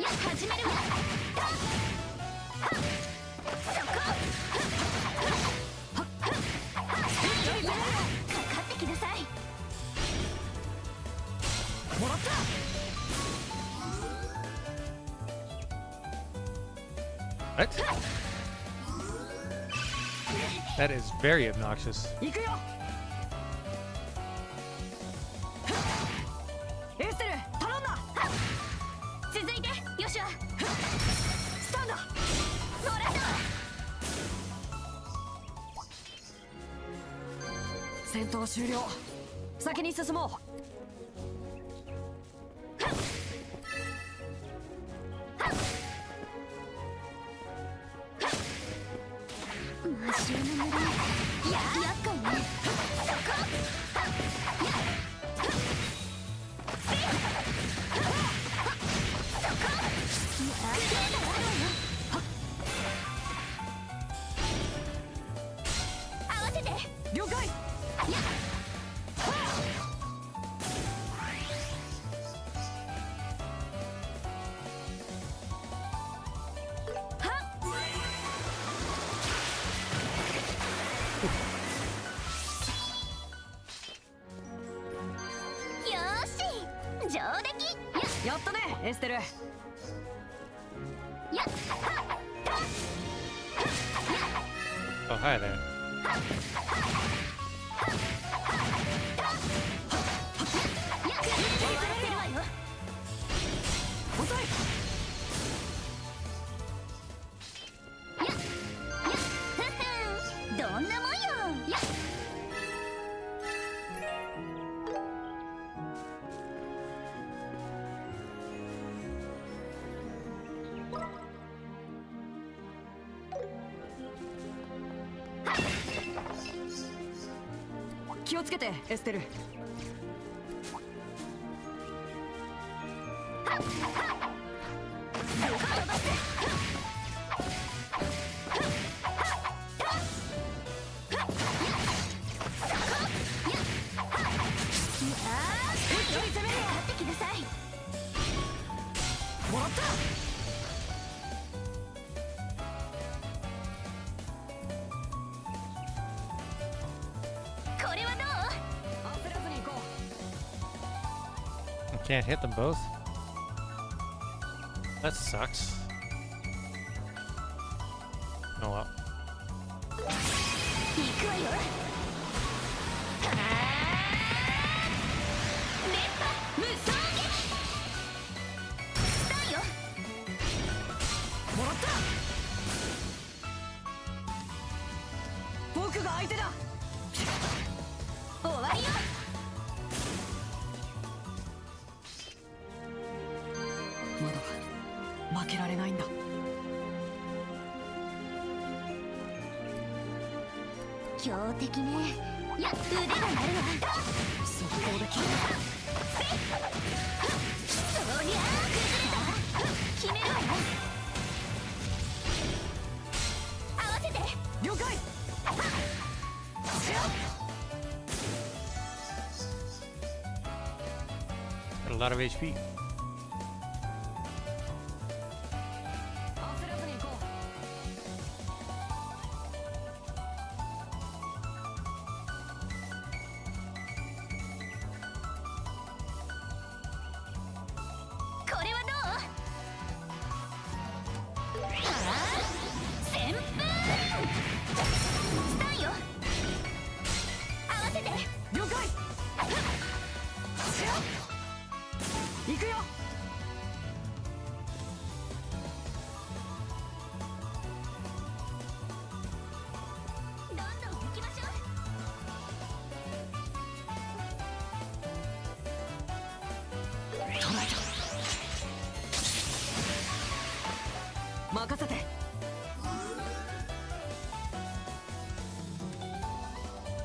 や、始めるわ。そこ。かかってきなさい。もらった。What? That is very obnoxious. 行くよ。エステル、頼んだ。続いて、よしわ。スタンド。もらったわ。戦闘終了。先に進もう。マシューの村。厄介ね。そこ。合わせて。了解。よーし、上出来。やったね、エステル。やっ。Oh, hi there. やっ。をつけてエステル。もらった。これはどう？ 焦らずに行こ I can't hit them both. That sucks. Oh well. 行くわよ。熱波無双撃。だよ。う。もらった。僕が相手だ。終わりよ。まだ負けられないんだ。強敵ね。いや腕が鳴るわ。速攻で切る。そりゃあ崩れた。決めるわよ。合わせて。了解。 Got a lot of HP. 焦らずに行こう。これはどう？旋風スタンよ。合わせて。了解。行くよ。どんどん行きましょう。捕らえた。任せて。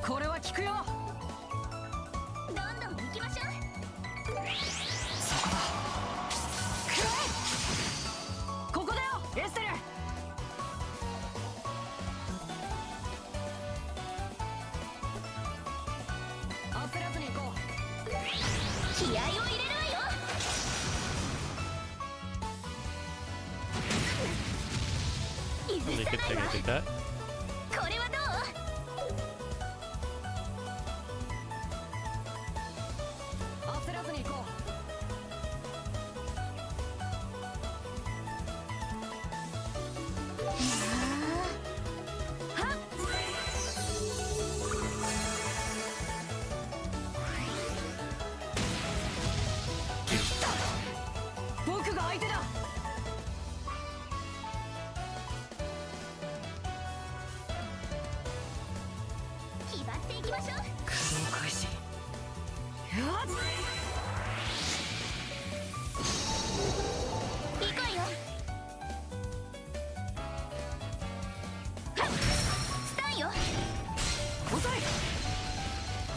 これは効くよ。どんどん行きましょう。そこだ。くらえ。ここだよエステル。焦らずに行こう。気合を入れるわよ。許 Really さ good ない thing わ。 I did that. これはどう？焦らずに行こはっ。う。僕が相手だ。気張っていきましょう。苦労開始。やっ。行くわよ。はっ。スタンよ。遅い。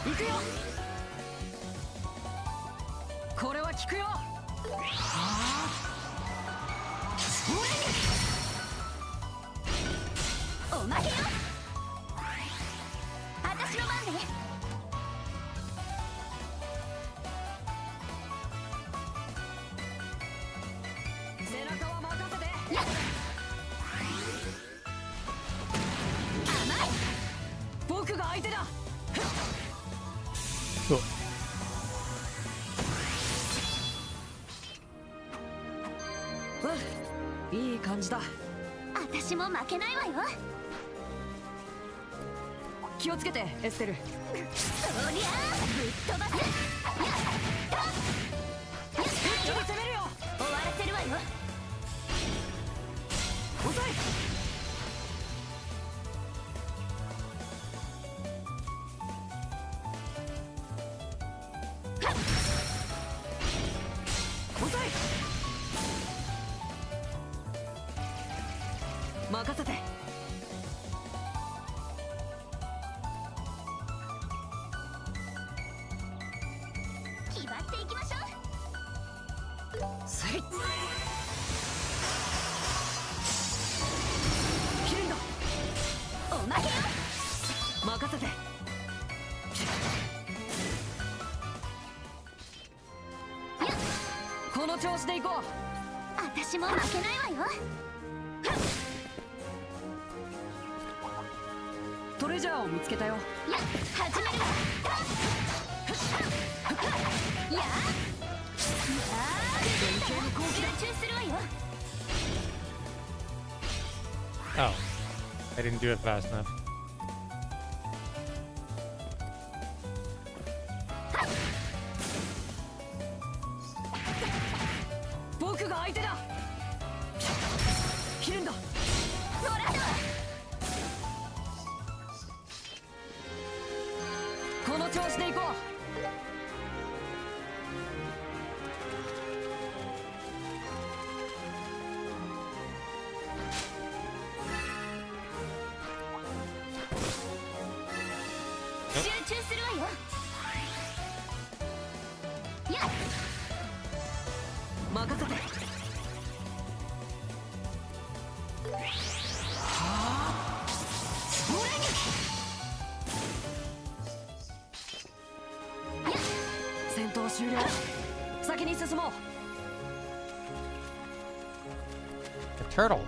行くよ。これは効くよ。はあ。おまけよ。私の番で。背中は任せて。やっ。甘い。僕が相手だ。 Cool. うん、いい感じだ。私も負けないわよ。気をつけてエステル。そりゃあぶっ飛ばす。やった。一気に攻めるよ。終わらせるわよ。遅い。遅い。任せて。張っていきましょう。せい切るんだ。おまけよ。任せて。この調子でいこう。私も負けないわよ。トレジャーを見つけたよ。や始めるわ。や連携の攻撃だ。集中するわよ。 Oh, I didn't do it fast enough. 僕が相手だ。切るんだ。もらったわ。この調子でいこう。集中するわよ。や任せて。戦闘終了。先に進もう。 A turtle.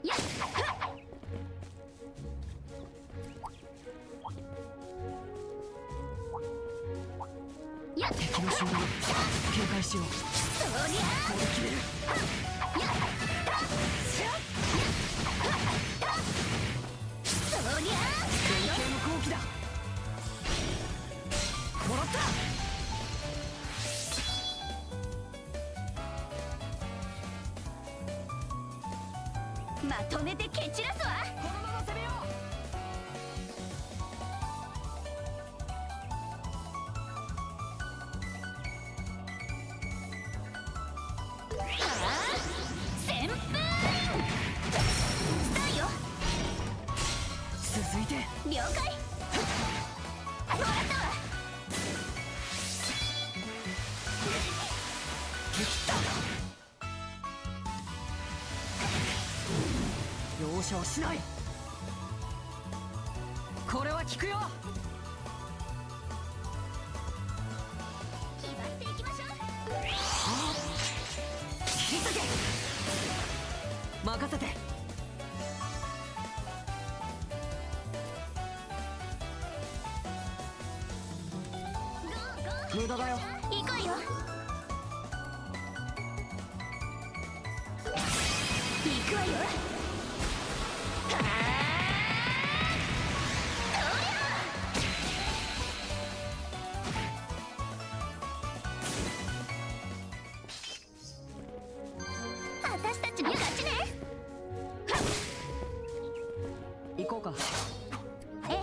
やや敵の集団警戒しよう。そりゃここで決める。そりゃ連携の好機だ。もらった。まとめて蹴散らすわ。このまま攻めよう。旋風スタイよ。続いて了解。もらったわ。容赦はしない。これは効くよ。決まっていきましょう。切り裂け。任せて。無駄だよ。行くわよ。行くわよ。私たちの勝ちね。行こうか。ええ。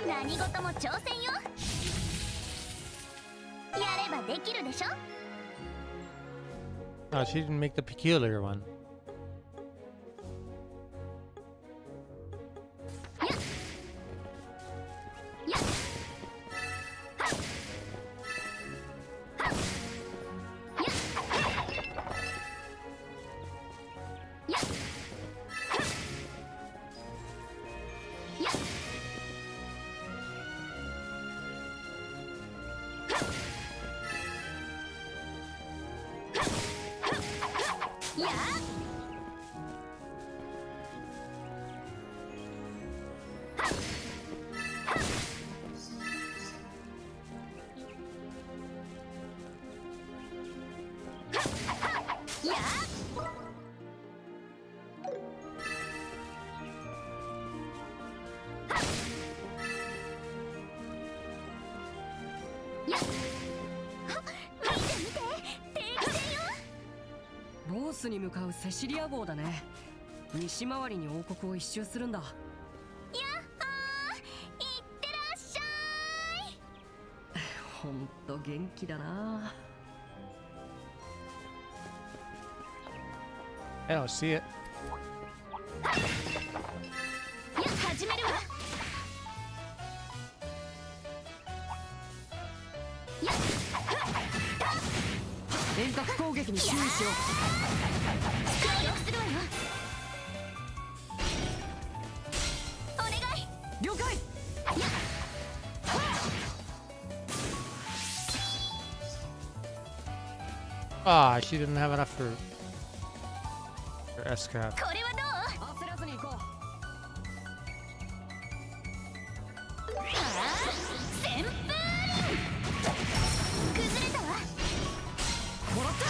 何事も挑戦よ。やればできるでしょ。 Oh, she didn't make the peculiar one. やっはっはっやっやっはっやっやっやっやっ見て見て定期戦よ。ロースに向かうセシリア号だね。西回りに王国を一周するんだ。やっほーいってらっしゃい。ほんと元気だな。 I don't see it. 始めるわ。遠隔攻撃に注意しよ協力するわよ。お願い。う。了解。 Ah, she didn't have enough for S craft. これはどう？焦らずに行こう。旋風崩れたわ。もらった。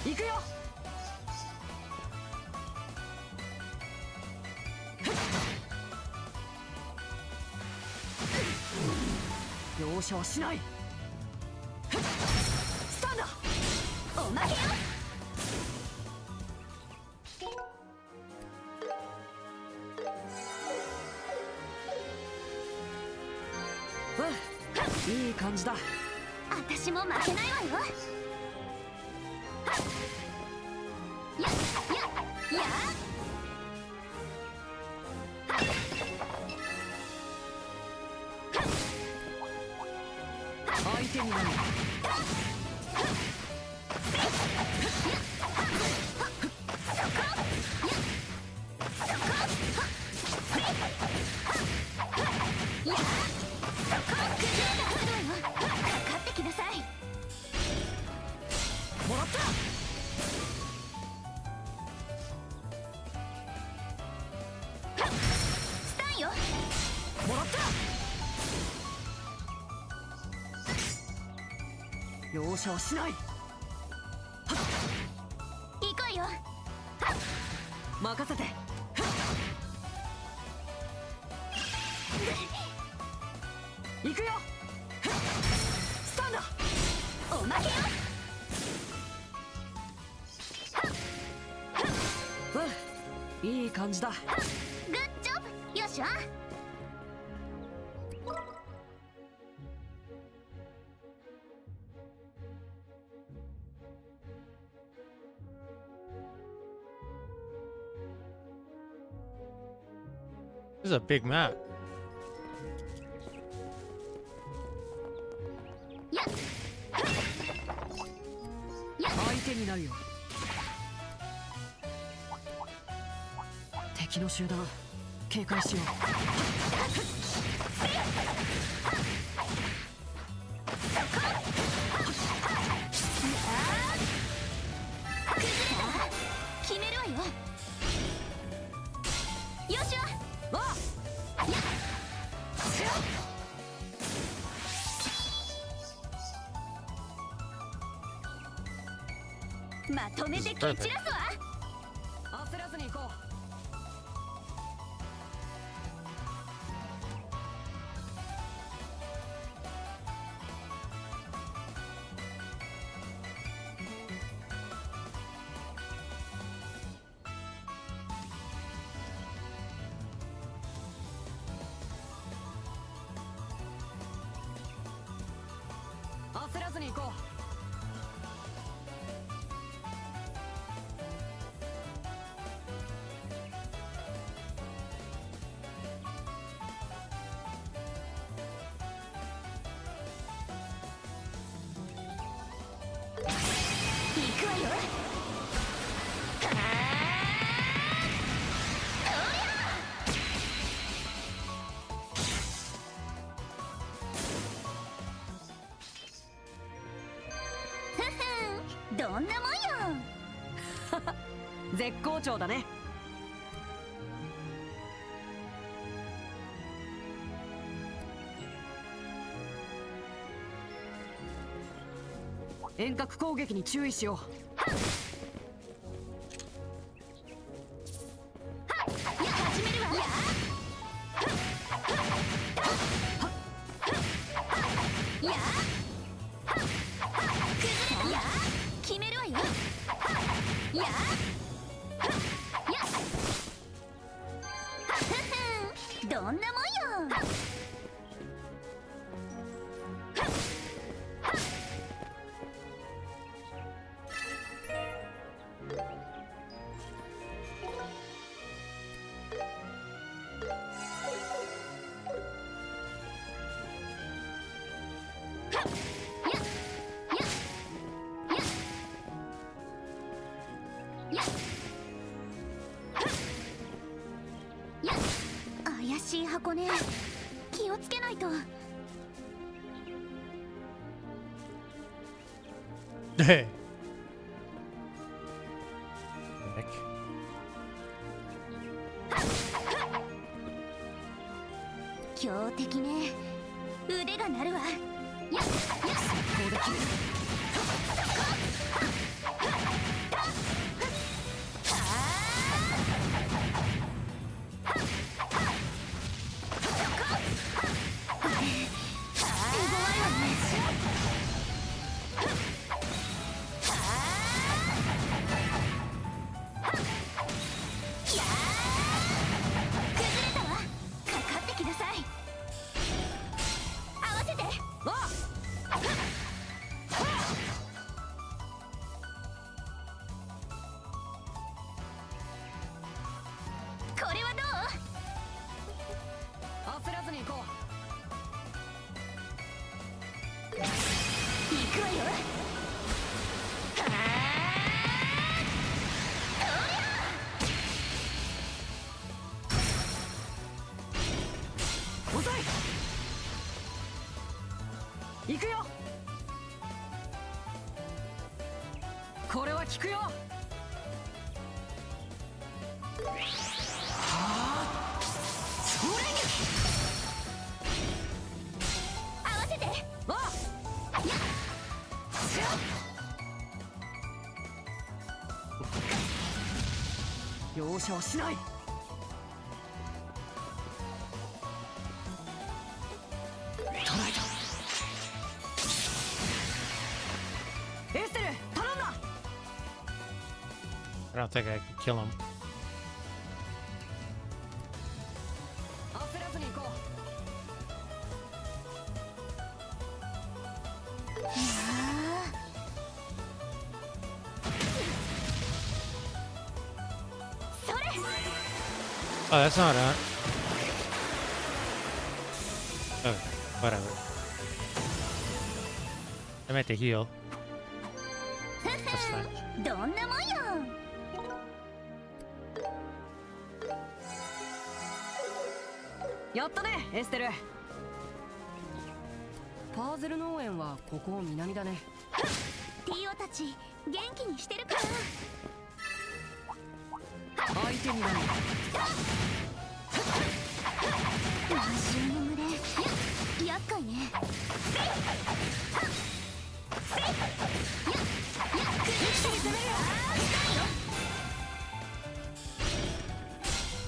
行くよ。容赦はしない。スタンだ。おまけよ。うん、いい感じだ。私も負けないわよ。や相手になる。かかってきなさい。もらった。スタンよ。もらった。容赦はしない。行こうよ。任せて。行くよ。スタンだ。おまけよ。うん、いい感じだ。グッジョブ。よっしゃ。This is a big map. 相手になるよ。敵の集団警戒しよう。決めるわよ。よっしゃ。まとめて蹴散らすわ。焦らずに行こう。焦らずに行こう。行くわよ。どんなもんよ。絶好調だね。遠隔攻撃に注意しよう。始めるわ。決めるわよ。どんなもんよ。ね。気をつけないと。 Hey. Nick. 強敵ね。腕が鳴るわ。やっやっ攻撃。行くよ。これは効くよ。それ合わせて。容赦はしない。捉えた。エステル、頼んだ。 I don't think I can kill him. 焦らずに行こそれ。 Oh, that's not it. Okay, whatever. I meant to heal. That's fine. どんなもんよ。う。やったね、エステル。パーゼル農園はここ南だね。ティオたち元気にしてるか。相手になる。魔獣の群れ。厄介ね。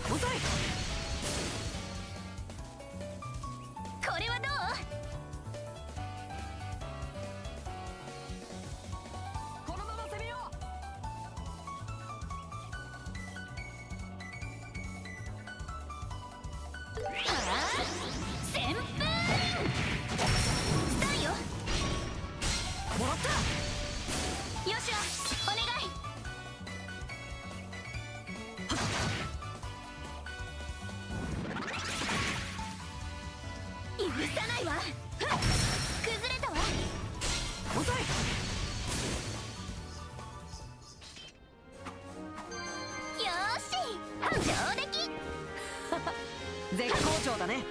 遅い。これはどう？このまま攻めよ旋風スタンよ。う。もらった。よしよ、お願い。許さないわ。崩れたわ。遅い。よーし、上出来。絶好調だね。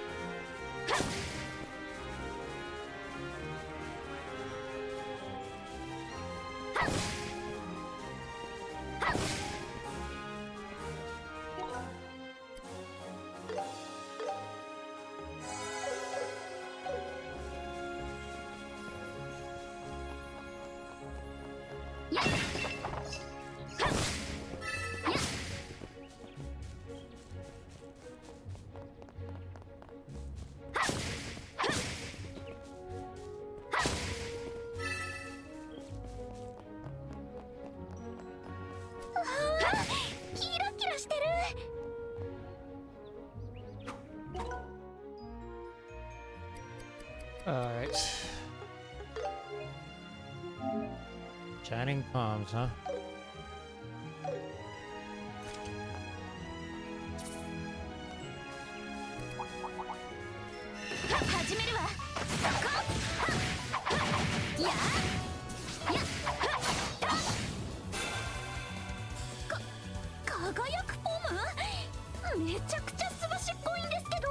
やっキラキラしてる。 Alright. Shining palms, huh? 始めるわ。そこ。や輝くポム。めちゃくちゃすばしっこいんですけど。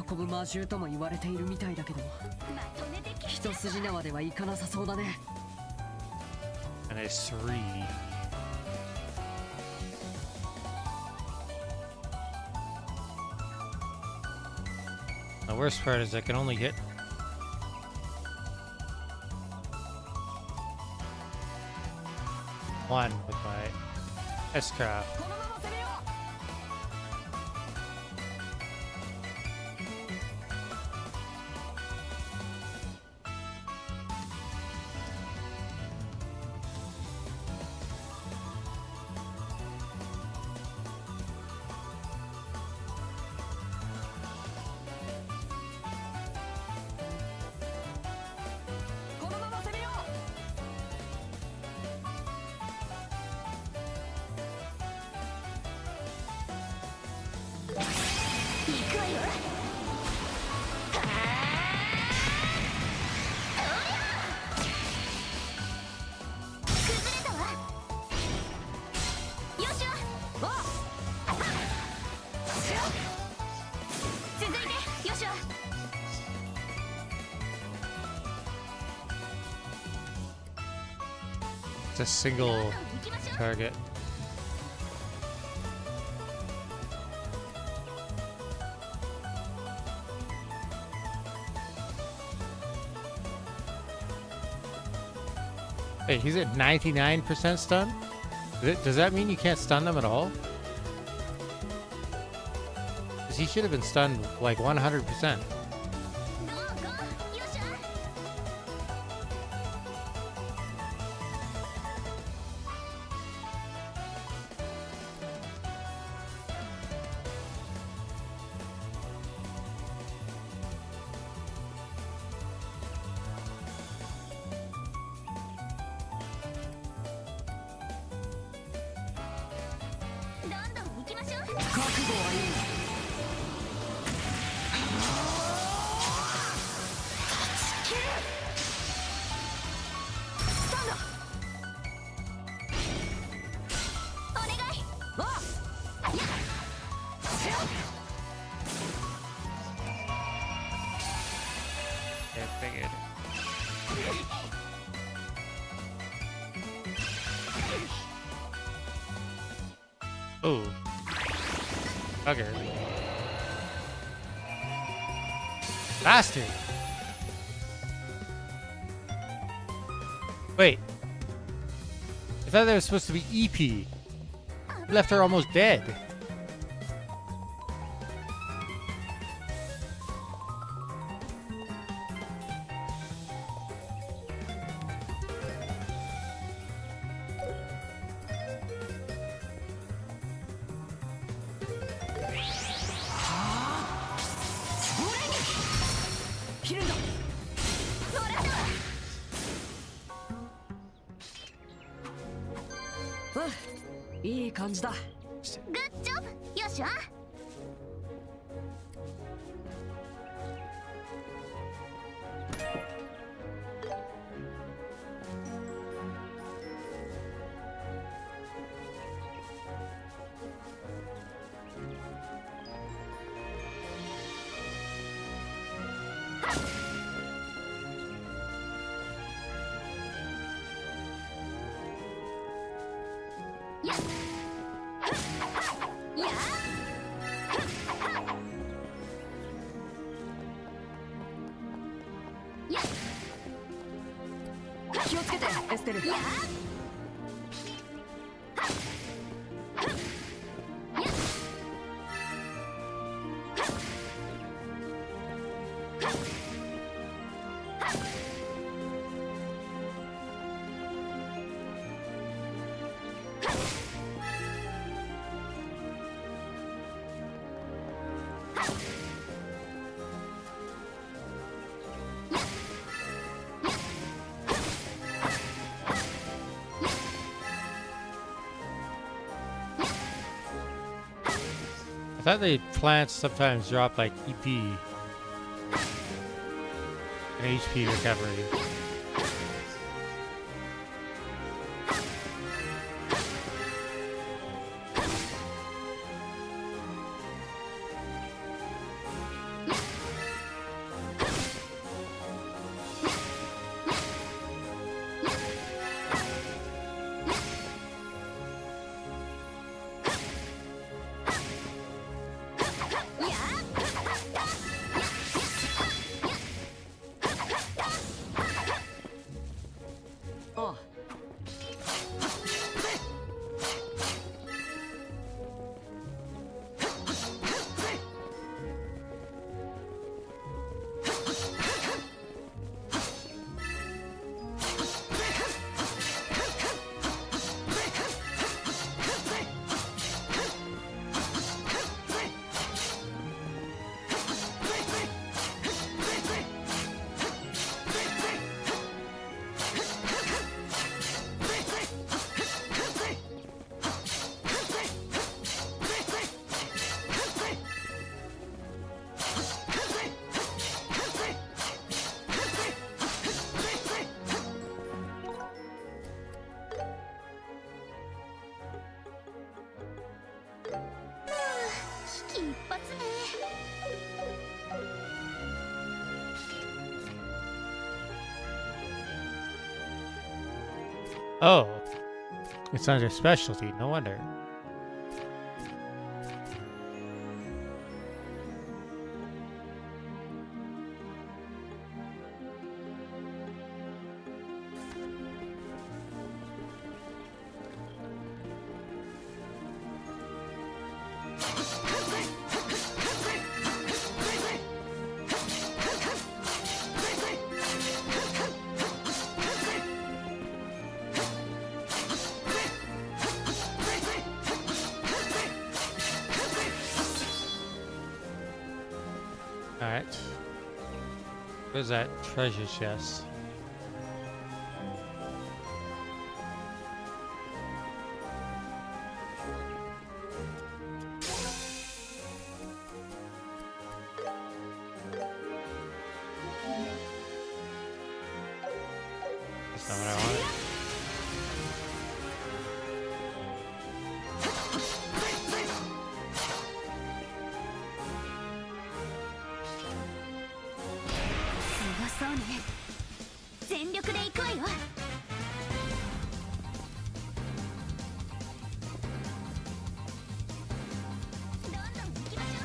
運ぶ魔獣とも言われているみたいだけど、一筋縄ではいかなさそうだね。 And it's 3. The worst part is I can only hit one with my S-craft. このまま攻めよう。 このまま攻めよう。 行くわよ。崩れたわ。よしよ。続いてよしよ。 It's a single target. Wait, he's at 99% stun? Does that mean you can't stun them at all? Because he should have been stunned like 100%. Yeah, figured. Oh. Bugger. Bastard! Wait. I thought that was supposed to be EP. You left her almost dead. Ah, いい感じだ。グッジョブ。よしわ。 気をつけて、エステル。 I thought the plants sometimes drop like EP and HP recovery. Oh, it's under specialty. No wonder. Alright. Where's that treasure chest? That's not what I wanted.そうね。全力で行くわよ。どんどん行きましょう。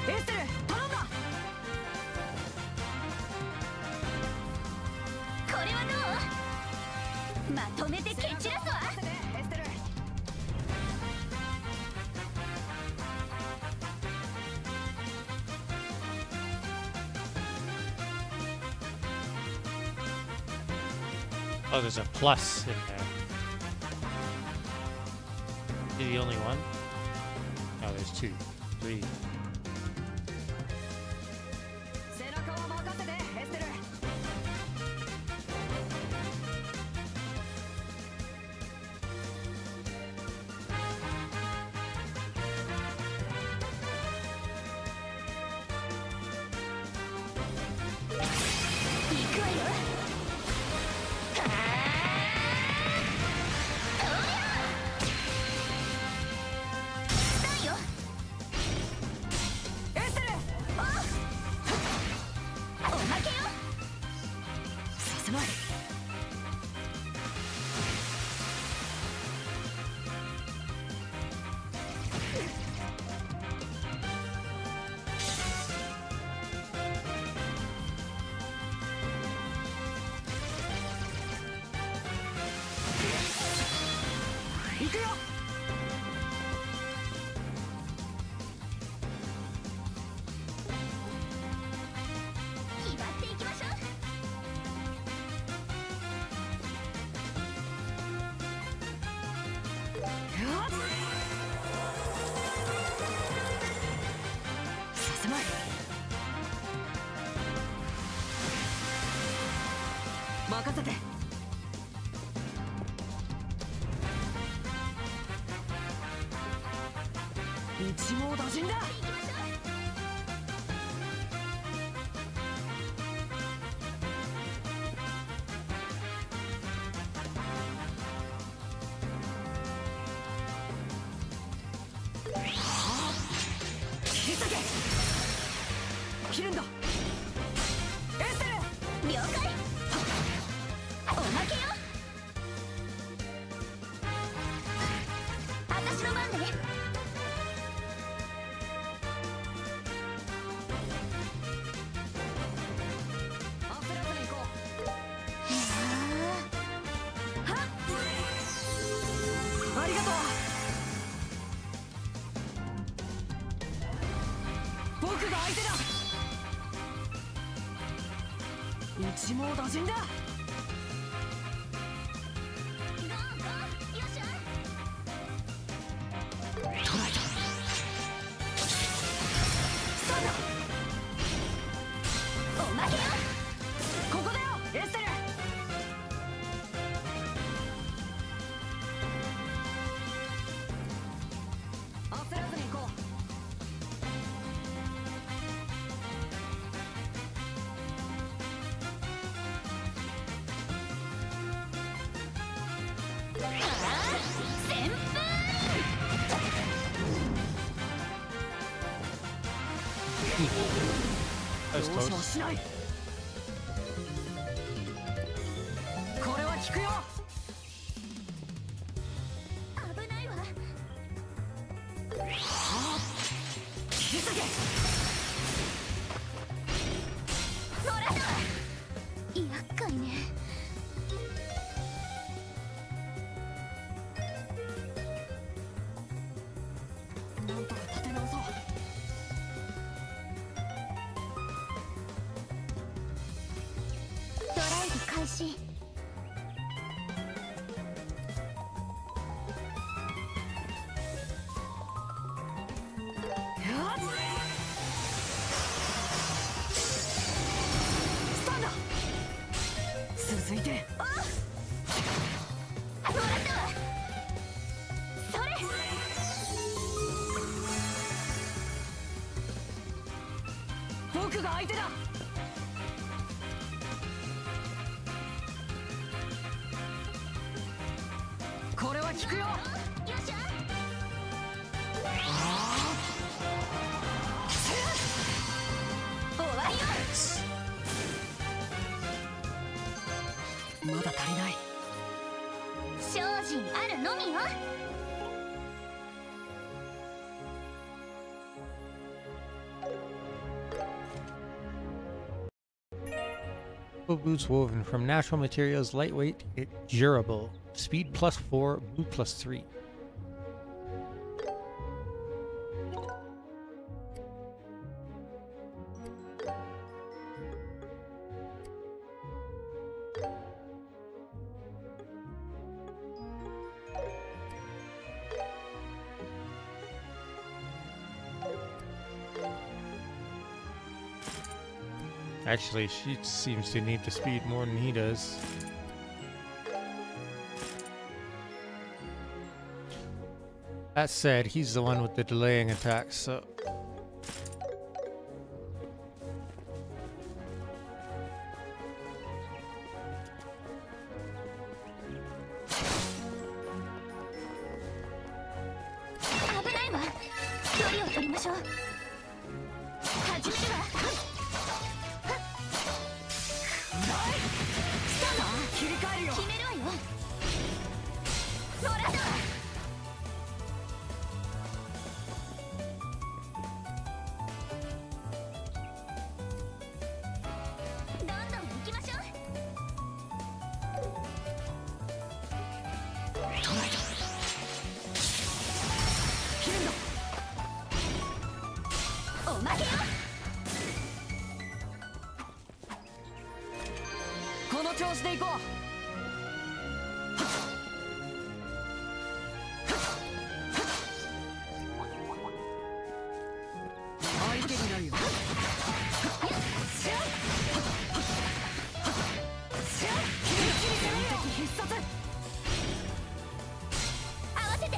エステル頼んだ。これはどう？まとめて蹴散らすわ。エステル。Oh, there's a plus in there. Is he the only one? No, there's 2, 3. 背中は任せてエステル。行くわよ。だよ。エステル。おまけよ。させない。行くよ。気張っていきましょう。させない。任せて。一網打尽だ。切り裂け。切るんだ。エステル。了解。おまけよ。私の番ね。焦らずに行こう。ありがとう。僕が相手だ。一網打尽だ。ゴーゴー。よっしゃ。捉えた。スタート。おまけよ。ここだよエステル。焦らずに行こう。That was 容赦は close. しない。これは効くよ。危ないわ。気づけ。それだ。厄介ね。なんとか立て直そう。ドライブ開始。スタンだ。続いて。もらったわ。それ。僕が相手だ。これは効くよ。よっしゃ。終わりよ。まだ足りない。精進あるのみよ。Boots woven from natural materials, lightweight, durable. Speed +4, move +3. Actually, she seems to need the speed more than he does. That said, he's the one with the delaying attacks, so...この調子でいこう。相手になるよ。敵必殺。合わせて。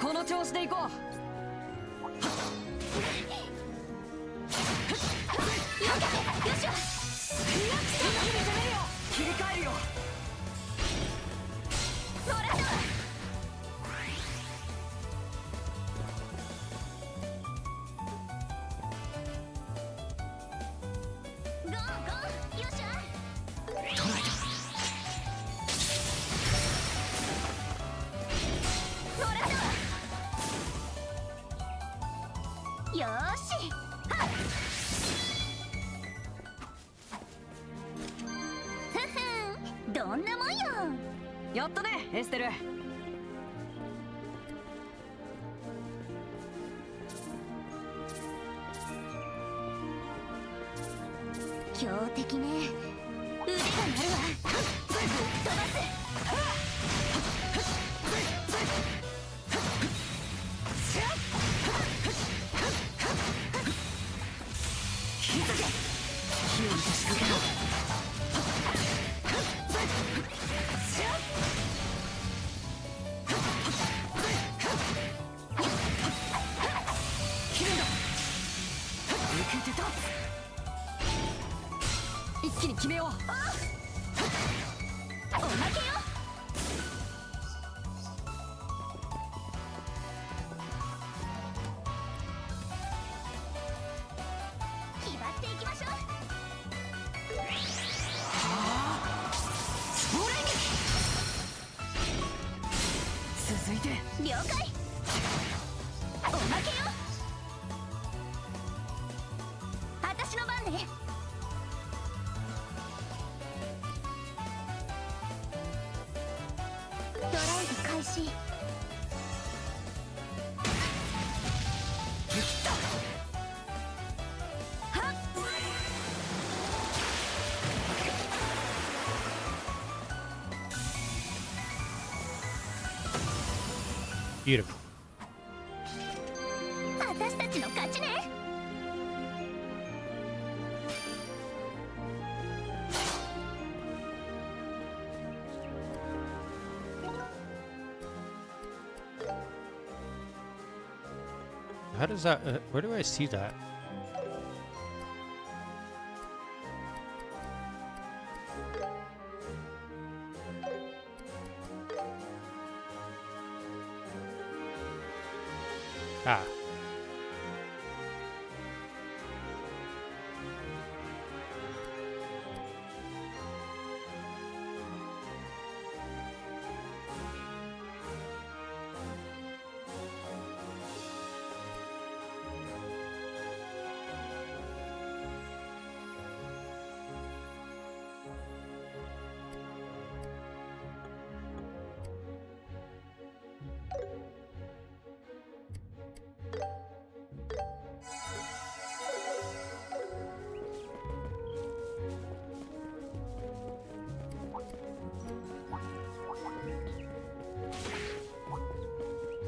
この調子でいこう。切り替えるよ。よーし。どんなもんよ。やったね、エステル。強敵ね。腕が鳴るわ。ぶっ飛ばす。気づけ。火を差し掛けろ。一気に決めよう。おまけよ。ね。ドライブ開始。Beautiful. 私たちの勝ちね。How does that? Where do I see that? Ah.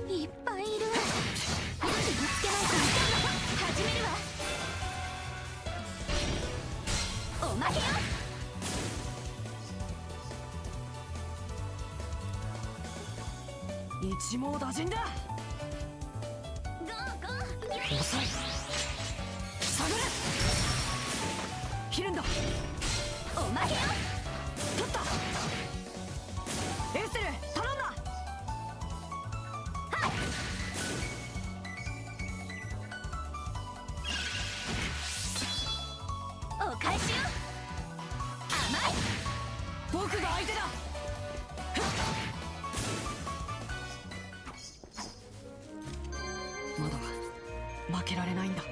いっぱいいる。見つけないと始めるわ。おまけよ。一網打尽だ。ゴーゴー。遅い。探れ。切るんだ。おまけよ。取った。エステル頼んだ。お返しよ。甘い。僕が相手だ。まだ負けられないんだ。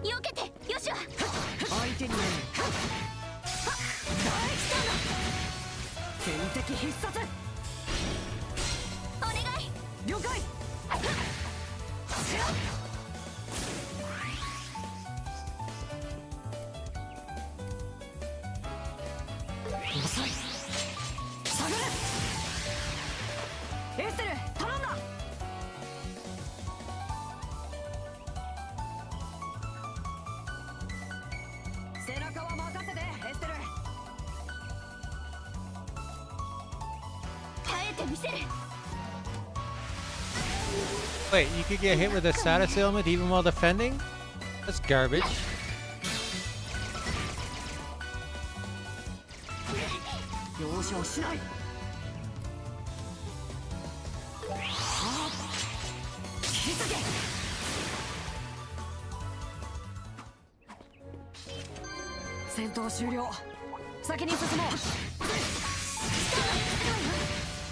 避けてよしわ。相手にね。大地さんだ。天敵必殺。お願い。了解。遅い。下がれ。エステル頼んだ。背中は任せてエステル。耐えてみせる。 Wait, you could get hit with a status ailment even while defending? That's garbage. 容赦をしない。はあ、気づけ。戦闘終了。先に進もう。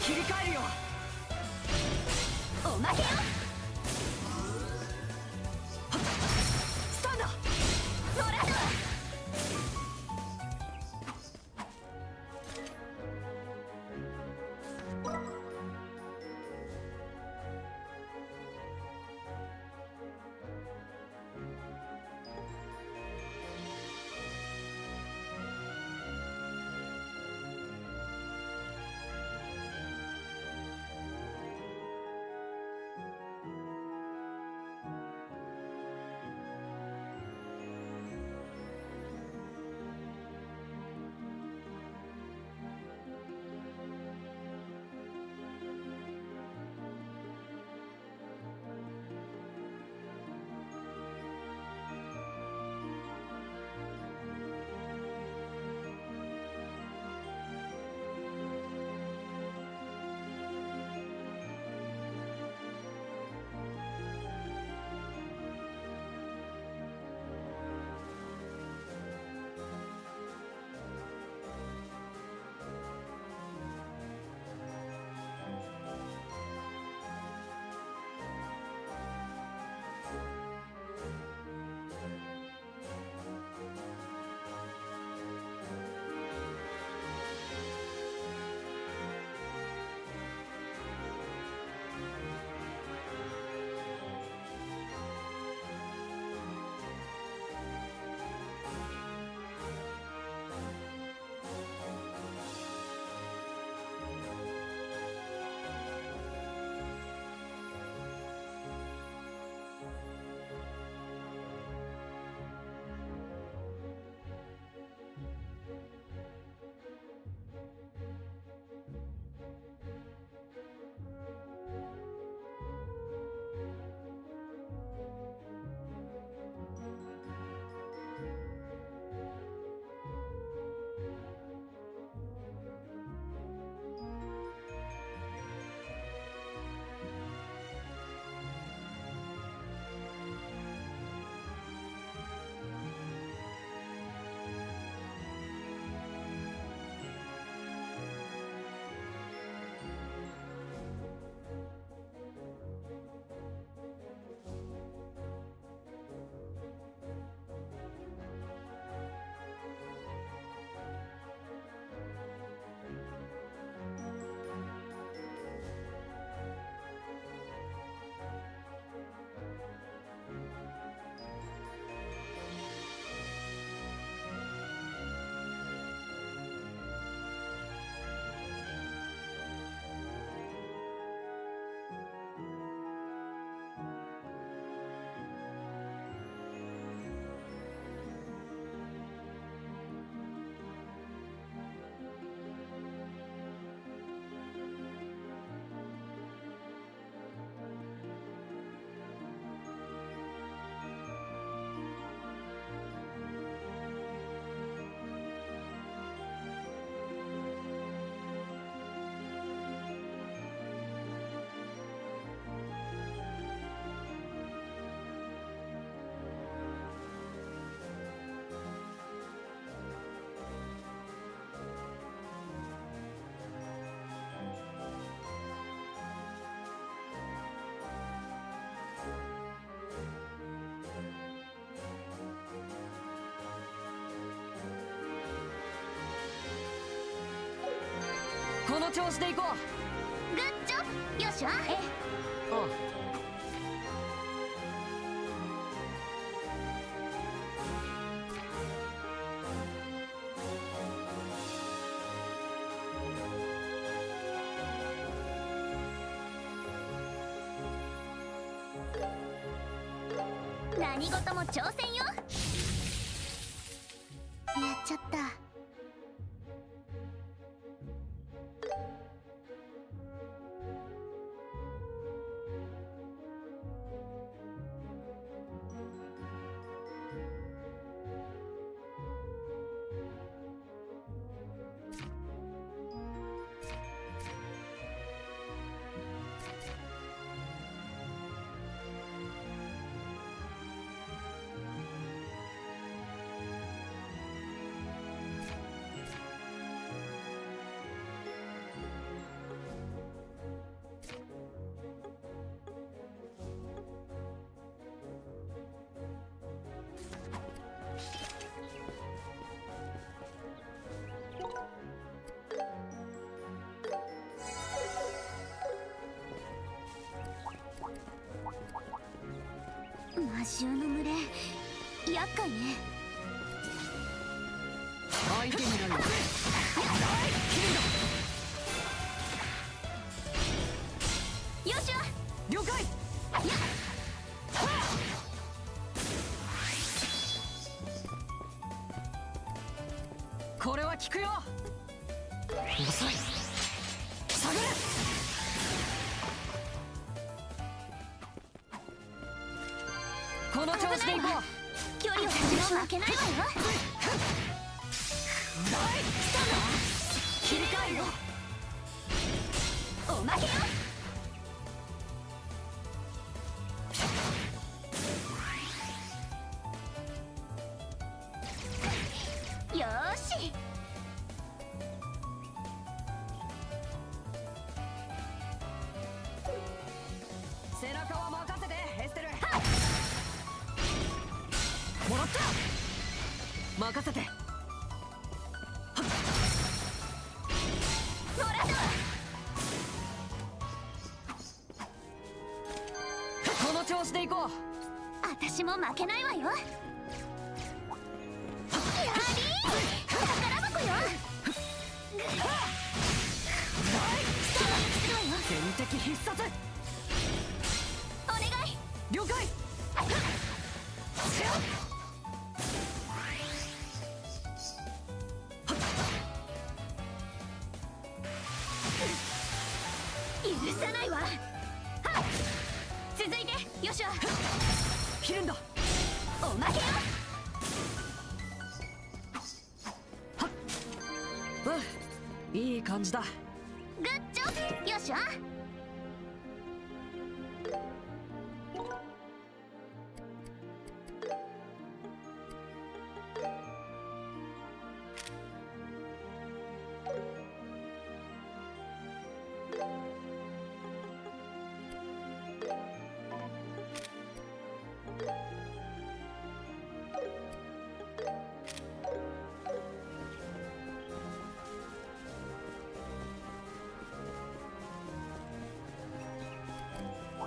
切り替えるよ。おまけよ。スタンだ。もらうわ。この調子でいこグッジョブよしわ。う。おう。何事も挑戦よ。やっちゃった。魔獣の群れ、厄介ね。相手になる。よしわ。了解。これは効くよ。遅い。下がれ。この調子でいこう。距離を縮め負けないわよ。切り替えよ。おまけよ。よーし。背中は任せてエステル。もらった。任せて。もらったわ。この調子でいこう。私も負けないわよ。やりー、宝箱よ。天敵必殺。お願い。了解。許さないわ。はっ、続いてよしわ。切るんだ。おまけよ。うん、いい感じだ。グッジョブよしわ。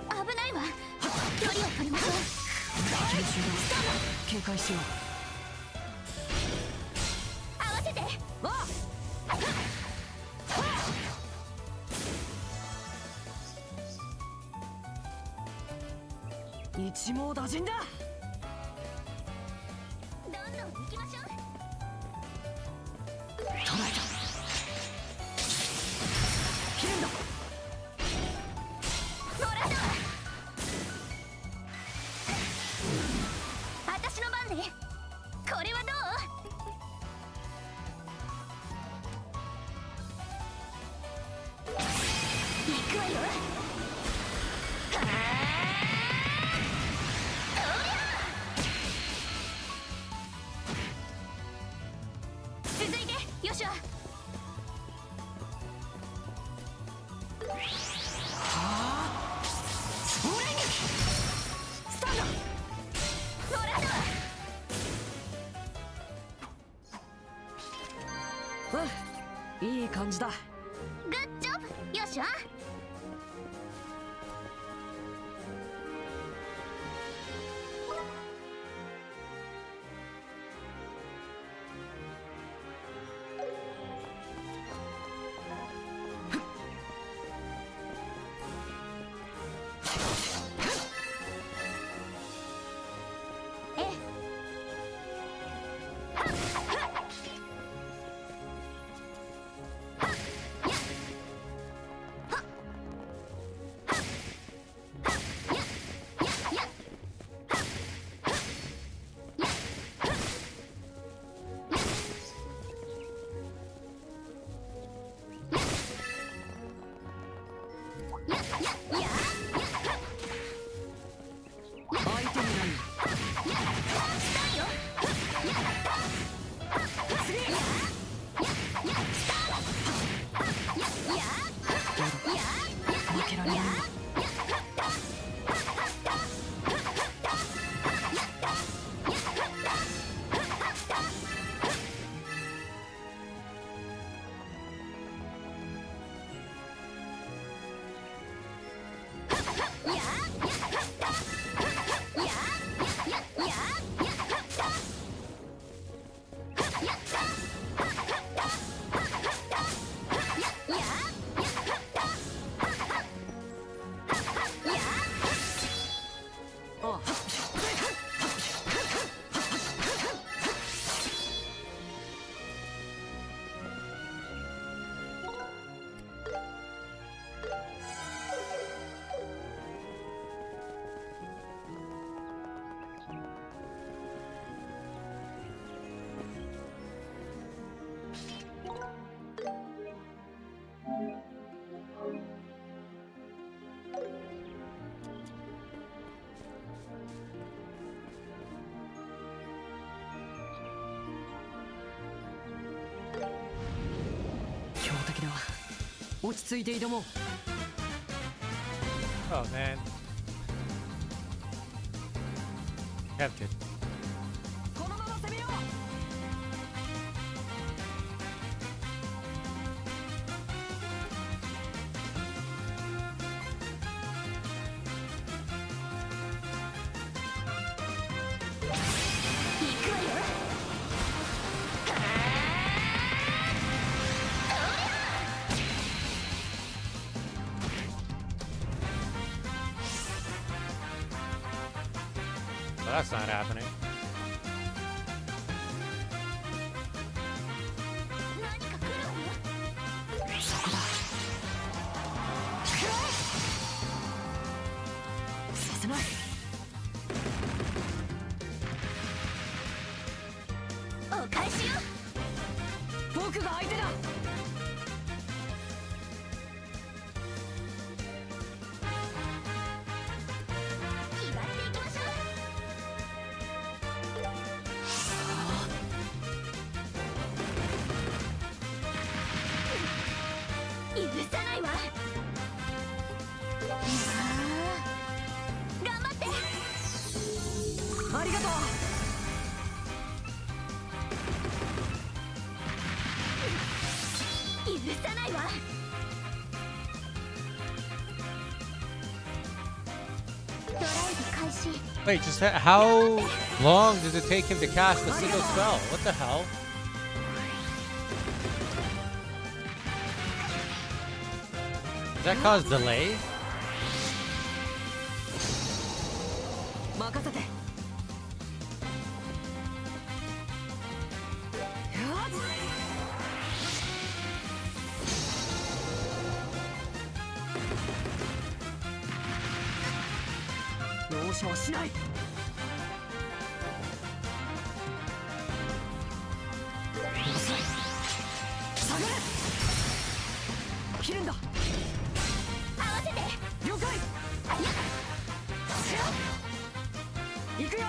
危ないわ。距離を取りましょう。研修だ。警戒しよう。合わせて。あ一網打尽だ。どんどん行きましょう。捉えた。切るんだ。もらったわ。私の番ね。これはどう？行くわよ。続いてよしわ。総連撃。スタンド。もらったわ。うん、いい感じだ。グッしょ。強敵だ。落ち着いて挑もう。 Oh man. Tempted. このまま攻めよう。Well, that's not happening. 何か来るわよ。そこだ。させない。お返しよ。僕が相手だ。気張っていきましょう。許さないわ。頑張って。ありがとう。許さないわ。ドライブ開始。 Wait, just how long does it take him to cast a single spell? What the hell? Does that cause delay? 任せて。容赦はしない。遅い。下がれ。切るんだ。合わせて。了解。行くよ。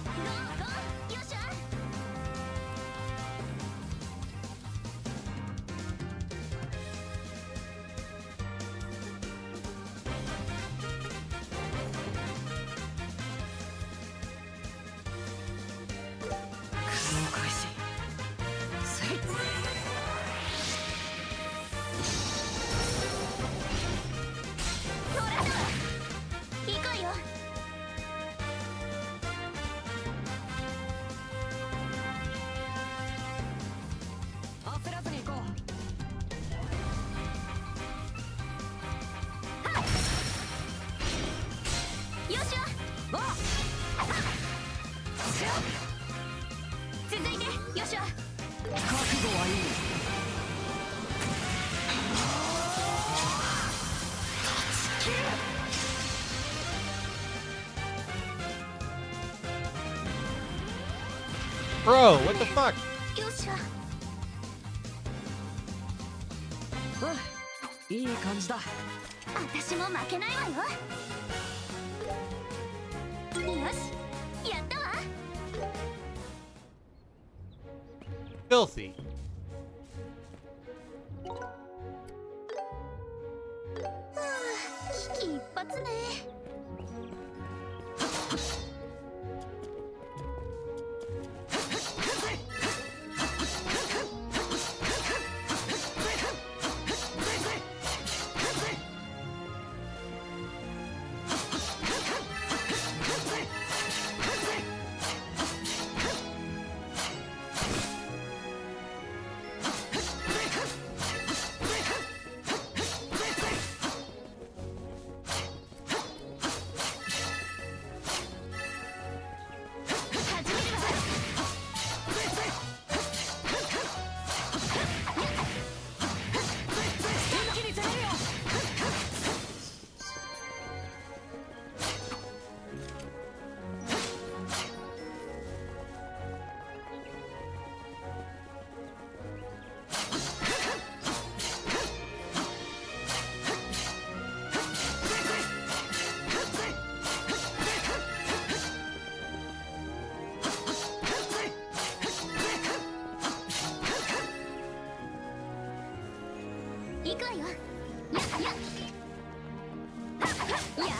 ゴーゴー。よっしゃ。Bro, what the fuck? よっしゃ。いい感じだ。私も負けないわよ。よし、やったわ。 Filthy. 危機一髪ね。行くわよ。やっやっ。や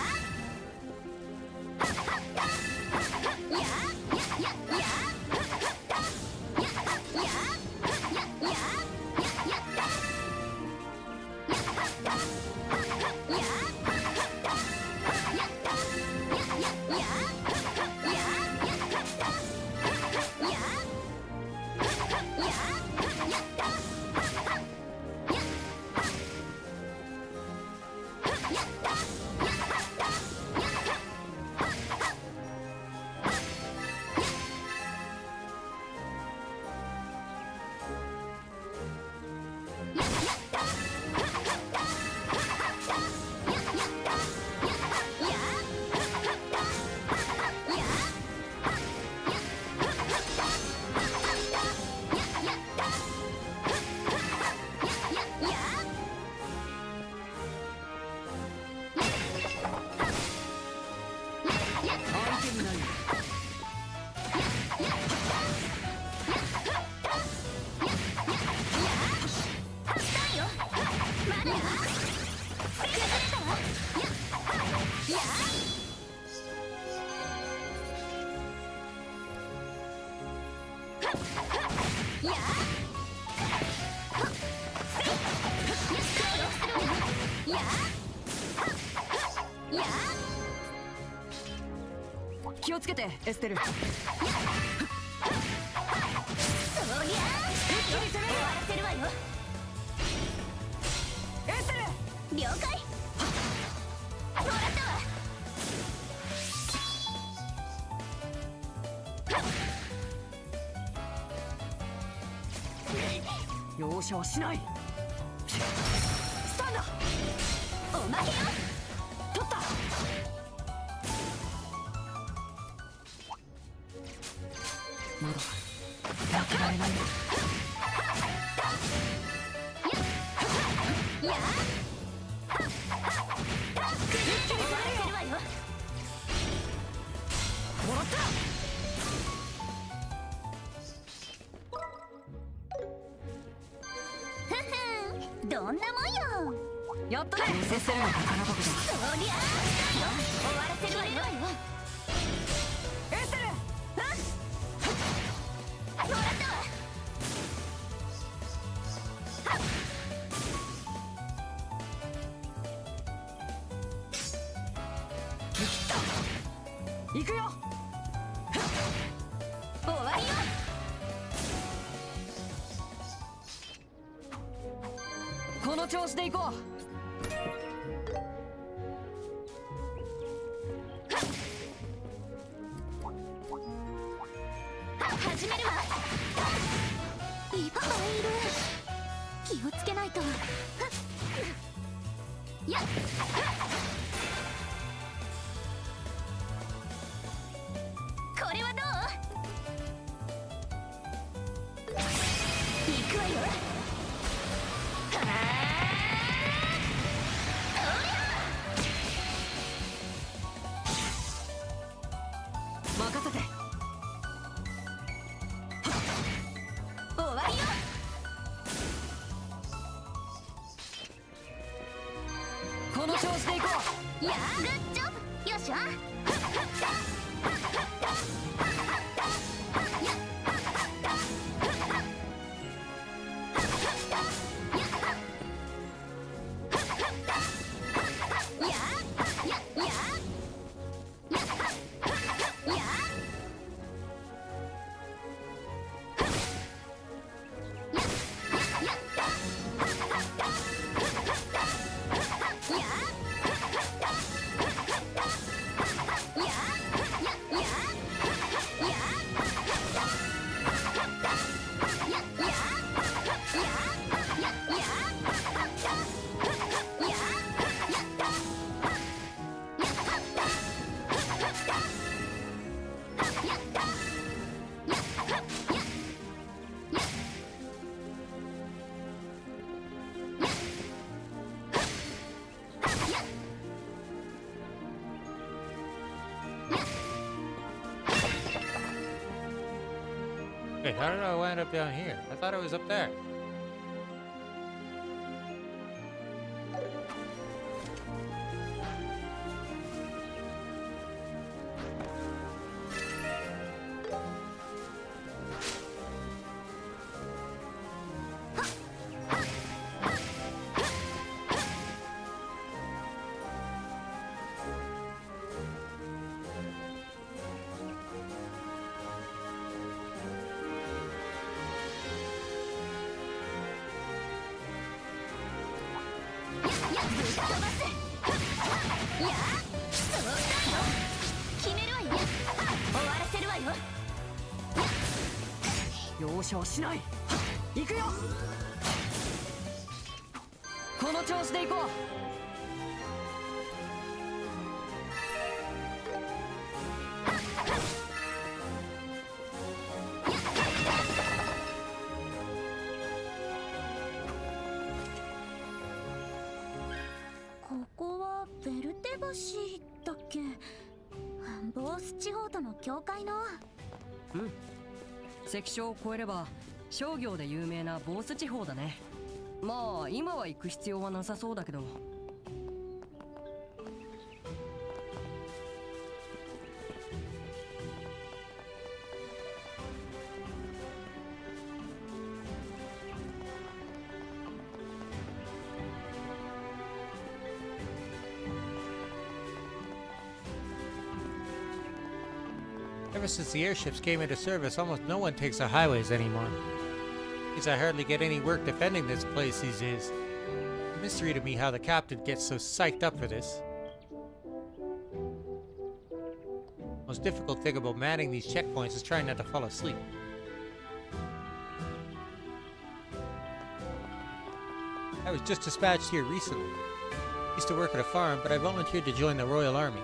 気をつけて、エステル。そりゃあ一気に攻める。終わらせるわよ。エステル、了解。もらったわ。容赦はしない。スタンド。おまけよ。取った。まだ負けられない。や一気に終わらせるわよ。もらった。ふふん、どんなもんよ。やったね、エステルの宝箱だ。そりゃあ終わらせるわよ。エステル、もらったわ。行くよ。終わりよ。この調子で行こう。始めるわ。いっぱいいる。気をつけないと。やっ。これはどう？この調子でいこいやグッジョブよっしゃWait, how did I wind up down here? I thought I was up there.う。容赦はしない。行くよ。この調子でいこう。ここはベルテ橋だっけ。ボース地方との境界の。うん。関所を越えれば商業で有名なボース地方だね。まあ今は行く必要はなさそうだけど。Ever since the airships came into service, almost no one takes the highways anymore. Means I hardly get any work defending this place these days. Mystery to me how the captain gets so psyched up for this. Most difficult thing about manning these checkpoints is trying not to fall asleep. I was just dispatched here recently. Used to work at a farm, but I volunteered to join the Royal Army.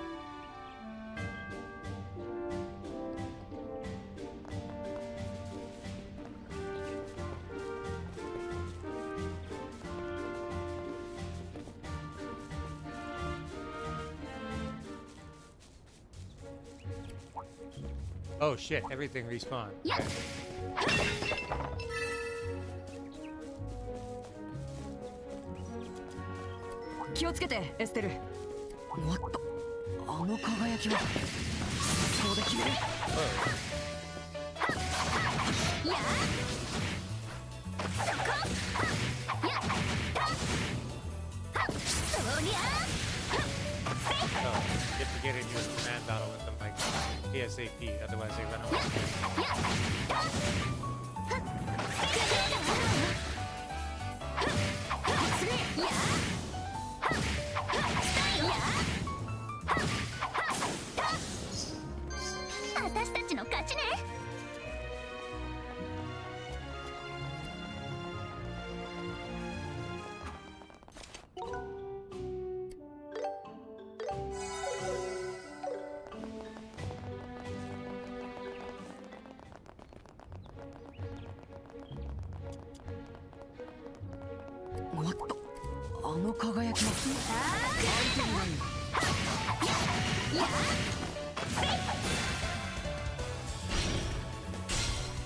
Oh shit, everything respawned. Yeah. Okay. 気をつけてエステル。おっと、あの輝きはそうで決める。やそこやそりゃ Oh, you have to get into a command battle with them like ASAP, otherwise they run away.おっと、あの輝きは相手にないんだ。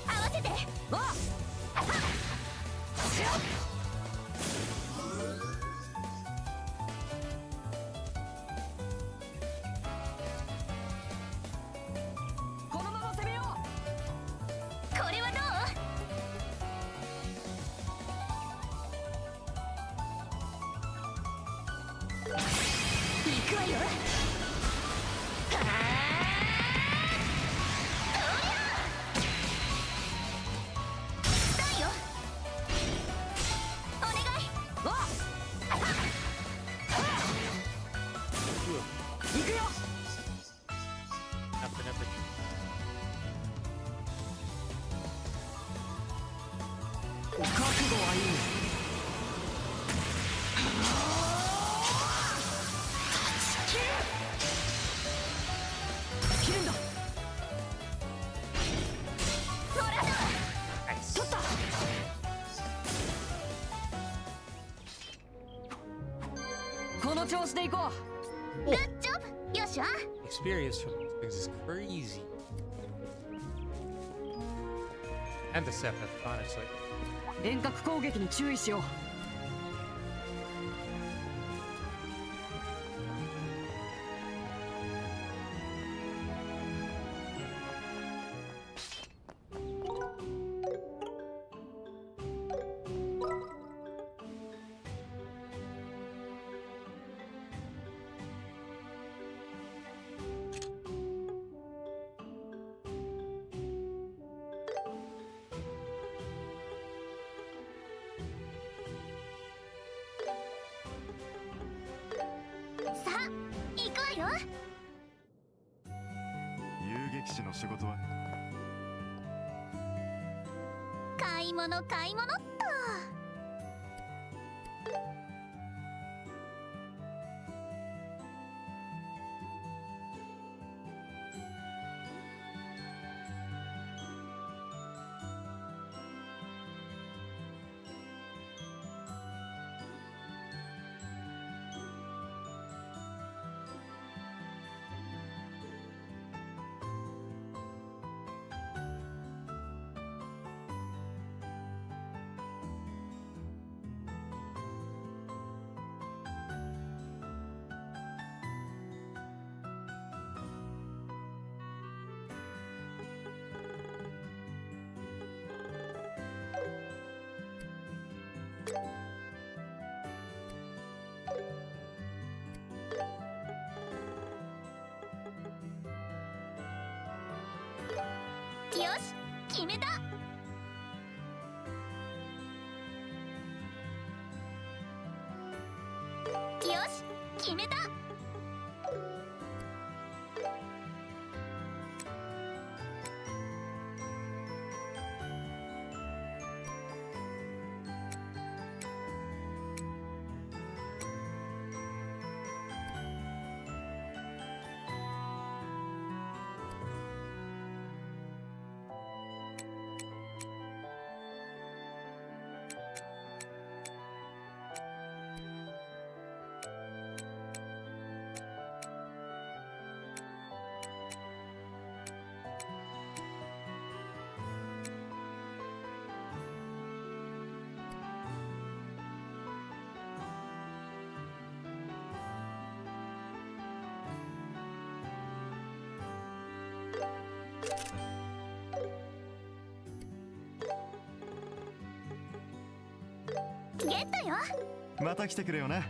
合わせてわっくわよ。Never, never. 覚悟はいい。切るんだ。取った。この調子でいこう。グッジョブ。よっしゃ。 Experience from these things is crazy. And the Sepith, honestly. 遠隔攻撃に注意しよう。さあ行くわよ。遊撃士の仕事は買い物買い物っと。よし決めた。よし決めた。ゲットよ。また来てくれよな。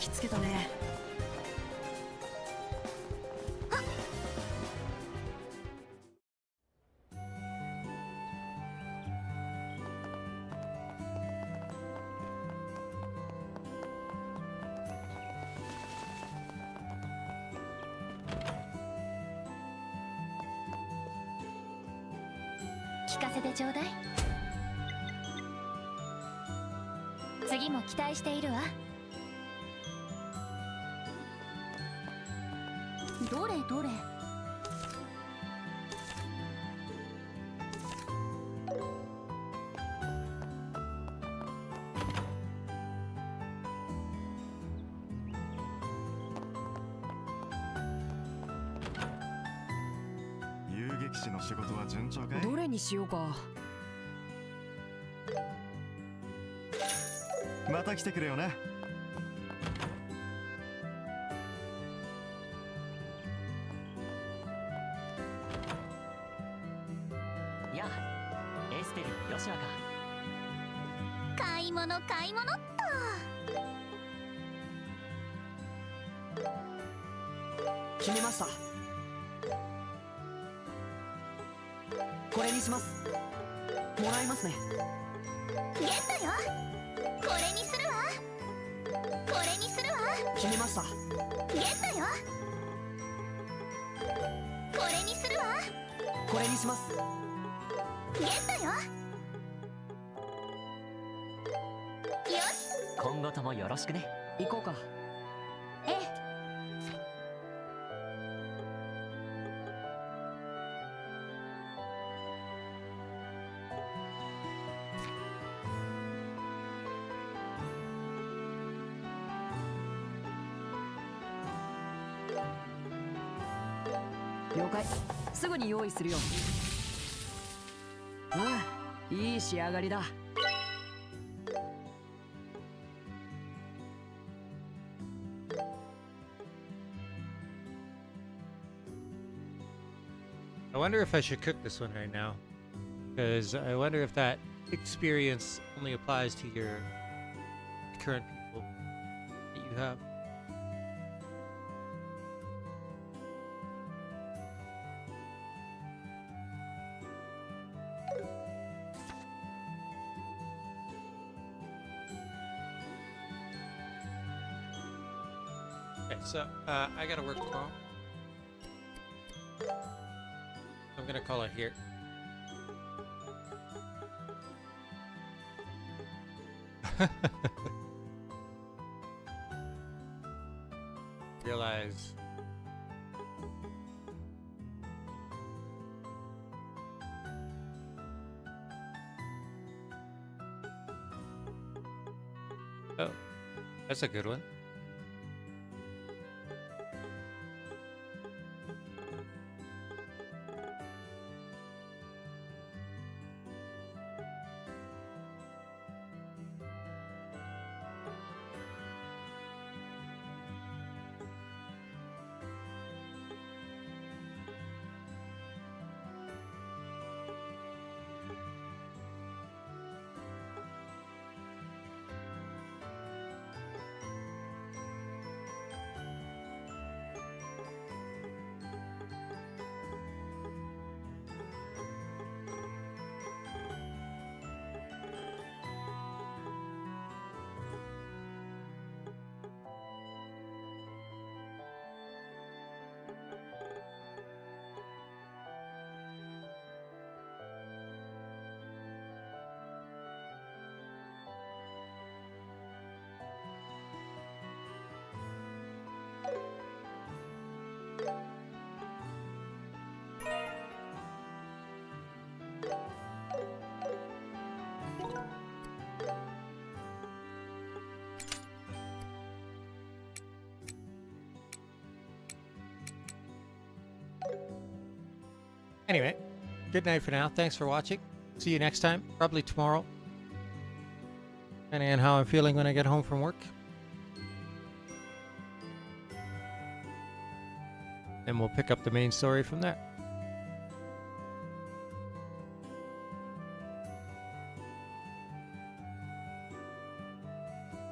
きつけたね。聞かせてちょうだい。次も期待しているわ。どれどれ。遊撃士の仕事は順調かい？どれにしようか。また来てくれよな。やあ、エステル、ヨシアか。買い物買い物っ決めました。これにします。もらいますね。と。ゲットよ。これにするわ。これにするわ。決めました。ゲットよ。これにするわ。これにします。ゲットよ。よし。今後ともよろしくね。行こうか。ええ。了解。すぐに用意するよ。うん、いい仕上がりだ。I wonder if I should cook this one right now. Because I wonder if that experience only applies to your current people that you have. Okay, so I gotta work tomorrow. I'm gonna call it here. Realize oh, that's a good one. Anyway, good night for now. Thanks for watching. See you next time, probably tomorrow. Depending on how I'm feeling when I get home from work. And we'll pick up the main story from there.